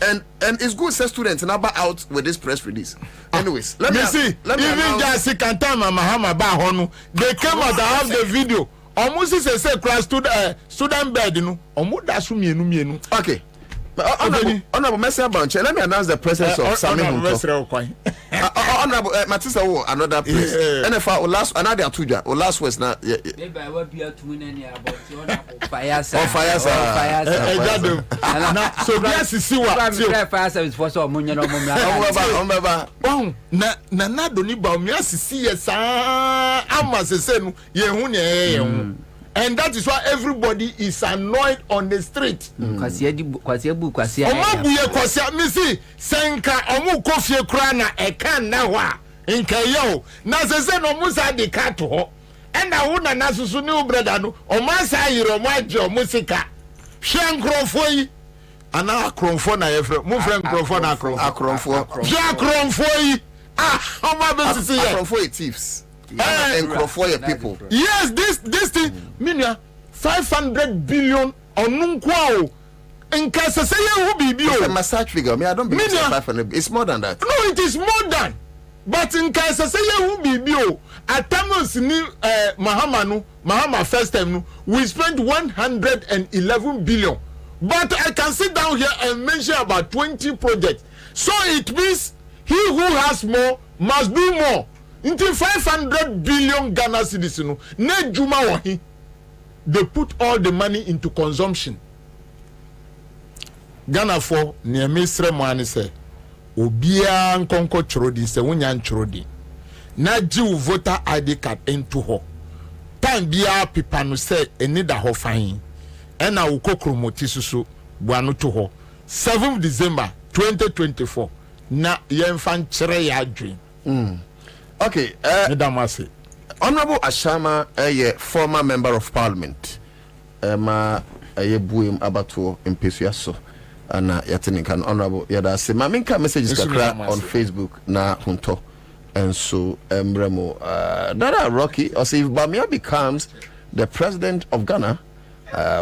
and it's good say students now out with this press release anyways let me see even just second time Mahama ba hono they came out to have the video almost say class student bed no omo da so mienu okay. Honorable Messer Bunch, let me announce the presence of Sammy Honorable Matissa, another place. And if I will last another Tuja, or last was not. Fire, so yes, you see what fire service for so Munya. Nana don't need about me. I see yes, I must say, and that is why everybody is annoyed on the street. Missy, Senka, Omu Kofi Krana, a can now. In Kayo, Nazase no Musa de Cato, and I wouldn't Nasu new bredano, or Masa Romajo Musica. Shan Cromfoy, and now Cromfona, Mufran Cromfona, Cromfoy. Ah, how my business is Cromfoy thieves. And for people. Yes, this thing, Minya, 500 billion on Nunquao. In Casasaya will be a massage figure. Me, I don't believe 500. It's more than that. No, it is more than. But in Casasaya will be bio. At Tamus new Mahama first time, we spent 111 billion. But I can sit down here and mention about 20 projects. So it means he who has more must do more. Into 500 billion Ghana cedis no ne juma wahi they put all the money into consumption. Ghana for near Misre money say obia nkonko chorodi se wonya nchorodi na jiu voter ID card into ho time bia pipa no say eni da ho fan e na ukokromoti susu buano to ho 7th December 2024 na yemfa nkyere ya adwen. Okay, Honorable Ashama, a former member of parliament, ma a buim abato impesuaso, and yatinikan honorable yada se maminka messages on Facebook na hunto, and so Bremo Dada Rocky, or if Bamia becomes the president of Ghana,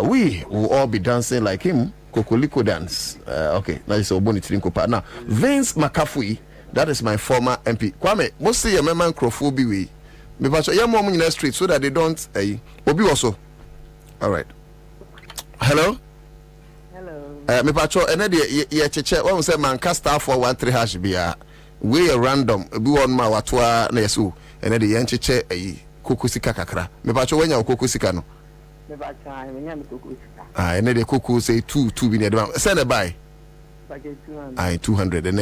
we will all be dancing like him. Kokoliko dance. Okay, now it's Oboni Trinkopa. Now, Vince McAfee, that is my former MP. Kwame, mostly your member Crofobie we. Me pacho ya mo in the street so that they don't Obi also. All right. Hello. Hello. Me pacho ene de ye cheche when we say man cast for 13 hash bia. We a random bi won ma watwa na yeso ene de ye cheche kokosika kakra. Me pacho wenya kokosika no. Me pacho wenya kokosika. And the cuckoo say 2 be near the send a buy. 200 and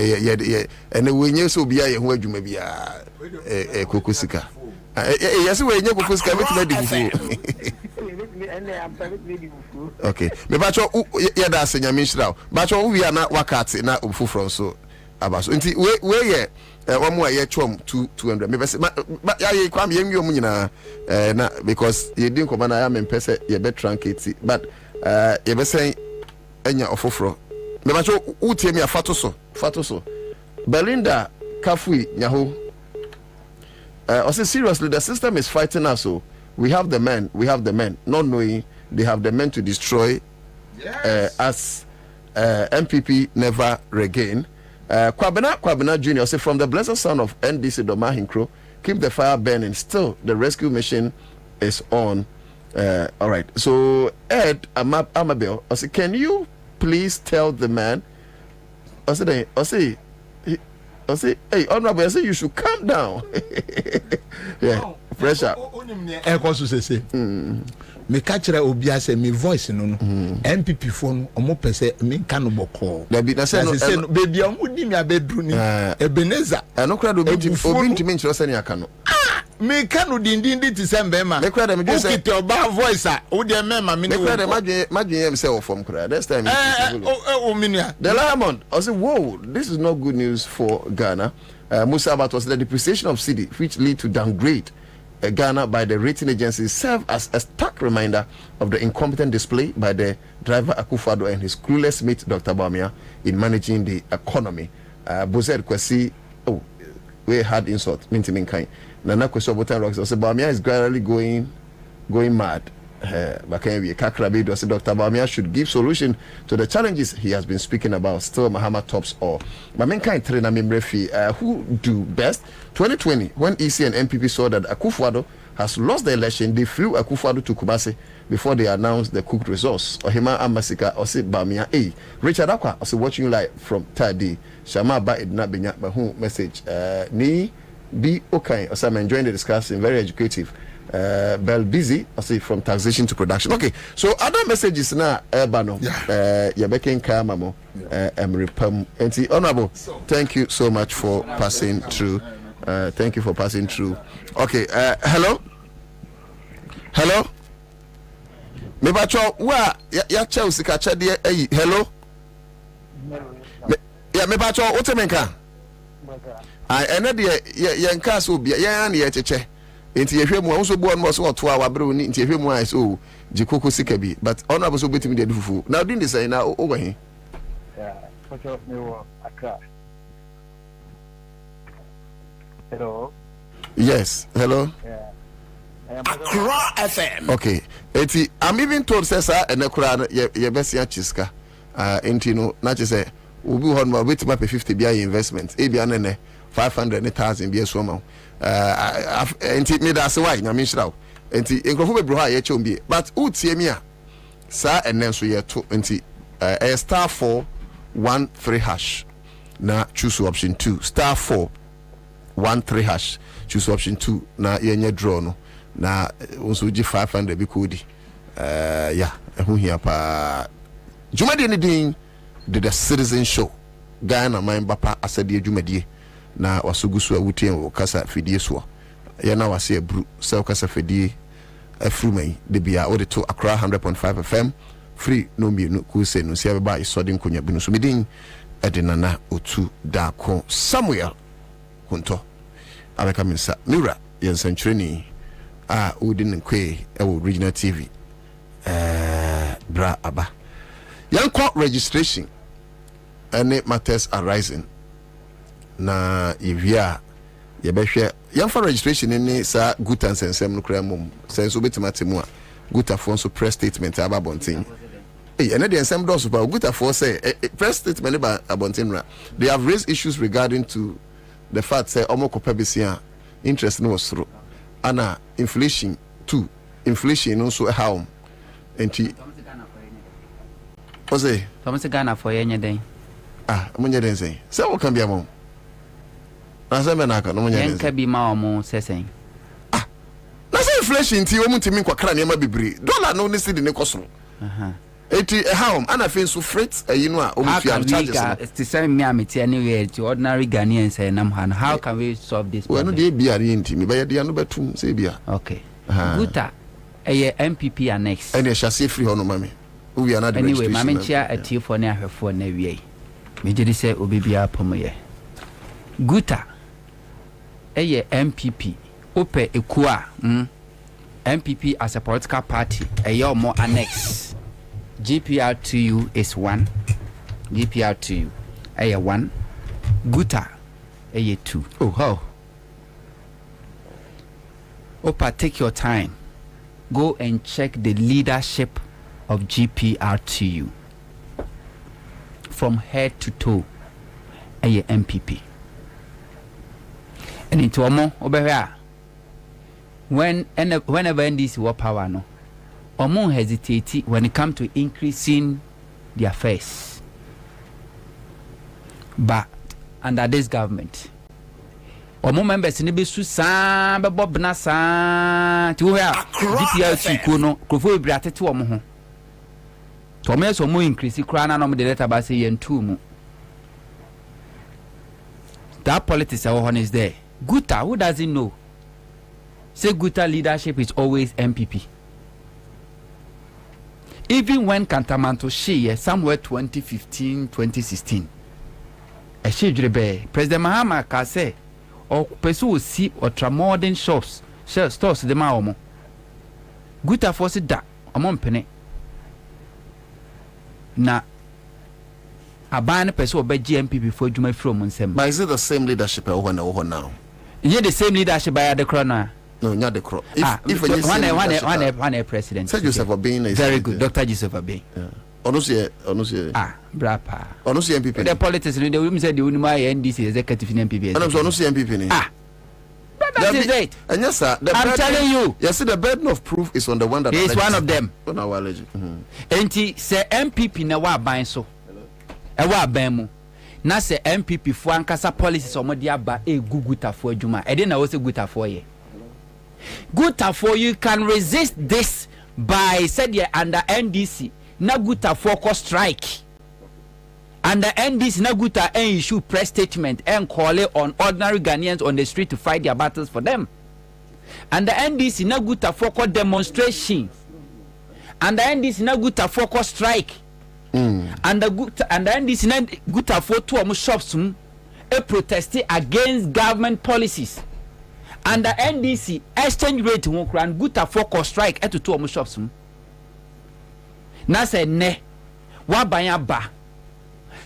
and when you so be a where you may be a cuckoo. Yes, when you cuckoo okay, me bacho ya da senya minshra bacho we are not wakati na ofu from so abaso nti we ye one more ye chom 200 me bese ya ye kwam ye nwi nyina na because ye din ko na ya me pese ye be truncate but ye be say enya ofofro me bacho utie me afato so Belinda Kafui nyaho I say seriously the system is fighting us so we have the men not knowing they have the men to destroy us MPP never regain Kwabena Junior say from the blessed son of NDC Domahinkro keep the fire burning still the rescue mission is on. All right, so Ed Amabel I say can you please tell the man I say hey honorable I say you should calm down. Yeah, pressure me kachira obi ase me voice no MPP phone omo pese me kan boko da bi na say no baby omo di me abedru ni Ebenezer no kra do obi ntimi nchiro se ne aka no me kanu dindin ti sembe ma me kra da me just say oba voice a wo de mema me kra da madwen yem say from kra this time the Diamond I say whoa this is not good news for Ghana. Musa Abat was the depreciation of cedi which lead to downgrade Ghana by the rating agencies serve as a stark reminder of the incompetent display by the driver Akufo-Addo and his clueless mate Dr. Bawumia in managing the economy. Bozed Kwesi, we had insult, minting kind. Nana Kwesi Obotan Rocks also Bawumia is gradually going mad. Kakrabi say Dr. Bawumia should give solution to the challenges he has been speaking about. Still Mahama tops all. But mankind trainer Mimrefi who do best. 2020 when EC and MPP saw that Akufo-Addo has lost the election, they flew Akufo-Addo to Kumasi before they announced the cooked results. Ohima Amasika Ose Bawumia Richard Akwa also watching live from Tadi. Shama Ba Edna Benya Mahu message ni be okay. Also I'm enjoying the discussion, very educative. Bell busy I say from taxation to production. Okay, so other messages now Bano Yabekin Kamamo Emripam and honorable thank you so much for passing through. Thank you for passing through. Okay, hello me bacho wa ya Chelsea ka chade hello ya me bacho otemenka ene de yenka so bia yan na ye cheche enti yehwe mu anso bo no so oto a wabre oni enti yehwe mu ai so jikoko sika bi but honorable so betimi de fufu now doing this na over here for me Accra. Hello. Yes, hello. Yeah. Accra FM. Okay. Eti I'm even told say sir enekura ye besia chiska. Enti no na che say obi ho no wait ma 50 bia investment. E bia ne 500,000 bia so ma. Enti me da se why nyame nhira. Enti enkrofo bebro ha ye che ombie. But utie mi a sa enen so ye to enti star 413 hash. Na choose option 2 star 413 hash. Choose option 2 na yenye draw no na also gi 500 bi kodi yeah ehu hia pa jumadi ne din the citizen show Ghana man bapa asade jumadi na wasogusu awutien wo kasa fidie so ya na wase abru se kasa fidie afrumai de bia wo de to Accra 100.5 FM free no mi no ku se no sia ba isode nkonya bi no so medin edinana otu da ko Samuel Kunto Abeka Minsa Mira yen century Udin Kwe Regional TV bra aba yan court registration any matters arising na ivia ye behwe yan for registration ni sa good and sensem no kra mum sense obetimate mu Guta for so press statement about Bontin. And then the same does about Guta for say press statement about Bontin. They have raised issues regarding to the fact say Omoko Pebisia interest no was through. And inflation too. Inflation also a harm. And she was a Thomas Ghana for any day. I'm going say. So what can be a mom? Yen can be my saying. That's inflation. Ti omu timi kwa kra niema bebre. Dollar no nisi de ne koso. Eti how and I feel so freight you know omu fi am charges. It's say me ameti anywhere to ordinary Ghanaians say nam han. How can we solve this problem? Well no dey bia re ntimi ba ye de anu betum say bia. Okay. Guta MPP annex. And shall free hono mami. We are not anyway, mami chia atifo ne ahwefo na wiei. Me jedi say obibia pomoye. Guta MPP Ope Ekua MPP as a political party a more annex. GPR2U is 1. GPR2U a 1. Guta a 2. Oh how? Opa, take your time. Go and check the leadership of GPR2U from head to toe a MPP. And into Omo Obehia. Whenever NDC were power no, Omo hesitate when it comes to increasing their face. But under this government, Omo members in the bisu sa Bob Nasa to where DPLC kuno Krofo Brate to Omo ho. Thomas Omo increase krana no the letter base yen 2 mu. That politics is there. Guta, who doesn't know? Say Guta leadership is always MPP. Even when Kantamanto she somewhere 2015, 2016. A shejrebe President Mahama ka say or person will see ultra modern shops, stores the maomo. Guta force da amon pene. Na aban person obe GMP for Juma from Nsem. But is it the same leadership over now? Yeah, the same leadership by the corner. No, not the crop. If one president. Sir Joseph Obin is very good. Dr. Joseph Obin. Onusie. Brapa. Onusie MPP. The politics, the women said the Unima NDC executive in MPP. And I'm Onusie MPP. That is it. And yes, sir. I'm telling you. Yes, the burden of proof is on the one that he is one of them. On our legend. And he say MPP na wa ban so. E wa ban mu. Na say MPP for ankasa policies omodi aba Guta for adwuma. E dey na wo say Guta for ye. Guta for you can resist this by said ye under NDC na Guta for cause strike. Under NDC na Guta issue press statement and call it on ordinary Ghanaians on the street to fight their battles for them. Under NDC na Guta for cause demonstration. Under NDC na Guta for cause strike. And NDC na Guta for two of shops a protest against government policies. Under NDC exchange rate won kran Guta for cause strike at two of shops. Na say ne wa banya ba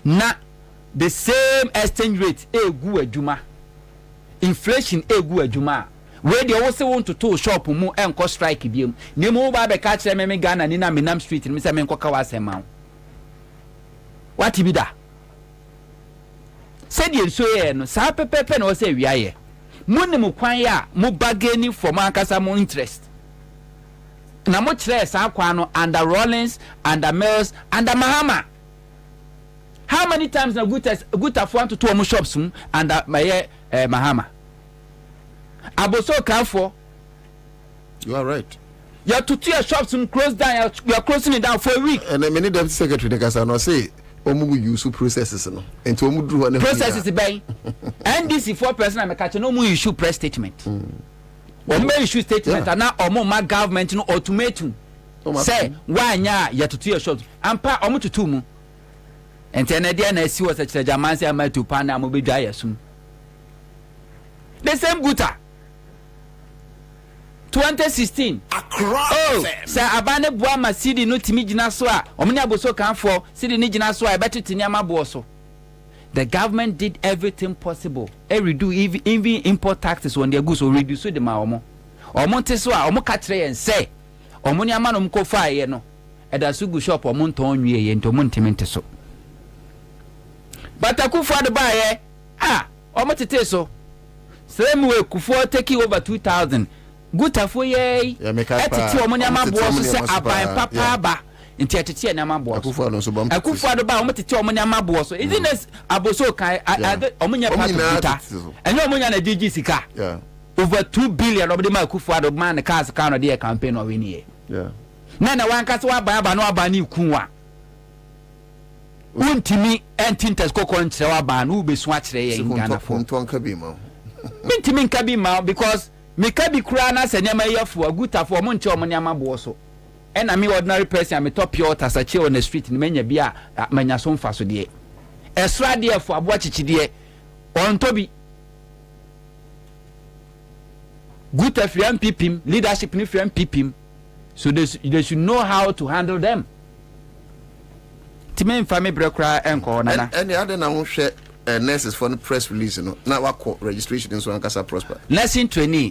na the same exchange rate egu adwuma. Inflation egu adwuma. Where they also want to shop mu enko strike biem. Ne mu ba be ka kire me Ghana ni na Minam Street ni say me enko ka wa asema. What be that? Said you so no sa pepepe no say wiaye. Munim kwan ya mo bargaining for mankasa mo interest. Na mo kire sa kwan no under Rollins, under Mills, under Mahama. How many times na Guta for to two mo shops under my Mahama? Aboso Kanfo. You are right. You have to tear shops and close down. You are closing it down for a week. And the many deputy secretary they can say omu use processes no. And to omu do one processes by NDC 4% I'm catching no mu issue press statement. Omu issue statement and now omu ma government no ultimatum. Say wanya ya to tear shops. Ampa omu to mu. And then there na see what such a jamansi am to pana mo be dry asum. The same Guta 2016 say abane boama city no timi gina so a omni aboso kan for city ni gina so a better tiniama bo so. The government did everything possible. Redo even import taxes on their goods or reduce the ma omo. Omo te so a omo ka kire yen say omuni amano mko fa ye no eda sugu shop omunto onwie ye nto muntiminte so batakufu adbaye omotete so same way kufu take over 2000 gutafo ye etiti omuni amabo so se aban papa ba nti atete na amabo akufu adba omotete omuni amabo so isn't aboso kan omunya part guta enye omunya na DG sika over 2 billion of the Makufu adman the cars can of the campaign or win here. Yeah. Nana one cast wa ba no abani kunwa. Untimi entintes ko kontre wa ba no be swatchre in Ghana for. Mintimi nkabi ma because me kabi kura na se nyama yefo aguta for mo nche omonyama bo so. And me ordinary person me top your tasache on the street ni menya bia manya so mfa so de. Esra de for abo chichide on tobi good FM PPM leadership ni FM PPM so they should know how to handle them. Timen family brekra enko nana any other na ho hwe nurses for the press release no na wako registration in so ankasa prosper nursing trainee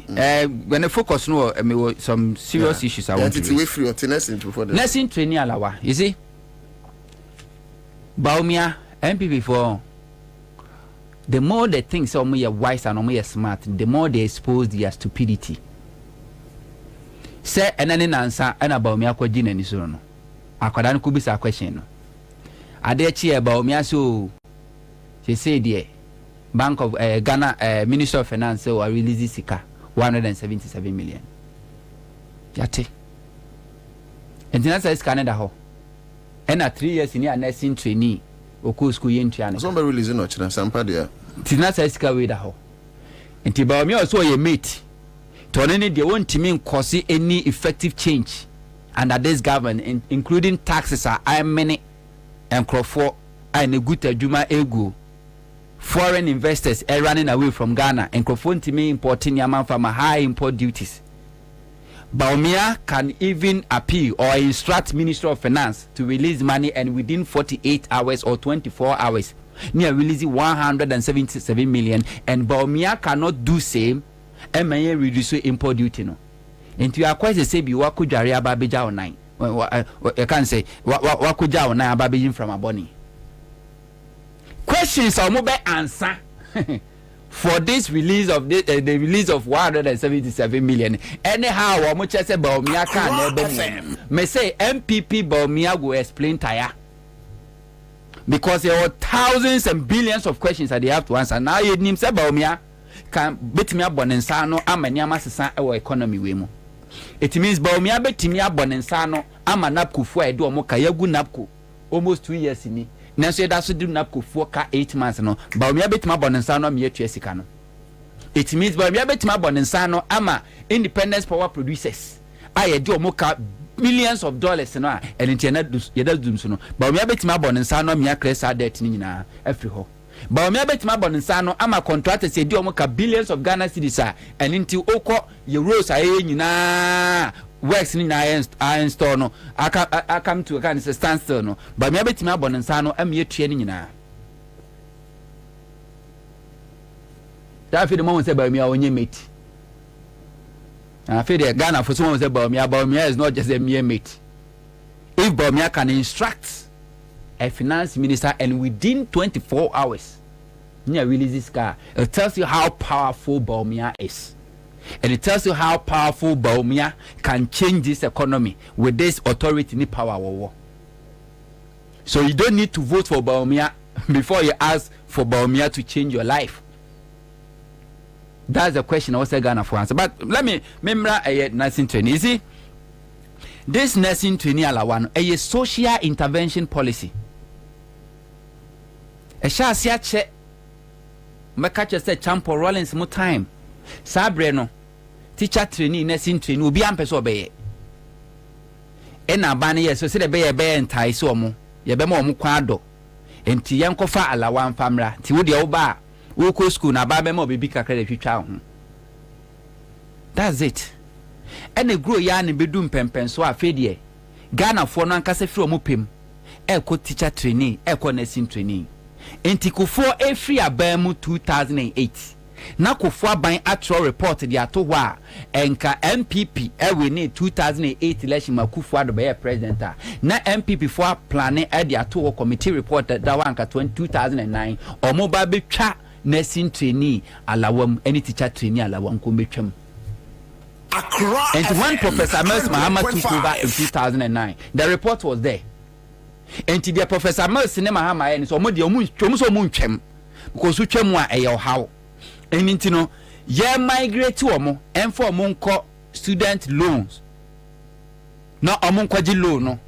when I focus no me some serious issues I want to we free or nursing before the nursing trainee alawa you see Baumia MPP for the more they think some are wise and some are smart, the more they expose their stupidity. Say and then answer and about me akwa jina ni so no. Akwadan ku bisa question no. Ade chi about me so she say there Bank of Ghana Minister of Finance will release sika 177 million. Yate. And then say Canada ho. And 3 years in here nursing trainee oku school yentua somebody release no chira sampa dia tina sa sika we da ho enti ba me also ye mate to ne de wontimi nkose any effective change under this government including taxes are many enkrofo and a good adwuma egu foreign investors are running away from Ghana enkrofo ntimi importing yaman from high import duties. Baumia can even appeal or instruct Minister of Finance to release money and within 48 hours or 24 hours near releasing 177 million and Baumia cannot do same and may reduce import duty no. And you are quite the same you waku jari ababeja online. I can't say waku jari online ababeja from a boni. Questions are mobile answer. For this release of the release of 177 million. Anyhow, how much I say Baumia can may say MPP Baumia will explain tire. Because there are thousands and billions of questions that they have to answer. Now you name say Baumia can bet me up bonensano amanyama sesa our economy wemo. It means Baumia bet me up bonensano amanapku for a do moka yagu napku almost 2 years in me. Nanso da so do napko for ka 8 months no ba me betima bonensa no me atua sika no it means ba me betima bonensa no ama independence power producers aye de omoka millions of dollars no a entia ye da dum so no ba me betima bonensa no me akresa debt ni nyina afri ho ba me betima bonensa no ama contractors ye de omoka billions of Ghana cedis a enti okọ ye rose aye nyina works in I install no I come to a kind of standstill no but me abeti me abonensa no am ye tue ni nyina da fi the moment say ba me awonye mate I feel the Ghana for someone say ba me is not just a mere mate if ba me can instruct a finance minister and within 24 hours near release this car it tells you how powerful Baumia is. And it tells you how powerful Baumia can change this economy with this authority ni power war. So you don't need to vote for Baumia before you ask for Baumia to change your life. That's the question I was going to answer. But let me remember a nursing training. You see, this nursing training alawan a social intervention policy. A shall see a check. My catcher said Champo Rollins more time. Sabreno. Teacher trainee nursing trainee obi ampeso obeye e na ba ne yeso se de be entai so omo ye be ma omo kwa do enti yenkofa alawan famra ti wo de wo ba wo ko school na ba be ma obi kakra de twitwa ho. That's it. And the grow ya ne bedum pempen so afedie Ghana fo no ankasa firi omo pem e ko teacher trainee e ko nursing trainee enti kofo e free abamu 2008 na kofo aban atro report the ato hɔ a enka MPP we ne 2008 election makufo ado be president a na MPP for plan e the ato committee report that wanka 2009 omo ba betwa nursing trainee alawam any teacher trainee alawam ko betwam. And when Professor Mills Mahama took over in 2009, the report was there. And the Professor Mills Mahama and so much because we came a how. And you know, ye migrate to Omo and for Monko student loans. No Omonko loan no.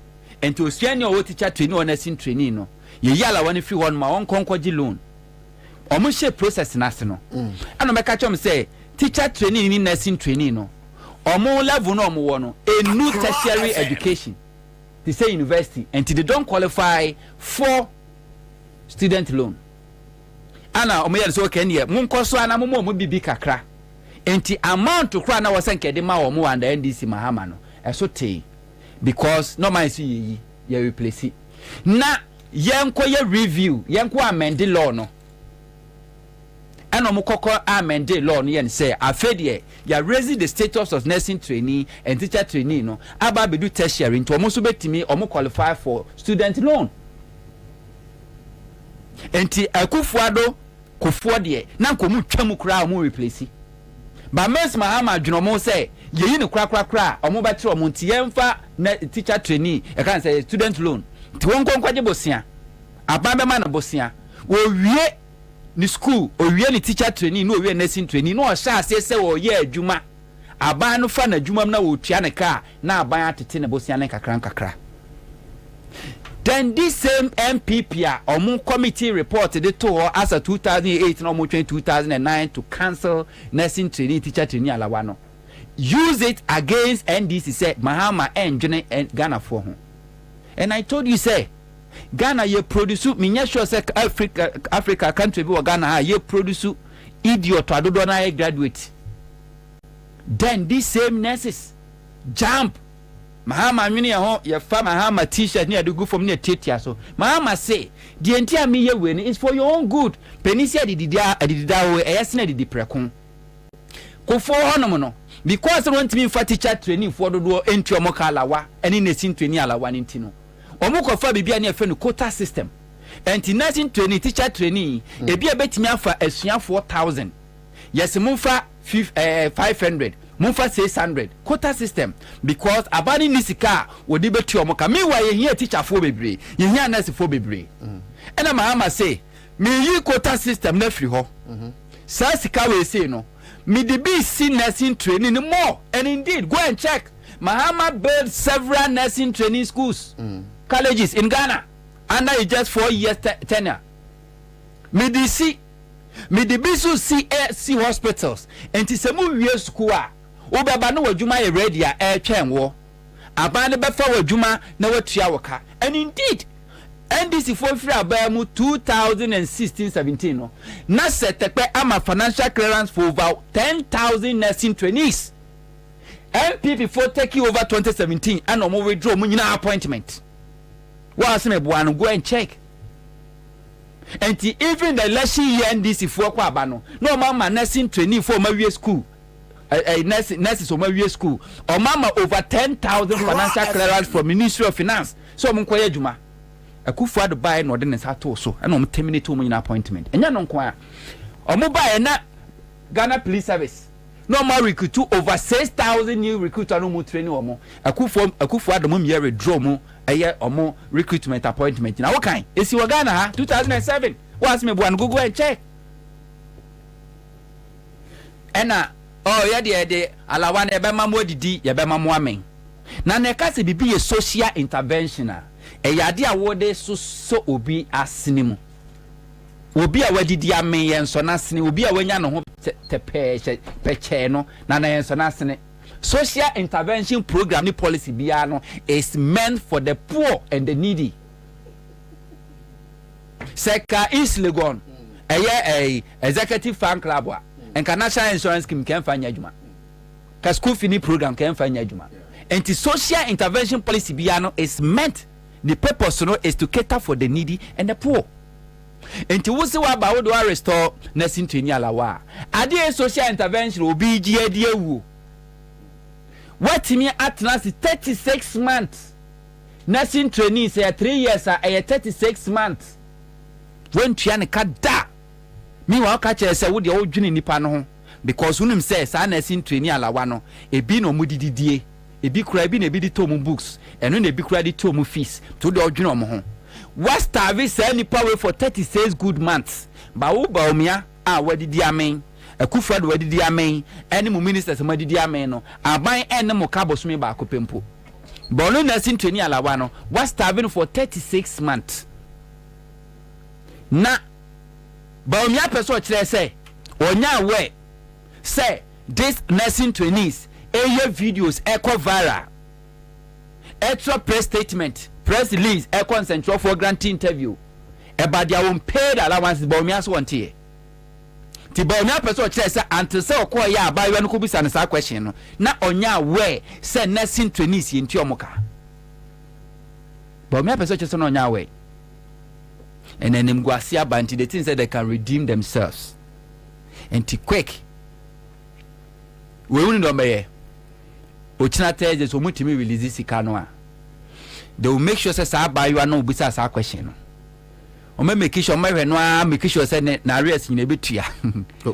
And to send your teacher trainee or nursing trainee no. Ye yala one if you want my own conquaji loan. Omo process national. And I catch say teacher trainee in nursing trainee no. Omo level no omo wono a new tertiary education to say university and they don't qualify for student loan. Ana omo yɛ so ken ye mun koso ana mo bibi kakra enti amount to kra na wasenke de ma omo and NDC Mahama no eso tey because no man see ye replace it. Na yenko ye review yenko amend law no eno mukoko amend law no yen say afedie ya raise the status of nursing trainee and teacher trainee no aba be do tertiary into omo so betimi omo qualify for student loan. Enti akufuado kofuo de na nkomu twam kura omo replace ba Miss Mahama dwunomo say yeyi ne kura omo ba tire omo nti yemfa na teacher trainee e kan say student loan ti won konkwaje bosia aba be ma na bosia wo wie ni school o wie ni teacher trainee no wie nursing trainee no o sha ase se wo ye adwuma aba no fa na adwuma na wo tua ne ka na aba atete ne bosia ne kakra. Then this same MPP omo committee reported it to as a 2008 no 2009 to cancel nursing trainee teacher trainee alawano. Use it against NDC said Mahama and Ghana for him. And I told you say Ghana ye produce me sure say Africa country be Ghana ye produce idiot adodo na graduate. Then these same nurses jump Mahama nwini ho ye fa Mahama t-shirt ni adu go from ne tetia so Mahama say the entire me ye we is for your own good penisia adidida we eyesna didi prekon kofo honom no because want me for teacher training for dodo enti omoka alawa eni nursing training alawa ni ntino omoka fa bibia ne afa no quota system enti nursing training teacher training e bia betimi afa asua 4000 yes mumfa 500 Mumfa 600 quota system because abani nisika wodi beti omoka me wa ye here teacher for bebre ye here nurse for bebre ena Mahama say me yi quota system na free ho sa sika we say no me the be see nursing training more and indeed go and check Mahama built several nursing training schools colleges in Ghana under just 4 years tenure me the see me the be so see hospitals and tisemu wie school a Ubaba no wajuma e ready a twen wo abane befa wajuma na watua woka and indeed NDC for free abamu 2016-17 no na setekpe ama financial clearance for over 10,000 nursing trainees. MPP for take over 2017 and omo withdraw mu nyina appointment wa aseme bo an go and check and even the election year NDC for kwa aba no mama nursing trainee for mawie school nurses on my school or mama over 10,000 financial clearance from Ministry of Finance. So I'm quite juma. I could afford to buy an ordinance at all. So and I'm terminate to my appointment. And you know quite. Or mobile na Ghana Police Service. No more recruit to over 6,000 new recruits no more training or more. I could afford the mum year draw more a year or more recruitment appointment. Now what kind? Is you Ghana 2007? What's me one go and check. And oh yeah de alawan ebe mamu didi ye be mamu amen na ne ka se bibi ye social intervention e yade awode so obi asene mu obi a wadidi amen ye nso na asene obi a wanya no ho peche no na yenso na asene social intervention program ni policy bia no is meant for the poor and the needy. Seka East Legon a executive fan club wa enka national insurance scheme can find adwuma ka school fee program can find adwuma and the social intervention policy biano is meant the purpose no is to cater for the needy and the poor. enti wo se wa ba wo do restore nursing training alawa ade social intervention obi gi ade ewu what me atnas 36 months nursing training say 3 years a 36 months when tua ne ka da me wa ka kire say wo de wo dwene nipa no ho because unim say sa nursing training alawa no ebi no mudididie ebi kura ebi na ebi di tomu books eno na ebi kura di tomu fees to de odwene omo ho what starve say nipa we for 36 good months ba wo ba omia a wadidi amen akufra de wadidi amen ene mu ministers madidi amen no aban ene mu ka bosome ba akopempo ba no nursing training alawa no what starving for 36 months na ba omia person kire say onya we say this nursing trainees videos echo viral extra press statement press release echo central for granting interview about their own paid allowance Bawumia so want here ti Bawumia person say until say okọ ya ba you no ko bisa na question no na onya we say nursing trainees ye nti omoka Bawumia person say no onya we and then them go asia banti they think say they can redeem themselves and ti quick we wouldn't obey ochina tell so mutimi release sika no a they will make sure say sa buy you no bisa sa question no o make sure my no a make sure say na arrest nyina betua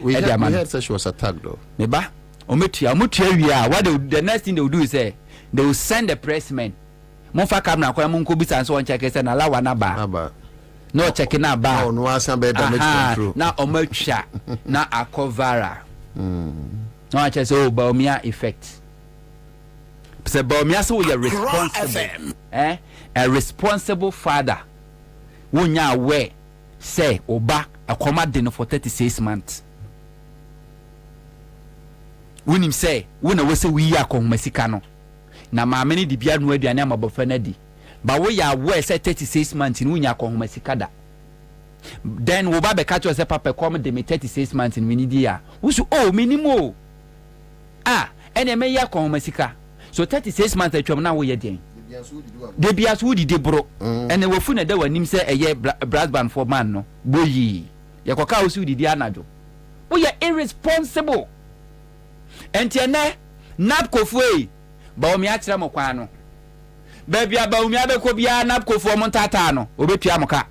we had say she was attacked though me ba o metua wi a what the next thing they will do is say they will send the pressmen mo fa camera kwa mo nko bisa so on check say na lawa na ba no check na ba no asan be damage control na o matwa na akovara no I just say Bawumia effect. Say Bawumia so you responsible. A responsible father. Wonya aware say oba akoma den for 36 months. Wonim say wona we say we akoma sika no. Na ma many di bia no aduane amabofra na di. Ba we ya aware say 36 months ni wonya akoma sika da. Then wo ba be catch us say papa come de me 36 months ni ni dia. Wo so minimum ene me ya kon masika so 36 months atwam na wo ye den de bia so di bro ene wo fu na da wanim se eye brass band for man no boyi ye koka wo su di anajo wo ye irresponsible entiene napkofu Bawumia kire mo kwan no ba bia Bawumia be ko bia napkofu mo ntata no obetua mo ka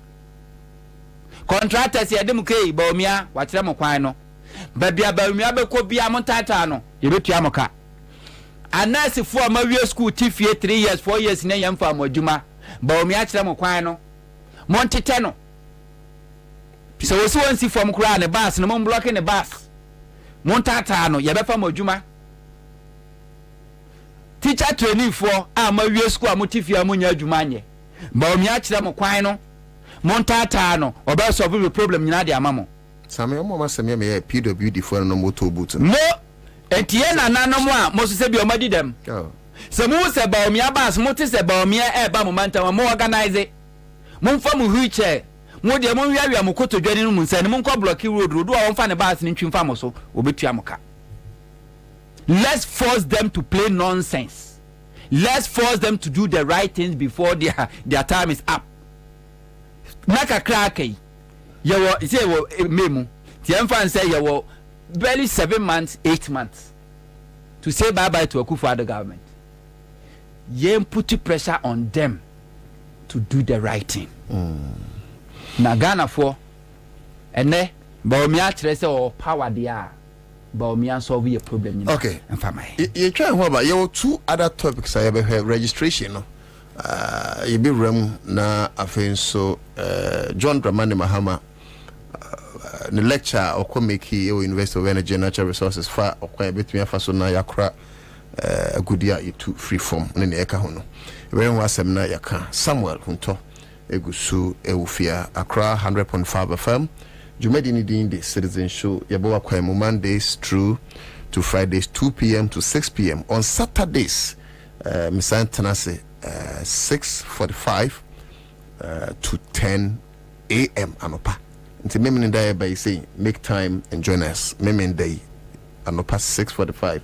contractors ye dem kai Bawumia wa kire mo kwan no ba bia Bawumia be ko bia mo ntata no yebetua mo ka anasi fu amawie school tifie 3 years 4 years na yamfa amadwuma Bawumia kire mo kwan no montete no so wo so wansi fom kura ne bus no mo block ne bus montata no yebefa amadwuma teacher training for amawie school amotifie amunya adwuma anye Bawumia kire mo kwan no montata no oba solve the problem nyina de amamo same omo maseme me PWD for no motor boot no etie na nanom a mo so se bi o madi dem se mu se Bawumia bas mo te se Bawumia ba mo manta mo organize mo mfa mo wheelchair mo de mo wiawia mo kotodwane no mu nsa ne mo nko block road o mfa ne bas ne ntwimfa mo so obetua mo ka. Let's force them to play nonsense. Let's force them to do the right things before their time is up. Naka cracky. You say memu. The infant say you barely 7 months, 8 months to say bye to a Akufo-Addo government. You put pressure on them to do the right thing. Na Ghana for and then Bawumia trese or power there. Bawumia solve your problem. You know? Okay. You try about you 2 other topics I have registration. No? You be ram na afen so John Dramani Mahama the lecture or komeki o University of Energy and Natural Resources fa okwa betumi afa so na yakra agudia itu free form ne ne eka hono when wasem na yaka Samuel Hunto egusu ewufia Accra 100.5 FM Jumedi ni din the citizen show yabo akwa Mondays through to Fridays 2 p.m. to 6 p.m. on Saturdays Misan Tanase 6:45 to 10 a.m. anopa nti memen day by saying make time and join us memen day anopa 6:45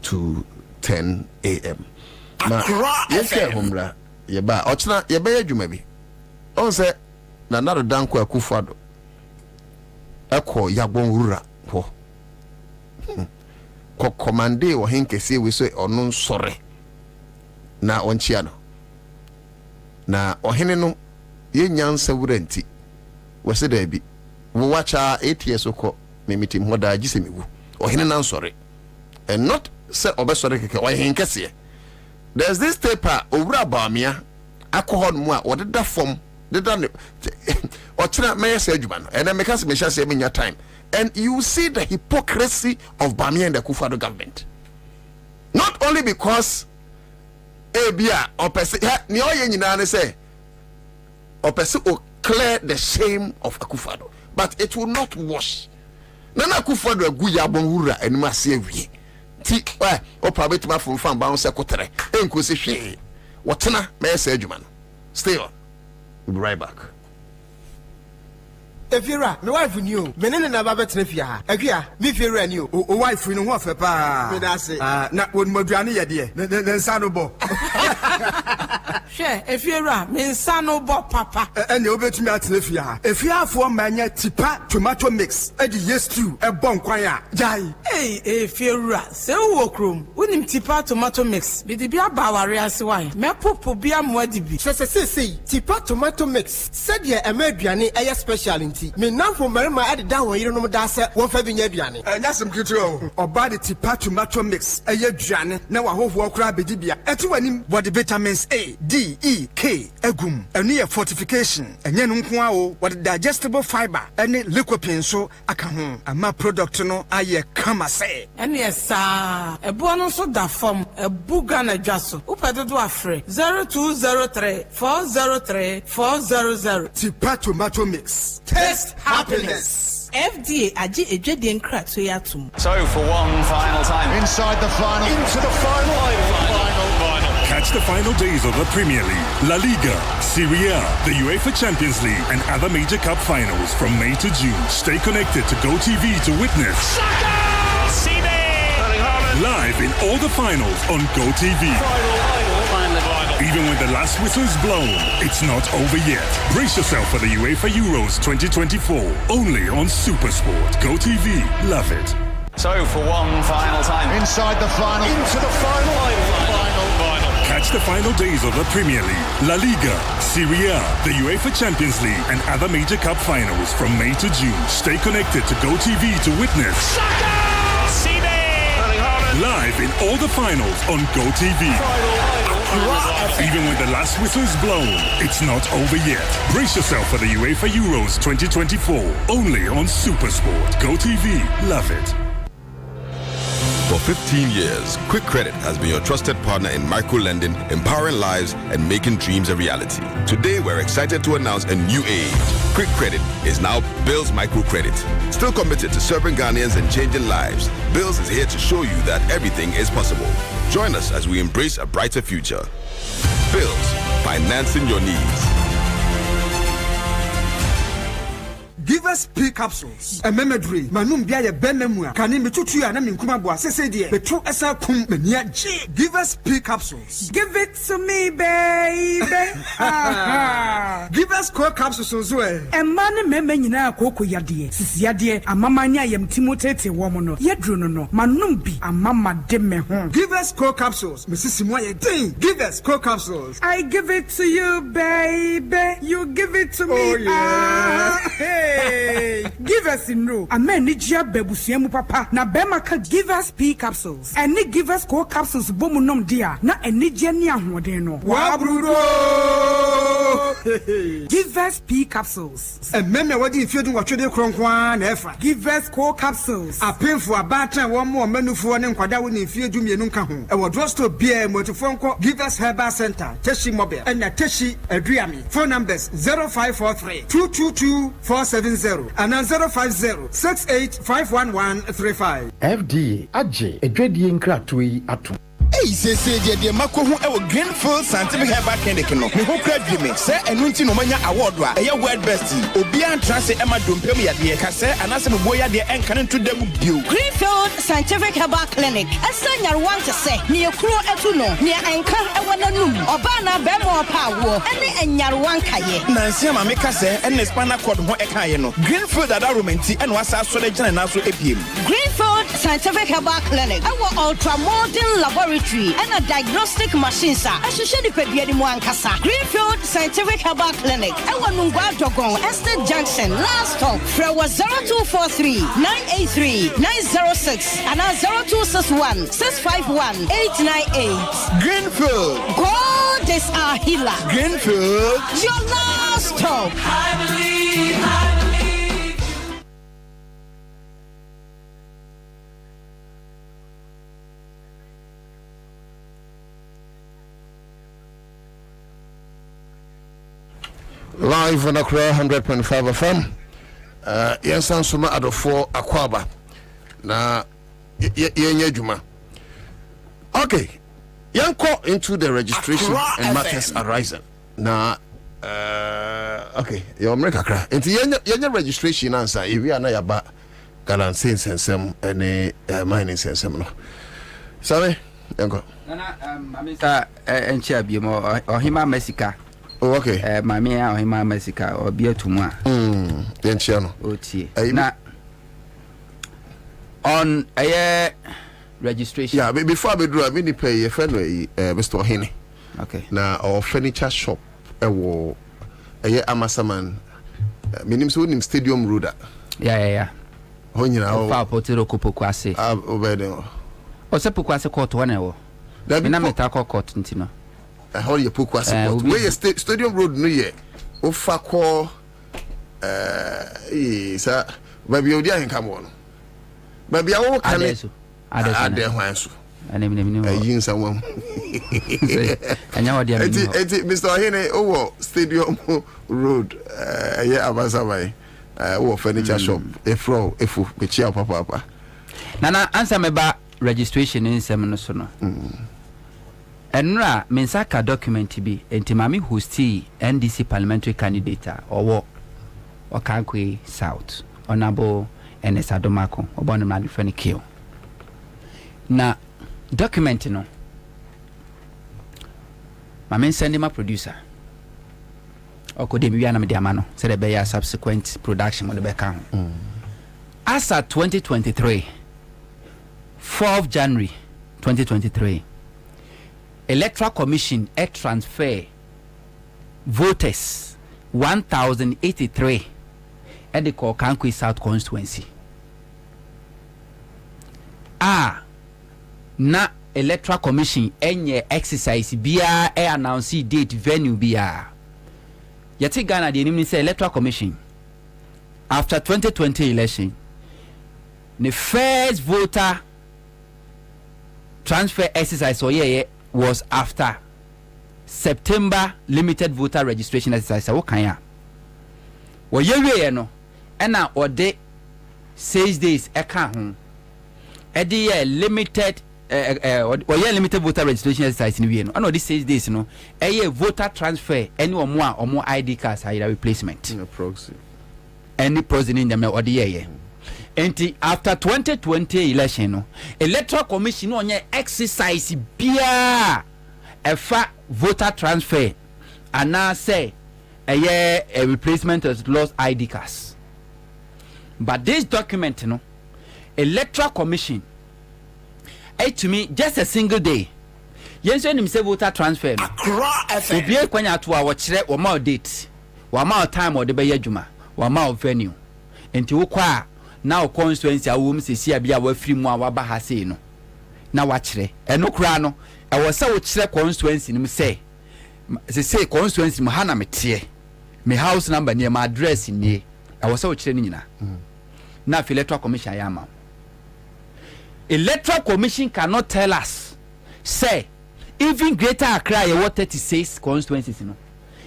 to 10 a.m. na yes homra yeba ochna yeba adwuma bi on say na nado danko akufado eko yabon wura ho ko commande o henkese we so ono nsore na onchia no na ohene no ye nyansa wura nti wose da bi wo wacha 8 years oko me meeting hoda gise mewu ohene na nsore and not say obesore keke o henkese. There's this paper owura baamia alcohol mu a odeda form deda ne o tena meyese adwuma no and make us me share say me time. And you see the hypocrisy of Bamia and the Kufado government. Not only because Abia or Pesi say or Pesi will clear the shame of Akufado, but it will not wash. Nana Akufado Guya Bonura and Massievi. Or probably from Fan Bound Secretary. Enquisition. Whatana may say, Juman. Stay on. We'll be right back. Efira, my wife knew. Menene na baba trefia. Efia, me fira knew. O wife no ho fepa. Me da se. Na won maduane ye de. Ne nsa no bo. Hwe, Efira, me nsa no bo papa. Ene obetumi atrefia. Efia afo manya tipa tomato mix. E di yes stew e bon kwan a. Jai. Hey, Efira, se wo krom. Wonim tipa tomato mix. Bi di bia ba ware ase wan. Me popo bia moadi bi. Se tipa tomato mix. Se de e maduane e special. Me now for Marima added down when you know that one for the Yabiani. And that's some good or body tipa tomato mix, a year Jan, now a whole walk crab dibia. At one what the vitamins A, D, E, K, egum, a near fortification, and yen what the digestible fiber, any liquid so I can home. And my product no I come a say. And yes, sir, a bonus of that form, a boogana jasso, upado do afre 0203 403 400 tipa tomato mix. Taste happiness. FDA aji ejedi nkra to yatum. So for one final time. Inside the final. Into the final. Final. Catch the final days of the Premier League, La Liga, Serie A, the UEFA Champions League, and other major cup finals from May to June. Stay connected to GoTV to witness live in all the finals on GoTV. Even when the last whistle is blown, it's not over yet. Brace yourself for the UEFA Euros 2024, only on SuperSport. GoTV, love it. So for one final time. Inside the final. Into the final. Catch the final days of the Premier League, La Liga, Serie A, the UEFA Champions League, and other major cup finals from May to June. Stay connected to GoTV to witness live in all the finals on GoTV. Even when the last whistle is blown, it's not over yet. Brace yourself for the UEFA Euros 2024, only on SuperSport. GoTV, love it. For 15 years, Quick Credit has been your trusted partner in micro-lending, empowering lives and making dreams a reality. Today, we're excited to announce a new age. Quick Credit is now Bills Microcredit. Still committed to serving Ghanaians and changing lives, Bills is here to show you that everything is possible. Join us as we embrace a brighter future. Bills, financing your needs. Give us P capsules. A memory. Manum bia ye benamua. Kani mitutu ya na minkuma bua sese die. Petro esa kum menia G. Give us P capsules. Give it to me, baby. Give us core capsules as well. E mane meme nyina akoko yade. Sisi yade amamanya yem timotete womo no. Yedru no no. Manum bi amama de me ho. Give us core capsules. Mrs. Moye ding. Give us core capsules. I give it to you, baby. You give it to me. Oh yeah. Hey. Give us in no. A man need ya bebusiemu papa. Na bema ka give us P capsules. And ni give us core capsules bomu nom dia. Na eni jeni ahwodeno. Wabrudo. Give us P capsules. And meme wadi ifedu watwede kronkwan na efa. Give us core capsules. A painful abatan one more menufu ne nkwada woni ifedu mienu nka ho. E wo drugstore bia motofonko Give us Herbal Center. Teshi Mobile. And na Teshi Aduami. Phone numbers 0543 222 470 and 050 68 51135. FDA, Aje, Edwedi Nkratui Atum. Hey, say the Mako who our Greenfield Scientific Herbal Clinic no. Me who credit me say enunti no manya award wa. Eya word best. Obian transe Emma Dumpem ya de ka say anase me boya de enkan to dem bio. Greenfield Scientific Herbal Clinic. Asa nyarwan te say ne ekuro etu no. Ne enka ewo nanum. Oba na be mo pa wo. Ene enyarwan kaye. Nansi ma me ka say ene spinal cord ho ekaye no. Greenfield ada romenti ene wasa so de gina na so epiem. Greenfield Scientific Herbal Clinic. Our ultra modern laboratory and a diagnostic machine sa. Ahwehwe di pedua di mu ankasa. Greenfield Scientific Herbal Clinic. Our Nungwa Dogon Estate Junction last stop. Frewa 0243 983 906 and 0261 651 898. Greenfield. God is our healer. Greenfield. Your last stop. I believe. Live on Accra 100.5 FM. Ansah Suma Adofo Akwaba. Na yenye juma. Okay. Yanko into the registration Accra and matters arising. Na okay, your America cry. Into yenye registration answer if we are na yaba galansin sensem any mining sensem no. Sorry, yanko. Nana Amisa enchi abimo ohima Mexica. Oh, okay. Mami a ohima Mexica obi atumwa. Yenchi no. Oti. Na on registration. Yeah, before I do, I mean pay a friend Mr. Ohene. Okay. Now our furniture shop ewo Amasaman minim so nim Stadium Road. Yeah. Ho nyina o fa potero kopokwase. Obede. O se pokwase court one ewo. Me na meta court ntino. How you pokwase court. Where Stadium Road no ye. O fa ko sa baby odi ahenka mo no. Baby awo kan ade hwan so. Yin someone. Anya wadi ami. Eti Mr. Ohene owo Stadium Road Abasabai owo furniture shop efu be chia papa. Nana Ansah meba registration in sem no so no. Enra mensaka document bi enti mami hosti NDC parliamentary candidate owo Okankwe South Honorable Ansah Domako obo no madu fani kill. Na document no mami send my producer okode mi wiana me dia ma no say the be subsequent production on the back ho. As at 2023 4th January 2023 Electoral Commission transfer voters 1083 at the Okankwe South constituency. Na Electoral Commission enye exercise biya announce date venue biya. Yeti Ghana the name say Electoral Commission after 2020 election the first voter transfer exercise was after September limited voter registration exercise. What can ya? Wo yewe no ena ode 6 days eka ho. Ede limited limited voter registration exercise ni we no. Ano this 6 days no. Voter transfer any omo ID cards hire replacement. Proxy. Any proxy in them ode ye. Enti after 2020 election no, Electoral Commission onye exercise bia efa voter transfer and now say a replacement of lost ID cards. But this document no, Electoral Commission to me just a single day. Yen so nim say voter transfer no. Obi kwanya to a kire wo ma date, wo ma time or de be adwuma, wo ma venue. Enti wo kwa now constituency awom sesi abia wa free mu awaba ha sei no na wa kire eno kura no e wo se wo kire constituency nim say say constituency mu hana metie me house number near my address nie e wo se wo kire ni nyina na Electoral Commission ayama. Electoral Commission cannot tell us say even Greater Accra ye what 36 constituencies no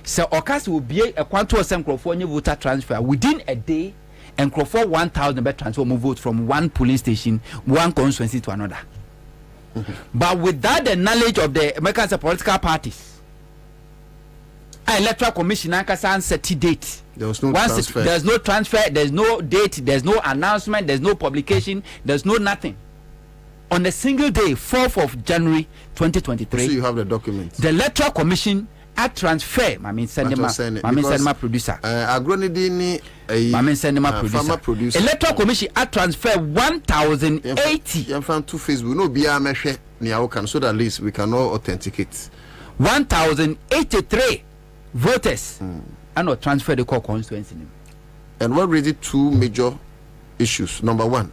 so okase will be a quantum of new voter transfer within a day. And for 1,000 be transfer move vote from one polling station, one constituency to another. But without the knowledge of the American political parties, electoral commission and set date. There was no transfer. There's no transfer, there's no date, there's no announcement, there's no publication, there's no nothing. On a single day, 4th of January 2023. So you have the document. The electoral commission at transfer. I mean, send my producer. Producer. Electoral commission at transfer 1,080. You found two Facebook. No, be a measure near so that at least we can all authenticate. 1,083 voters. And not transfer the core constituency. And what really two major issues? Number one,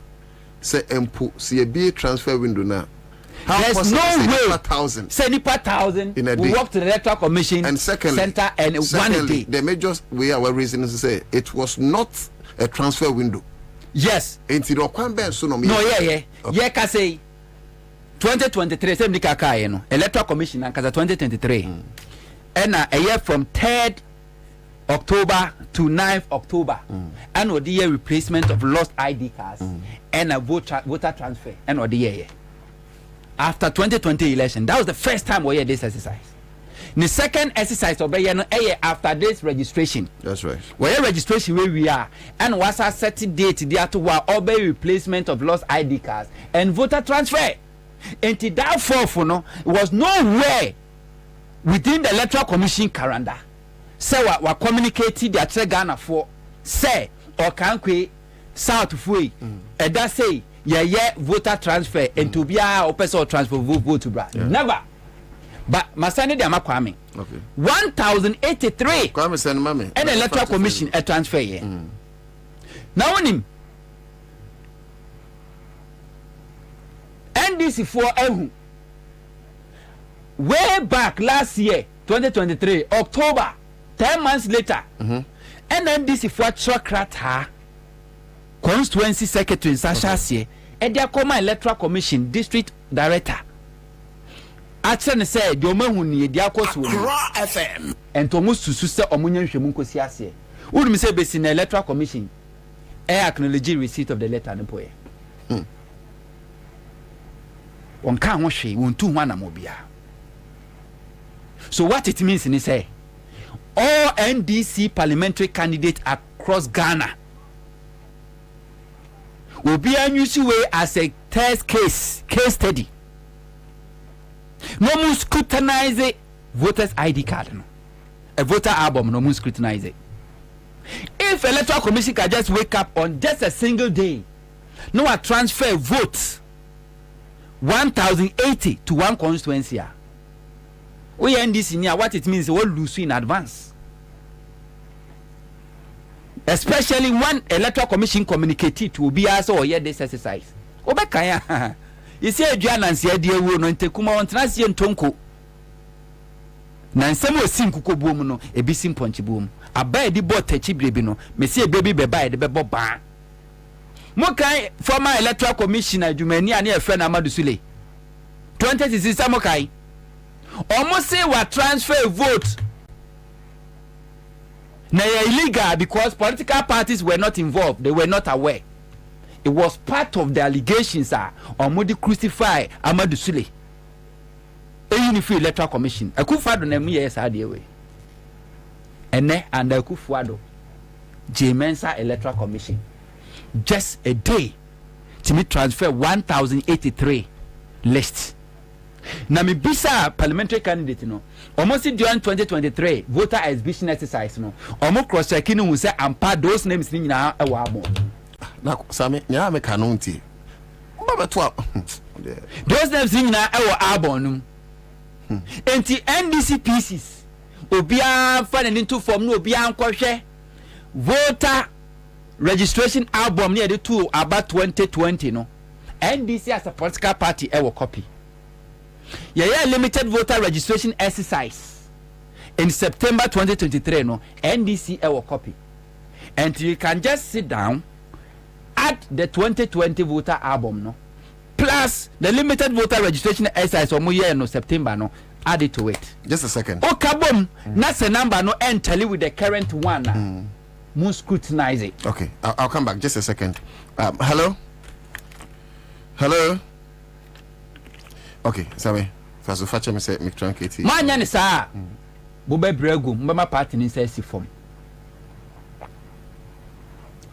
say CAB transfer window now. There's no way 1,000. Say 1,000 in a day. We walk to the electoral commission and secondly, center and one day. The major way our reason is to say it was not a transfer window. Yes. No, yeah. Yeah, can say 2023 same dika no electoral commission and 2023. And a year from 3rd October to 9th October. And the year replacement of lost ID cards and a voter transfer and the year. After 2020 election, that was the first time we had this exercise. The second exercise of after this registration. That's right. Where registration where we are and was a set date there to obey replacement of lost ID cards and voter transfer. And therefore, no, was nowhere within the electoral commission calendar. Say we communicated the Ghana for say or can we South Fui and that say yeah voter transfer and to be a person transfer vote to Bra. Never. But Masani de Amakwame. Okay. 1,083. Kwame send mami. And electoral commission a transfer here. Now on him. NDC for Ehu. Way back last year, 2023, October, 10 months later, NDC for Chokrata constituency secretary Sasha and their common electoral commission district director. Actually, say the woman who need the FM and to most to sister Omunian Shemunko. Would me say based in the electoral commission, acknowledge receipt of the letter and poe. One can't wash it, one two one mobia. So what it means in say all NDC parliamentary candidates across Ghana will be unusual way as a test case study. No more scrutinize it. Voters ID card. No. A voter album, no more scrutinize it. If electoral commission can just wake up on just a single day, no a transfer votes 1,080 to one constituency. We end this in here. What it means, we will lose in advance. Especially when electoral commission communicated to be also or this exercise. Obekaya. You see a Jan and see dear woman and take on Transian Tonko. Nansem was sing kuko boom no, a bisim punchy boom. A bad debot chibino, may see a baby by the bebo bar. Mokai, former electoral commissioner, Jumania near friend Amadou Sule. 2066 Mokai. Almost say what transfer vote. Now illegal because political parties were not involved, they were not aware. It was part of the allegations on Modi crucify Amadou Sule. A unified electoral commission. A kufado na yes way. And a kufado Jemensa electoral commission. Just a day to me transfer 1,083 lists. Na mi bisa parliamentary candidate no almost during 2023 voter exhibition exercise no almost cross checking who say ampa those names ni na e wa abo na same nya me kanonti baba to those names ni na e wa abo no enti NDC pieces obia fa na into form no obia ankohwe voter registration album near the two about 2020 no NDC as a political party e will copy. Yeah, limited voter registration exercise in September 2023 no NDC will copy. And you can just sit down at the 2020 voter album no plus the limited voter registration exercise or year no September no add it to it. Just a second. Oh kabom that's a number no and tell you with the current one more scrutinize it. Okay, I'll come back just a second. Hello. Okay, Sammy. First of all, me say me truncate. Manya ni sa. Bobe bregu, mbema party ni say si form.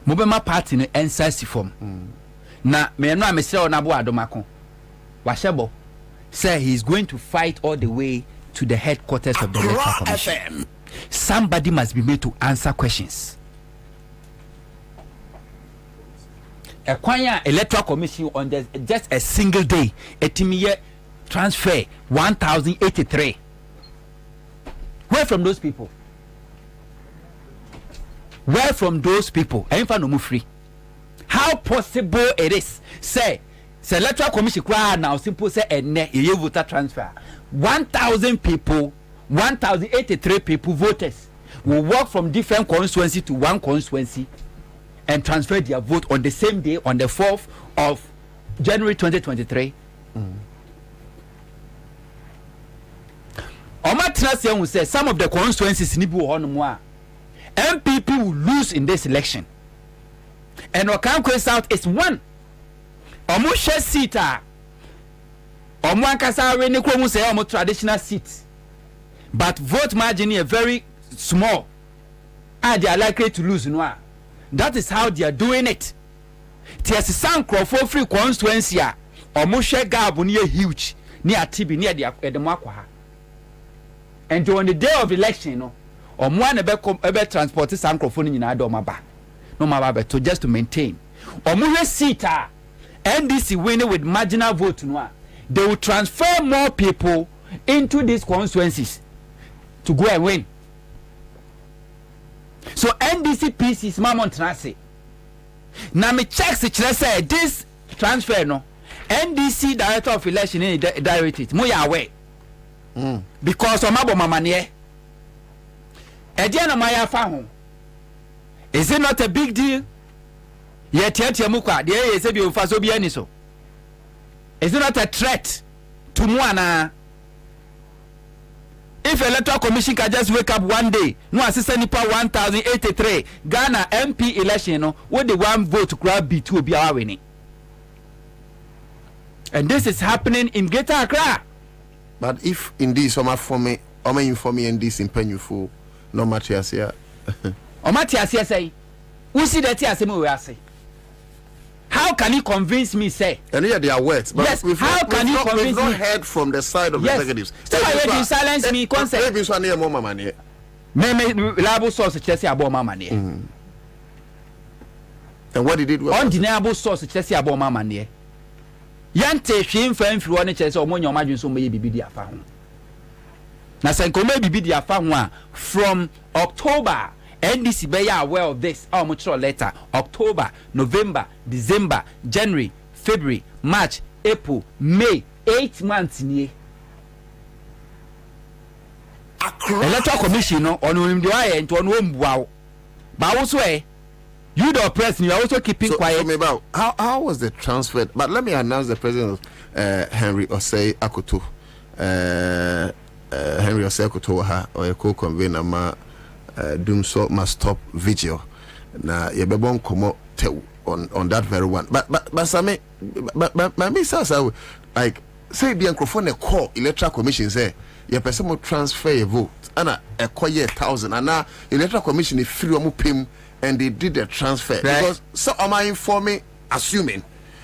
Mbema party ni ensa si form. Na me no amesira ona bo adomako. Washebo say he is going to fight all the way to the headquarters of the Electoral Commission. Somebody must be made to answer questions. A kwanya Electoral Commission on just a single day, a team transfer 1,083. Where from those people? Where from those people? No free. How possible it is? Say Electoral Commission now simple say a voter transfer. 1,000 people, 1,083 people voters will walk from different constituency to one constituency and transfer their vote on the same day on the 4th of January 2023. Omatrasian will say some of the constituencies in Ibu MPP will lose in this election. And Okanko South is one. Omushe seat. Omwankasa we nekromu say omo traditional seat. But vote margin is very small. And they are likely to lose no. That is how they are doing it. Tiasi sankro for free constituency a omushe gap ni huge. Ni atibi ni edemwakwa. And on the day of election no omwa na be transport sankro for ni nyina do maba. No maba to just to maintain. Omuhwe seat a NDC winning with marginal vote no. They will transfer more people into these constituencies to go and win. So NDC PC is Mamon Transi. Now me check say this transfer no NDC director of election direct it. Moya away. Because omabo mamanie. Ediana maya fa. Is it not a big deal? Yet mukwa de say bi ofaso bi ani so. Is it not a threat to Muana? If Electoral Commission can just wake up one day, no assistant nipa 1,083 Ghana MP election, no, what the one vote to grab B2 be our winning. And this is happening in Greater Accra. But if indeed some for me, or may inform me in this in Penufu, no matter here. O matter say, who see that here? Say, how can you convince me, say? And here they are words. But yes, how can you convince me? We've not heard from the side of the executives. Still, I you silence me, concept. Maybe one near more money. Me reliable source Chelsea about my money. And what he did was undeniable source Chelsea about my money. Yante shame for every one Chelsea or money or margin so may be dia fa ho. Na senko may be dia fa ho from October. NDC be aware of this. Our mutual letter. October, November, December, January, February, March, April, May. 8 months in here. Electoral Commission on him the eye and on home wow. But also you the press you are also keeping quiet. So about how was the transfer? But let me announce the president of Henry Osei Akoto. Henry Osei Akoto or a co-convener ma doom so must stop vigil. Na yebebon komo te on that very one. But Sammy, but my miss like say the microphone a call Electoral Commission say your person will transfer a vote and a quiet 1,000 and now Electoral Commission is free pim and they did the transfer because so am I informing assuming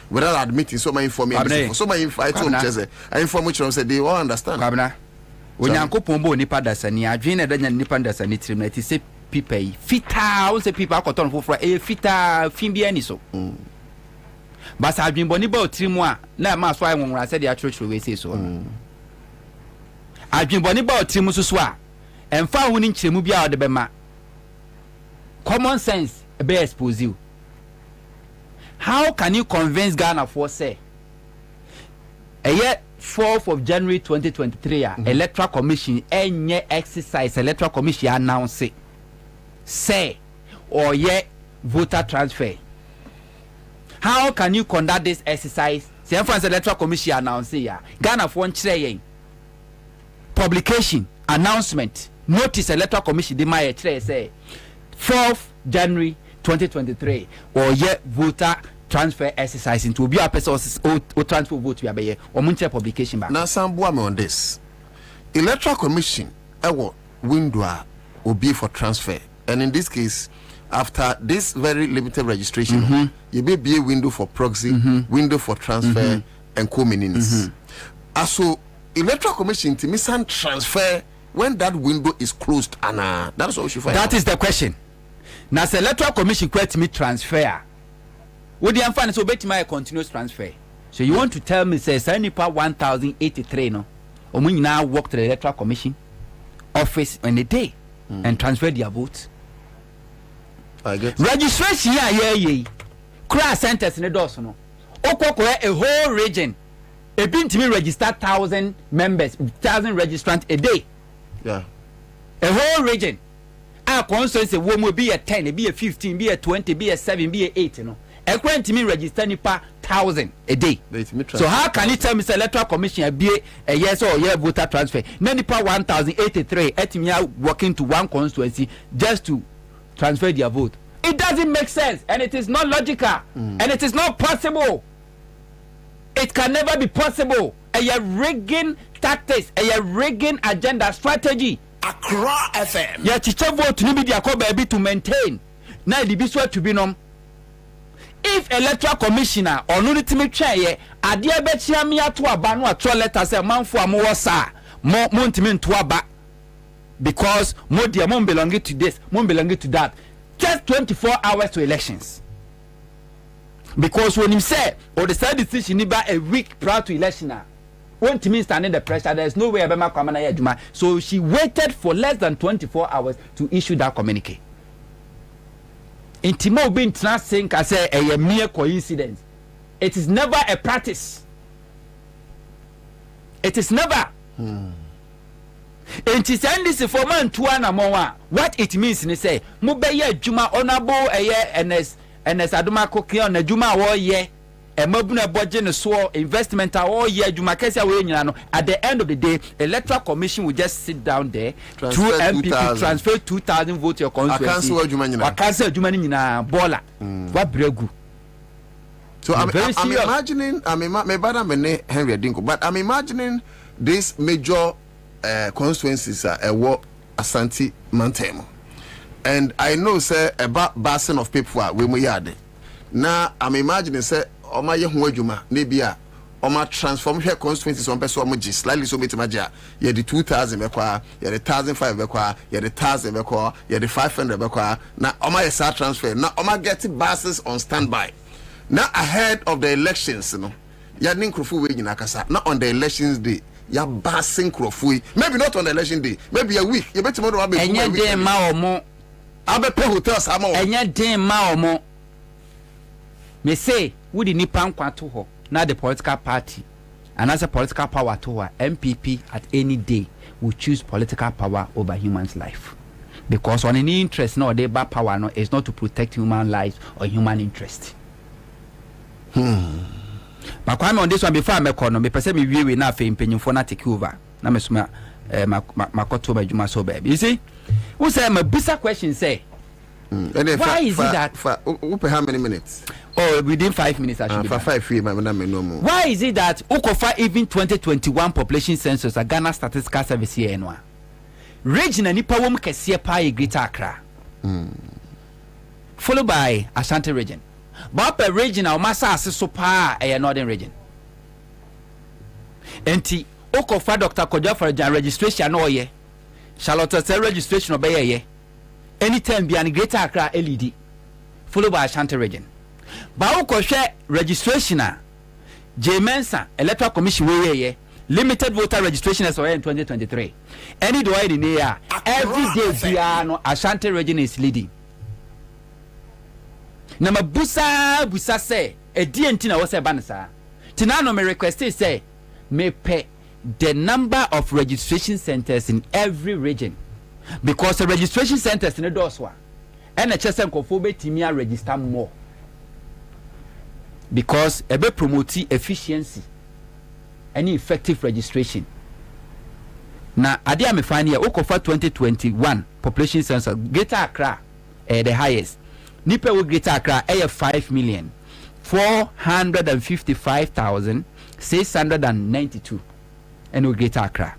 without admitting so my informing so my I told I inform which one said they all understand. Kwabena when yanko pombo nipa dasani adwene da nya nipa dasani trim na ti say people fita o say people akoton foforo fita fin bia ni so but adwene boni ba trim a na ma so ai wonwura say they achrochro we say so adwene boni ba trim so a emfa ho ni nkyeremu bia o de be ma common sense be expose you. How can you convince Ghana for say a year 4th of January 2023 Electoral Commission any exercise Electoral Commission announce it say or yet voter transfer? How can you conduct this exercise? Say for Electoral Commission announce it Ghana for one publication announcement notice Electoral Commission the my say 4th January 2023 or yet voter transfer exercise into obi a person o transfer vote we abeye o munche publication ba na samboa me on this electoral commission ewo window a obi for transfer, and in this case after this very limited registration you may be a window for proxy, window for transfer and co-meanings. So electoral commission to miss and transfer when that window is closed, and that's what we should find that out. Is the question. Now the electoral commission create me transfer would the find so bet my continuous transfer. So you want to tell me say sign part 1083 no or we now work to the electoral commission office in a day and transfer their votes. I get registration yeah class centers in the doors no okoko a whole region a been to me register 1,000 members, 1,000 registrants a day. Yeah, a whole region. Our constituency will be a 10, be a 15, be a 20, be a 7, be a 8, you know. A current to me register nipa 1,000 a day. So how can you tell me the electoral commission be a yes or yeah voter transfer? Nipa 1,083 at me working to one constituency just to transfer their vote. It doesn't make sense, and it is not logical, and it is not possible. It can never be possible. A rigging tactics, a rigging agenda strategy. Accra FM. Ya teacher vote to be the baby to maintain. Now the biswa to be nom. If electoral commissioner or no ultimate chair, a dear betcha me to a ban or 2 letters a month for more sa more montimin to a back. Because more dear mom belonging to this, mom belonging to that. Just 24 hours to elections. Because when you say or the side decision about a week prior to election, won't mean standing the pressure. There is no way about Kwabena Juma. So she waited for less than 24 hours to issue that communique. Intimo being transync as a mere coincidence. It is never a practice. It is never. And she said this for man to an amoa. What it means in say, Mubeye Juma honorable a year and as Aduma Koki on a Juma all year. A mobile budget so investment all year Juma Kesia way. At the end of the day, electoral commission will just sit down there through MPP transfer 2,000 votes your constituency. I can't say Juma Nina Bola. What bregu. So I'm imagining my brother Mene Henry Dinko, but I'm imagining these major constituencies are a war Asante Mantemo. And I know say about basin of people we mo yade. Now I'm imagining say Oma ye ho adwuma na bia Oma transform her constituencies on person omo gi slightly so bit magia ye the 2,000 bekwa ye the 1,500 bekwa ye the 1,000 bekwa ye the 500 bekwa na Oma ye sa transfer na Oma get buses on standby. Now ahead of the elections no ya ninkrofu we nyina kasa na on the elections day ya basing krofui maybe not on the election day maybe a week you bet tomorrow abe enye dey ma omo abe pe hotels ama enye dey ma omo me say we the nipa nkwa to ho na the political party and as a political power to her MPP at any day will choose political power over human's life because on any interest no they ba power no is not to protect human lives or human interest. But on this one before I make on me person me we na fe mpenyimfo na take over na me soma makoto ba djuma so baby. You see? Who say my bisa question say why is it that how many minutes? Oh, within 5 minutes actually. For 5 free my no more. Why is it that Ukofa even 2021 population census at Ghana Statistical Service here enwa region and nipa wom kese pa e Greater Accra followed by Ashanti region. But per region our massa so pa a northern region. Enti Ukofa Dr. Kojo for registration no ye Charlotte say registration obey ye anytime be an Greater Accra LED followed by Ashanti region. But Ukoshe registration J Mensa Electoral Commission we limited voter registration as in 2023. Any do in here every day piano Ashanti region is leading. Na busa say a DNT na was a banasa. Tinano me request say me pay the number of registration centers in every region because the registration centers in the doswa and a chesen kofobe timia register more because ebe promote efficiency and effective registration. Na ade am find here Okofa 2021 population census Greater Accra the highest nipa we Greater Accra 5 455,692 and Greater Accra,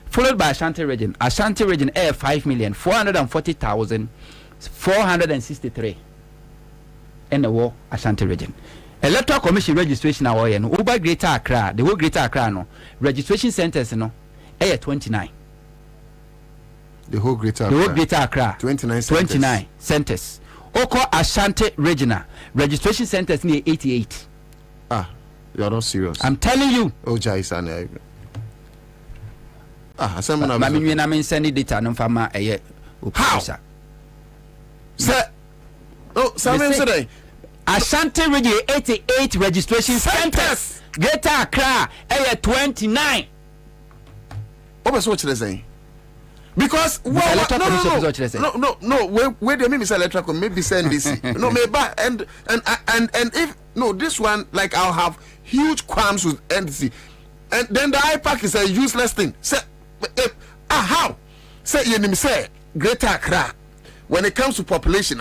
followed by Ashanti region. Ashanti region 5,440,463 and the war Ashanti region. Electoral Commission registration now over Greater Accra, the whole Greater Accra no registration centers no 29. The whole Greater Accra 29 centers. Oko Ashanti regional registration centers near 88. Ah, you are not serious. I'm telling you. Oh, Jaisane. Ah, some of them sending data no fama a how? Sir, oh, Samuel today. Ashanti region 88 registration centers. Greater Accra 29. What was what you saying? Because wait, they maybe say electrical, maybe send this. No, maybe and if no, this one like I'll have huge qualms with NDC, and then the IPAC is a useless thing. Say, how? Say you say Greater Accra when it comes to population,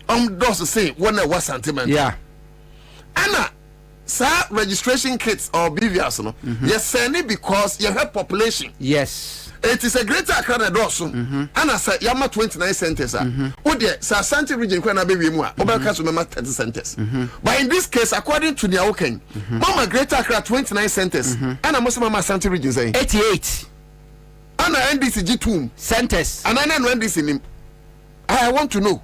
does say one was sentiment. Yeah, Anna. Sir, registration kits or BVS, no? Yes, send it because you have population. Yes. It is a Greater Accra also. And I said, Yama 29 centers. Oh, dear, Sir Ashanti region, when I be more, Obaka 30 centers. But in this case, according to Niaoken, Mama Greater Accra 29 centers, and I must Mama Ashanti region say 88. And I NDCG 2 centers. And I know this in him. I want to know.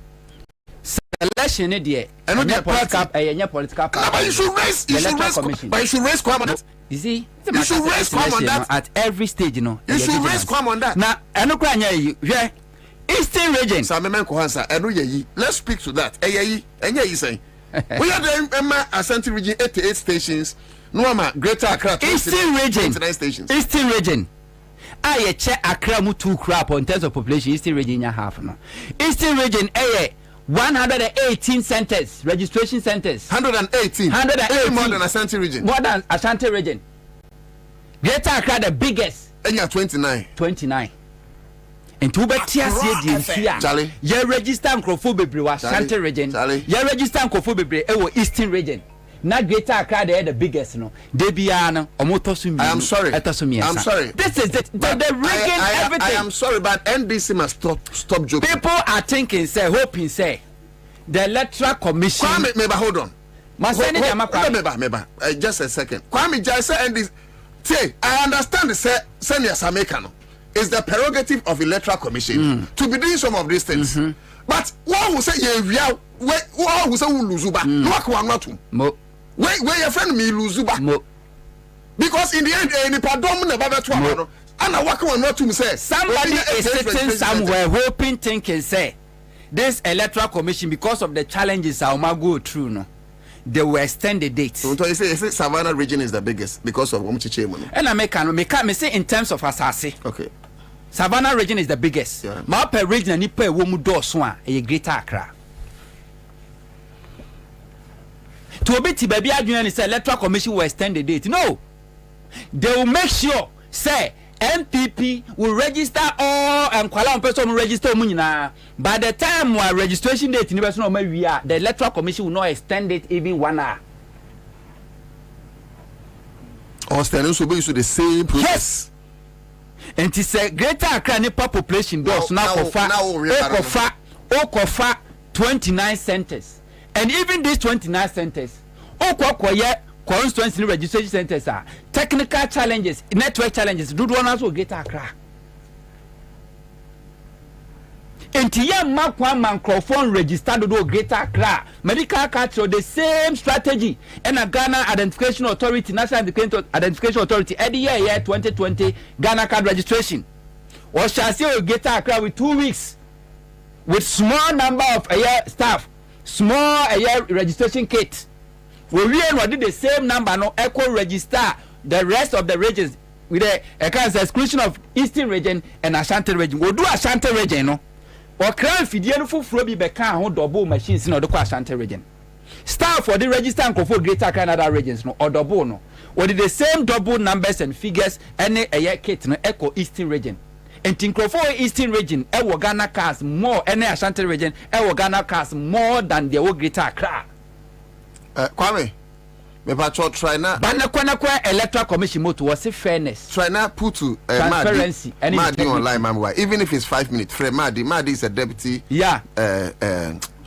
Election idea. And not political but you should raise Kwabena. You see, you should raise Kwabena on that at every stage, you know. You should raise Kwabena on that. Now, I know you. Eastern region. Let's speak to that. And yeah, you say we are the Ashanti region 88 stations. No, Greater Accra Eastern region 29 stations. Eastern region. I check Accra mutu crap in terms of population. Eastern region ya half no. Eastern region 118 centers, registration centers. 118 more than Ashanti region. More than Ashanti region. Greater Accra the biggest. And you're 29. And to be Charlie, you register Kwabena Ashanti region. You register Kwabena Eastern region. Not Greater Accra the biggest no. Debiano Omotosumi. I'm sorry. I'm sorry. This is it. The rigging everything. I am sorry, but NDC must stop joking. People are thinking, hoping, the Electoral Commission. Kwame, hold on. Just a second. Kwame, just say NDC. Say, I understand the senior Samekano. It's the prerogative of Electoral Commission to be doing some of these things. But what will say what will say Luzuba? No, where your friend me Luzuba? Because in the end, any pardon about to and I walk on not to say somebody is sitting somewhere hoping, thinking, say this Electoral Commission because of the challenges I will go through. No, they will extend the date. So you say Savannah region is the biggest because of Omchiche. And I make say in terms of Asase. Okay. Savannah region is the biggest. My per region ni per womu do so a Greater Accra. To obeti baby adwene say Electoral Commission will extend the date. No. They will make sure say MPP will register all and kwala person will register mu nyina. By the time our registration date ni person o we are, the Electoral Commission will not extend it even 1 hour. Or standing so be the same process. Yes. And to say Greater Accra nipa population does now Okofa 29 centers. And even these 29 centers, Okoye constituency registration centers are technical challenges, network challenges, do one also Greater Accra. And Tia Makwa microphone registered to do Greater Accra. Medical card show the same strategy. And a Ghana Identification Authority, National Identification Authority, every year 2020 Ghana card registration. Or shall see Greater Accra with 2 weeks with small number of staff, small registration kit. We did the same number, no echo register the rest of the regions with a exclusion of Eastern region and Ashanti region. We'll do Ashanti region, no. Or crime fidien for be becan double machines in the Ashanti region. Staff for the register and for Greater Canada regions no or double no. Or the same double numbers and figures any a year kit no echo Eastern region. And think for Eastern region, Ghana cars more any Ashanti region, Ghana cars more than the Greater Accra. Kwame, me patro try na. Banakwa electoral commission moto was fairness. Try na put to transparency and Madi online, man. Even if it's 5 minutes, Fred Madi is a deputy. Yeah.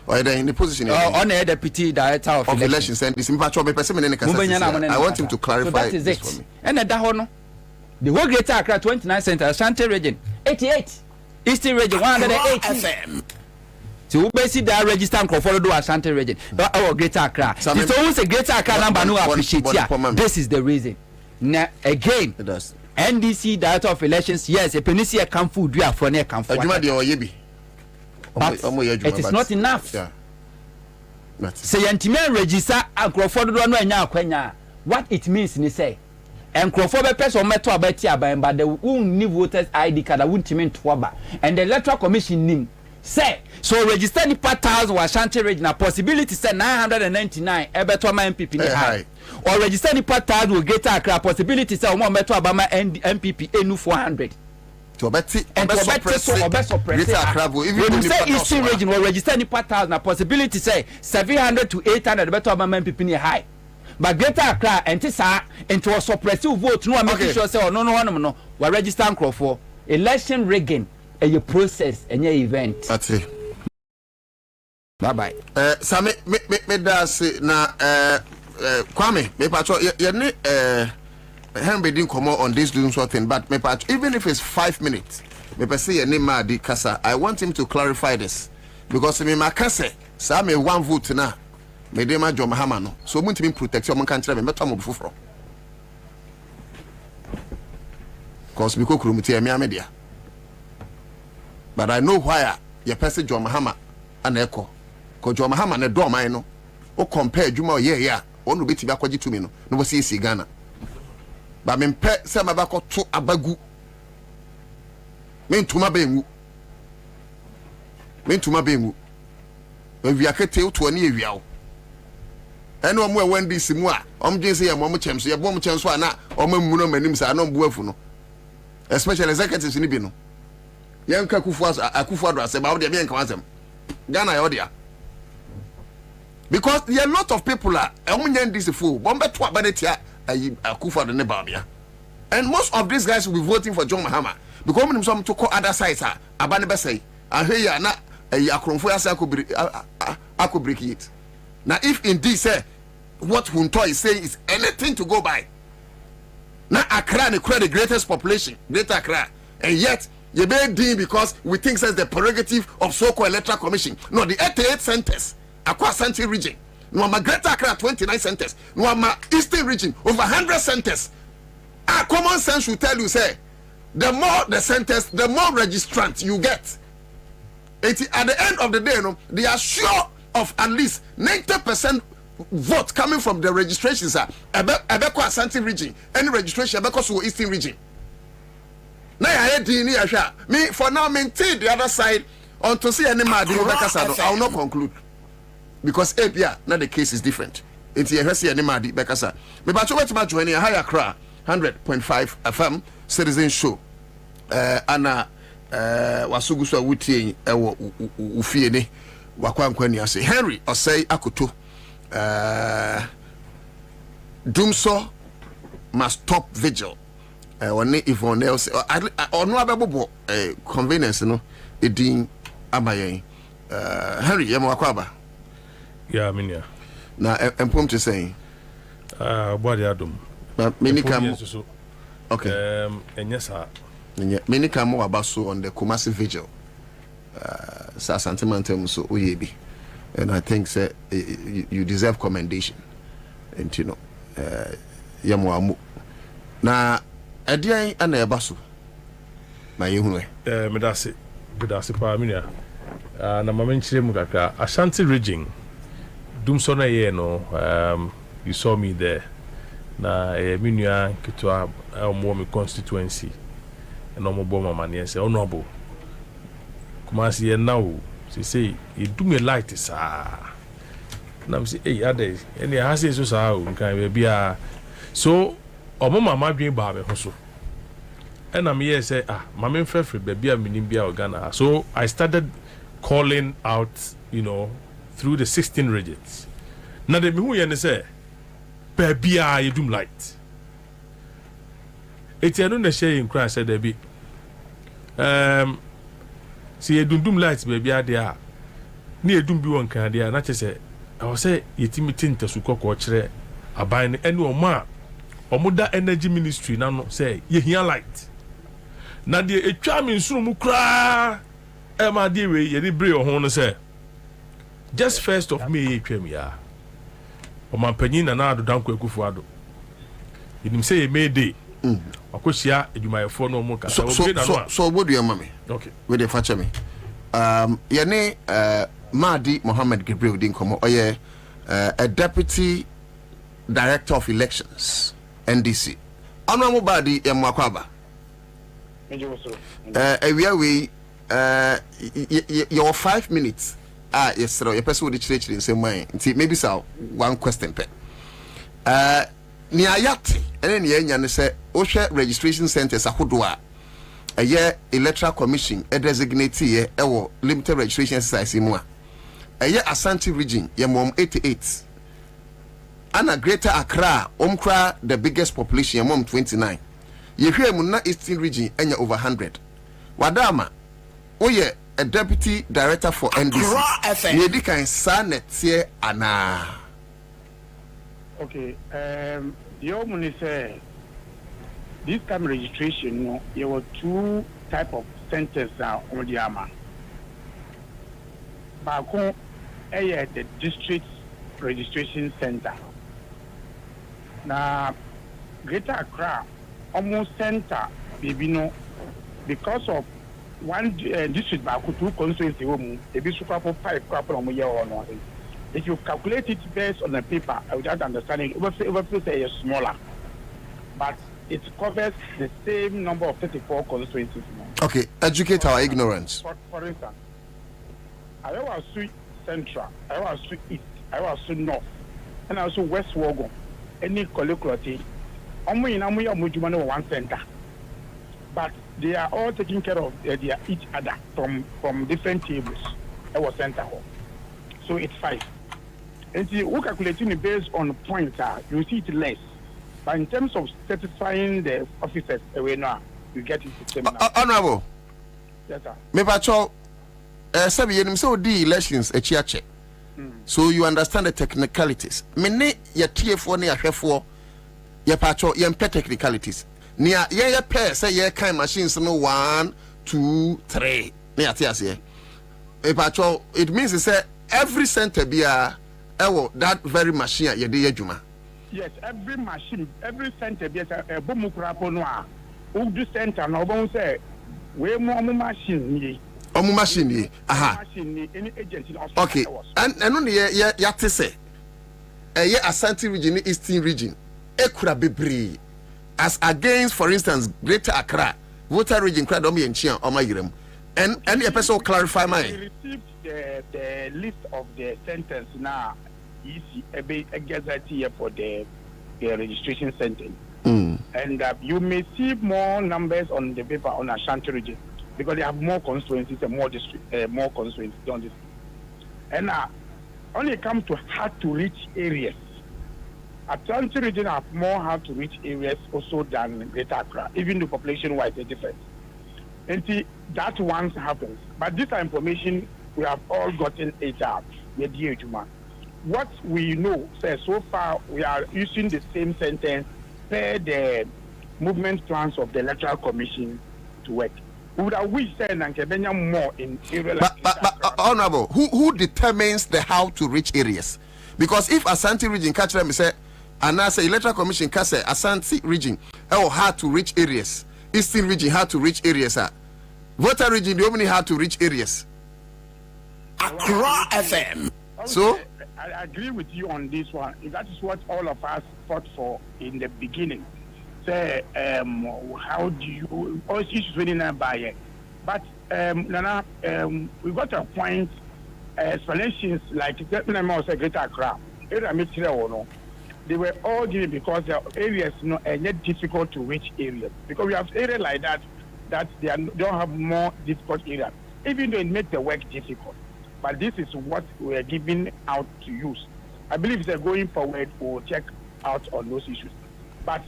Or in the position. On a deputy director of elections. And this patro me person I want him to clarify so that is this it. for me. And that hono. The whole Greater Accra 29 Center, Ashanti region 88, Eastern region 108 FM. So we basically that register and follow do Ashanti region. Our Greater Accra. So who's a Greater Accra number no appreciate here. This is the reason. Now again, it does. NDC Director of Elections, yes, a penisia come food we are for near come for. But it is not enough. Yeah. Say Antiman register and Crawford don't know what it means in say. And Crawford person meto abetia but the won't need voters ID card, I won't mean twaba. And the electoral commission name say so register the part 1,000 was Ashanti region possibility say 999 Ebetoma MPP high. Or register the part 1,000 will get a possibility say one meto abama MPP enu 400. To betty and to suppress even you say Eastern region will register the part 1,000 possibility say 700 to 800 beto abama MPP high. But Greater Accra and Tisa into a suppressive vote no make sure say no we register for election rigging a process and your event. That's it. Bye bye. Sami me da se na Kwame me patro ye ne Henry didn't come on this doing something but me patro even if it's 5 minutes me per say ye ne Madi kasa I want him to clarify this because me makase sa me one vote na me dey ma John Mahama no so mun timi protection mun kan kire me meto am bufufro cause me ko kurumuti e me amedia. But I know why your person John Mahama and Echo. Because John Mahama and a door mine no. O compare Juma yeah. One will be Tibakoji to me no. No was see Ghana. But me pet some abako to abagu. Mean to my bengu. Mean to my bengu. When we are ketel to a near you. And no more when this moi. Just say a moment chance, your bomb chance one or Muno Menims are no buefuno. Especially executives in Ibino. Yanka Kufuadra say about the bien kwasem Ghana odia because there are a lot of people are this fool bombe to abadetia Kufuadra ne babia and most of these guys will be voting for John Mahama because when some to call other sides abane be say ahwe na akromfo asa akobreak it now if indeed say what Hunto is saying is anything to go by now Accra the greatest population Greater Accra and yet you made deal because we think says the prerogative of so-called electoral commission. No, the 88 centers, Akwa Ashanti region. No, my Greater Accra 29 centers. No, my Eastern region over 100 centers. Our common sense should tell you, say, the more the centers, the more registrants you get. At the end of the day, no, they are sure of at least 90% vote coming from the registrations. Abeko Ashanti region, any registration, Abeko Eastern region. Now I me for now maintain the other side until see any mad I will not conclude because APA now the case is different. It's here see any mad Bekasa. Me ba chowe to join a higher Accra 100.5 FM citizen show. Ana wasugu so wutie ewo ufie ni wakwankwani ase Henry Osei Akoto Dumso must stop vigil. One Yvonne else or no ababo convenience no edin abayen Henry Yamakwaba. Yeah, minya. Na empom to say body adum. But many come okay. And yes, sir. Many come more about so on the Kumasi vigil. Sa sentimental so uyebi. And I think say you deserve commendation. And you know yamwamu. Na Edian and a basso. My young Medasi pa minia. Na mamenchire mukaka Ashanti region. Dumsona ye no you saw me there. Na minia kitwa mo constituency. And no more mama near say honorable. Kumasi ye now. She say you do me light sir. Na say hey ade any has so sa nkan be a so omo mama dwen ba me hoso and am here say mama free baby a minim bia Ghana so I started calling out through the 16 regions na de me hu ye ne say baabia ye dum light etianu na share in crash say there be si ye dum light baabia de a ni edum bi won kan de a na che say I was say yetimi tinta su kokko kire aban ene o ma omuda energy ministry na no say ye hia light na de etwa me nsuru mu kra e ma de we ye ni bre o ho no say just 1st of May ye twam ya o man panyin na ado danko ekufu ado yinim say ye May day akosia edumayefo no mu kasa obi na no so obodu ya mame okay we dey fache me ye ne Mahdi Mohammed Gabriel Dinkomo oye a deputy director of elections NDC Honorable Badi Yamwakwaba your 5 minutes yes sir your person would church in same way maybe so one question pe ni ayate ene ne anya ne say ohwe registration centers ahodoa eye electoral commission designate ye ewo limited registration exercise mu a eye Ashanti region ye mom 88 ana Greater Accra omkra the biggest population ye mom 29 ye hwe mu na Eastern region enya over 100 wadama oye a deputy director for NDC ye di kan sanetie ana okay the omni say this time registration no there were 2 type of centers on the ama baako the district registration center na Greater Accra almost center baby no because of one district baako 2 constituency home ebi super for 5 crap on year or no if you calculate it based on the paper without understanding it say it's smaller but it covers the same number of 34 constituencies. Okay, educate our ignorance. For instance, I was Central, I was East, I was North, and also West Wogon, any colloquiality. One center, but they are all taking care of each other from different tables. I was center hall, so it's 5. And see, we calculating it based on points. You see it less. But in terms of satisfying the officers away now, you get it the same now. Honorable. Yes, sir. Me pacho sabi yenim so di elections echiache. So you understand the technicalities. Me ne ye tiefo ne ahwefo ye pacho ye mpe technicalities. Nia ye pair say ye kind machines no 1 2 3. Ne atiase ye. Me pacho it means say every center bia ewo that very machine ye dey adwuma. Yes, every machine, every center, yes, a boom craponoa. Who do center now? Won't say, we more machine. Machine, aha. Any agency. Okay, and only ya to say, a Ashanti region, Eastern region, Ekura Bibri, as against, for instance, Greater Accra, voter region, Kradomi and Chian, or my room. And a person clarify my. We received the list of the centers now. Easy a gazette here for the registration center, and you may see more numbers on the paper on Ashanti region because they have more constituencies and more district, more constituencies on this. And only come to hard to reach areas. Ashanti region have more hard to reach areas also than Greater Accra, even the population wise they're different. And see that once happens, but this information we have all gotten it out. What we know, so far we are using the same sentence per the movement plans of the Electoral Commission to work. We would have wished and more in area. But Honorable, who determines the how to reach areas? Because if Ashanti region catch them say, and I say Electoral Commission can say Ashanti region how to reach areas, Eastern region how to reach areas. Voter region the only how to reach areas. Accra FM. So. I agree with you on this one. That is what all of us fought for in the beginning. Say, how do you all issues really not buy it? But Nana, we got a point. Explanations like Greater Accra, they were all given because the areas are not difficult to reach areas. Because we have areas like that they don't have more difficult areas, even though it makes the work difficult. But this is what we are giving out to use. I believe that going forward we'll check out on those issues. But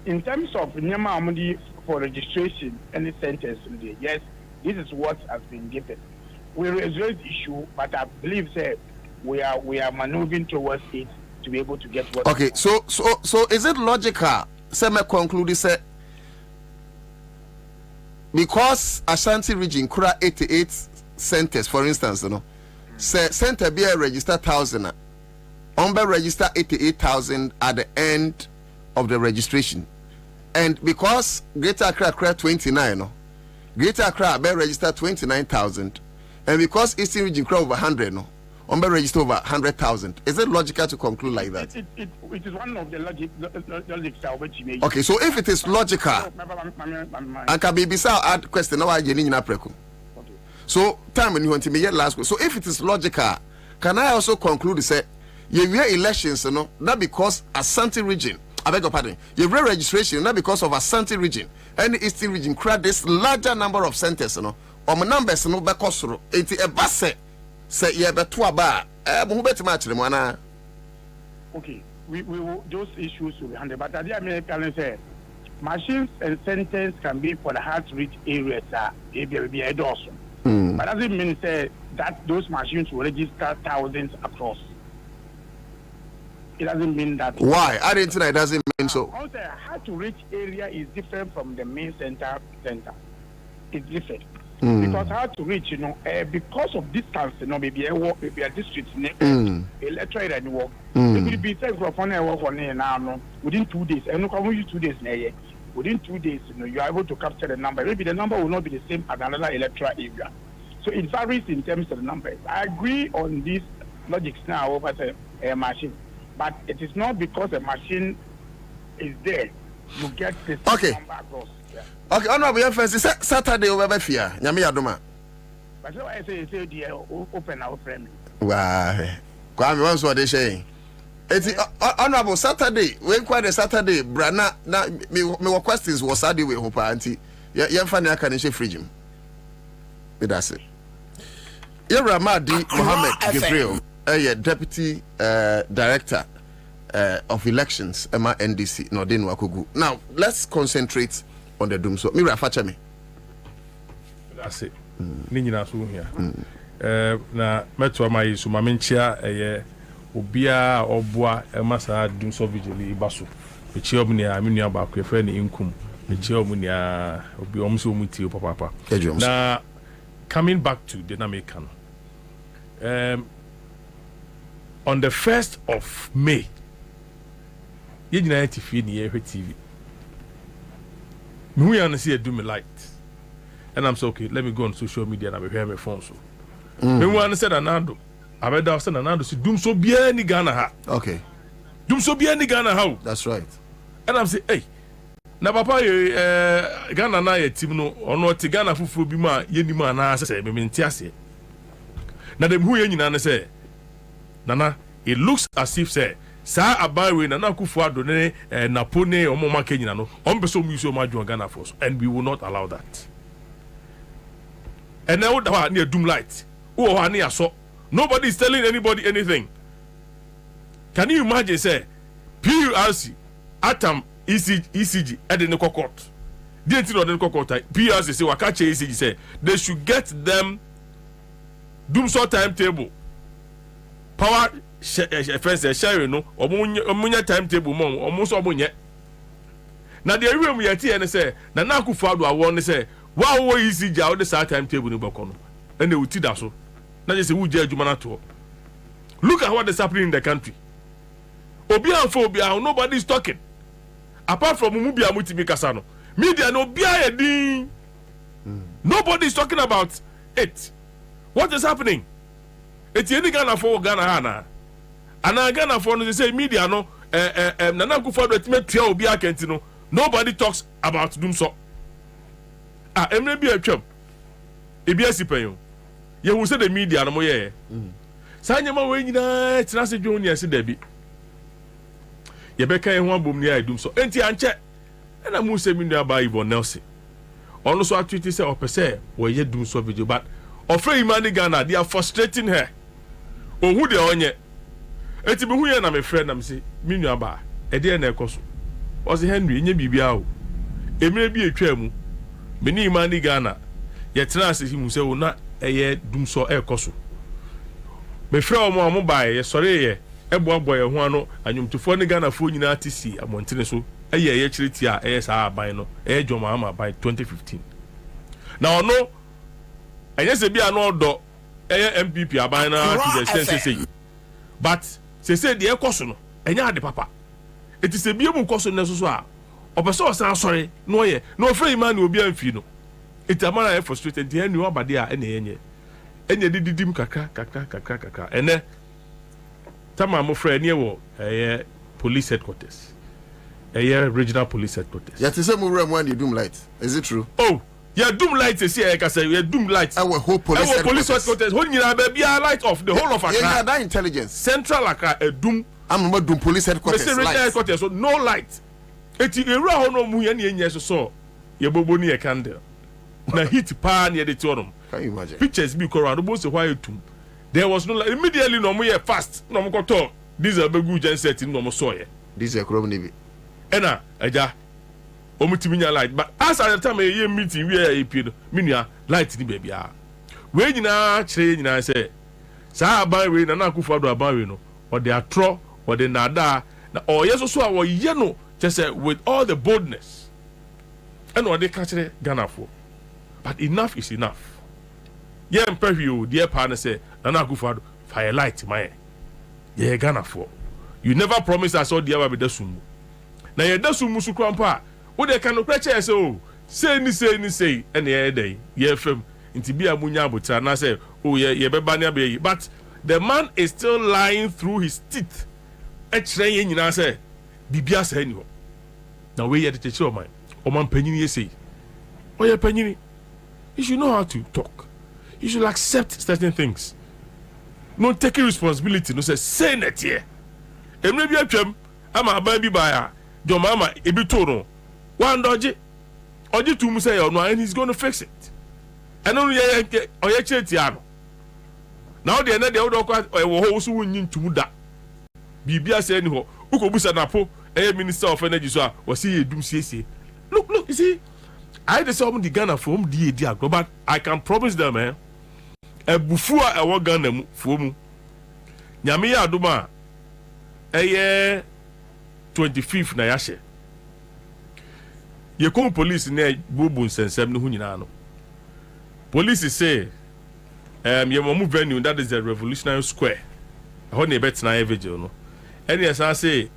in terms of Nyama Amudi for registration, any sentence, yes, this is what has been given. We resolve the issue, but I believe that we are maneuvering towards it to be able to get what. Okay, so is it logical? Say me conclude say because Ashanti region kura 88 centers, for instance, you know, say center be a register 1,000. Umber register 88,000 at the end of the registration, and because Greater Accra 29, no, Greater Accra be register 29,000, and because Eastern region over 100, no, Umber register over 100,000. Is it logical to conclude like that? It is one of the logics. Okay, so if it is logical, and can be beside add question now again in April. So time when you want to me last question. So if it is logical, can I also conclude say you wear elections, you know, not because Ashanti region, I beg your pardon, you wear registration not because of Ashanti region, any Eastern region create this larger number of centers, you know, or my numbers no because it's a basse say you have a two bar, who bet much them one. Okay, we will, those issues will be handled, but the American say machines and centers can be for the hard to reach areas that it will be a dozen. But doesn't mean say that those machines will register thousands across. It doesn't mean that. Why? I didn't say it doesn't mean so. Also, how to reach area is different from the main center. It's different. Because how to reach, you know, because of distance, you know, maybe a district, electorate and work. It will be safe for fun and work on it now, within 2 days. And look, how you 2 days now, within 2 days, you know, you are able to capture the number. Maybe the number will not be the same as another electoral area. So it varies in terms of the numbers. I agree on these logics now over a machine. But it is not because a machine is there, you get the same number across. Yeah. Okay, honorable your friends, Saturday over here. Nyame Adoma. But so I say the open our friend. Wow. Kwame once what they say. It's honorable Saturday. When quite a Saturday, Brana na me questions was Saturday we hope auntie. Ya fani aka ni fridge. That's it. Ramadi Mohammed Gabriel. Deputy Director of Elections, Emma NDC, Nordin Wakugu. Now, let's concentrate on the doom. So, Mira Fachami. That's it. Nina so here. Na metwa mai so mamenchia obia obua emasa doom so vigili baso. Echi omunia aminu ba ko efe ni inkum. Echi omunia obi omso muti papa. Na coming back to dynamic on the 1st of May, you need to feed the TV. Me want to see a do me light, and I'm so okay. Let me go on social media and I will hear my phone. So, me want to say Anando. I bet that Anando see doom so be any Ghana ha. Okay. Doom so be any Ghana how. That's right. And I'm saying, hey, na papa Ghana na ye team no ono ti Ghana fufu bi ma ye ni ma na say me ntiase. Na dem hu ye nyina na say Nana, it looks as if say sa abawe Nana Kufuado ne napone omoma Kenya no ombeso muso majo Ghana force, and we will not allow that. And now that near doom light, nobody is telling anybody anything. Can you imagine say PURC Atam ECG at the court? Didn't know the court PURC say wakache ECG say they should get them doom so timetable. Power first share no omunya timetable mom omuso omunye na the room we ati and say na Akufo-Addo awon say wa wo ECG out the timetable ni boko no and they uti da so na just say wuje adwuma na to. Look at what is happening in the country. Nobody is talking apart from Mubia Mutimi Kasano media no bia din. Nobody is talking about it. What is happening? It's any Ghana for Ghana Hana. And Ghana for they say media no Nana Akufo-Addo tell Obia Kentino. Nobody talks about Dumso. Emre bi atwam. Ebia sipen. Ye hu say the media no mo ye. Sanyama we nyina tena se dwon ne ase dabi. Ye beka ye ho abom ne Dumso. Enti anche. Na mu se minua ba Ivo Nelson. Ono so atwiti say opese we ye Dumso video but Ofre Imani Ghana, they are frustrating her. Oh, who they onye? eti me hu ye na me friend am say me nua ba e de na ekoso o say Henry nye bibia o emire bi etwa mu me ni imani Ghana ye tena ase himu say wo na eye dum so ekoso me frɛ o mo ba ye sɔre ye eboabo ye ho ano anwumtufo ne Ghana fo nyina atisi amontene so eye ye kyereti a eye saa aban no eye Joma ama by 2015 na ono enye se bia no odo eye MPP aban na to the sense say but say the ekoso no enye ade papa eti se bia mu koso ne so a obeso osan sɔre no ye no frɛ imani obi amfi no eti amana e frustrated the enu abade a ene yenye enye dididim kakra ene tama mo frɛ ne wo police headquarters regional police headquarters ya tese mo rem when you doom light is it true oh yeah doom light is here ka say yeah doom light our whole police headquarters who nyina ba bia light off the whole of Accra yeah that intelligence central Accra doom am no doom police headquarters regional headquarters so no light eti ewura ho no mu ye ne enye so ye bobo ni ye candle na heat pa na ye de torum. Can you imagine? Pictures be correct. There was no light. Immediately no more fast. No more talk. These are begu genset no more soye. These are chrome nibi. Ena aja. Omutiminya light. But as at the time a meeting we are appeared. Minya light ni baby ah. We nyina kire nyina say. Sa aban we na Akufo Addo aban we no. Or they are tro or they nada na oyeso so awo ye no just say with all the boldness. And what they catch Ghana for. But enough is enough. Yeah, you, dear partner, say, Nana Akufo Addo, firelight, my. Yeah, Ghana for. You never promised us all the other with the sumu. Now, you're the sumu sukrampa. What they can pressure so say, and the other day, yeah, from Intibia Munyabuta, and I say, oh, yeah, baby. But the man is still lying through his teeth. Actually, you know, say, Bibia say, anyway. Now, we are the teacher of mine. Oman Penny, say, oh, yeah, Penny. You should know how to talk. You should accept certain things. No taking responsibility. No say that here. And maybe I'm a baby buyer. Your mama, a bit tono. One dodgy. Or you two say, oh no, and he's going to fix it. And only or your chetiano. Now the end of the other or who win to that. Bibia said, who could be an apple, a minister of energy, so was he a doom CC. Look, you see. I decided the Ghana for dear, but I can promise them, man. A bufua a wa Ghana for mu. Nyamiya Aduma, a year 25th na yashe. Ye come police near Bobun Sensem no Huninano. Police say, ye mamu venue that is the Revolutionary Square. I hold a bet na vigil no. And yes, I say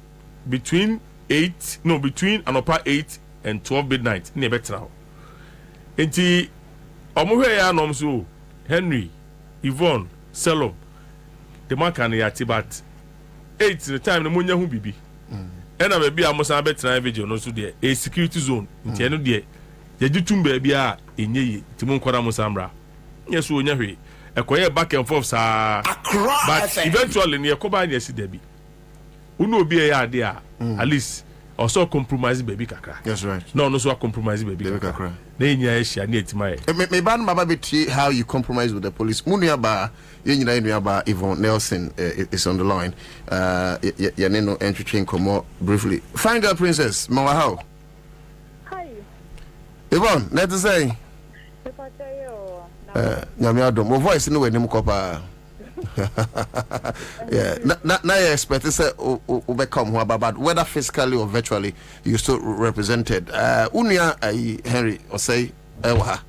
between an upper 8 and 12 midnight in a bet now. Enti omuhwe ya nom so Henry Yvonne Selom the man can yati but 8 the time no munya hu bibi ena be bia mosa betra vigil no so de a security zone enti eno de ye gitum ba bia enye yi timu nkora mosa mra nyeso onya hwe ekoye back and forth sa but eventually ne ekoba nya si dabi unu obi ya ade a at least also compromise baby kakra. That's right. No so compromise baby kakra. Me ban mama beti how you compromise with the police. Munuaba yenyina Yvonne Nelson is on the line. Yaneno entry chain come briefly. Fine girl princess, Mawa how? Hi. Yvonne, let's say. Nyamiado, my voice no way nim kopa. Yeah, now you expect to say become who but whether physically or virtually you still represented. Unia Henry or say ewa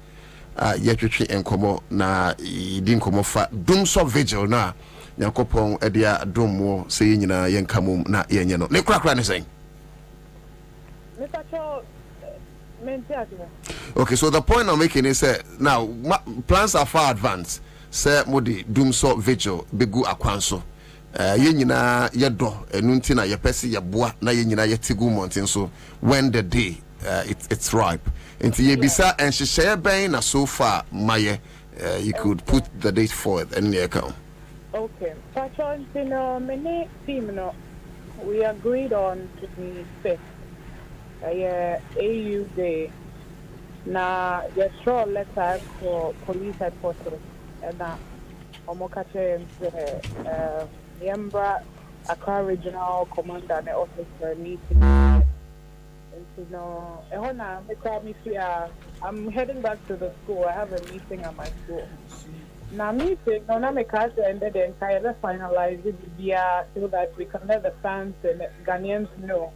yetwetwe enkomo na idin komo fa dum so vigil na yakopon edia dum wo say nyina yenkamum na yenye no ne krakra ne say. Okay, so the point I'm making is now plans are far advanced. Say modi dum so vigil begu akwanso ye nyina yedo enunti na yepesi yeboa na ye nyina yetigu mountain so when the day it's ripe into ye bisa and share ben na so far maye you could put the date forward and the account. Okay, patron many team no we agreed on to the 5th AU day na the straw letter for police headquarters. Na omokache yembra Accra Regional Commander and Officer meeting. And I'm heading back to the school. I have a meeting at my school. Now, meeting, no, my class ended the entire finalize it so that we can let the fans and Ghanaians know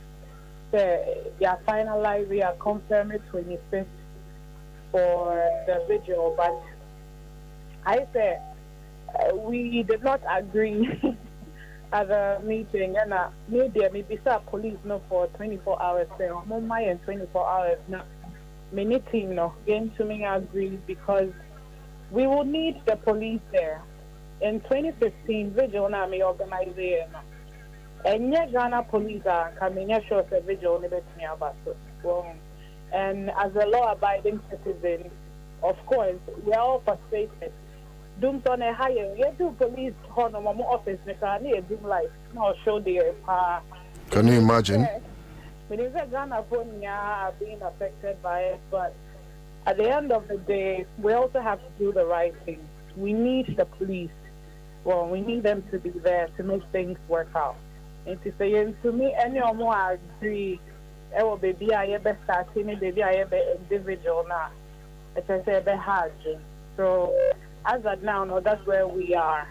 that they are finalized, we are confirmed 25th for the vigil. But I said we did not agree at the meeting, and maybe police no for 24 hours. So, Mumbai and 24 hours now. Many team no going to me agree because we will need the police there. In 2015, vigil na me organization. And yet Ghana police are coming sure the vigil never to me about so. And as a law-abiding citizen, of course, we are all frustrated. Doom on a higher, you do police on my office, I need a doom life. No, show the Can you imagine? But it's a Ghana being affected by it, but at the end of the day, we also have to do the right thing. We need the police. Well, we need them to be there to make things work out. And to say, to me, any more I agree, oh, baby, I ever starting, baby, I ever individual now. As I say, be hard. So, as of now, no, that's where we are.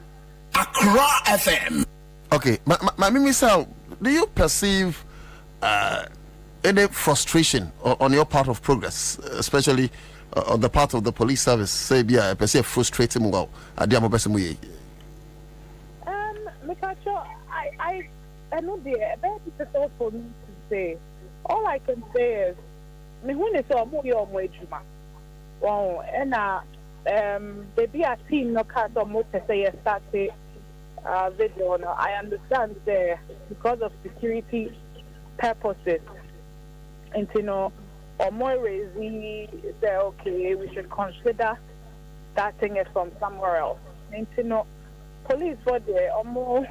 Accra FM. Okay, my Mimisa, do you perceive any frustration on your part of progress, especially on the part of the police service? Say, yeah, I perceive frustrating. Well, I know the very difficult for me to say. All I can say is, me when it's all more your wejuma. Well, and baby, a team no card or more to say a started video. No, I understand there because of security purposes. And or more raising say, okay, we should consider starting it from somewhere else. And police for there or more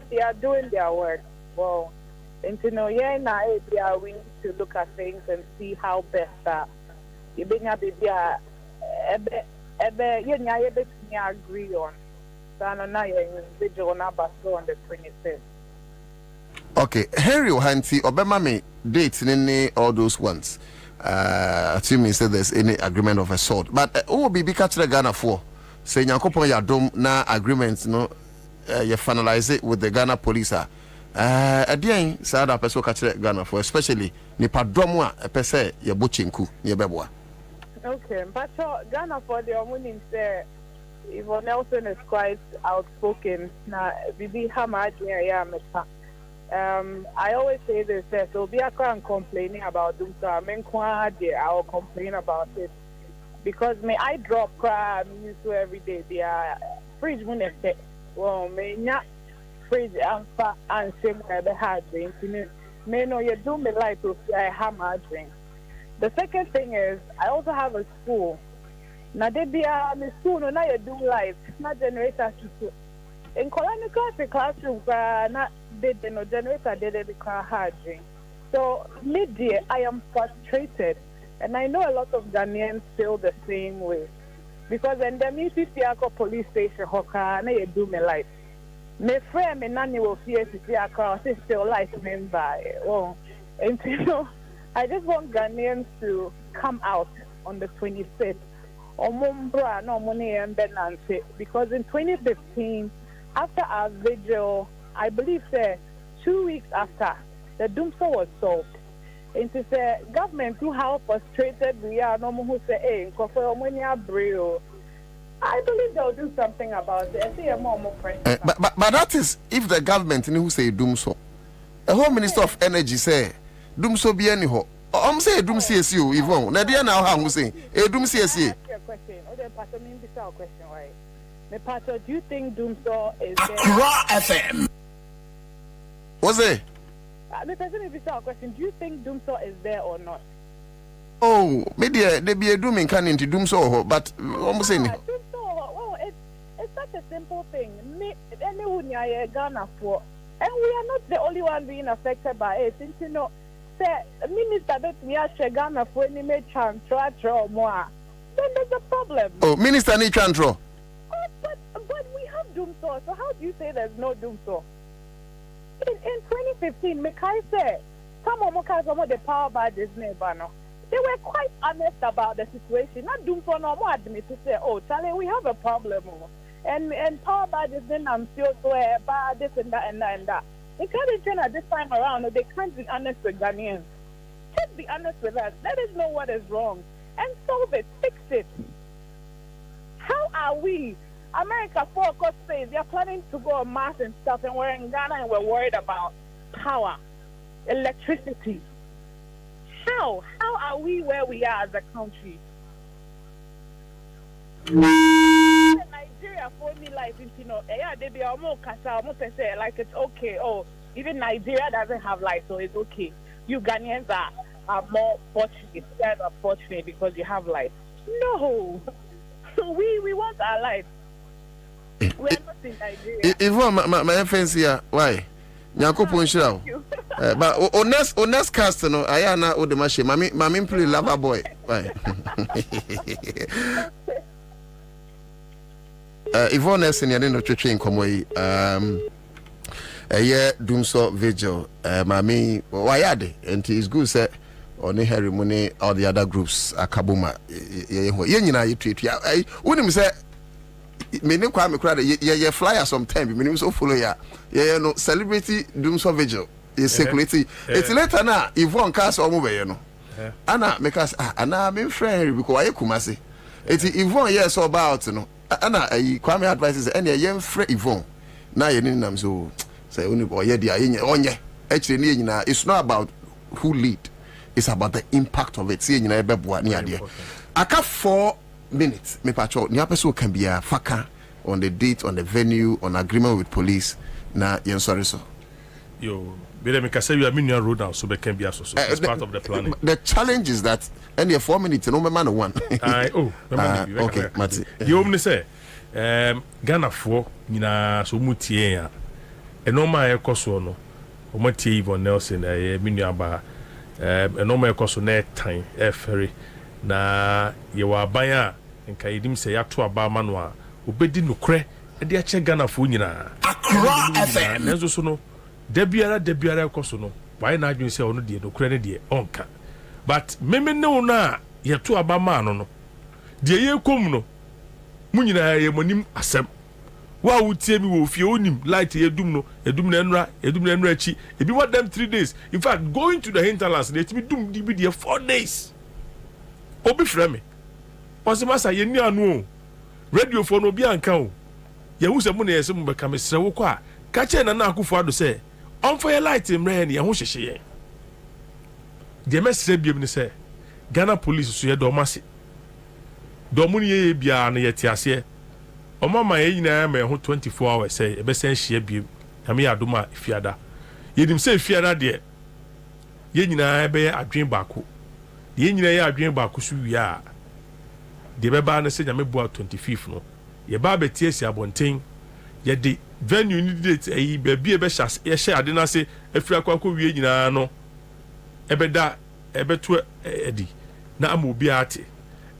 they are doing their work. Well, and yeah, now we need to look at things and see how best that you bring up baby agree on. So I know you're individual number on the 25th. Okay, Henry Ohanti, Obama me dates in all those ones. Assuming say there's any agreement of a sort. But who will be catch the Ghana for? Say Yankopon ya dom na agreements no you finalize it with the Ghana police. Again, say that person catch the Ghana for, especially nipa dom a person ya bochinku ye beboa. Okay, but Ghana for the winning say Yvonne Nelson is quite outspoken. Now, Bibi Hamad ya meta. I always say this, so be a complaining about them, so I mean, I'll complain about it. Because I drop crab used to every day. They are fridge when they say, well, may not fridge and same the hard drink. May know you do me like to I hammer drink. The second thing is, I also have a school. Now, they be a school, now you do life, not generator to in Colonical classroom, not did no generator, did the car hard drink. So, mid-year, I am frustrated. And I know a lot of Ghanaians feel the same way. Because when the music police station, Hoka, you do me life. My friend, my nanny will fear to see a car, still life member. Oh, and I just want Ghanaians to come out on the 25th. Or Mumbra, no money and Benansi. Because in 2015, after our vigil, I believe 2 weeks after, the Doomsday was solved. And to say, government, who how frustrated we are, no more who say, hey, I believe they'll do something about it. I see a more but that is if the government who say Doomso. The Home Minister of Energy say, Doomso be anyhow. I'm saying Doom CSU, Yvonne. Nadia now, how I'm saying, a Doom CSU. Do you think Doomsaw is there? Accra FM. What's it? Question. Do you think Doomsaw is there or not? Oh, maybe they be a dooming can into Doomsaw, but I'm saying. Well, it's such a simple thing. Anyone Ghana for, and we are not the only one being affected by it. Since say Minister that me share Ghana for any may transfer more, then there's a problem. Oh, Minister need transfer. But we have Doomsaw, so how do you say there's no Doomsaw? In 2015, Mekai said, some of the power by this neighbor, no. They were quite honest about the situation. Not doing for no more admit to say, oh, Charlie, we have a problem. And power by this then I'm still so bad, this and that and that and that. They can't be at this time around, they can't be honest with Ghanaians. Just be honest with us. Let us know what is wrong. And solve it, fix it. How are we? America, for God's sake, they are planning to go on Mars and stuff, and we're in Ghana and we're worried about power, electricity. How are we where we are as a country? Nigeria for me like they be almost say like it's okay. Oh, even Nigeria doesn't have light, so it's okay. You Ghanaians are more fortunate. You guys are fortunate because you have light. No, we want our light. We are not in Nigeria. If my friends here, why? Nyankopon shira. But honest cast no ayana o de mache mami play lover boy. Why? Yvonne Nelson yane no twetwe nkomo yi Dumso Vigil mami wayade and it's good say oni Harry Money all the other groups akabuma ye nyina ye tweet wonim say me ne kwa me kra de ye flyer sometime me so follow ya ye no celebrity Dumso Vigil is circulating it's later na Yvonne cast omo be ye no ana me cast ana me friend because why kumase it's Yvonne yes about no ana Kwame advices any ye free Yvonne na ye ni nam so say only boy ye dia ye onye actually ni nyina it's not about who lead, it's about the impact of it. See nyina ebeboa ni ade aka 4 minutes me patrol ni apeso can be a faka on the date, on the venue, on agreement with police na yen sorry so yo be me ka say you are mean road now so be can be so it's part of the planning. The challenge is that any 4 minutes no man one okay Mati you me say Ghana for nyina so mutie ya enoma ekoso no omatie Yvonne Nelson minu aba enoma ekoso na tan efere na ye wa ban a nka yedim se yato aba ma no a obedi nokre e de ache Ghana for nyina Accra FM nezo so no debiara ekoso no why na adwun se ono de nokre ne de onka but meme ne na yeto aba ma no de ye kom no munyina ye monim asem wa wutie mi wo fie onim light edum na enra chi ebi what them 3 days in fact going to the hinterlands let me dum di bi there 4 days obi frame me osimasa ye ni anu radio phone obi anka o ye hu se mu na yesem be ka mesre wo kwa ka che na akufo ado se on for light mre ne ye ho hyehye ye de mesre biem ne se Ghana police so ye do mase do mu ne ye bia na ye tiase Oma ma ye nyina ma ho 24 hours say e be sen hia biem na me adoma fiada yedim say fiada de ye nyina be adwen baako ye nyina ye adwen baako so wi a de be ba na se nyame boa 25th no ye ba betie si abonten ye de venue ni date e be bia be hye ye hye ade na se afira kwa ko wi nyina no e be da e be to edi na ama obi ate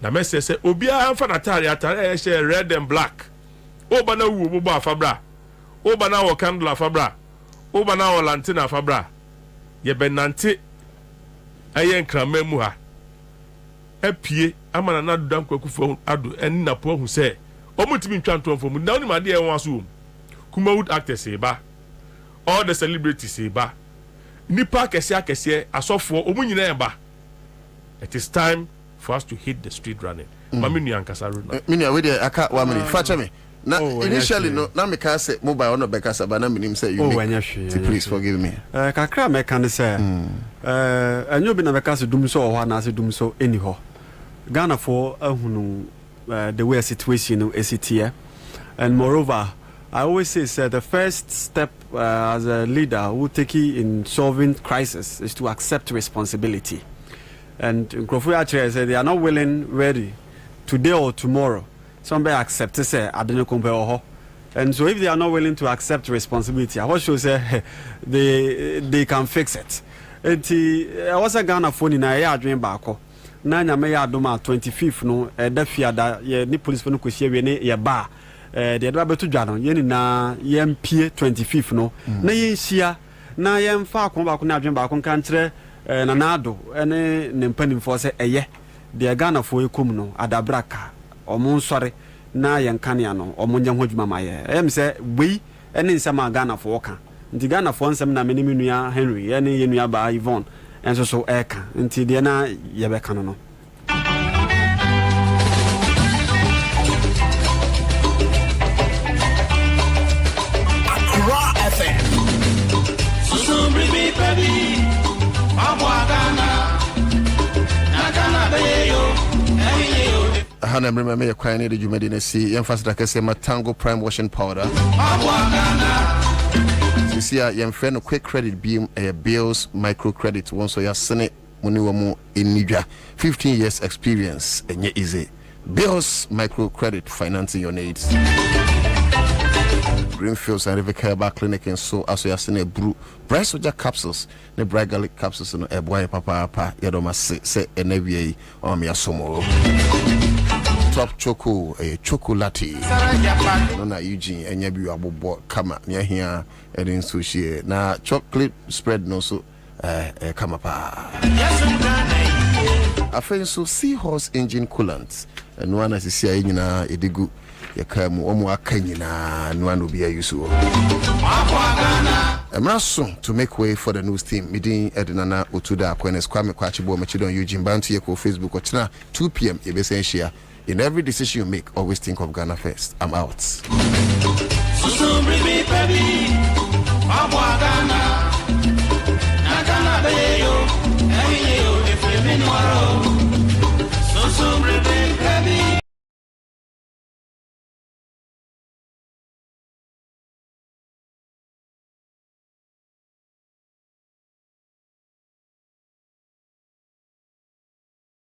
na message say obi a amfa na atare e red and black oba na wu obo afabra oba na wo candle afabra oba na wo lantern afabra ye benante ayen krama mu ha apie amana na dudan kwakufu ado eni na po hu say omutimi ntwanto mfo mu na oni made e won aso Kumawood actors ba all the celebrities ba nipa akese asofo omunyina e ba. It is time for us to hit the street running. Mami nu yankasa road na. Mini we dey aka 1 minute. Facha me. Na initially no na me ka say mobile no be kasa ba na minim say you. Please forgive me. Kakra me kan say anyo bi na be kasa dum so ho na say dum so eni ho. Ghana for ahunu the way situation is it here. And moreover, I always say the first step as a leader who take in solving crisis is to accept responsibility. And Nkrofo actually said they are not willing, ready, today or tomorrow. Somebody accept to say, I don't compare. And so if they are not willing to accept responsibility, I was sure say they can fix it. I was a Ghana phone in a year dream back. Nanya me ya doma 25th no da fiada ye ni police no kwesi we ne ye ba de da beto dwa no ye ni na ye mpie 25th no na ye nhia na yɛn fa akon ba ko na adwen ba ko kan kyerɛ nanado ne ne mpanimfo sɛ ɛyɛ de Ghana fo ekom no adabraka ɔmo nsɔre na yɛn kanea no ɔmo nyɛ ho dwuma ma yɛ ɛyɛ me sɛ wei ɛne nsɛm a Ghana fo ka nti Ghana fo nsɛm na me ne nua Henry ɛne yɛ nua ba Yvonne enso so ɛka nti de na yɛbɛka no no Hana remember your crying the Jumedi na see emphasis like say Matango Prime washing powder. You see your friend a quick credit beam bills microcredit one so your senate money mo in Nigeria 15 years experience and yet easy bills microcredit financing your needs. Greenfields and River Herbal Clinic and so as you have seen a brew breast soldier capsules the bright garlic capsules and a boy papa yadoma say and every on your somo top choco a chocolate no na Eugene and yabu abo kama near here and in sushi na chocolate spread no so kama pa I find so seahorse engine coolant and one as you see na edigu yakamu omo akanyina no an obi ayusu emraso to make way for the news team meeting edinana otuda akwenes kwame kwachibo machidon Eugene Bantu yeko Facebook ochina 2 p.m. ebesensha. In every decision you make, always think of Ghana first. I'm out.